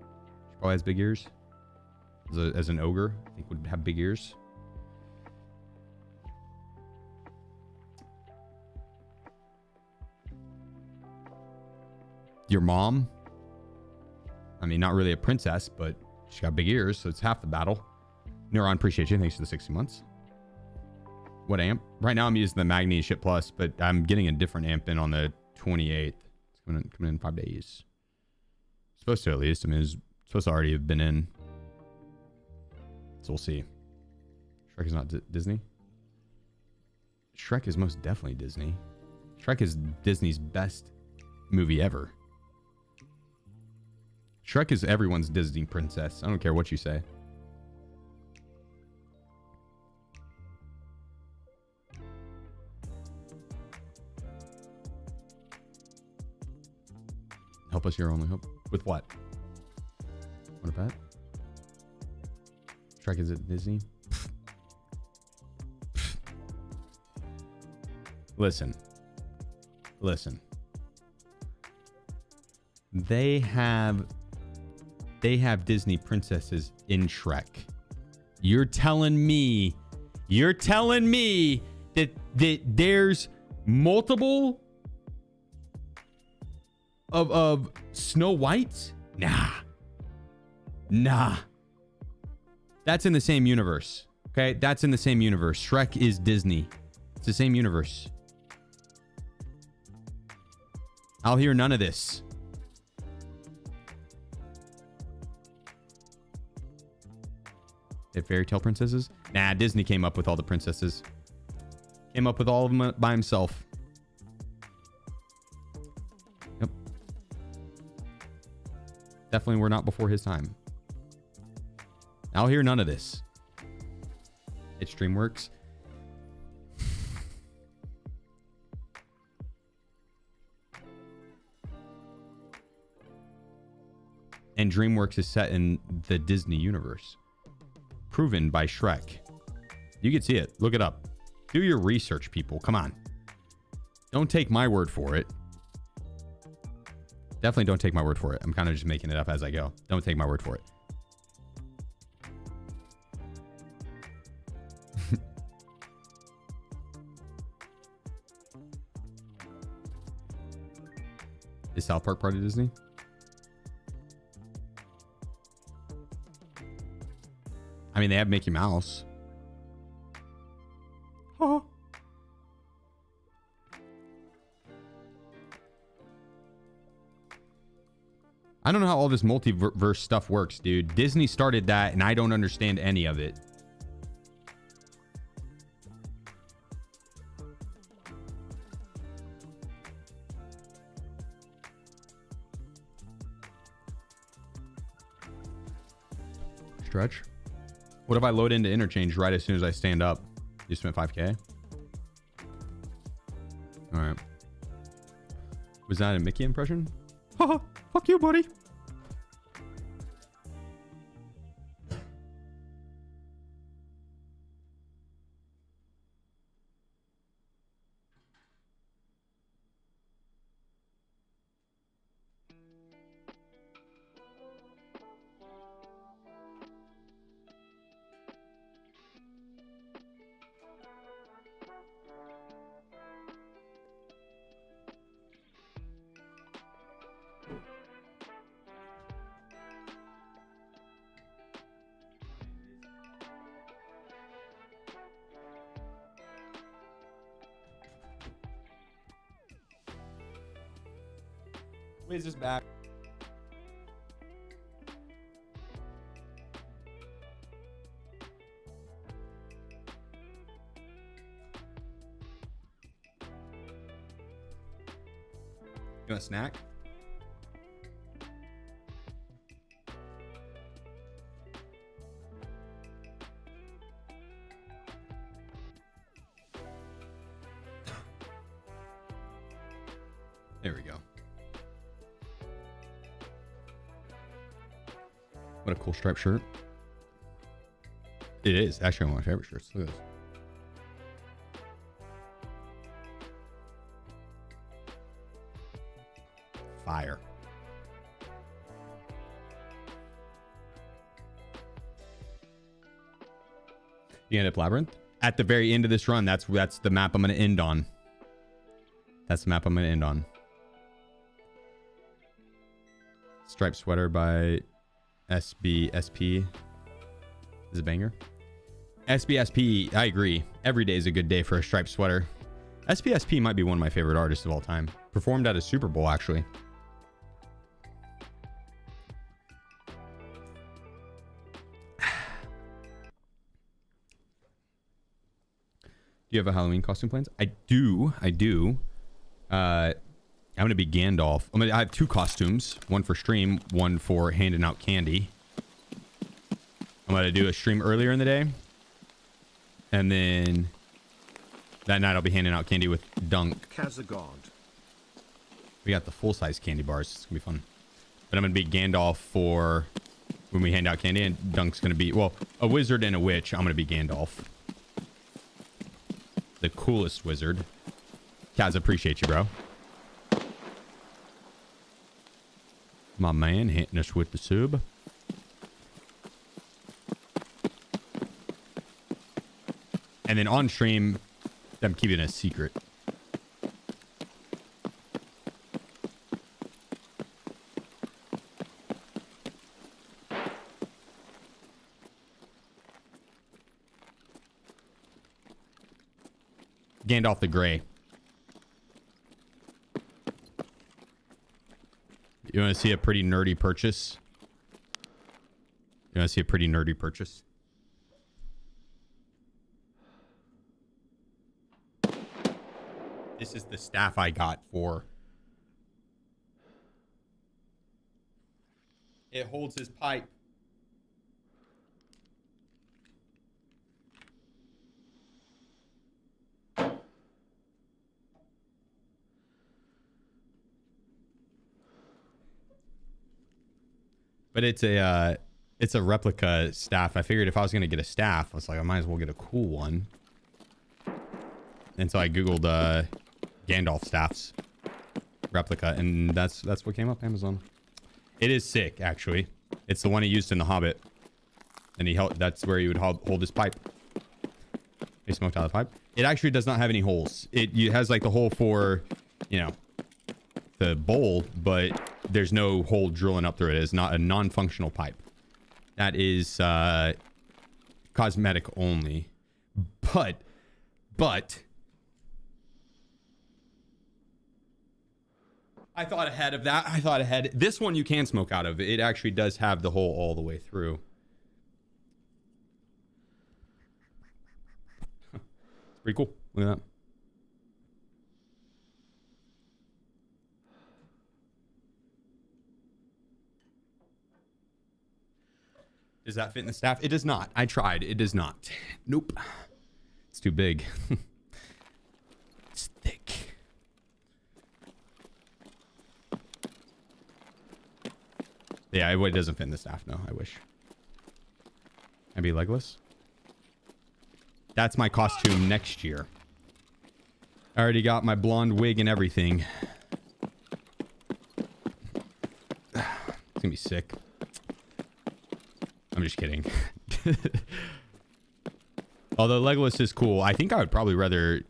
Speaker 1: She probably has big ears. As an ogre, I think would have big ears. Your mom. I mean, not really a princess, but she got big ears, so it's half the battle. Neuron, appreciate you. Thanks for the 60 months. What amp? Right now I'm using the Magni Ship Plus, but I'm getting a different amp in on the 28th. It's coming in 5 days. Supposed to, at least. I mean, it's supposed to already have been in. So we'll see. Shrek is not Disney. Shrek is most definitely Disney. Shrek is Disney's best movie ever. Shrek is everyone's Disney princess. I don't care what you say. Help us your only hope. With what? What a bet? Shrek is at Disney? Listen. They have Disney princesses in Shrek. You're telling me that there's multiple of Snow Whites? Nah. That's in the same universe. Okay? That's in the same universe. Shrek is Disney. It's the same universe. I'll hear none of this. Fairy tale princesses? Nah, Disney came up with all the princesses. Came up with all of them by himself. Yep. Definitely were not before his time. I'll hear none of this. It's DreamWorks. And DreamWorks is set in the Disney universe. Proven by Shrek. You can see it. Look it up. Do your research, people. Come on. Don't take my word for it. Definitely don't take my word for it. I'm kind of just making it up as I go. Don't take my word for it. Is South Park part of Disney? I mean, they have Mickey Mouse. Huh. I don't know how all this multiverse stuff works, dude. Disney started that, and I don't understand any of it. Stretch. What if I load into interchange right as soon as I stand up? You spent 5K? All right. Was that a Mickey impression? Haha, fuck you, buddy. Wiz is back. a snack? There we go. What a cool striped shirt. It is actually one of my favorite shirts. Look at this. Fire. You end up Labyrinth? At the very end of this run, that's the map I'm going to end on. That's the map I'm going to end on. Striped sweater by SBSP. Is a banger. SBSP, I agree. Every day is a good day for a striped sweater. SBSP might be one of my favorite artists of all time. Performed at a Super Bowl, actually. Do you have a Halloween costume plans? I do. I'm gonna be Gandalf. I have 2 costumes, one for stream, one for handing out candy. I'm gonna do a stream earlier in the day, and then that night I'll be handing out candy with Dunk.
Speaker 2: Kazagod.
Speaker 1: We got the full-size candy bars. It's gonna be fun. But I'm gonna be Gandalf for when we hand out candy, and Dunk's gonna be, well, a wizard and a witch. I'm gonna be Gandalf, the coolest wizard. Kaz, appreciate you, bro. My man hitting us with the sub. And then on stream, I'm keeping it a secret. Gandalf the Grey. You want to see a pretty nerdy purchase? You want to see a pretty nerdy purchase? This is the staff I got for. It holds his pipe. But it's a replica staff. I figured if I was gonna get a staff, I was like, I might as well get a cool one. And so I googled Gandalf staffs replica, and that's what came up. Amazon. It is sick, actually. It's the one he used in The Hobbit, and he held. That's where he would hold his pipe. He smoked out of the pipe. It actually does not have any holes. It has like the hole for, you know, the bowl, but there's no hole drilling up through it. It's not a non-functional pipe. That is cosmetic only. But I thought ahead of that. I thought ahead. This one you can smoke out of. It actually does have the hole all the way through. It's pretty cool. Look at that. Does that fit in the staff? It does not. I tried. It does not. Nope. It's too big. It's thick. Yeah, it doesn't fit in the staff. No, I wish. I'd be legless. That's my costume next year. I already got my blonde wig and everything. It's gonna be sick. I'm just kidding. Although Legolas is cool, I think I would probably rather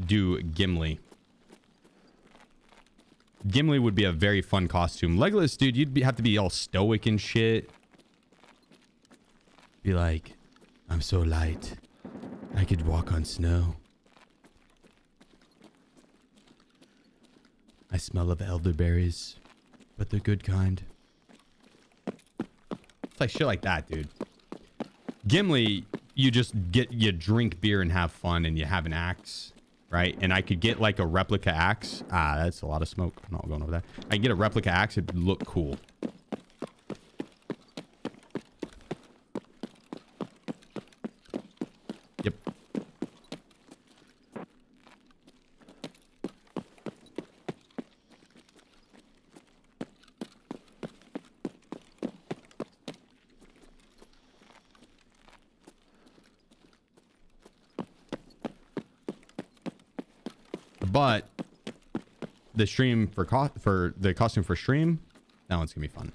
Speaker 1: do Gimli. Gimli would be a very fun costume. Legolas, dude, you'd have to be all stoic and shit. Be like, I'm so light. I could walk on snow. I smell of elderberries, but they're good kind. It's like shit like that, dude. Gimli, you drink beer and have fun, and you have an axe. right? And I could get like a replica axe. Ah, that's a lot of smoke. I'm not going over that. I can get a replica axe. It'd look cool. Yep. But the stream for the costume for stream, that one's gonna be fun.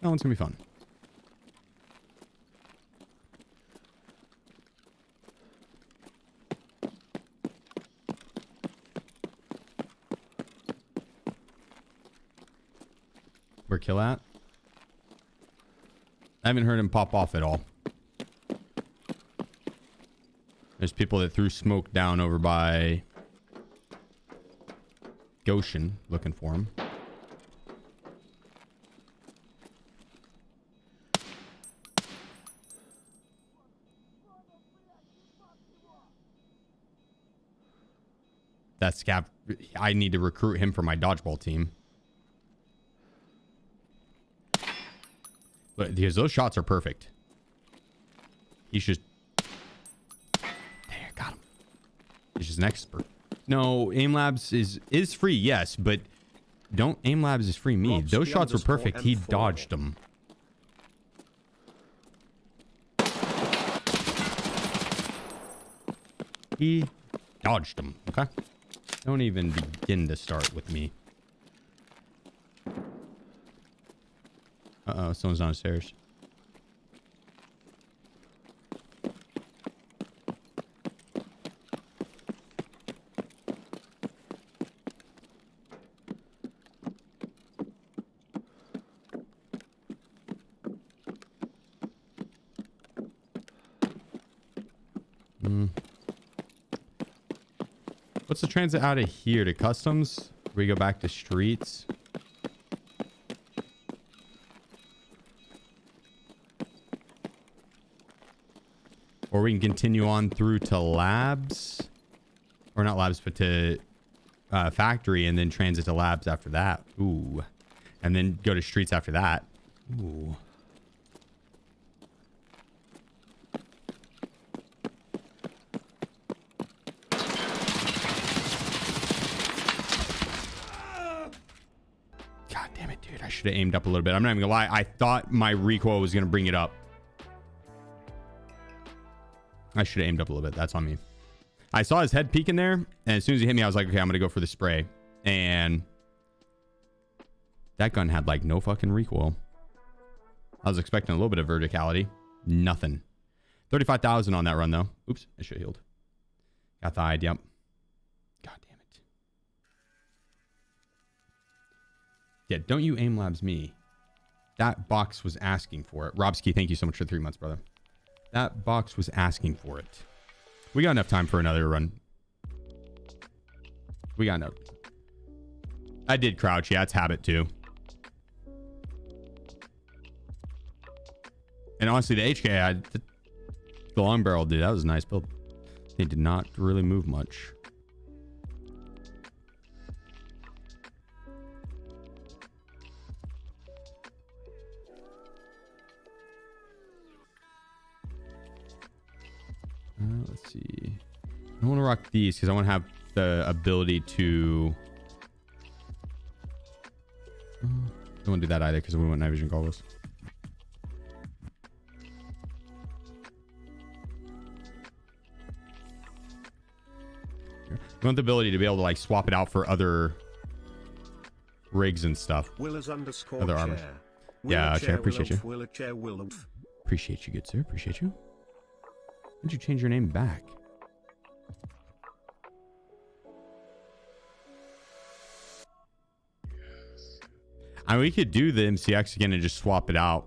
Speaker 1: That one's gonna be fun. Where kill at? I haven't heard him pop off at all. There's people that threw smoke down over by Goshen looking for him. That scav, I need to recruit him for my dodgeball team. But because those shots are perfect. He's just there, got him. He's just an expert. No, aim labs is free, yes, but don't aim labs is free me. Those shots were perfect. He dodged them. He dodged them. Okay, don't even begin to start with me. Uh-oh, someone's downstairs. What's the transit out of here to customs? We go back to streets. Or we can continue on through to labs. Or not labs, but to factory and then transit to labs after that. Ooh. And then go to streets after that. Ooh. God damn it, dude. I should have aimed up a little bit. I'm not even gonna lie. I thought my recoil was gonna bring it up. I should have aimed up a little bit. That's on me. I saw his head peek in there, and as soon as he hit me, I was like, okay, I'm going to go for the spray. And that gun had like no fucking recoil. I was expecting a little bit of verticality. Nothing. 35,000 on that run, though. Oops, I should have healed. Got the hide, yep. God damn it. Yeah, don't you aim labs me. That box was asking for it. Robski, thank you so much for 3 months, brother. That box was asking for it. We got enough time for another run. We got enough. I did crouch. Yeah, it's habit too. And honestly, the HK, the long barrel, dude, that was a nice build. They did not really move much. Let's see. I want to rock these because I want to have the ability to. Don't want to do that either because we want night vision goggles. We want the ability to be able to like swap it out for other rigs and stuff. Other armors. Yeah, Chair, appreciate you. Appreciate you, good sir. Appreciate you. Why'd you change your name back? I mean, we could do the MCX again and just swap it out.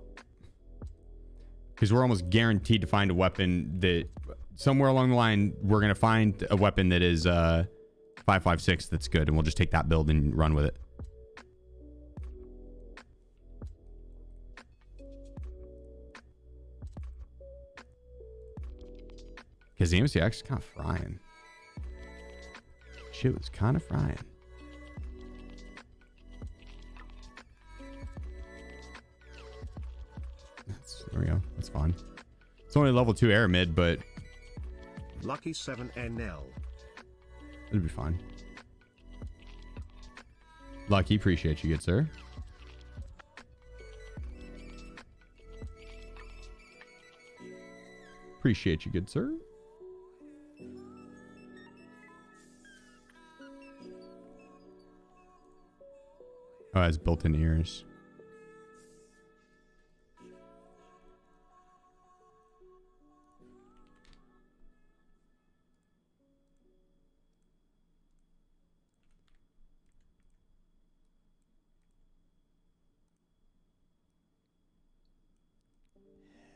Speaker 1: Because we're almost guaranteed to find a weapon that... Somewhere along the line, we're going to find a weapon that is 5.56 that's good. And we'll just take that build and run with it. Because the MCX is kind of frying. shit was kind of frying. There we go. That's fine. It's only level 2 air mid, but
Speaker 2: Lucky 7NL.
Speaker 1: it'll be fine. Lucky, appreciate you, good sir. Appreciate you, good sir. Oh, it has built-in ears.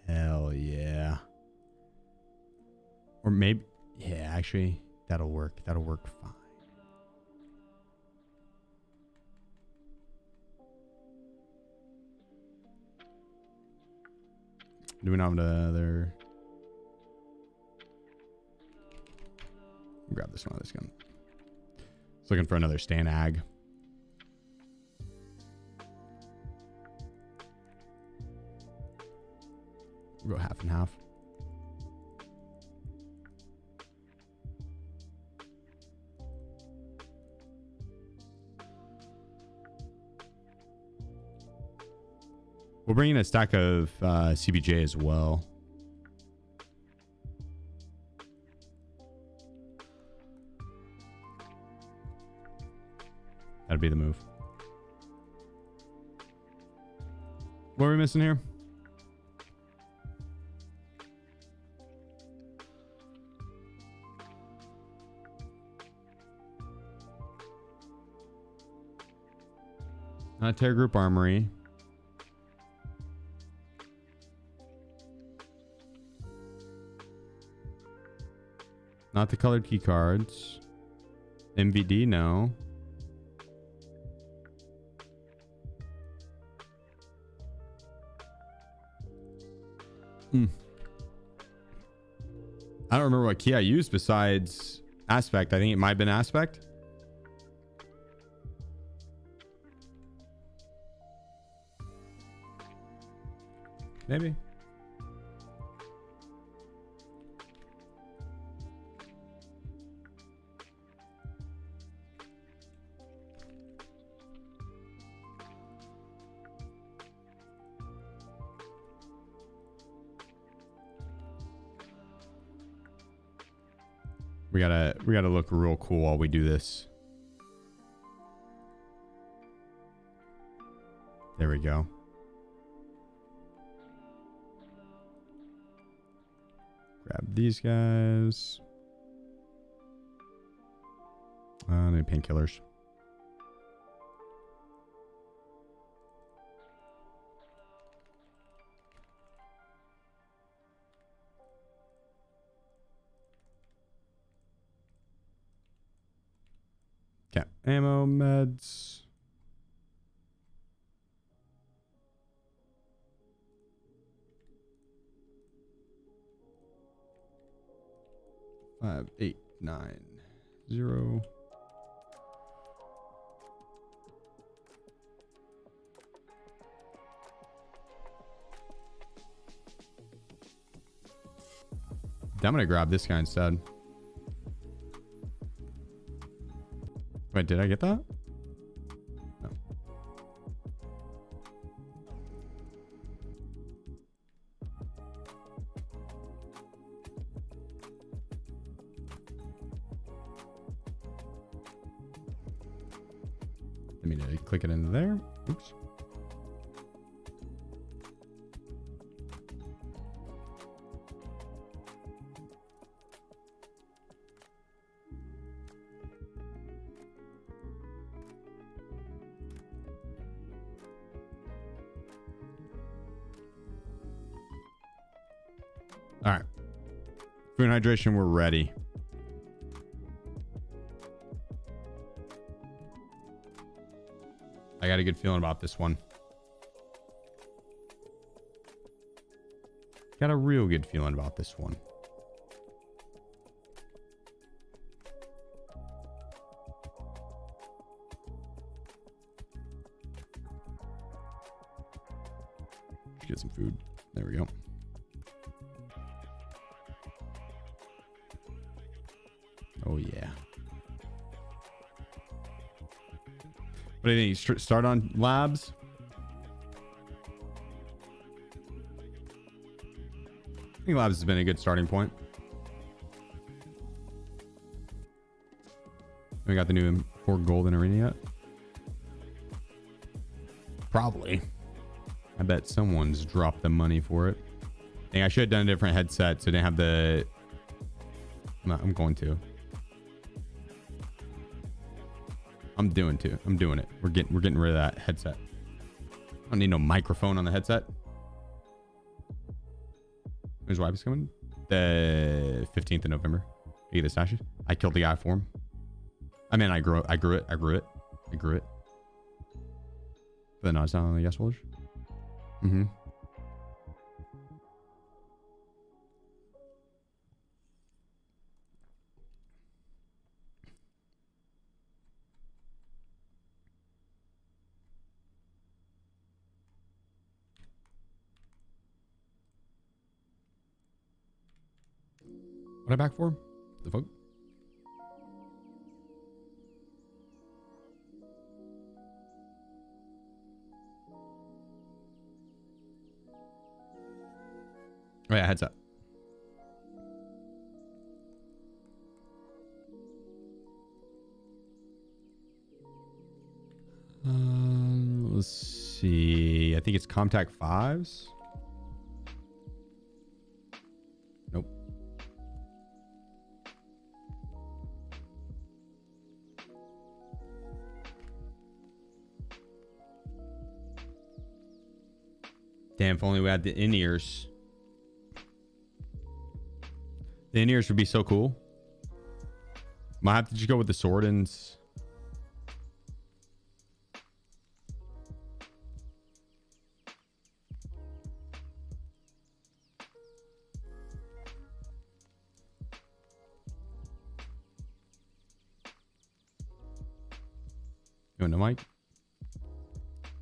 Speaker 1: Hell yeah. Or maybe, yeah, actually, that'll work. That'll work fine. Do we not have another? Grab this one. This gun. Just looking for another stand ag. We'll go half and half. We'll bring in a stack of CBJ as well. That'd be the move. What are we missing here? Not Terror Group Armory. Not the colored key cards. MVD, no. I don't remember what key I used besides Aspect. I think it might have been Aspect. Maybe. We gotta look real cool while we do this. There we go. Grab these guys. I need painkillers. Okay, ammo, meds. Five, 8, 9, 0. I'm gonna grab this guy instead. Wait, did I get that? No. Let me click it into there. Oops. All right. Food and hydration, we're ready. I got a good feeling about this one. Got a real good feeling about this one. Get some food. There we go. Oh yeah. What do you think? Start on labs? I think labs has been a good starting point. We got the new import golden arena yet? Probably. I bet someone's dropped the money for it. I think I should have done a different headset so I didn't have the... I'm going to. I'm doing it. We're getting rid of that headset. I don't need no microphone on the headset. When's Wipes coming? The 15th of November. You get the stashes? I killed the guy for him. I mean, I grew it. For the nods down on the yes village. Mm-hmm. What I back for? The fuck? Oh yeah, heads up. Let's see. I think it's Comtac 5s. Nope. Damn, if only we had the in-ears. The in-ears would be so cool. Might have to just go with the sword and... You want the mic?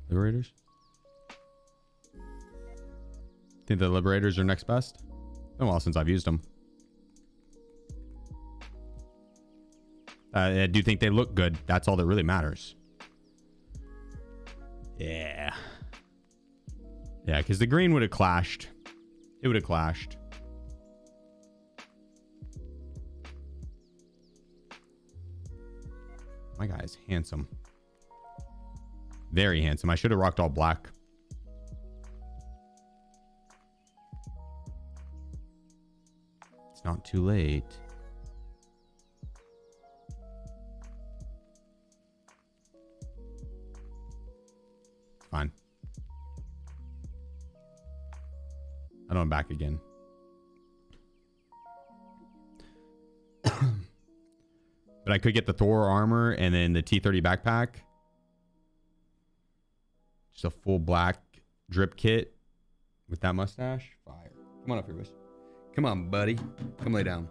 Speaker 1: Liberators? Think the Liberators are next best? It's been a while since I've used them. I do think they look good. That's all that really matters. Yeah. Yeah, because the green would have clashed. It would have clashed. My guy is handsome. Very handsome. I should have rocked all black. It's not too late. Fine. I know I'm back again. But I could get the Thor armor and then the T30 backpack. Just a full black drip kit with that mustache. Fire. Come on up here, boys. Come on, buddy. Come lay down.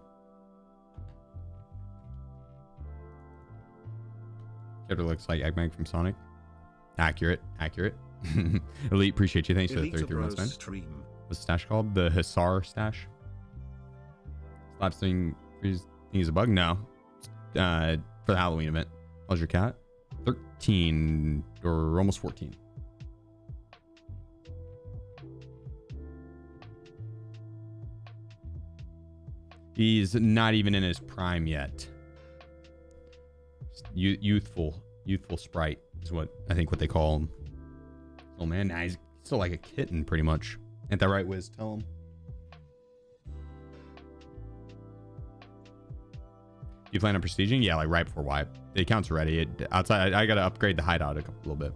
Speaker 1: Character looks like Eggman from Sonic. Accurate. Elite, appreciate you. Thanks for the 33 months, man. What's the stash called? The Hussar stash? Slap thing is a bug? No. For the Halloween event. How's your cat? 13 or almost 14. He's not even in his prime yet. Youthful sprite is what I think what they call him. Oh man, nah, he's still like a kitten pretty much. Ain't that right, Wiz? Tell him. You plan on prestiging? Yeah, like right before wipe. The account's ready. Outside, I gotta upgrade the hideout a little bit,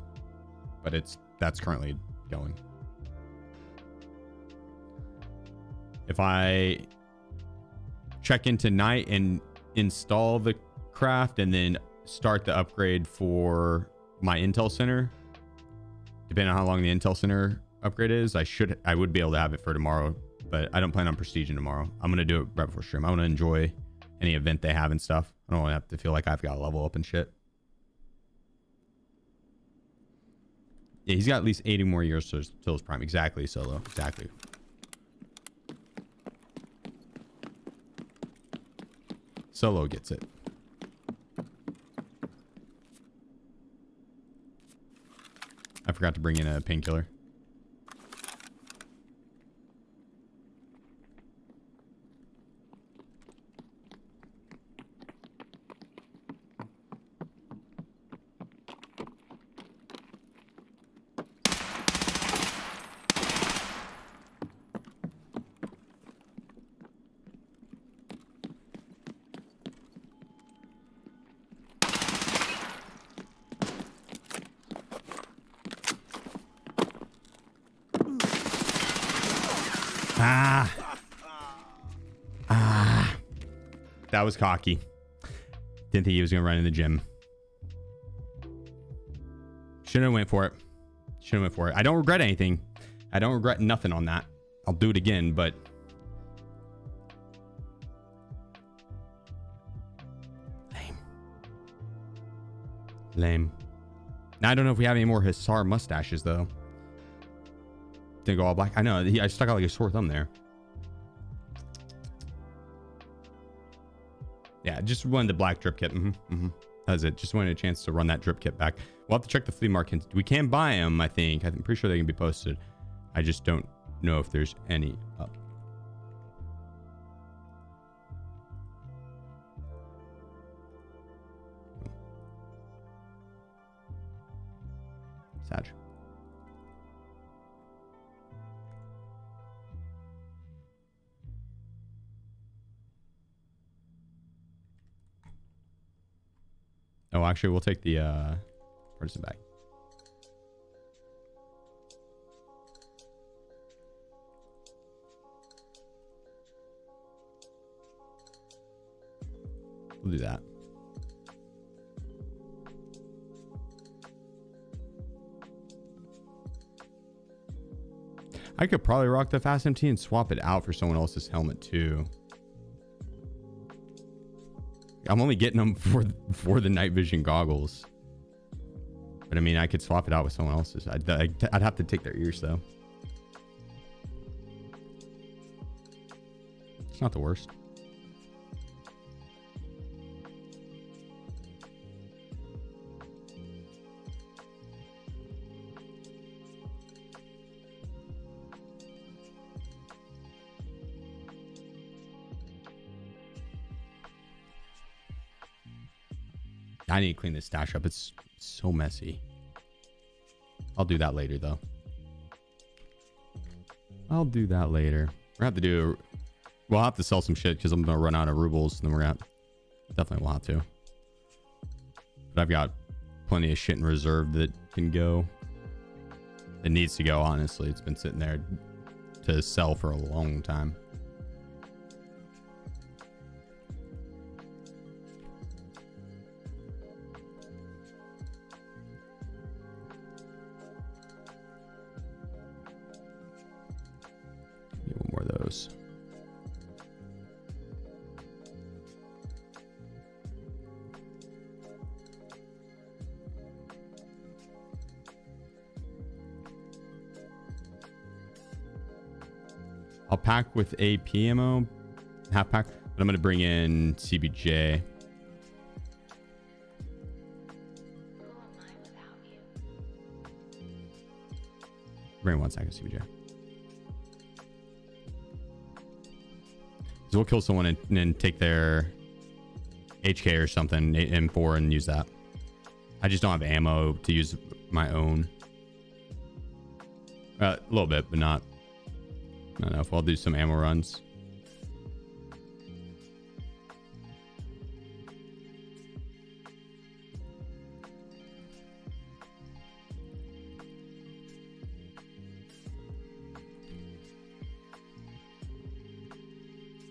Speaker 1: but that's currently going. If I check in tonight and install the craft and then start the upgrade for my Intel Center, depending on how long the Intel Center upgrade is, I would be able to have it for tomorrow, but I don't plan on prestiging tomorrow. I'm gonna do it right before stream. I want to enjoy any event they have and stuff. I don't want to have to feel like I've got to level up and shit. Yeah, he's got at least 80 more years till his prime. Exactly, Solo. Exactly. Solo gets it. I forgot to bring in a painkiller. That was cocky. Didn't think he was gonna run in the gym. Shouldn't have went for it. Shouldn't have went for it. I don't regret anything. I don't regret nothing on that. I'll do it again, but lame. Now I don't know if we have any more Hussar mustaches though. Didn't go all black. I know. I stuck out like a sore thumb there. Yeah, just wanted the black drip kit. That's it. Just wanted a chance to run that drip kit back. We'll have to check the flea market. We can buy them, I think. I'm pretty sure they can be posted. I just don't know if there's any up. Sag. Oh, actually, we'll take the partisan back. We'll do that. I could probably rock the Fast MT and swap it out for someone else's helmet too. I'm only getting them for the night vision goggles. But I mean, I could swap it out with someone else's. I'd have to take their ears though. It's not the worst. I need to clean this stash up. It's so messy. I'll do that later though. I'll do that later. We'll have to do. We'll have to sell some shit because I'm gonna run out of rubles, and then we're gonna definitely will have to. But I've got plenty of shit in reserve that can go. It needs to go. Honestly, it's been sitting there to sell for a long time. More of those. I'll pack with a PMO half pack, but I'm going to bring in CBJ. Bring 1 second, CBJ. So we'll kill someone and then take their HK or something, M4, and use that. I just don't have ammo to use my own. A little bit, but not enough. I'll do some ammo runs.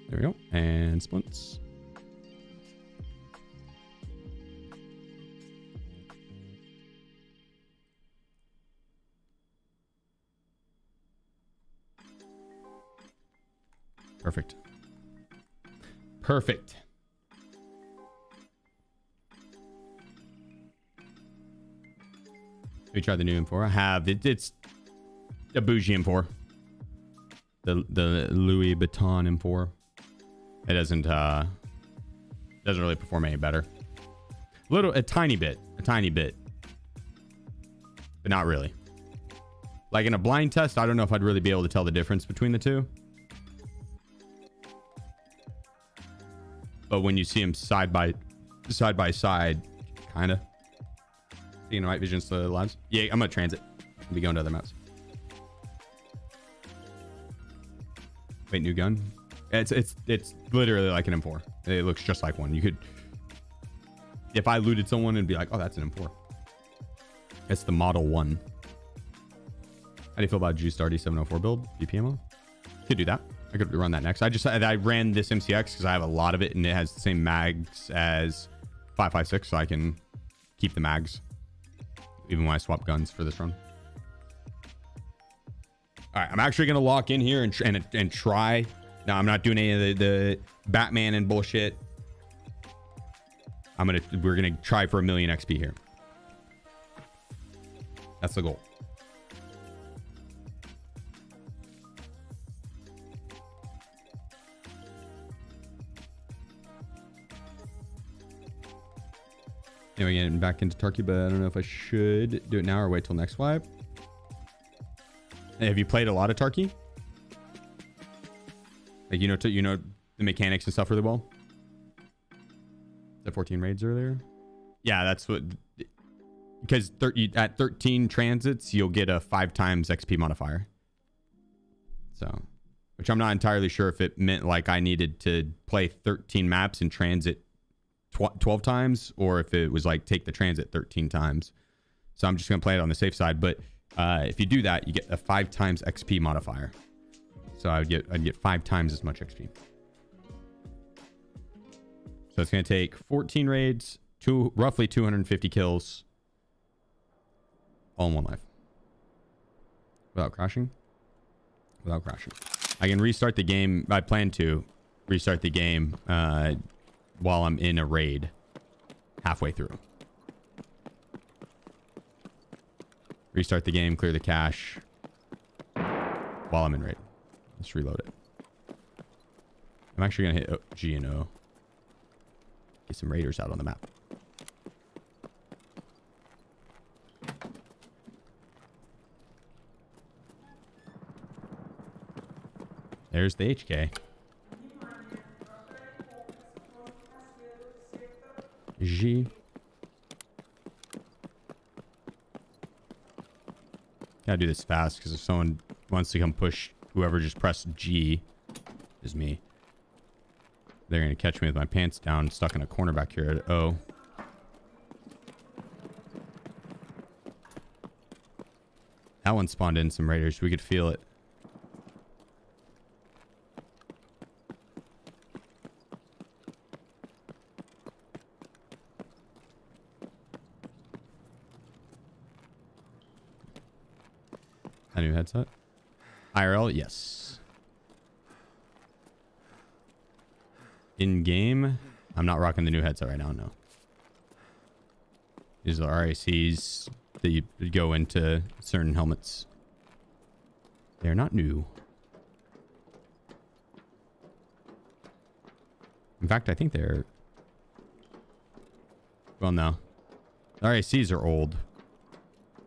Speaker 1: There we go. And splints. Perfect. Perfect. We tried the new M4. I have. It's a bougie M4. The Louis Vuitton M4. It doesn't really perform any better. A tiny bit, but not really. Like in a blind test, I don't know if I'd really be able to tell the difference between the two. But when you see them side by side, kind of. Seeing the right visions to the lives. Yeah, I'm gonna transit. I'll be going to other maps. Wait, new gun? It's literally like an M4. It looks just like one. You could, if I looted someone, and be like, oh, that's an M4. It's the Model 1. How do you feel about Juiced RD704 build? BPMO? Could do that. I could run that next. I ran this MCX because I have a lot of it, and it has the same mags as 5.56, so I can keep the mags even when I swap guns for this run. All right, I'm actually gonna lock in here and try. No, I'm not doing any of the Batman and bullshit. We're gonna try for 1 million XP here. That's the goal. Anyway, getting back into Tarkov, but I don't know if I should do it now or wait till next wipe. Hey, have you played a lot of Tarkov? Like, you know the mechanics and stuff really well? The 14 raids earlier? Yeah, that's what... Because at 13 transits, you'll get a 5 times XP modifier. So... Which I'm not entirely sure if it meant like I needed to play 13 maps and transit 12 times, or if it was like take the transit 13 times. So I'm just going to play it on the safe side. But if you do that, you get a 5 times XP modifier. So I'd get 5 times as much XP. So it's going to take 14 raids, roughly 250 kills, all in one life. Without crashing. Without crashing. I can restart the game. I plan to restart the game while I'm in a raid halfway through. Restart the game, clear the cache while I'm in raid. Let's reload it. I'm actually going to hit G and O. Get some raiders out on the map. There's the HK. G. Gotta do this fast because if someone wants to come push whoever just pressed G, is me. They're gonna catch me with my pants down, stuck in a corner back here at O. That one spawned in some raiders. We could feel it. A new headset? IRL? Yes. In game, I'm not rocking the new headset right now, no. These are RACs that you go into certain helmets. They're not new. In fact, I think they're... Well, no. The RACs are old.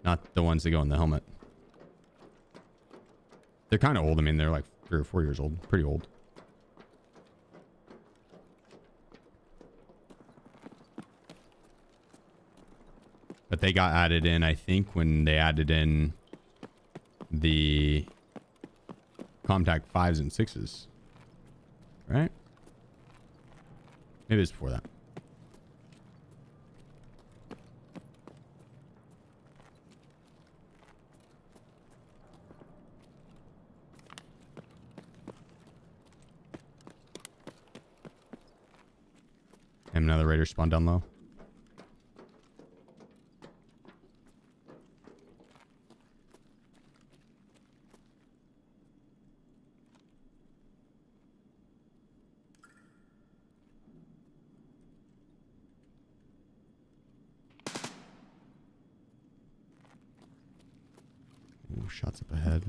Speaker 1: Not the ones that go in the helmet. They're kind of old. I mean, they're like 3 or 4 years old. Pretty old. But they got added in, I think, when they added in the Comtac 5s and 6s. Right? Maybe it's before that. And another raider spawned down low. Shots up ahead.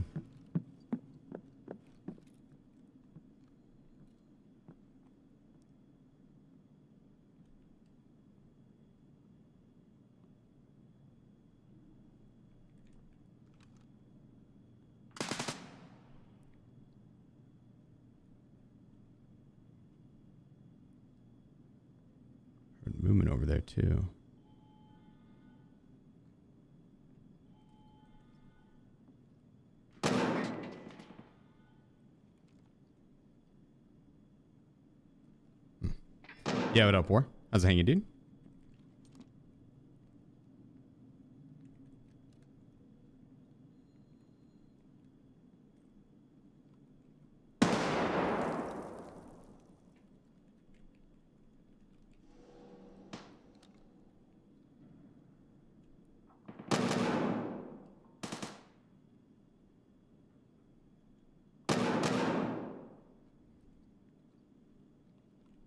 Speaker 1: Heard movement over there too. Yeah, what up, War? How's it hanging, dude?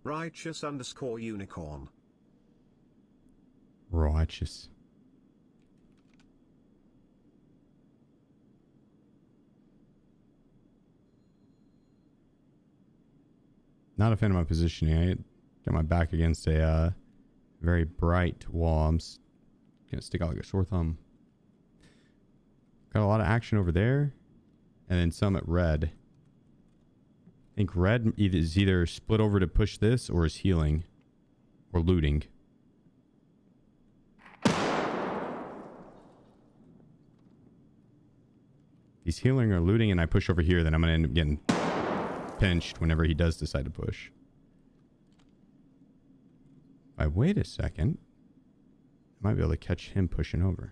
Speaker 2: Righteous_unicorn.
Speaker 1: Righteous. Not a fan of my positioning. I got my back against a very bright wall. I'm gonna stick out like a sore thumb. Got a lot of action over there, and then some at red. I think red is either split over to push this or is healing or looting. He's healing or looting and I push over here, then I'm going to end up getting pinched whenever he does decide to push. If I wait a second, I might be able to catch him pushing over.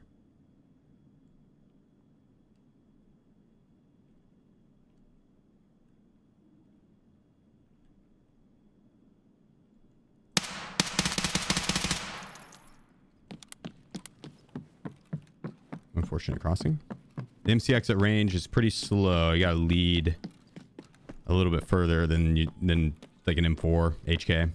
Speaker 1: Unfortunate crossing. The MCX at range is pretty slow. You gotta lead a little bit further than like an M4 HK.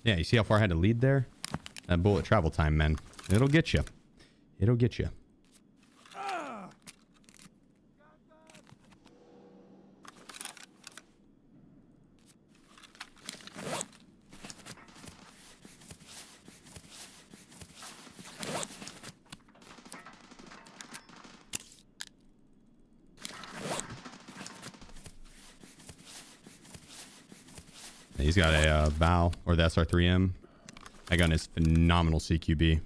Speaker 1: Yeah, you see how far I had to lead there? That bullet travel time, man. It'll get you. It'll get you. He's got a Val or the SR3M. That gun is phenomenal CQB.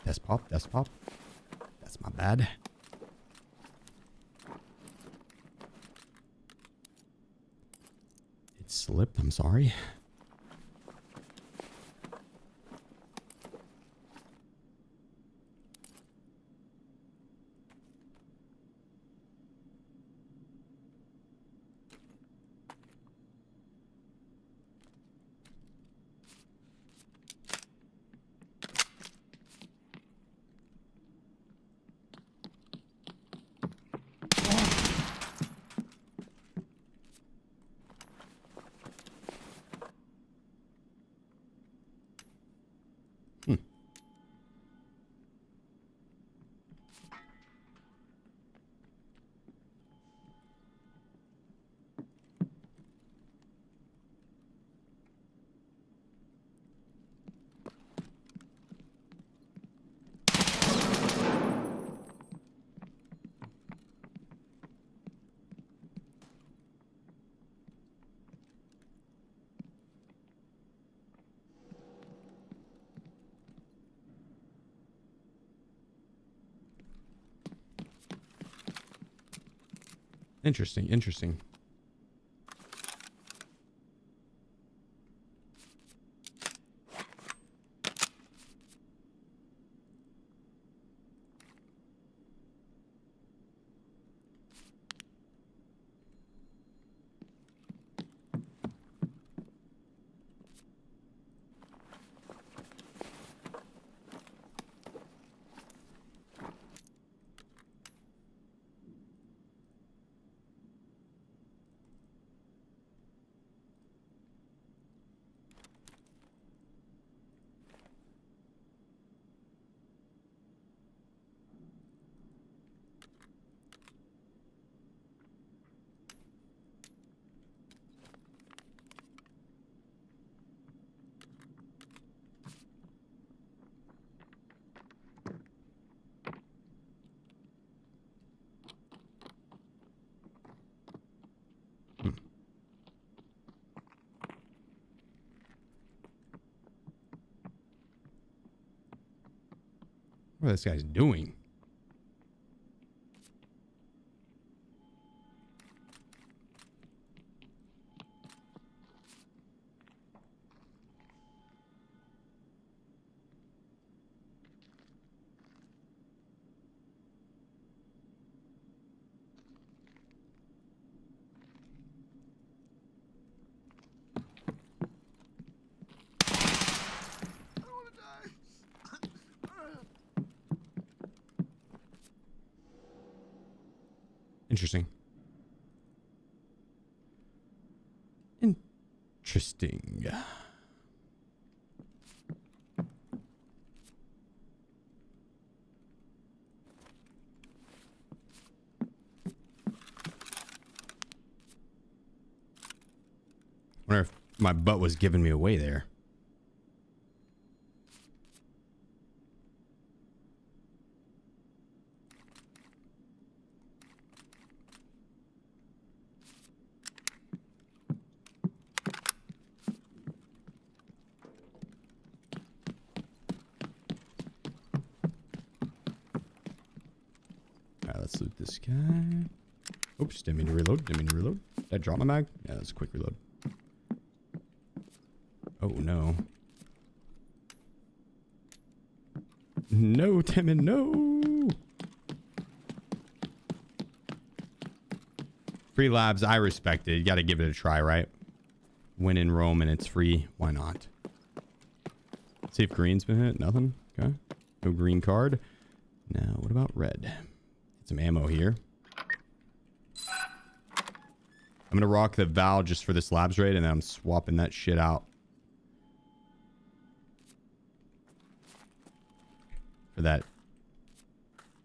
Speaker 1: Desk pop, desk pop. That's my bad. It slipped, I'm sorry. Interesting, interesting. What this guy's doing? Interesting. Interesting. Wonder if my butt was giving me away there. Let's loot this guy. Oops, didn't mean to reload. Did I drop my mag? Yeah, that's a quick reload. Oh, no. No, Timon, no! Free labs, I respect it. You gotta give it a try, right? Win in Rome and it's free. Why not? See if green's been hit. Nothing? Okay. No green card. Now, what about red? Some ammo here. I'm gonna rock the Val just for this labs raid, and then I'm swapping that shit out for that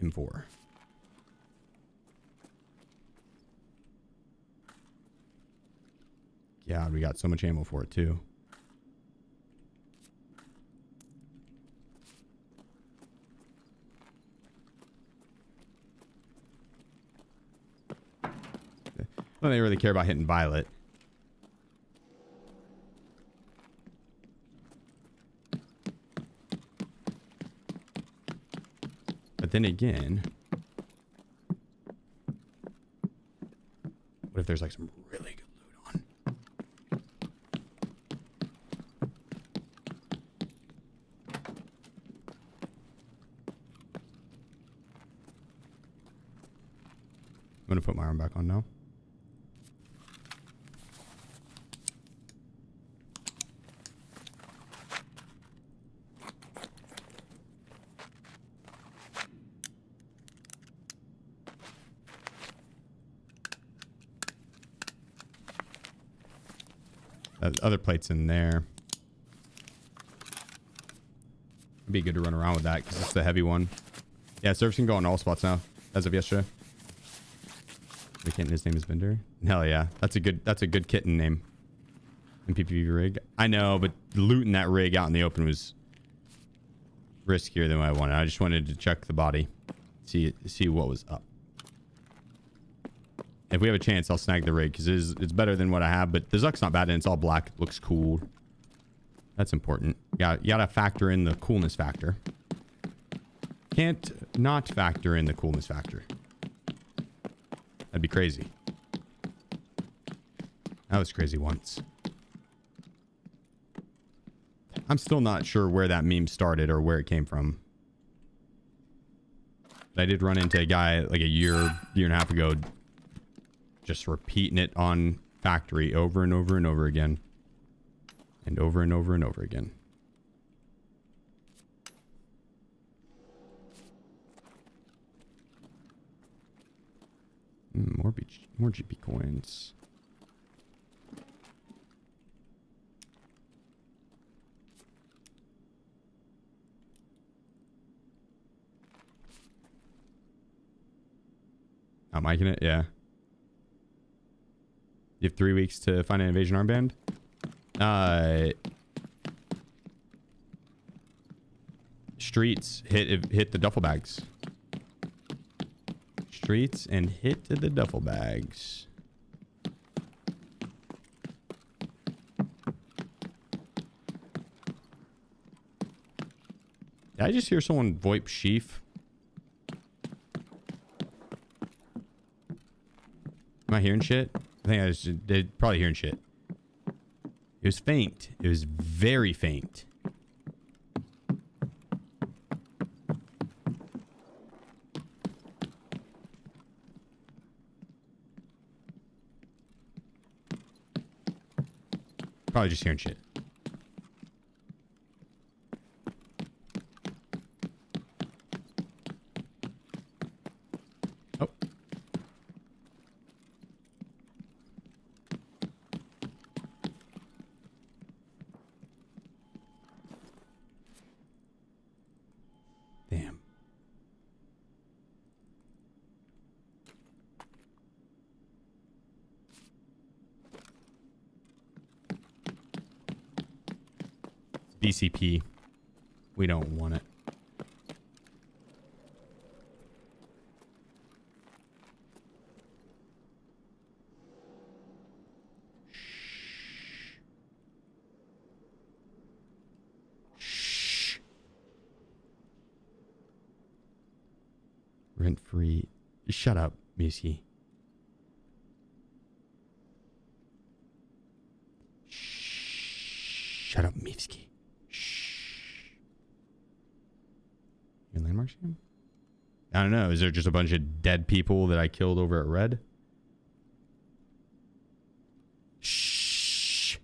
Speaker 1: M4. Yeah, we got so much ammo for it too. I don't really care about hitting violet. But then again, what if there's like some really good loot on? I'm gonna put my arm back on now. Other plates in there. It'd be good to run around with that because it's the heavy one. Yeah, service can go on all spots now as of yesterday. His name is Bender. Hell yeah, that's a good kitten name. In PPV rig. I know, but looting that rig out in the open was riskier than what I wanted. I just wanted to check the body, see what was up. If we have a chance, I'll snag the rig because it's better than what I have. But the Zuck's not bad and it's all black. It looks cool. That's important. You gotta factor in the coolness factor. Can't not factor in the coolness factor. That'd be crazy. That was crazy once. I'm still not sure where that meme started or where it came from. But I did run into a guy like a year and a half ago just repeating it on factory over and over and over again. And over and over and over again. More GP coins. Not miking it? Yeah. You have 3 weeks to find an invasion armband? Streets hit the duffel bags. Streets and hit to the duffel bags. Did I just hear someone VoIP Sheef? Am I hearing shit? I think I was probably hearing shit. It was faint. It was very faint. Probably just hearing shit. Oh. Damn. BCP. We don't want it. Shh. Rent free. Shut up, Missy. Shut up, Mivsky. Your landmarks again? I don't know. Is there just a bunch of dead people that I killed over at Red? Shh.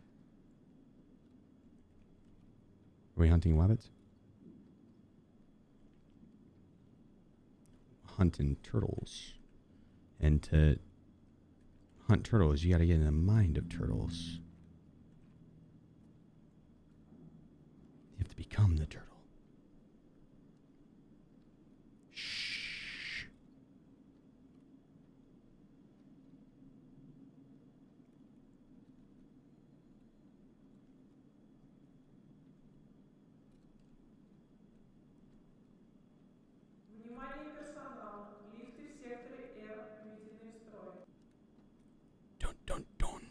Speaker 1: Are we hunting rabbits? Hunting turtles. And to hunt turtles, you gotta get in the mind of turtles. You have to become the turtle. Shh.
Speaker 7: Внимание персонал. Лифты в секторе R введены в строй.
Speaker 1: Dun.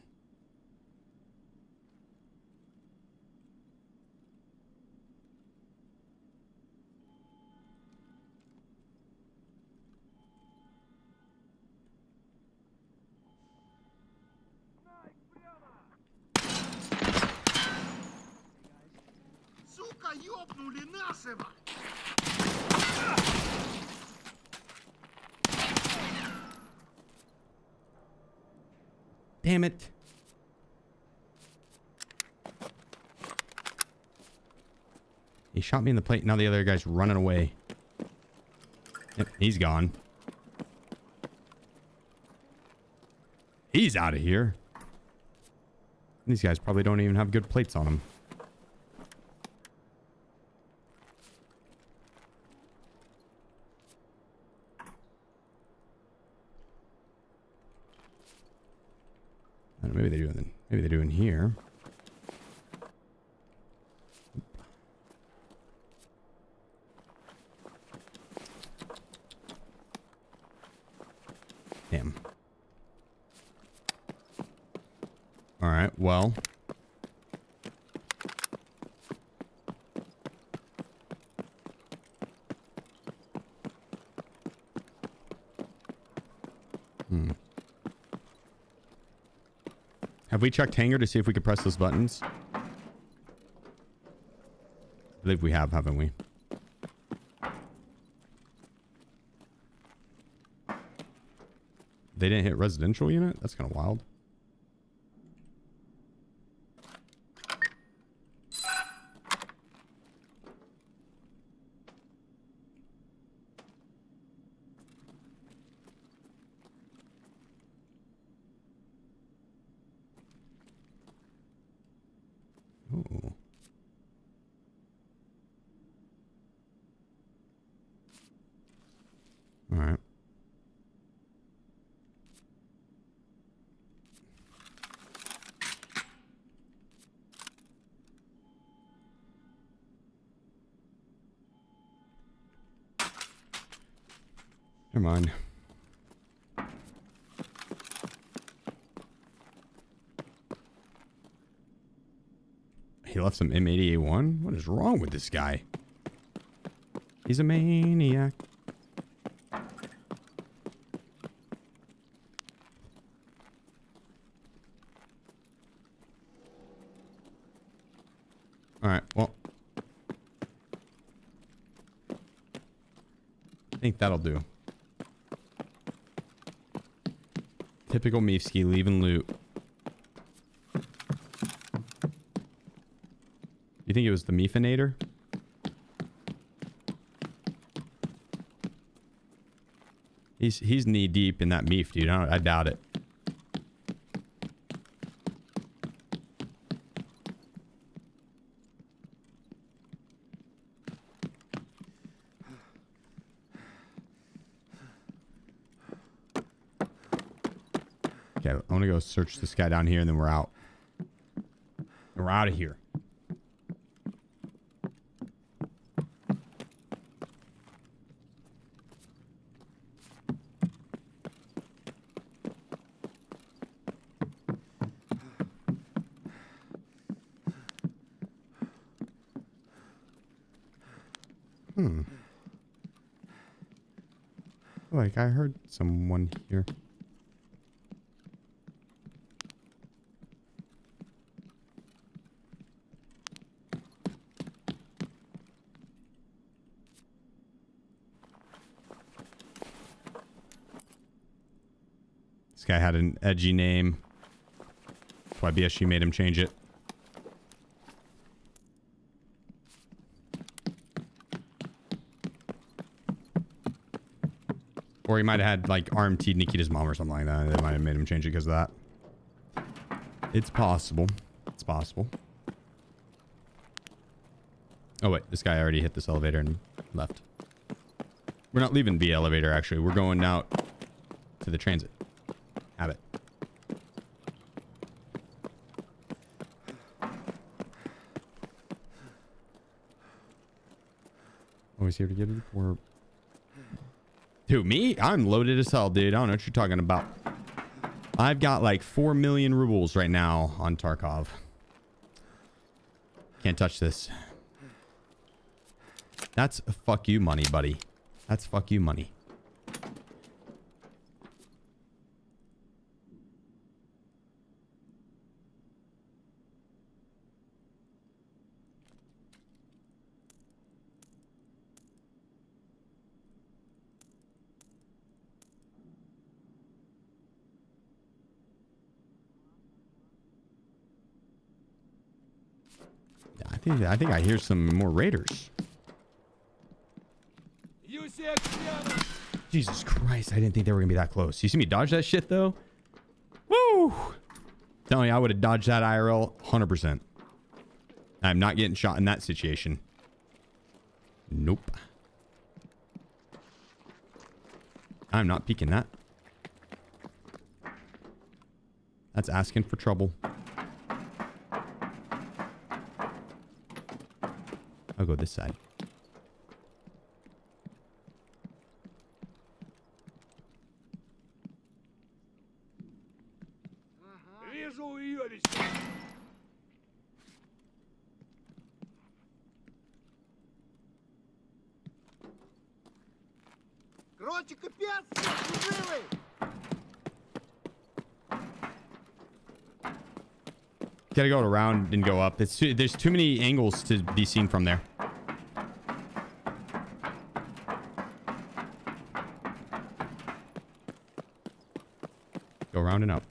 Speaker 6: Сука, ёбнули нашего!
Speaker 1: Damn it. He shot me in the plate. Now the other guy's running away. Yep, he's gone. He's out of here. These guys probably don't even have good plates on them. I don't know, maybe they do in, maybe they do in here. Damn. All right, well. Have we checked hangar to see if we could press those buttons? I believe we have, haven't we? They didn't hit residential unit? That's kind of wild. Ooh. All right. Never mind. He left some M80A1? What is wrong with this guy? He's a maniac. All right, well. I think that'll do. Typical Meefsky, leaving loot. You think it was the Meefinator? He's knee deep in that Meef, dude. I doubt it. Okay, I want to go search this guy down here, and then we're out. We're out of here. Like, I heard someone here. This guy had an edgy name. That's why BSG made him change it. Or he might have had, like, RMT Nikita's mom or something like that. They might have made him change it because of that. It's possible. It's possible. Oh, wait. This guy already hit this elevator and left. We're not leaving the elevator, actually. We're going out to the transit. Have it. Always here to get it. We're... Who, me? I'm loaded as hell, dude. I don't know what you're talking about. I've got like 4 million rubles right now on Tarkov. Can't touch this. That's fuck you money, buddy. That's fuck you money. I think I hear some more raiders. Jesus Christ, I didn't think they were gonna be that close. You see me dodge that shit though? Woo! Telling you, I would have dodged that IRL 100%. I'm not getting shot in that situation. Nope. I'm not peeking that. That's asking for trouble. I'll go this side.
Speaker 6: Короче, капец, служивый!
Speaker 1: Gotta go around and go up. There's too many angles to be seen from there. Go around and up.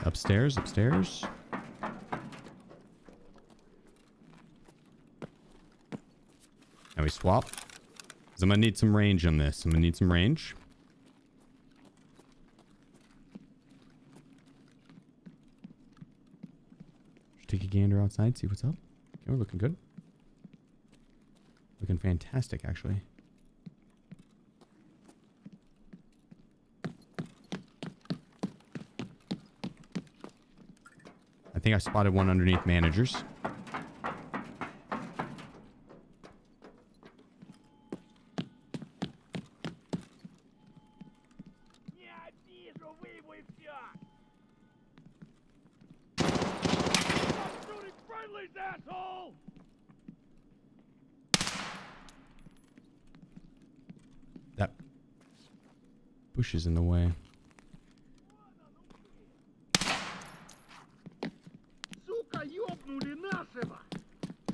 Speaker 1: Upstairs, upstairs. Now we swap. 'Cause I'm gonna need some range on this. I'm gonna need some range. Just take a gander outside, see what's up. Okay, we're looking good. looking fantastic, actually. I think I spotted one underneath managers. That bush is in the way.
Speaker 6: Сука, ёбнули нашего!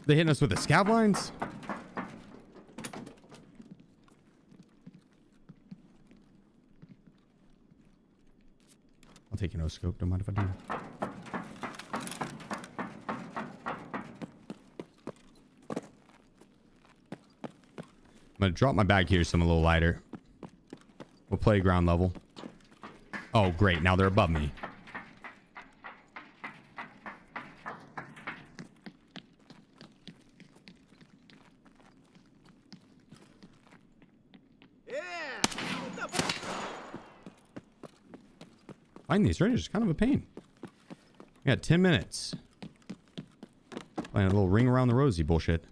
Speaker 1: They hitting us with the scav lines? I'll take a no scope, don't mind if I do. I'm gonna drop my bag here so I'm a little lighter. We'll play ground level. Oh, great. Now they're above me. Finding these rangers is kind of a pain. We got 10 minutes. Playing a little ring around the rosy bullshit.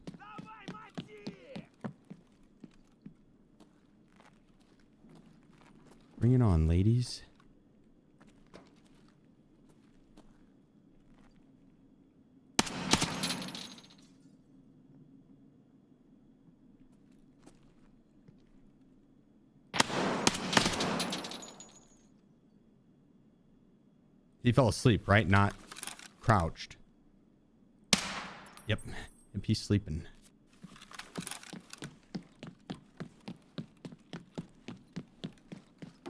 Speaker 1: Bring it on, ladies. He fell asleep, right? Not crouched. Yep. Yep, he's sleeping.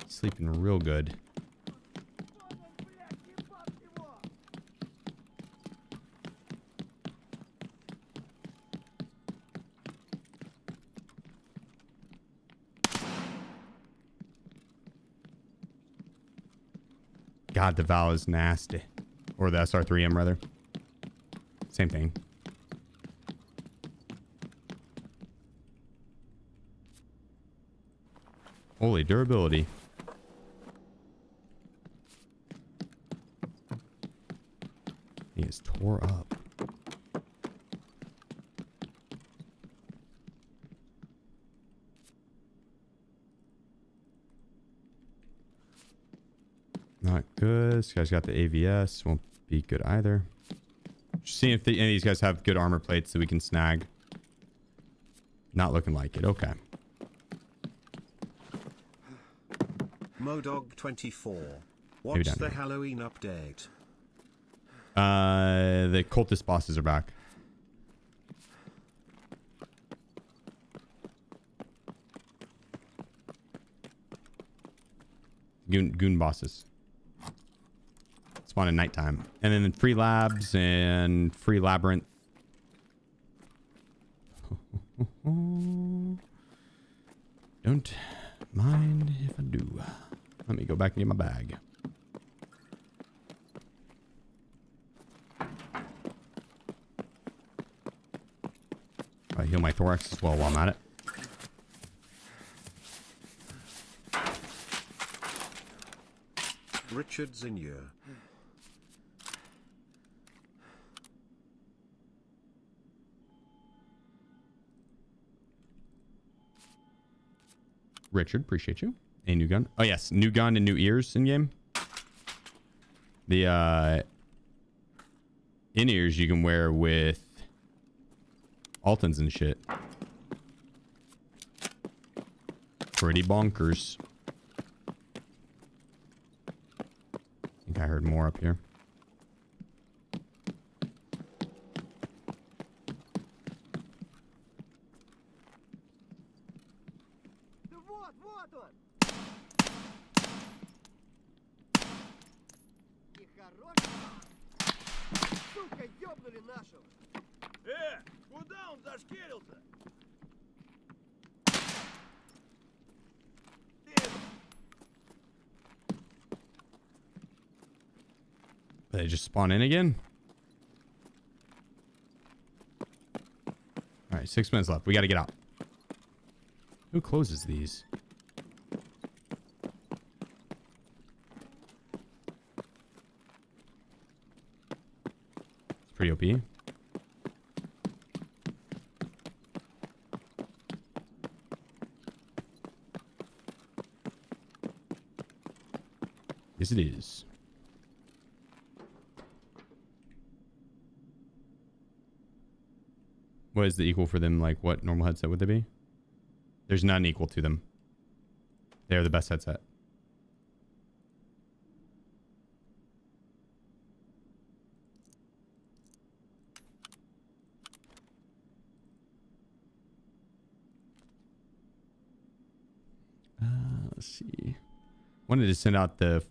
Speaker 1: Sleeping real good. God, the Val is nasty. Or the SR3M, rather. Same thing. Holy durability. He is tore up. Not good. This guy's got the AVS. Won't be good either. Just seeing if any of these guys have good armor plates that we can snag. Not looking like it. Okay.
Speaker 2: Modog24. What's the Halloween update?
Speaker 1: The cultist bosses are back. Goon bosses. Spawn at nighttime. And then free labs and free labyrinth. Don't mind if I do. Let me go back and get my bag. I heal my thorax as well while I'm at it.
Speaker 2: Richard Zinnier.
Speaker 1: Richard, appreciate you. A new gun. Oh yes, new gun and new ears in game. The in ears you can wear with Altons and shit. Pretty bonkers. I think I heard more up here.
Speaker 6: Вот он! И хорош! Сука, ёбнули нашего!
Speaker 5: Куда он зашкерился?
Speaker 1: They just spawn in again? Alright, 6 minutes left. We gotta get out. Who closes these? It's pretty OP. Yes, it is. What is the equal for them? Like, what normal headset would they be? There's none equal to them. They're the best headset. Let's see. Wanted to send out the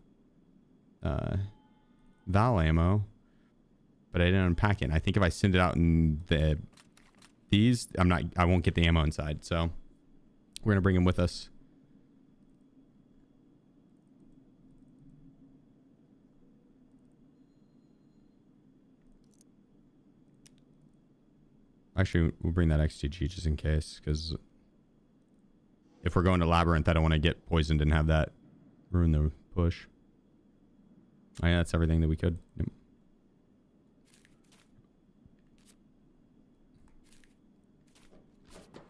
Speaker 1: Val ammo, but I didn't unpack it. I think if I send it out in these, I won't get the ammo inside. So we're gonna bring them with us. Actually, we'll bring that XTG just in case, because if we're going to Labyrinth, I don't want to get poisoned and have that ruin the push. Oh, yeah, that's everything that we could. Yep.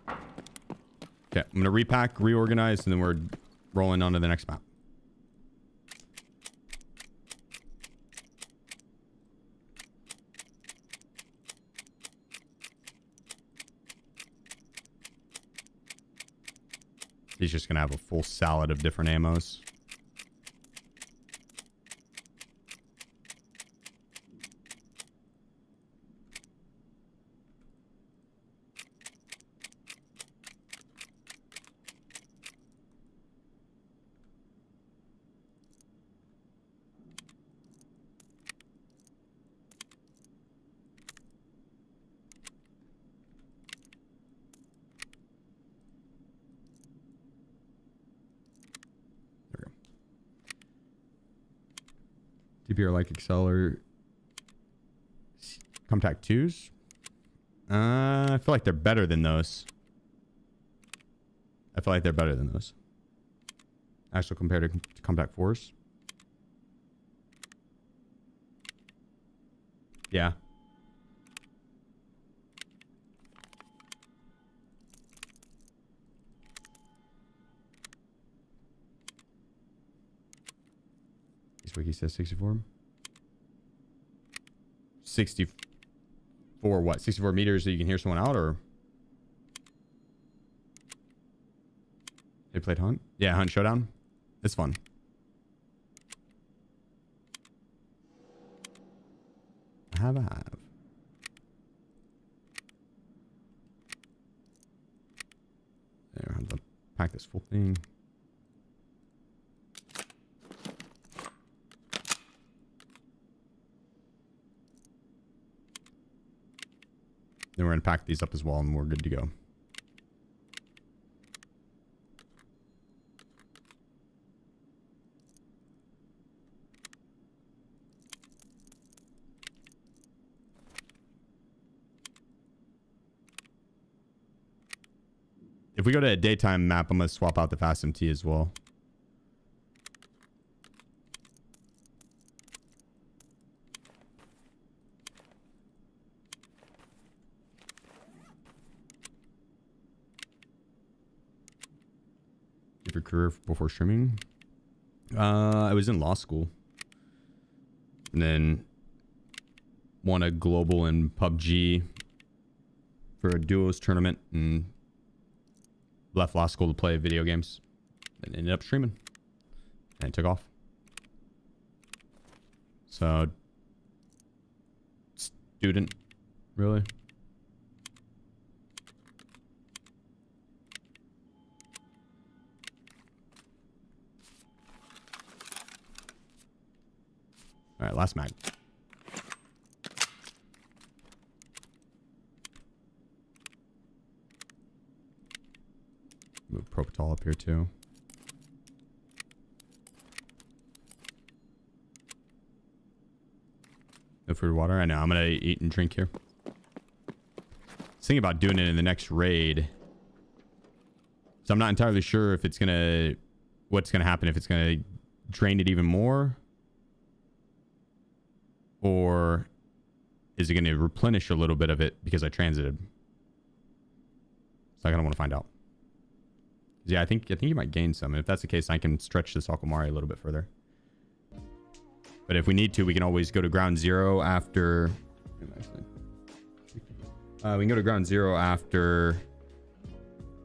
Speaker 1: Okay, I'm going to repack, reorganize, and then we're rolling on to the next map. He's just going to have a full salad of different ammos. DPR like Excel or Compact 2s? I feel like they're better than those. I feel like they're better than those. Actually, compared to Compact 4s. Yeah. Wiki says 64. 64 what? 64 meters so you can hear someone out, or? They played Hunt? Yeah, Hunt Showdown. It's fun. I have. There, I have to pack this full thing. Then we're going to pack these up as well, and we're good to go. If we go to a daytime map, I'm going to swap out the Fast MT as well. Your career before streaming? I was in law school, and then won a global in PUBG for a duos tournament, and left law school to play video games, and ended up streaming, and it took off. So, student, really. All right, last mag. Move Propital up here too. No food or water. I know. I'm gonna eat and drink here. Thinking about doing it in the next raid. So I'm not entirely sure if it's what's gonna happen, if it's gonna drain it even more, or is it gonna replenish a little bit of it because I transited. So I kind of want to find out. Yeah, I think you might gain some. And if that's the case, I can stretch this Akamari a little bit further. But if we need to, we can always go to ground zero after. We can go to ground zero after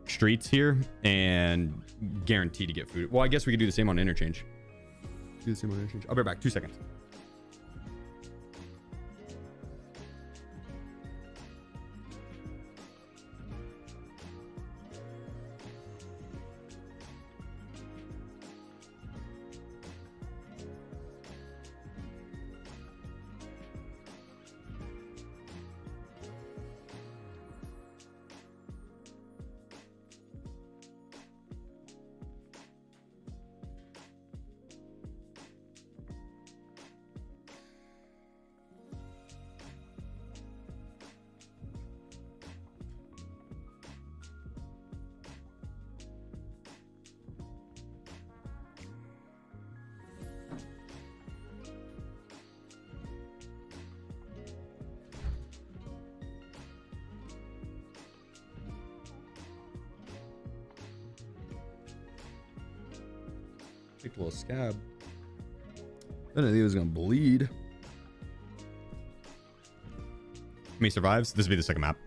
Speaker 1: streets here and guarantee to get food. Well, I guess we could do the same on interchange. Do the same on interchange. I'll be right back. 2 seconds. Take a little scab. I didn't think it was gonna bleed. Me survives. This will be the second map.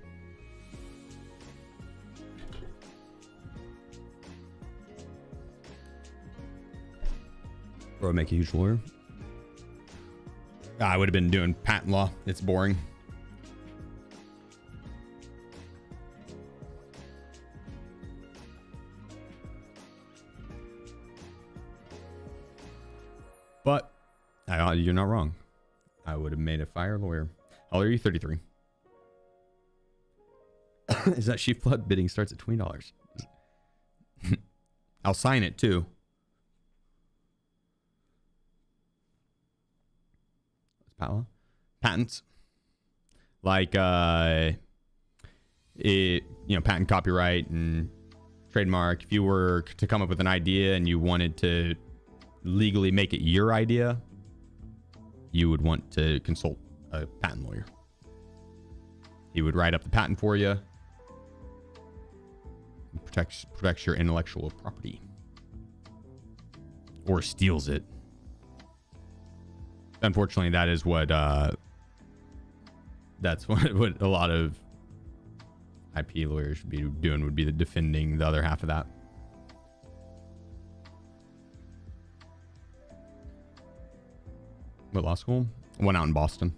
Speaker 1: Or make a huge lawyer. I would have been doing patent law. It's boring. But you're not wrong. I would have made a fire lawyer. How old are you? 33. Is that Sheep Flood? Bidding starts at $20. I'll sign it too. What's patent law? Patents. Like patent, copyright, and trademark. If you were to come up with an idea and you wanted to legally make it your idea, you would want to consult a patent lawyer. He would write up the patent for you. Protects your intellectual property. Or steals it. Unfortunately, that is what that's what a lot of IP lawyers should be doing, would be defending the other half of that. What law school? One out in Boston.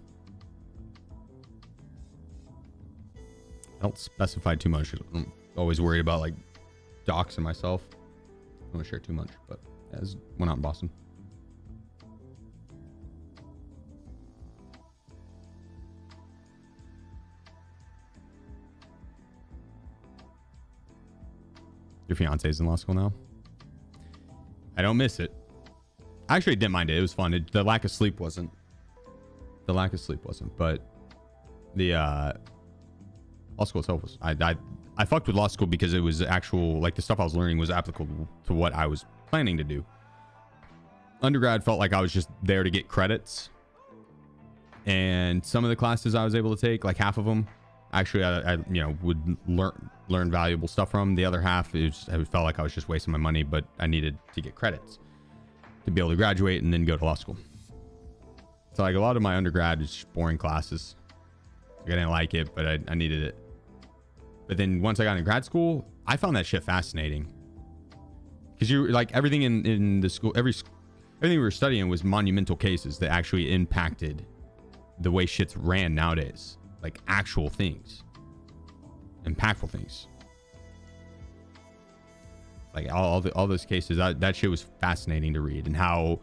Speaker 1: I don't specify too much. I'm always worried about like doxing myself. I don't want to share too much, but there's one out in Boston. Your fiance's in law school now? I don't miss it. I actually didn't mind it. It was fun. The lack of sleep wasn't. But the law school itself was. I fucked with law school because it was actual, like the stuff I was learning was applicable to what I was planning to do. Undergrad felt like I was just there to get credits. And some of the classes I was able to take, like half of them, actually I would learn valuable stuff from. The other half, it felt like I was just wasting my money, but I needed to get credits to be able to graduate and then go to law school. So like a lot of my undergrad is just boring classes. Like I didn't like it, but I needed it. But then once I got into grad school, I found that shit fascinating. Because you like everything in the school, everything we were studying was monumental cases that actually impacted the way shit's ran nowadays. Like actual things. Impactful things. Like all those cases, that shit was fascinating to read, and how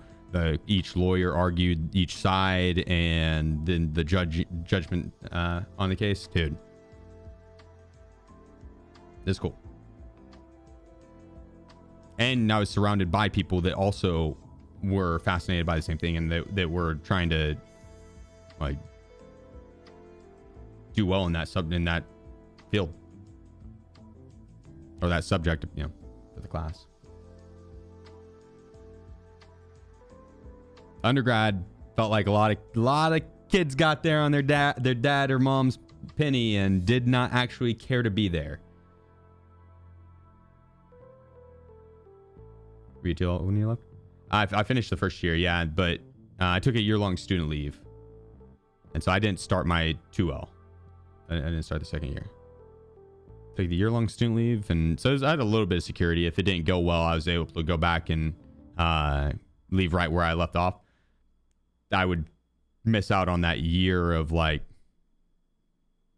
Speaker 1: each lawyer argued each side, and then the judgment on the case, dude. It's cool. And I was surrounded by people that also were fascinated by the same thing, and that were trying to like do well in that field or that subject, class. Undergrad felt like a lot of kids got there on their dad or mom's penny and did not actually care to be there. Retail when you left? I finished the first year, yeah, but I took a year-long student leave. And so I didn't start my 2L. I didn't start the second year. Took the year-long student leave, and so I had a little bit of security. If it didn't go well, I was able to go back and leave right where I left off. I would miss out on that year of like,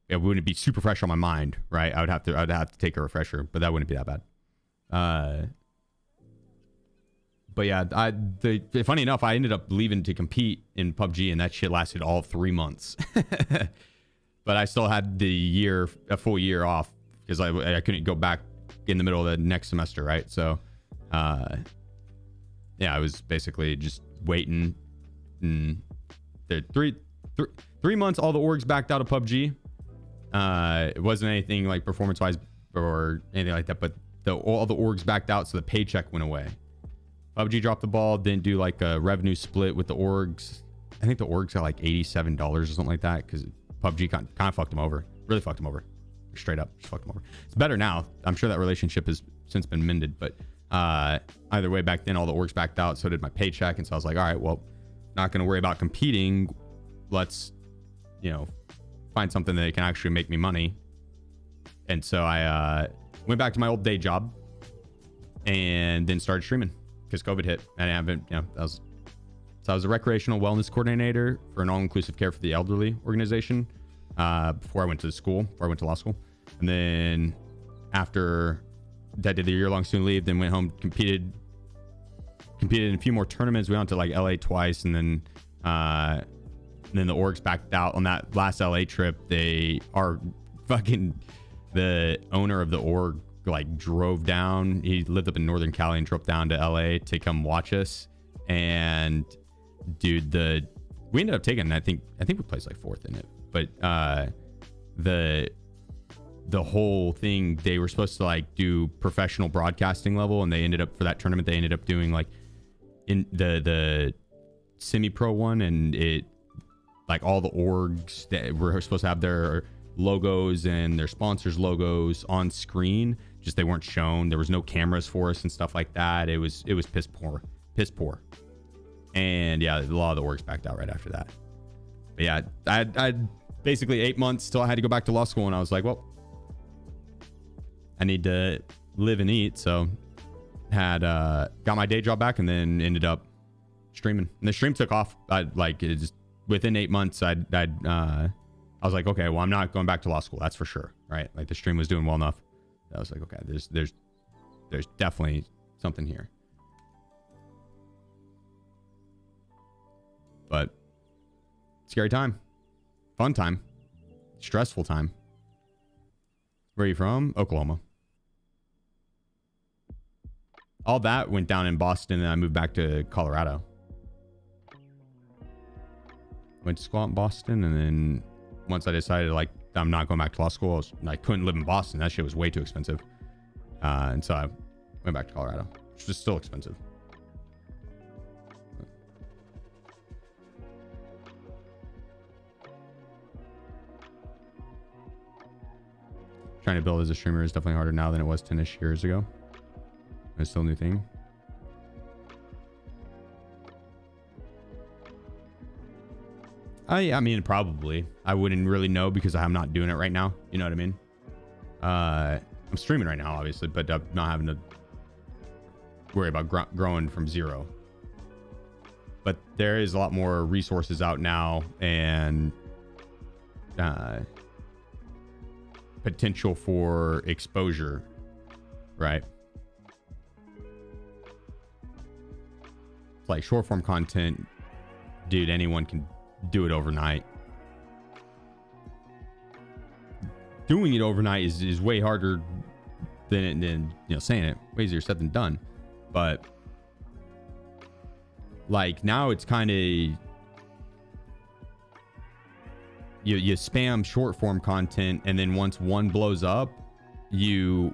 Speaker 1: it wouldn't be super fresh on my mind, right? I'd have to take a refresher, but that wouldn't be that bad. But yeah, funny enough, I ended up leaving to compete in PUBG, and that shit lasted all 3 months. But I still had a full year off because I couldn't go back in the middle of the next semester, right? So, yeah, I was basically just waiting. And three months, all the orgs backed out of PUBG. It wasn't anything like performance-wise or anything like that, but all the orgs backed out, so the paycheck went away. PUBG dropped the ball, didn't do like a revenue split with the orgs. I think the orgs got like $87 or something like that because PUBG kind of fucked them over. Really fucked them over. Straight up, just fucked them over. It's better now. I'm sure that relationship has since been mended, but either way, back then all the orgs backed out, so did my paycheck, and so I was like, all right, well, not going to worry about competing. Let's, find something that can actually make me money. And so I went back to my old day job and then started streaming because COVID hit. And I haven't, I was a recreational wellness coordinator for an all-inclusive care for the elderly organization before I went to law school. And then after that, did the year-long student leave, then went home, competed in a few more tournaments. We went to like LA twice, and then the orgs backed out on that last LA trip. The owner of the org like drove down. He lived up in Northern Cali and drove down to LA to come watch us. And dude, we ended up taking, I think we placed like 4th in it, but the whole thing, they were supposed to like do professional broadcasting level, and they ended up, for that tournament, they ended up doing like in the semi-pro one, and it like all the orgs that were supposed to have their logos and their sponsors logos on screen, just they weren't shown. There was no cameras for us and stuff like that. It was piss poor. And yeah, a lot of the orgs backed out right after that. But yeah, I basically 8 months still I had to go back to law school, and I was like, well, I need to live and eat. So had got my day job back, and then ended up streaming, and the stream took off. Within 8 months, I was like, okay, well, I'm not going back to law school, that's for sure, right? Like the stream was doing well enough. I was like, okay, there's definitely something here. But scary time, fun time, stressful time. Where are you from? Oklahoma. All that went down in Boston, and I moved back to Colorado. Went to school out in Boston, and then once I decided like I'm not going back to law school, I couldn't live in Boston. That shit was way too expensive. And so I went back to Colorado, which is still expensive. Trying to build as a streamer is definitely harder now than it was 10-ish years ago. It's still a new thing. I mean, probably. I wouldn't really know because I'm not doing it right now. You know what I mean? I'm streaming right now, obviously, but I'm not having to worry about growing from zero. But there is a lot more resources out now, and potential for exposure, right? Like short form content, dude, anyone can do it overnight. Doing it overnight is way harder than saying it. Way easier said than done. But like now it's kind of you spam short form content, and then once one blows up, you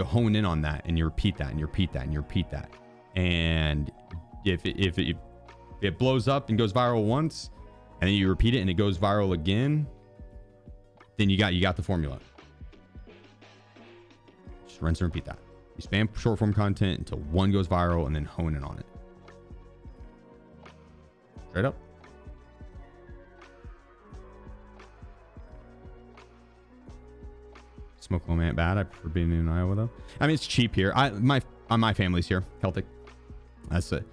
Speaker 1: hone in on that, and you repeat that, and you repeat that, and you repeat that. And if it blows up and goes viral once, and then you repeat it and it goes viral again, then you got the formula. Just rinse and repeat that. You spam short form content until one goes viral, and then hone in on it. Straight up. Smokeless ain't bad. I prefer being in Iowa though. I mean, it's cheap here. My family's here, Celtic. That's it.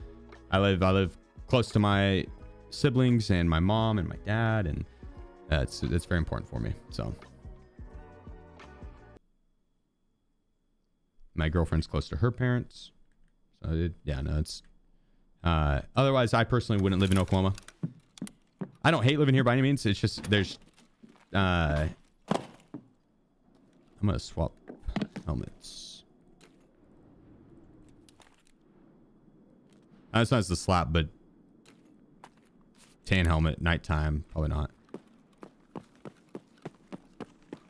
Speaker 1: I live close to my siblings and my mom and my dad, and that's very important for me. So my girlfriend's close to her parents. So it's otherwise I personally wouldn't live in Oklahoma. I don't hate living here by any means. It's just there's I'm gonna swap helmets. That's not the slap, but tan helmet, nighttime, probably not.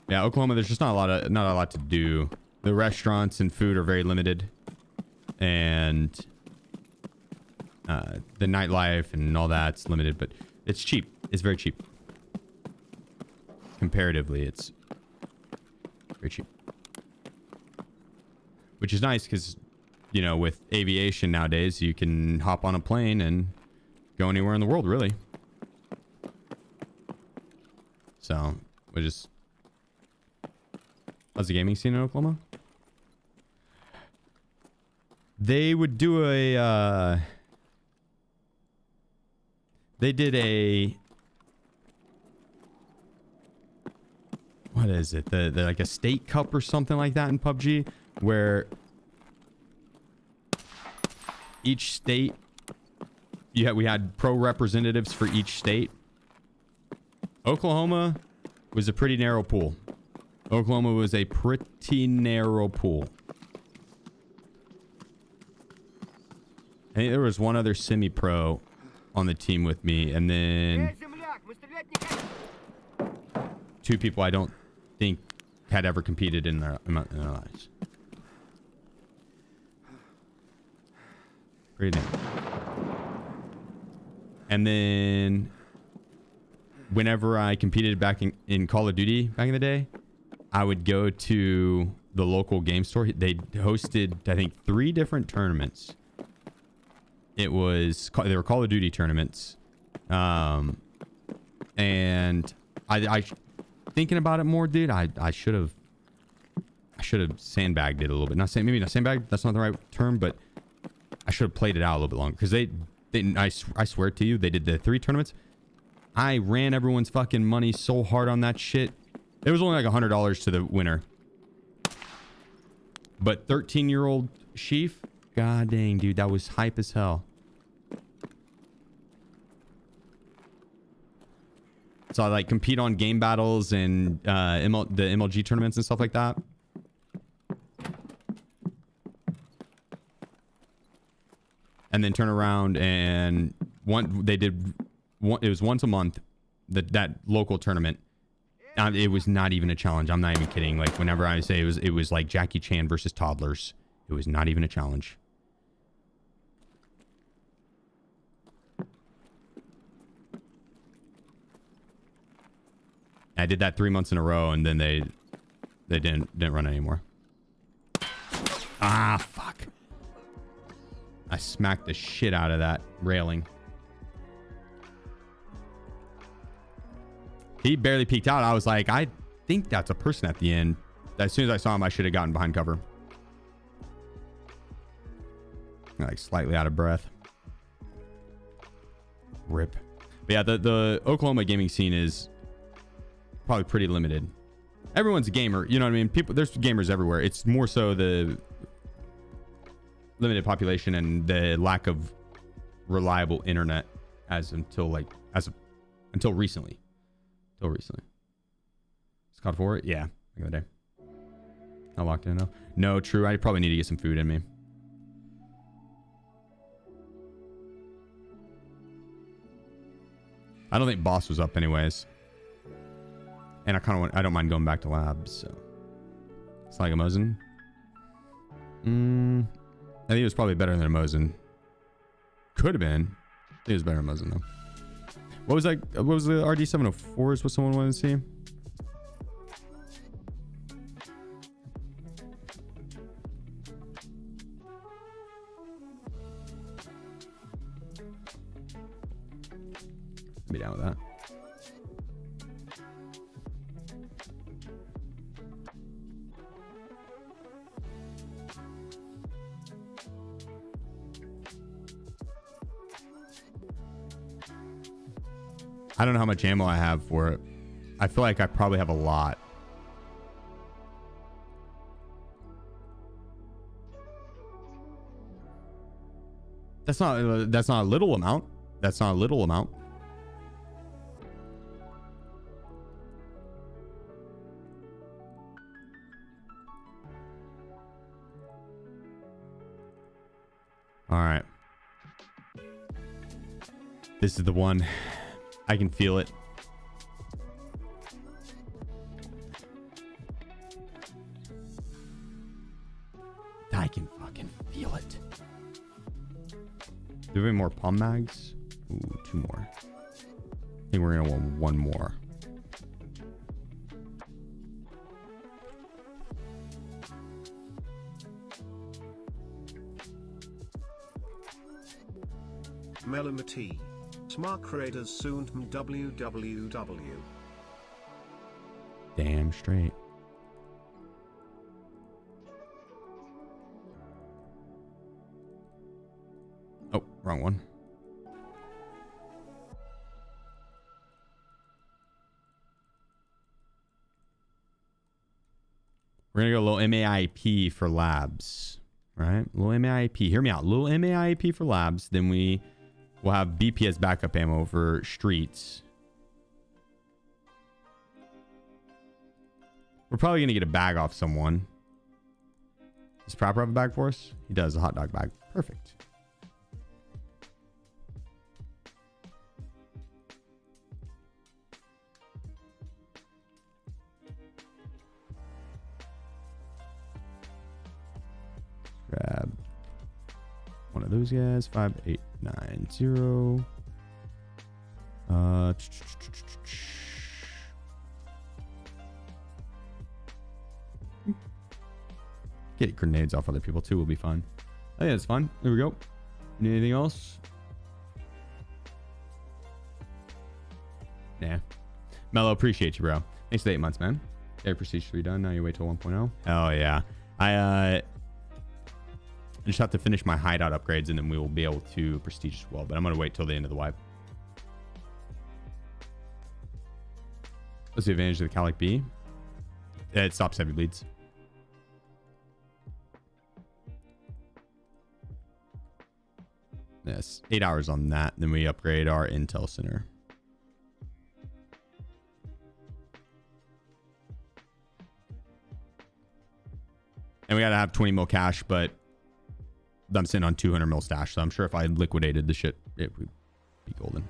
Speaker 1: Yeah, Oklahoma, there's just not a lot to do. The restaurants and food are very limited, and the nightlife and all that's limited, but it's cheap. It's very cheap. Comparatively, it's very cheap, which is nice because, you know, with aviation nowadays, you can hop on a plane and go anywhere in the world, really. So, how's the gaming scene in Oklahoma? They would do they did a, what is it? The like a state cup or something like that in PUBG, where each state, we had pro representatives for each state. Oklahoma was a pretty narrow pool. Oklahoma was a pretty narrow pool. I think there was one other semi-pro on the team with me, and then two people I don't think had ever competed in their lives. Pretty damn. And then whenever I competed back in Call of Duty back in the day, I would go to the local game store. They hosted, I think, 3 different tournaments. They were Call of Duty tournaments. And I thinking about it more, dude, I should have sandbagged it a little bit. Maybe not sandbagged, that's not the right term, but I should have played it out a little bit longer, because I swear to you, they did the 3 tournaments. I ran everyone's fucking money so hard on that shit. It was only like $100 to the winner. But 13-year-old Sheef, god dang, dude, that was hype as hell. So I like compete on game battles and the MLG tournaments and stuff like that. And then turn around and it was once a month, that local tournament. It was not even a challenge. I'm not even kidding. Like, whenever I say it was like Jackie Chan versus toddlers. It was not even a challenge. I did that 3 months in a row, and then they didn't run anymore. Ah, fuck. I smacked the shit out of that railing. He barely peeked out. I was like, I think that's a person at the end. As soon as I saw him, I should have gotten behind cover. Like, slightly out of breath. Rip. But yeah, the Oklahoma gaming scene is probably pretty limited. Everyone's a gamer, you know what I mean? There's gamers everywhere. It's more so the limited population and the lack of reliable internet until recently. Until recently. Scott for it? Yeah. Back in the day. Not locked in enough. No, true. I probably need to get some food in me. I don't think boss was up anyways. And I don't mind going back to labs, so. It's like a Mosin. I think it was probably better than a Mosin. Could have been. I think it was better than a Mosin though. What was that? What was the RD704? Is what someone wanted to see? Be down with that. I don't know how much ammo I have for it. I feel like I probably have a lot. That's not a little amount. That's not a little amount. All right. This is the one. I can feel it. I can fucking feel it. Do we have any more palm mags? Ooh, 2 more. I think we're gonna want 1 more.
Speaker 2: Melamati. Smart creators soon www.
Speaker 1: Damn straight. Oh, wrong one. We're gonna go a little MAIP for labs. Right? A little MAIP. Hear me out. A little MAIP for labs. Then we'll have BPS backup ammo for streets. We're probably going to get a bag off someone. Does Proper have a bag for us? He does, a hot dog bag. Perfect. Grab one of those guys. 5890. Get grenades off other people too will be fun. I think that's fun. There we go. Need anything else? Nah. Mello, appreciate you, bro. Thanks for the 8 months, man. Air Prestige 3 done. Now you wait till 1.0. Oh yeah. I just have to finish my hideout upgrades and then we will be able to prestige as well. But I'm going to wait till the end of the wipe. What's the advantage of the Calic B? It stops heavy bleeds. Yes, 8 hours on that. Then we upgrade our Intel Center. And we got to have 20 mil cash, but I'm sitting on 200 mil stash. So I'm sure if I liquidated the shit, it would be golden.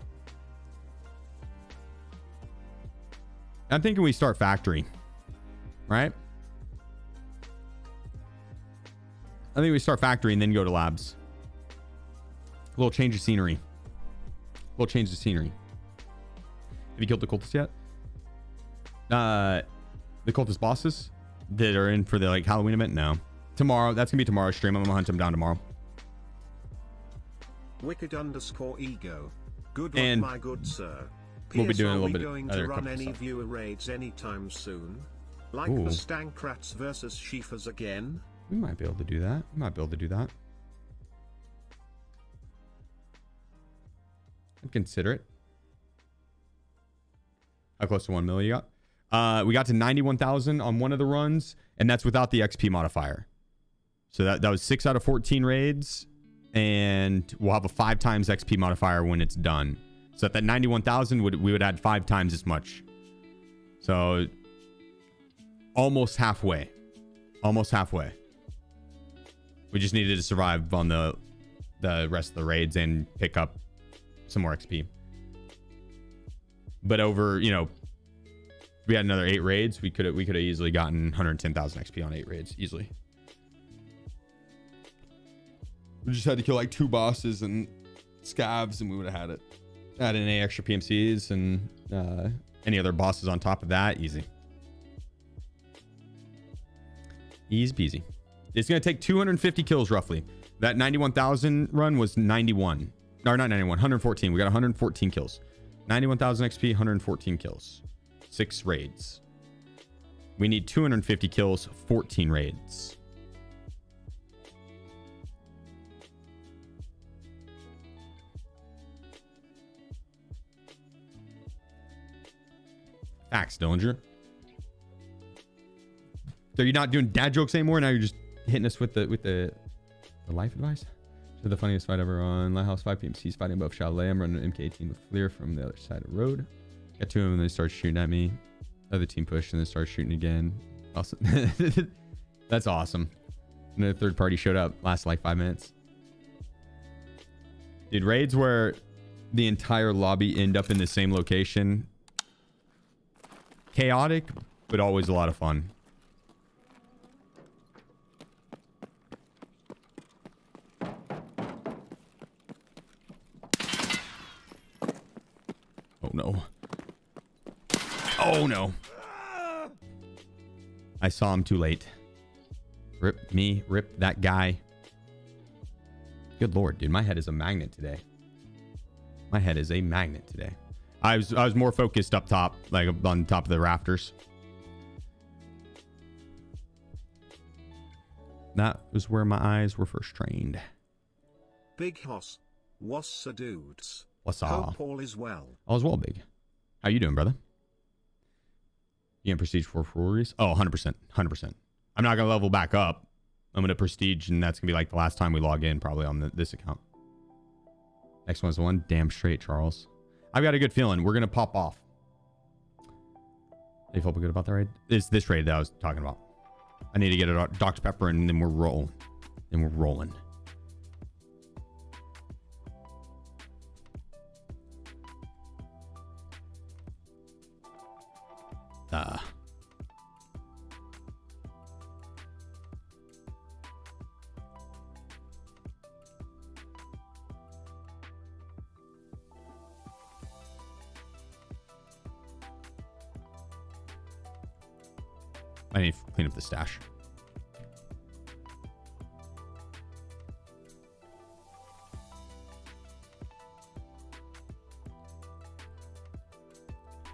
Speaker 1: I'm thinking we start factory, right? I think we start factory and then go to labs. A little change of scenery. A little change of scenery. Have you killed the cultists yet? The cultist bosses that are in for the like Halloween event? No. Tomorrow. That's gonna be tomorrow's stream. I'm gonna hunt them down tomorrow.
Speaker 2: Wicked_ego. Good
Speaker 1: And
Speaker 2: luck, my good sir.
Speaker 1: we'll be doing a little bit
Speaker 2: going
Speaker 1: other
Speaker 2: to run
Speaker 1: couple
Speaker 2: any
Speaker 1: stuff.
Speaker 2: viewer raids anytime soon? Like
Speaker 1: Ooh.
Speaker 2: the Stankrats versus Sheefers again?
Speaker 1: We might be able to do that. We might be able to do that. I'd consider it. How close to 1 mil you got? We got to 91,000 on one of the runs, and that's without the XP modifier. So that was 6 out of 14 raids, and we'll have a 5 times XP modifier when it's done. So at that 91,000, we would add 5 times as much. So almost halfway. Almost halfway. We just needed to survive on the rest of the raids and pick up some more XP. But over, If we had another 8 raids, we could have easily gotten 110,000 XP on 8 raids easily. We just had to kill like 2 bosses and scavs, and we would have had it. Add in any extra PMCs and any other bosses on top of that, easy. Easy peasy. It's gonna take 250 kills roughly. That 91,000 run was 91. Or not 91, 114. We got 114 kills. 91,000 XP, 114 kills. 6 raids. We need 250 kills, 14 raids. Facts, Dillinger. So you're not doing dad jokes anymore? Now you're just hitting us with the life advice? So the funniest fight ever on Lighthouse 5 PMC's fighting above Chalet. I'm running an MK18 with Fleer from the other side of the road. Got 2 of them and they start shooting at me. Other team pushed and then started shooting again. Awesome. That's awesome. And then the third party showed up. Lasted like 5 minutes. Dude, raids where the entire lobby end up in the same location. Chaotic, but always a lot of fun. Oh no. Oh no. I saw him too late. Rip me, rip that guy. Good lord, dude. My head is a magnet today. My head is a magnet today. I was more focused up top, like on top of the rafters. That was where my eyes were first trained.
Speaker 2: Big Hoss. What's dudes?
Speaker 1: What's up?
Speaker 2: Hope all is well.
Speaker 1: All is well, big. How you doing, brother? You in Prestige 440s? Oh, 100%. 100%. I'm not going to level back up. I'm going to Prestige, and that's going to be like the last time we log in, probably on this account. Next one's the one. Damn straight, Charles. I've got a good feeling. We're going to pop off. You feel good about that raid? It's this raid that I was talking about. I need to get a Dr. Pepper, and then we're rolling. Then we're rolling. I need to clean up the stash.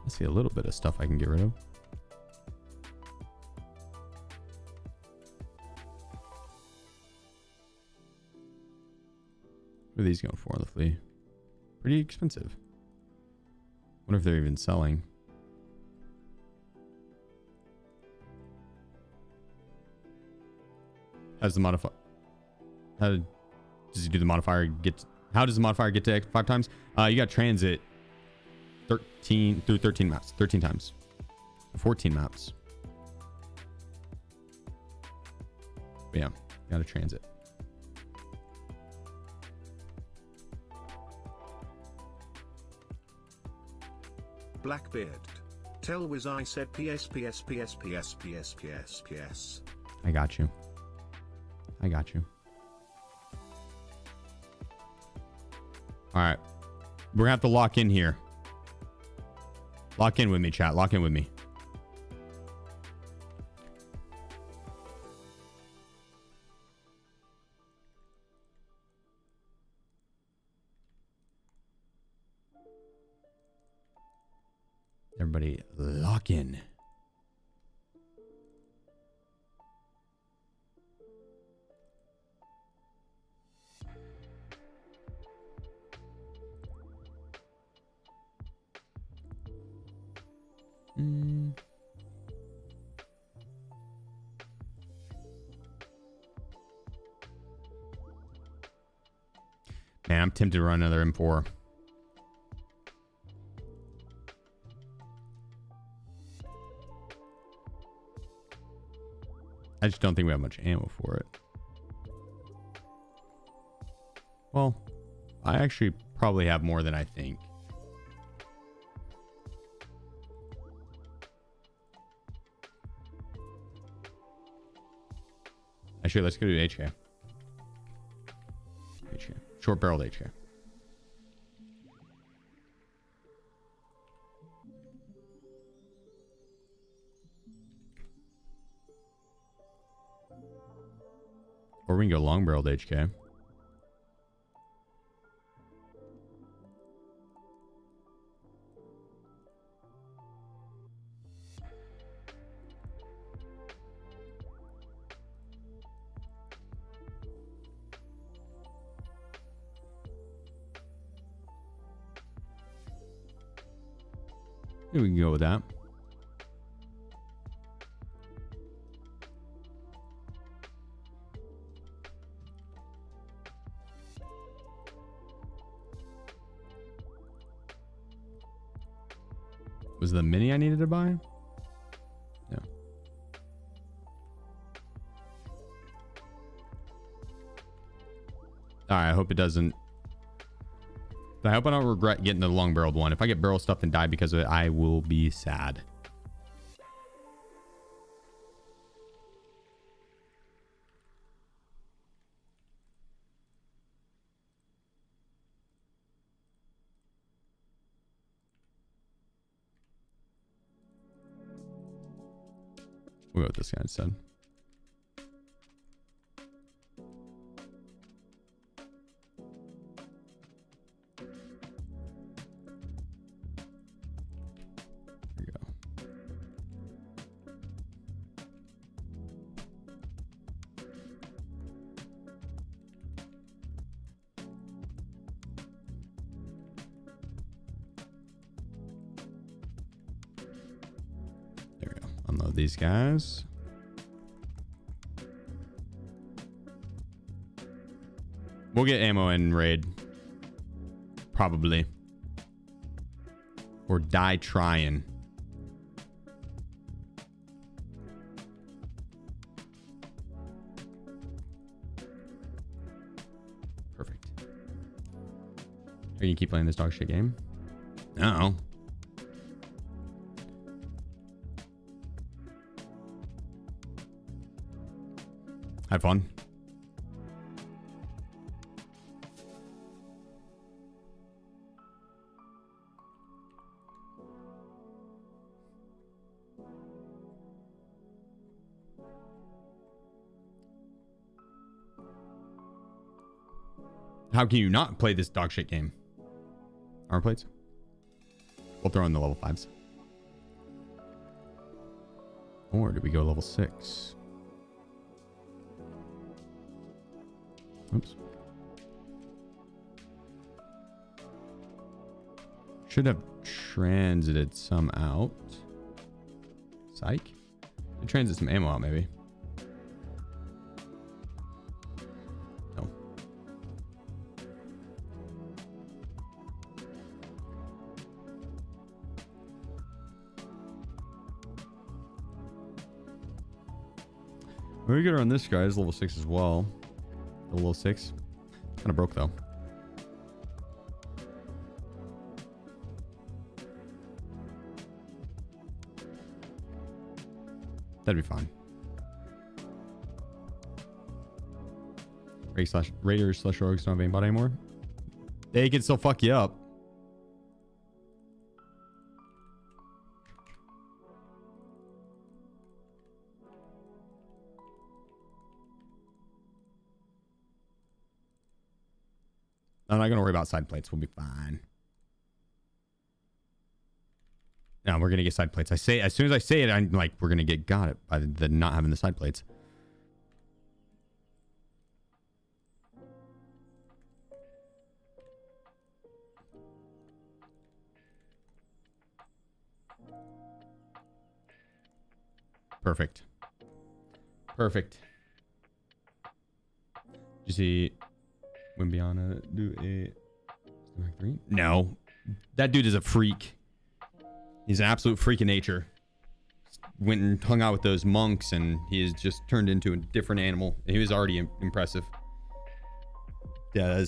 Speaker 1: I see a little bit of stuff I can get rid of. What are these going for on the flea? Pretty expensive. Wonder if they're even selling. How's the modifier? How does he do the modifier get? How does the modifier get to 5 times? You got transit 13 through 13 maps, 13 times, 14 maps. But yeah, got a transit.
Speaker 2: Blackbeard. Tell Wiz I said PS.
Speaker 1: I got you. I got you. All right. We're gonna have to lock in here. Lock in with me, chat. Lock in with me. Everybody lock in. Man, I'm tempted to run another M4. I just don't think we have much ammo for it. Well, I actually probably have more than I think. Actually, let's go to HK. HK. Short barreled HK. Or we can go long barreled HK. Yeah, we can go with that. Was the mini I needed to buy? No. Alright, I hope it doesn't. I hope I don't regret getting the long barreled one. If I get barrel stuffed and die because of it, I will be sad. We'll go with this guy instead. There we go. There we go. Unload these guys. We'll get ammo in raid. Probably. Or die trying. Perfect. Are you gonna keep playing this dog shit game? No. Have fun. How can you not play this dog shit game? Armor plates? We'll throw in the level 5s. Or do we go level 6? Oops. Should have transited some out. Psych. Should transit some ammo out, maybe. No. We get her on this guy. Is level 6 as well. The level 6. Kind of broke though. That'd be fine. Raiders slash rogues don't have aimbot anymore. They can still fuck you up. I'm not gonna worry about side plates. We'll be fine. No, we're gonna get side plates. I say as soon as I say it, I'm like, we're gonna get got it by the not having the side plates. Perfect. Perfect. Did you see Wimbiana do a Mark 3? No. That dude is a freak. He's an absolute freak of nature. Went and hung out with those monks and he has just turned into a different animal. He was already impressive. Yeah,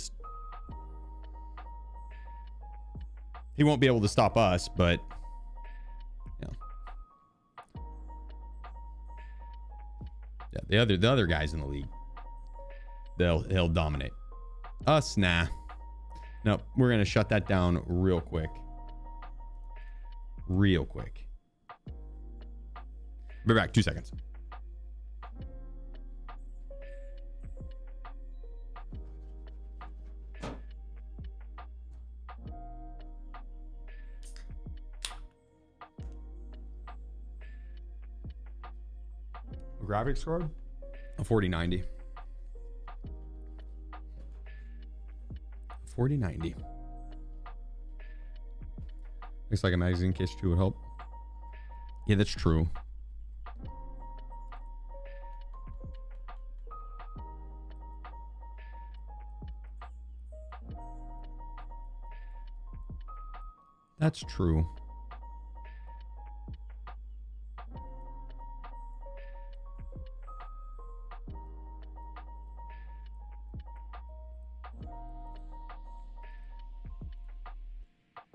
Speaker 1: he won't be able to stop us, but yeah. Yeah, the other guys in the league, he'll dominate. Us, nah. No, we're gonna shut that down real quick. Real quick. Be back 2 seconds. Graphics card? A 4090. 4090. Looks like a magazine case too would help. Yeah, that's true. That's true.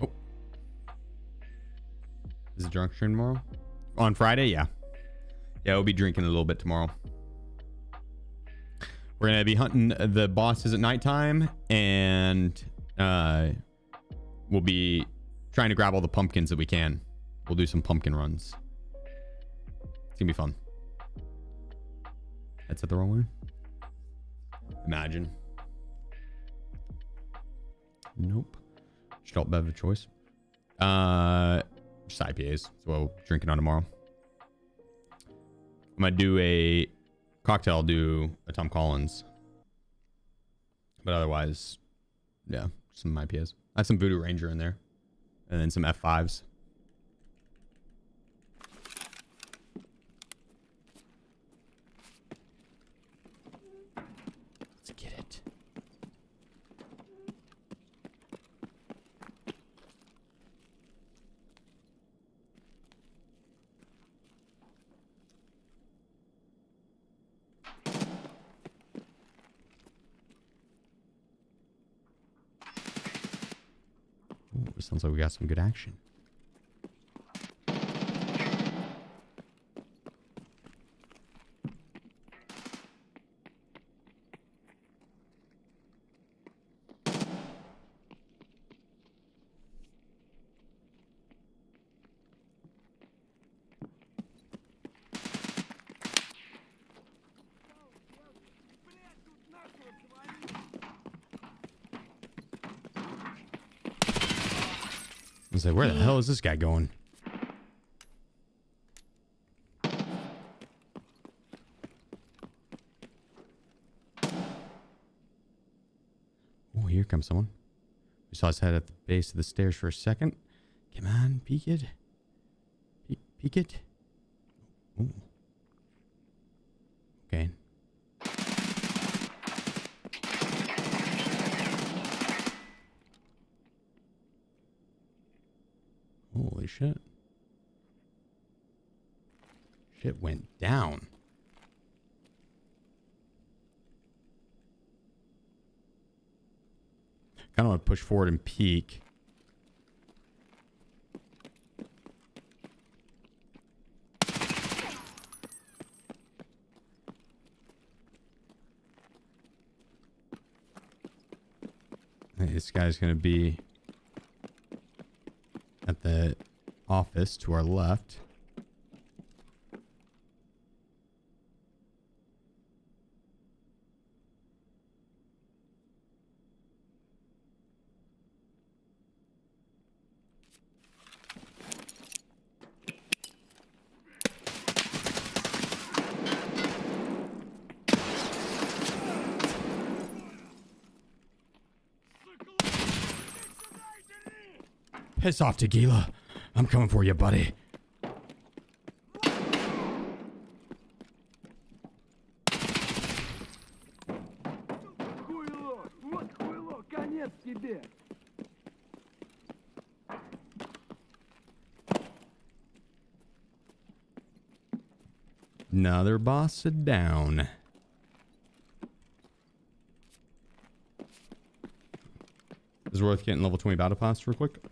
Speaker 1: Oh. Is it drunk stream tomorrow? On Friday? Yeah. Yeah, we'll be drinking a little bit tomorrow. We're going to be hunting the bosses at nighttime, and we'll be trying to grab all the pumpkins that we can. We'll do some pumpkin runs. It's gonna be fun. That's it the wrong way. Imagine. Nope. Adult bev of choice. Just IPAs. So we'll drinking on tomorrow. I'm gonna do a cocktail. I'll do a Tom Collins. But otherwise, yeah, some IPAs. I have some Voodoo Ranger in there. And then some F5s. Let's get it. Ooh, it sounds like we got some good action. I was like, where the hell is this guy going? Oh, here comes someone. We saw his head at the base of the stairs for a second. Come on, peek it. Peek it. Ooh. Okay. Holy shit. Shit went down. Kind of want to push forward and peek. This guy's going to be at the office to our left. Piss off, Tequila. I'm coming for you, buddy.
Speaker 6: Хуйло! Вот хуйло! Конец тебе!
Speaker 1: Another boss down. Is it worth getting level 20 battle pass real quick?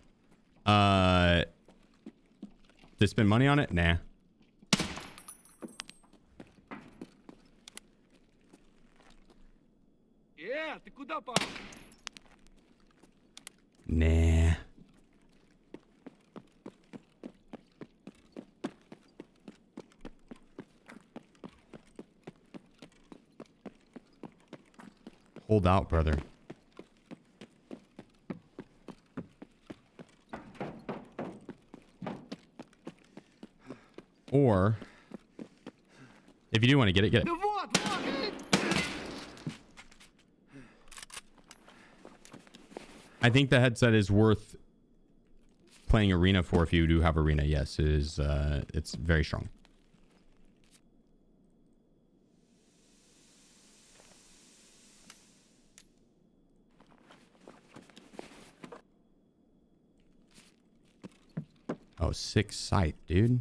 Speaker 1: To spend money on it? Nah. Hold out, brother. Or if you do want to get it, get it. I think the headset is worth playing arena for if you do have arena. Yes, it is. It's very strong. Oh, 6 scythe, dude.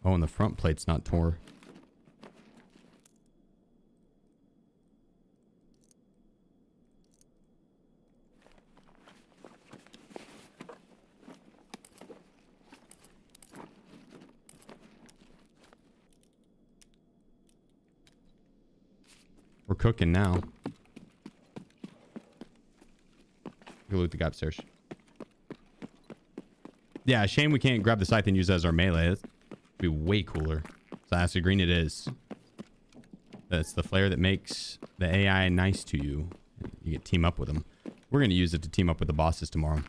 Speaker 1: Oh, and the front plate's not tore. We're cooking now. Go loot the guy upstairs. Yeah, shame we can't grab the scythe and use it as our melee. That'd be way cooler. So acid green it is. That's the flare that makes the AI nice to you. You get team up with them. We're going to use it to team up with the bosses tomorrow.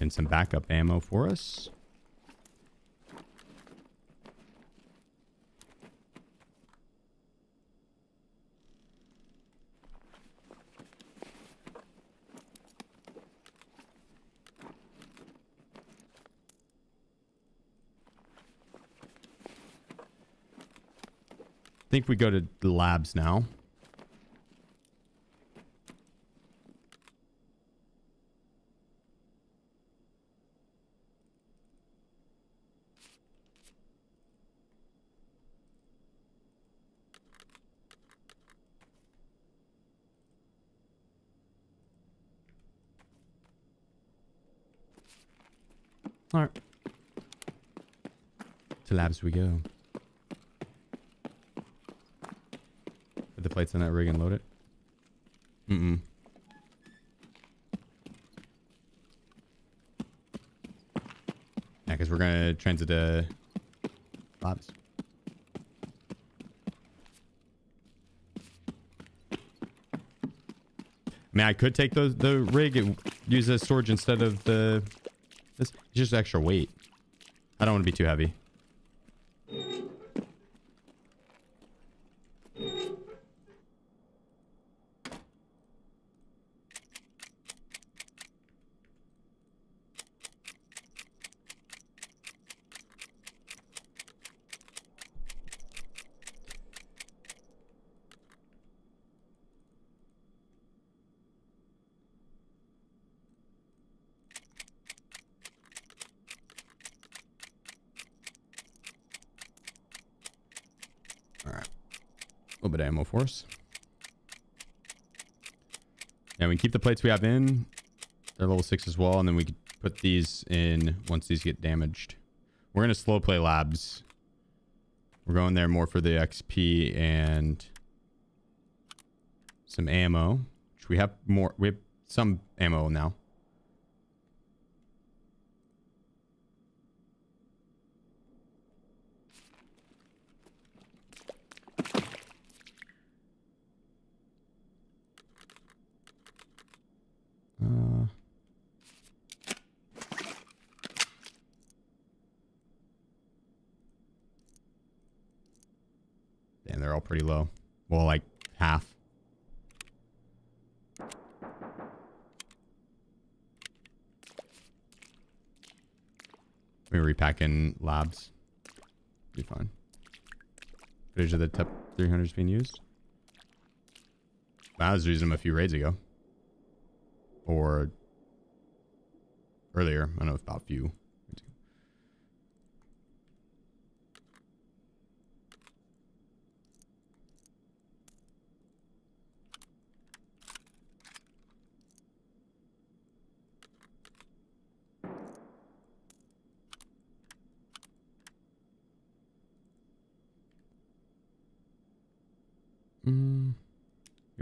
Speaker 1: And some backup ammo for us. I think we go to the labs now. All right. To labs we go. Put the plates on that rig and load it. Mm-mm. Yeah, because we're going to transit to labs. I mean, I could take the rig and use it as storage instead of the... This is just extra weight. I don't want to be too heavy. A little bit of ammo for us. Yeah, we can keep the plates we have in. They're level 6 as well. And then we can put these in once these get damaged. We're going to slow play labs. We're going there more for the XP and some ammo. Which we have more. We have some ammo now. Damn, they're all pretty low. Well, like half. We repack in labs. Be fine. Footage of the TEP 300s being used. I was using them a few raids ago. Or earlier. I don't know, about a few.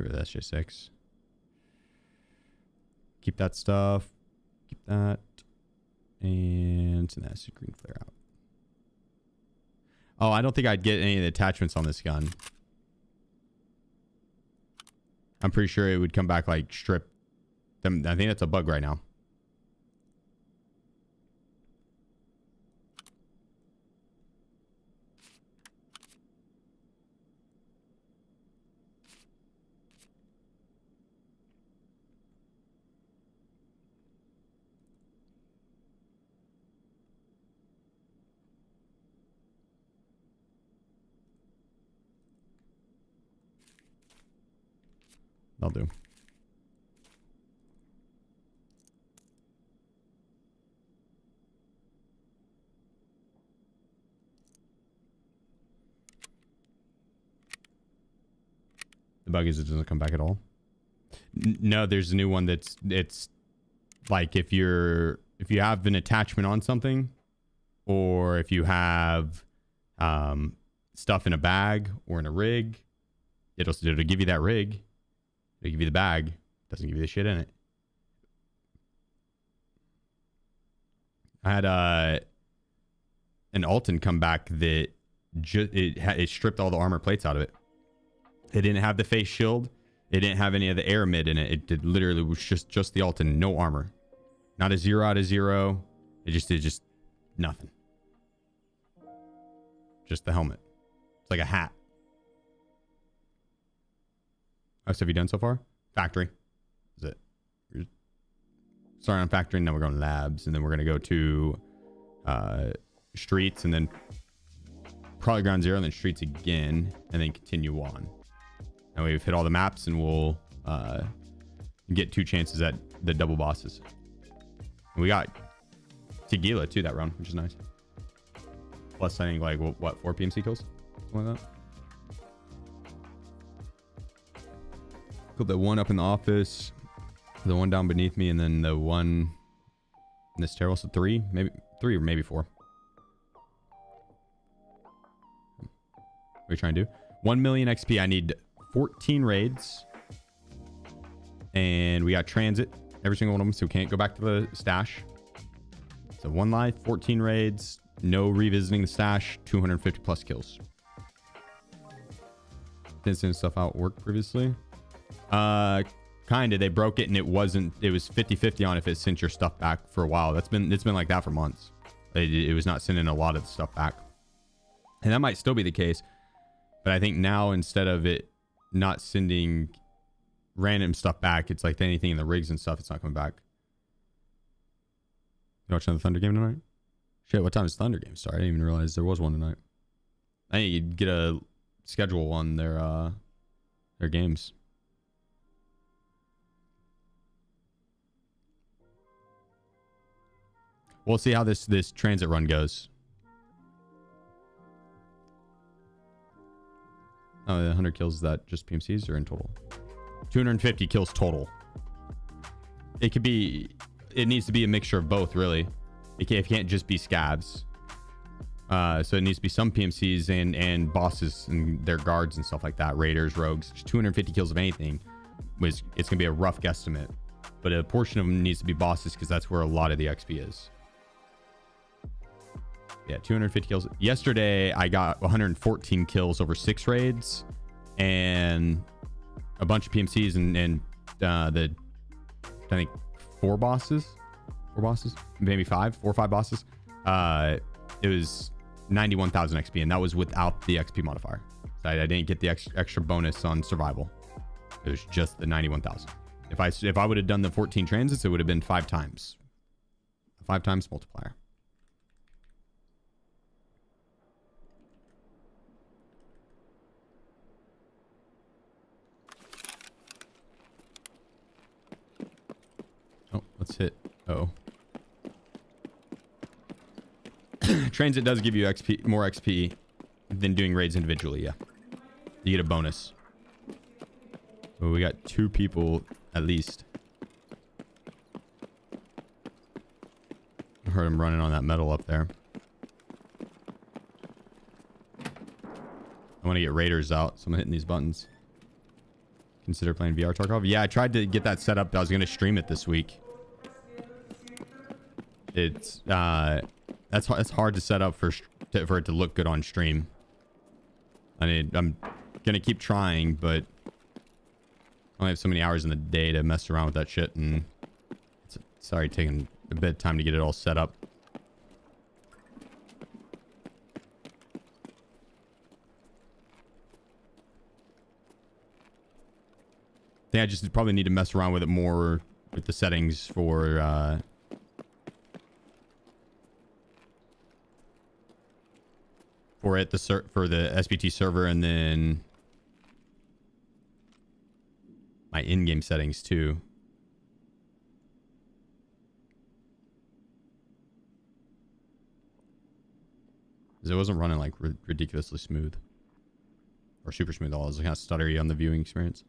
Speaker 1: Get rid of that SJ6. Keep that stuff. Keep that. And send that green flare out. Oh, I don't think I'd get any of the attachments on this gun. I'm pretty sure it would come back like strip them. I think that's a bug right now. I'll do. The bug is it doesn't come back at all. No, there's a new one that's it's like if you have an attachment on something, or if you have stuff in a bag or in a rig, it'll give you that rig. It'll give you the bag. Doesn't give you the shit in it. I had an Alton come back that it stripped all the armor plates out of it. It didn't have the face shield. It didn't have any of the air mid in it. It literally was just the Alton, no armor. Not a 0 out of 0. It just nothing. Just the helmet. It's like a hat. What else have you done so far? Factory. Is it? We're starting on factory, and then we're going to labs, and then we're going to go to streets, and then probably ground 0, and then streets again, and then continue on. And we've hit all the maps, and we'll get 2 chances at the double bosses. And we got Tequila too that run, which is nice. Plus, I think like what 4 PMC kills, something like that. Killed the one up in the office, the one down beneath me, and then the one in this stairwell. So 3, maybe 3 or maybe 4. What are you trying to do? 1 million XP. I need 14 raids, and we got transit, every single one of them, so we can't go back to the stash. So 1 life, 14 raids, no revisiting the stash, 250 plus kills. Didn't send stuff out work previously. Kinda. They broke it, and it was 50-50 on if it sent your stuff back for a while. It's been like that for months. It was not sending a lot of the stuff back, and that might still be the case. But I think now, instead of it not sending random stuff back, it's like anything in the rigs and stuff, it's not coming back. You watching the Thunder game tonight? Shit, what time is Thunder game start? I didn't even realize there was one tonight. I think you'd get a schedule on their games. We'll see how this transit run goes. Oh, the 100 kills, is that just PMCs or in total? 250 kills total. It needs to be a mixture of both, really. It can't just be scabs. So it needs to be some PMCs and bosses and their guards and stuff like that. Raiders, rogues. Just 250 kills of anything. It's going to be a rough guesstimate. But a portion of them needs to be bosses, because that's where a lot of the XP is. Yeah, 250 kills. Yesterday, I got 114 kills over 6 raids and a bunch of PMCs and I think 4 bosses, maybe 4 or 5 bosses. It was 91,000 XP, and that was without the XP modifier. So I didn't get the extra bonus on survival. It was just the 91,000. If I would have done the 14 transits, it would have been 5 times. A 5 times multiplier. Oh, let's hit. Oh. Transit does give you XP, more XP than doing raids individually, yeah. You get a bonus. Well, we got 2 people at least. I heard him running on that metal up there. I want to get raiders out, so I'm hitting these buttons. Consider playing VR Tarkov. Yeah, I tried to get that set up. I was gonna stream it this week. It's that's hard to set up for it to look good on stream. I mean, I'm gonna keep trying, but I only have so many hours in the day to mess around with that shit, and it's already taking a bit of time to get it all set up. I think I just probably need to mess around with it more with the settings for the SBT server, and then my in-game settings too. Because it wasn't running like ridiculously smooth or super smooth at all. It was kind of stuttery on the viewing experience.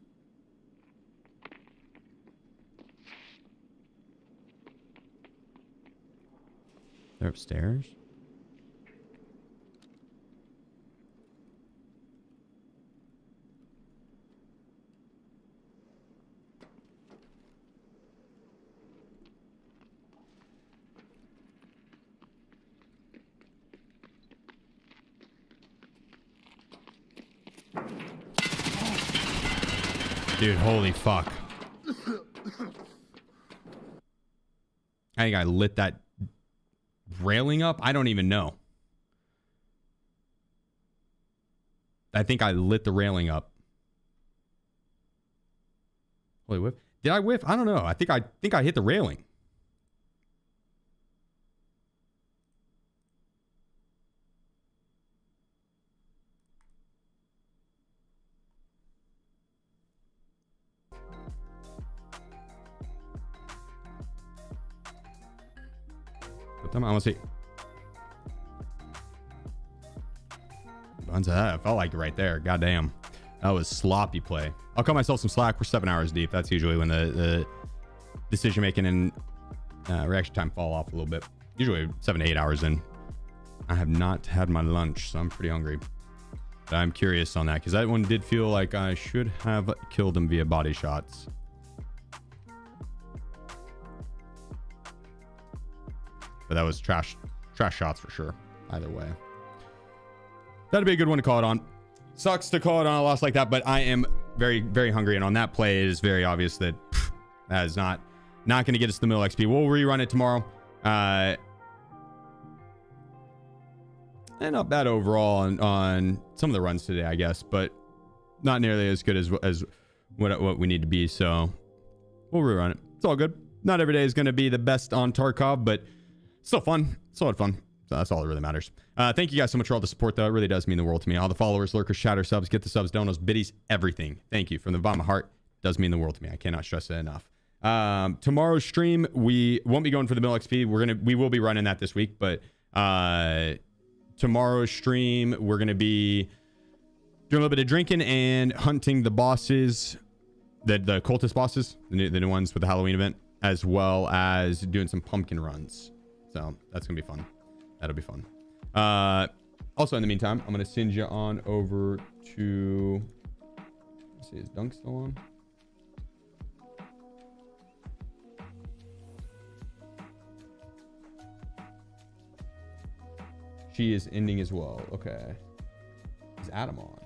Speaker 1: They're upstairs. Dude, holy fuck. I think I lit that railing up. I don't even know. I think I lit the railing up. Holy whiff. Did I whiff? I don't know. I think I hit the railing. I want to see. Bunch of that. I felt like it right there. Goddamn. That was sloppy play. I'll cut myself some slack. We're 7 hours deep. That's usually when the decision making and reaction time fall off a little bit. Usually 7 to 8 hours in. I have not had my lunch, so I'm pretty hungry. But I'm curious on that because that one did feel like I should have killed him via body shots. But that was trash shots for sure. Either way. That'd be a good one to call it on. Sucks to call it on a loss like that, but I am very, very hungry. And on that play, it is very obvious that that is not going to get us the mill XP. We'll rerun it tomorrow. And not bad overall on some of the runs today, I guess, but not nearly as good as what we need to be. So we'll rerun it. It's all good. Not every day is going to be the best on Tarkov, but still fun. Still had fun. So that's all that really matters. Thank you guys so much for all the support, though. It really does mean the world to me. All the followers, lurkers, chatter, subs, get the subs, donos, biddies, everything. Thank you from the bottom of my heart. It does mean the world to me. I cannot stress it enough. Tomorrow's stream, we won't be going for the mill XP. We will be running that this week, but tomorrow's stream, we're gonna be doing a little bit of drinking and hunting the bosses, the cultist bosses, the new ones with the Halloween event, as well as doing some pumpkin runs. So that's gonna be fun. That'll be fun. Also in the meantime, I'm gonna send you on over to, let's see, is Dunk still on? She is ending as well. Okay. Is Adam on?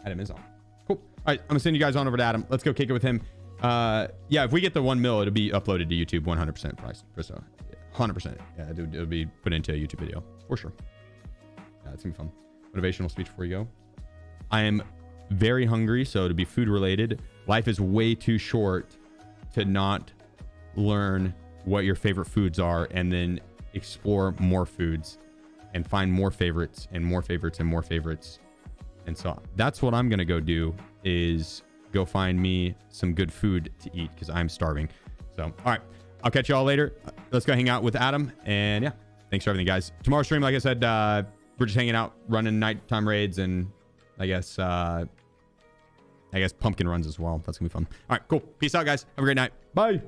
Speaker 1: Adam is on. Cool. All right, I'm gonna send you guys on over to Adam. Let's go kick it with him. Yeah, if we get the 1 mil, it'll be uploaded to YouTube 100% price. So 100%. Yeah, it'll be put into a YouTube video for sure. Yeah, it's gonna be fun. Motivational speech before you go. I am very hungry, so to be food related, life is way too short to not learn what your favorite foods are and then explore more foods and find more favorites and more favorites and more favorites. And so that's what I'm gonna go do, is go find me some good food to eat because I'm starving. So, all right, I'll catch you all later. Let's go hang out with Adam. And yeah, thanks for everything, guys. Tomorrow's stream, like I said, we're just hanging out, running nighttime raids, and I guess pumpkin runs as well. That's gonna be fun. All right, cool. Peace out, guys. Have a great night. Bye.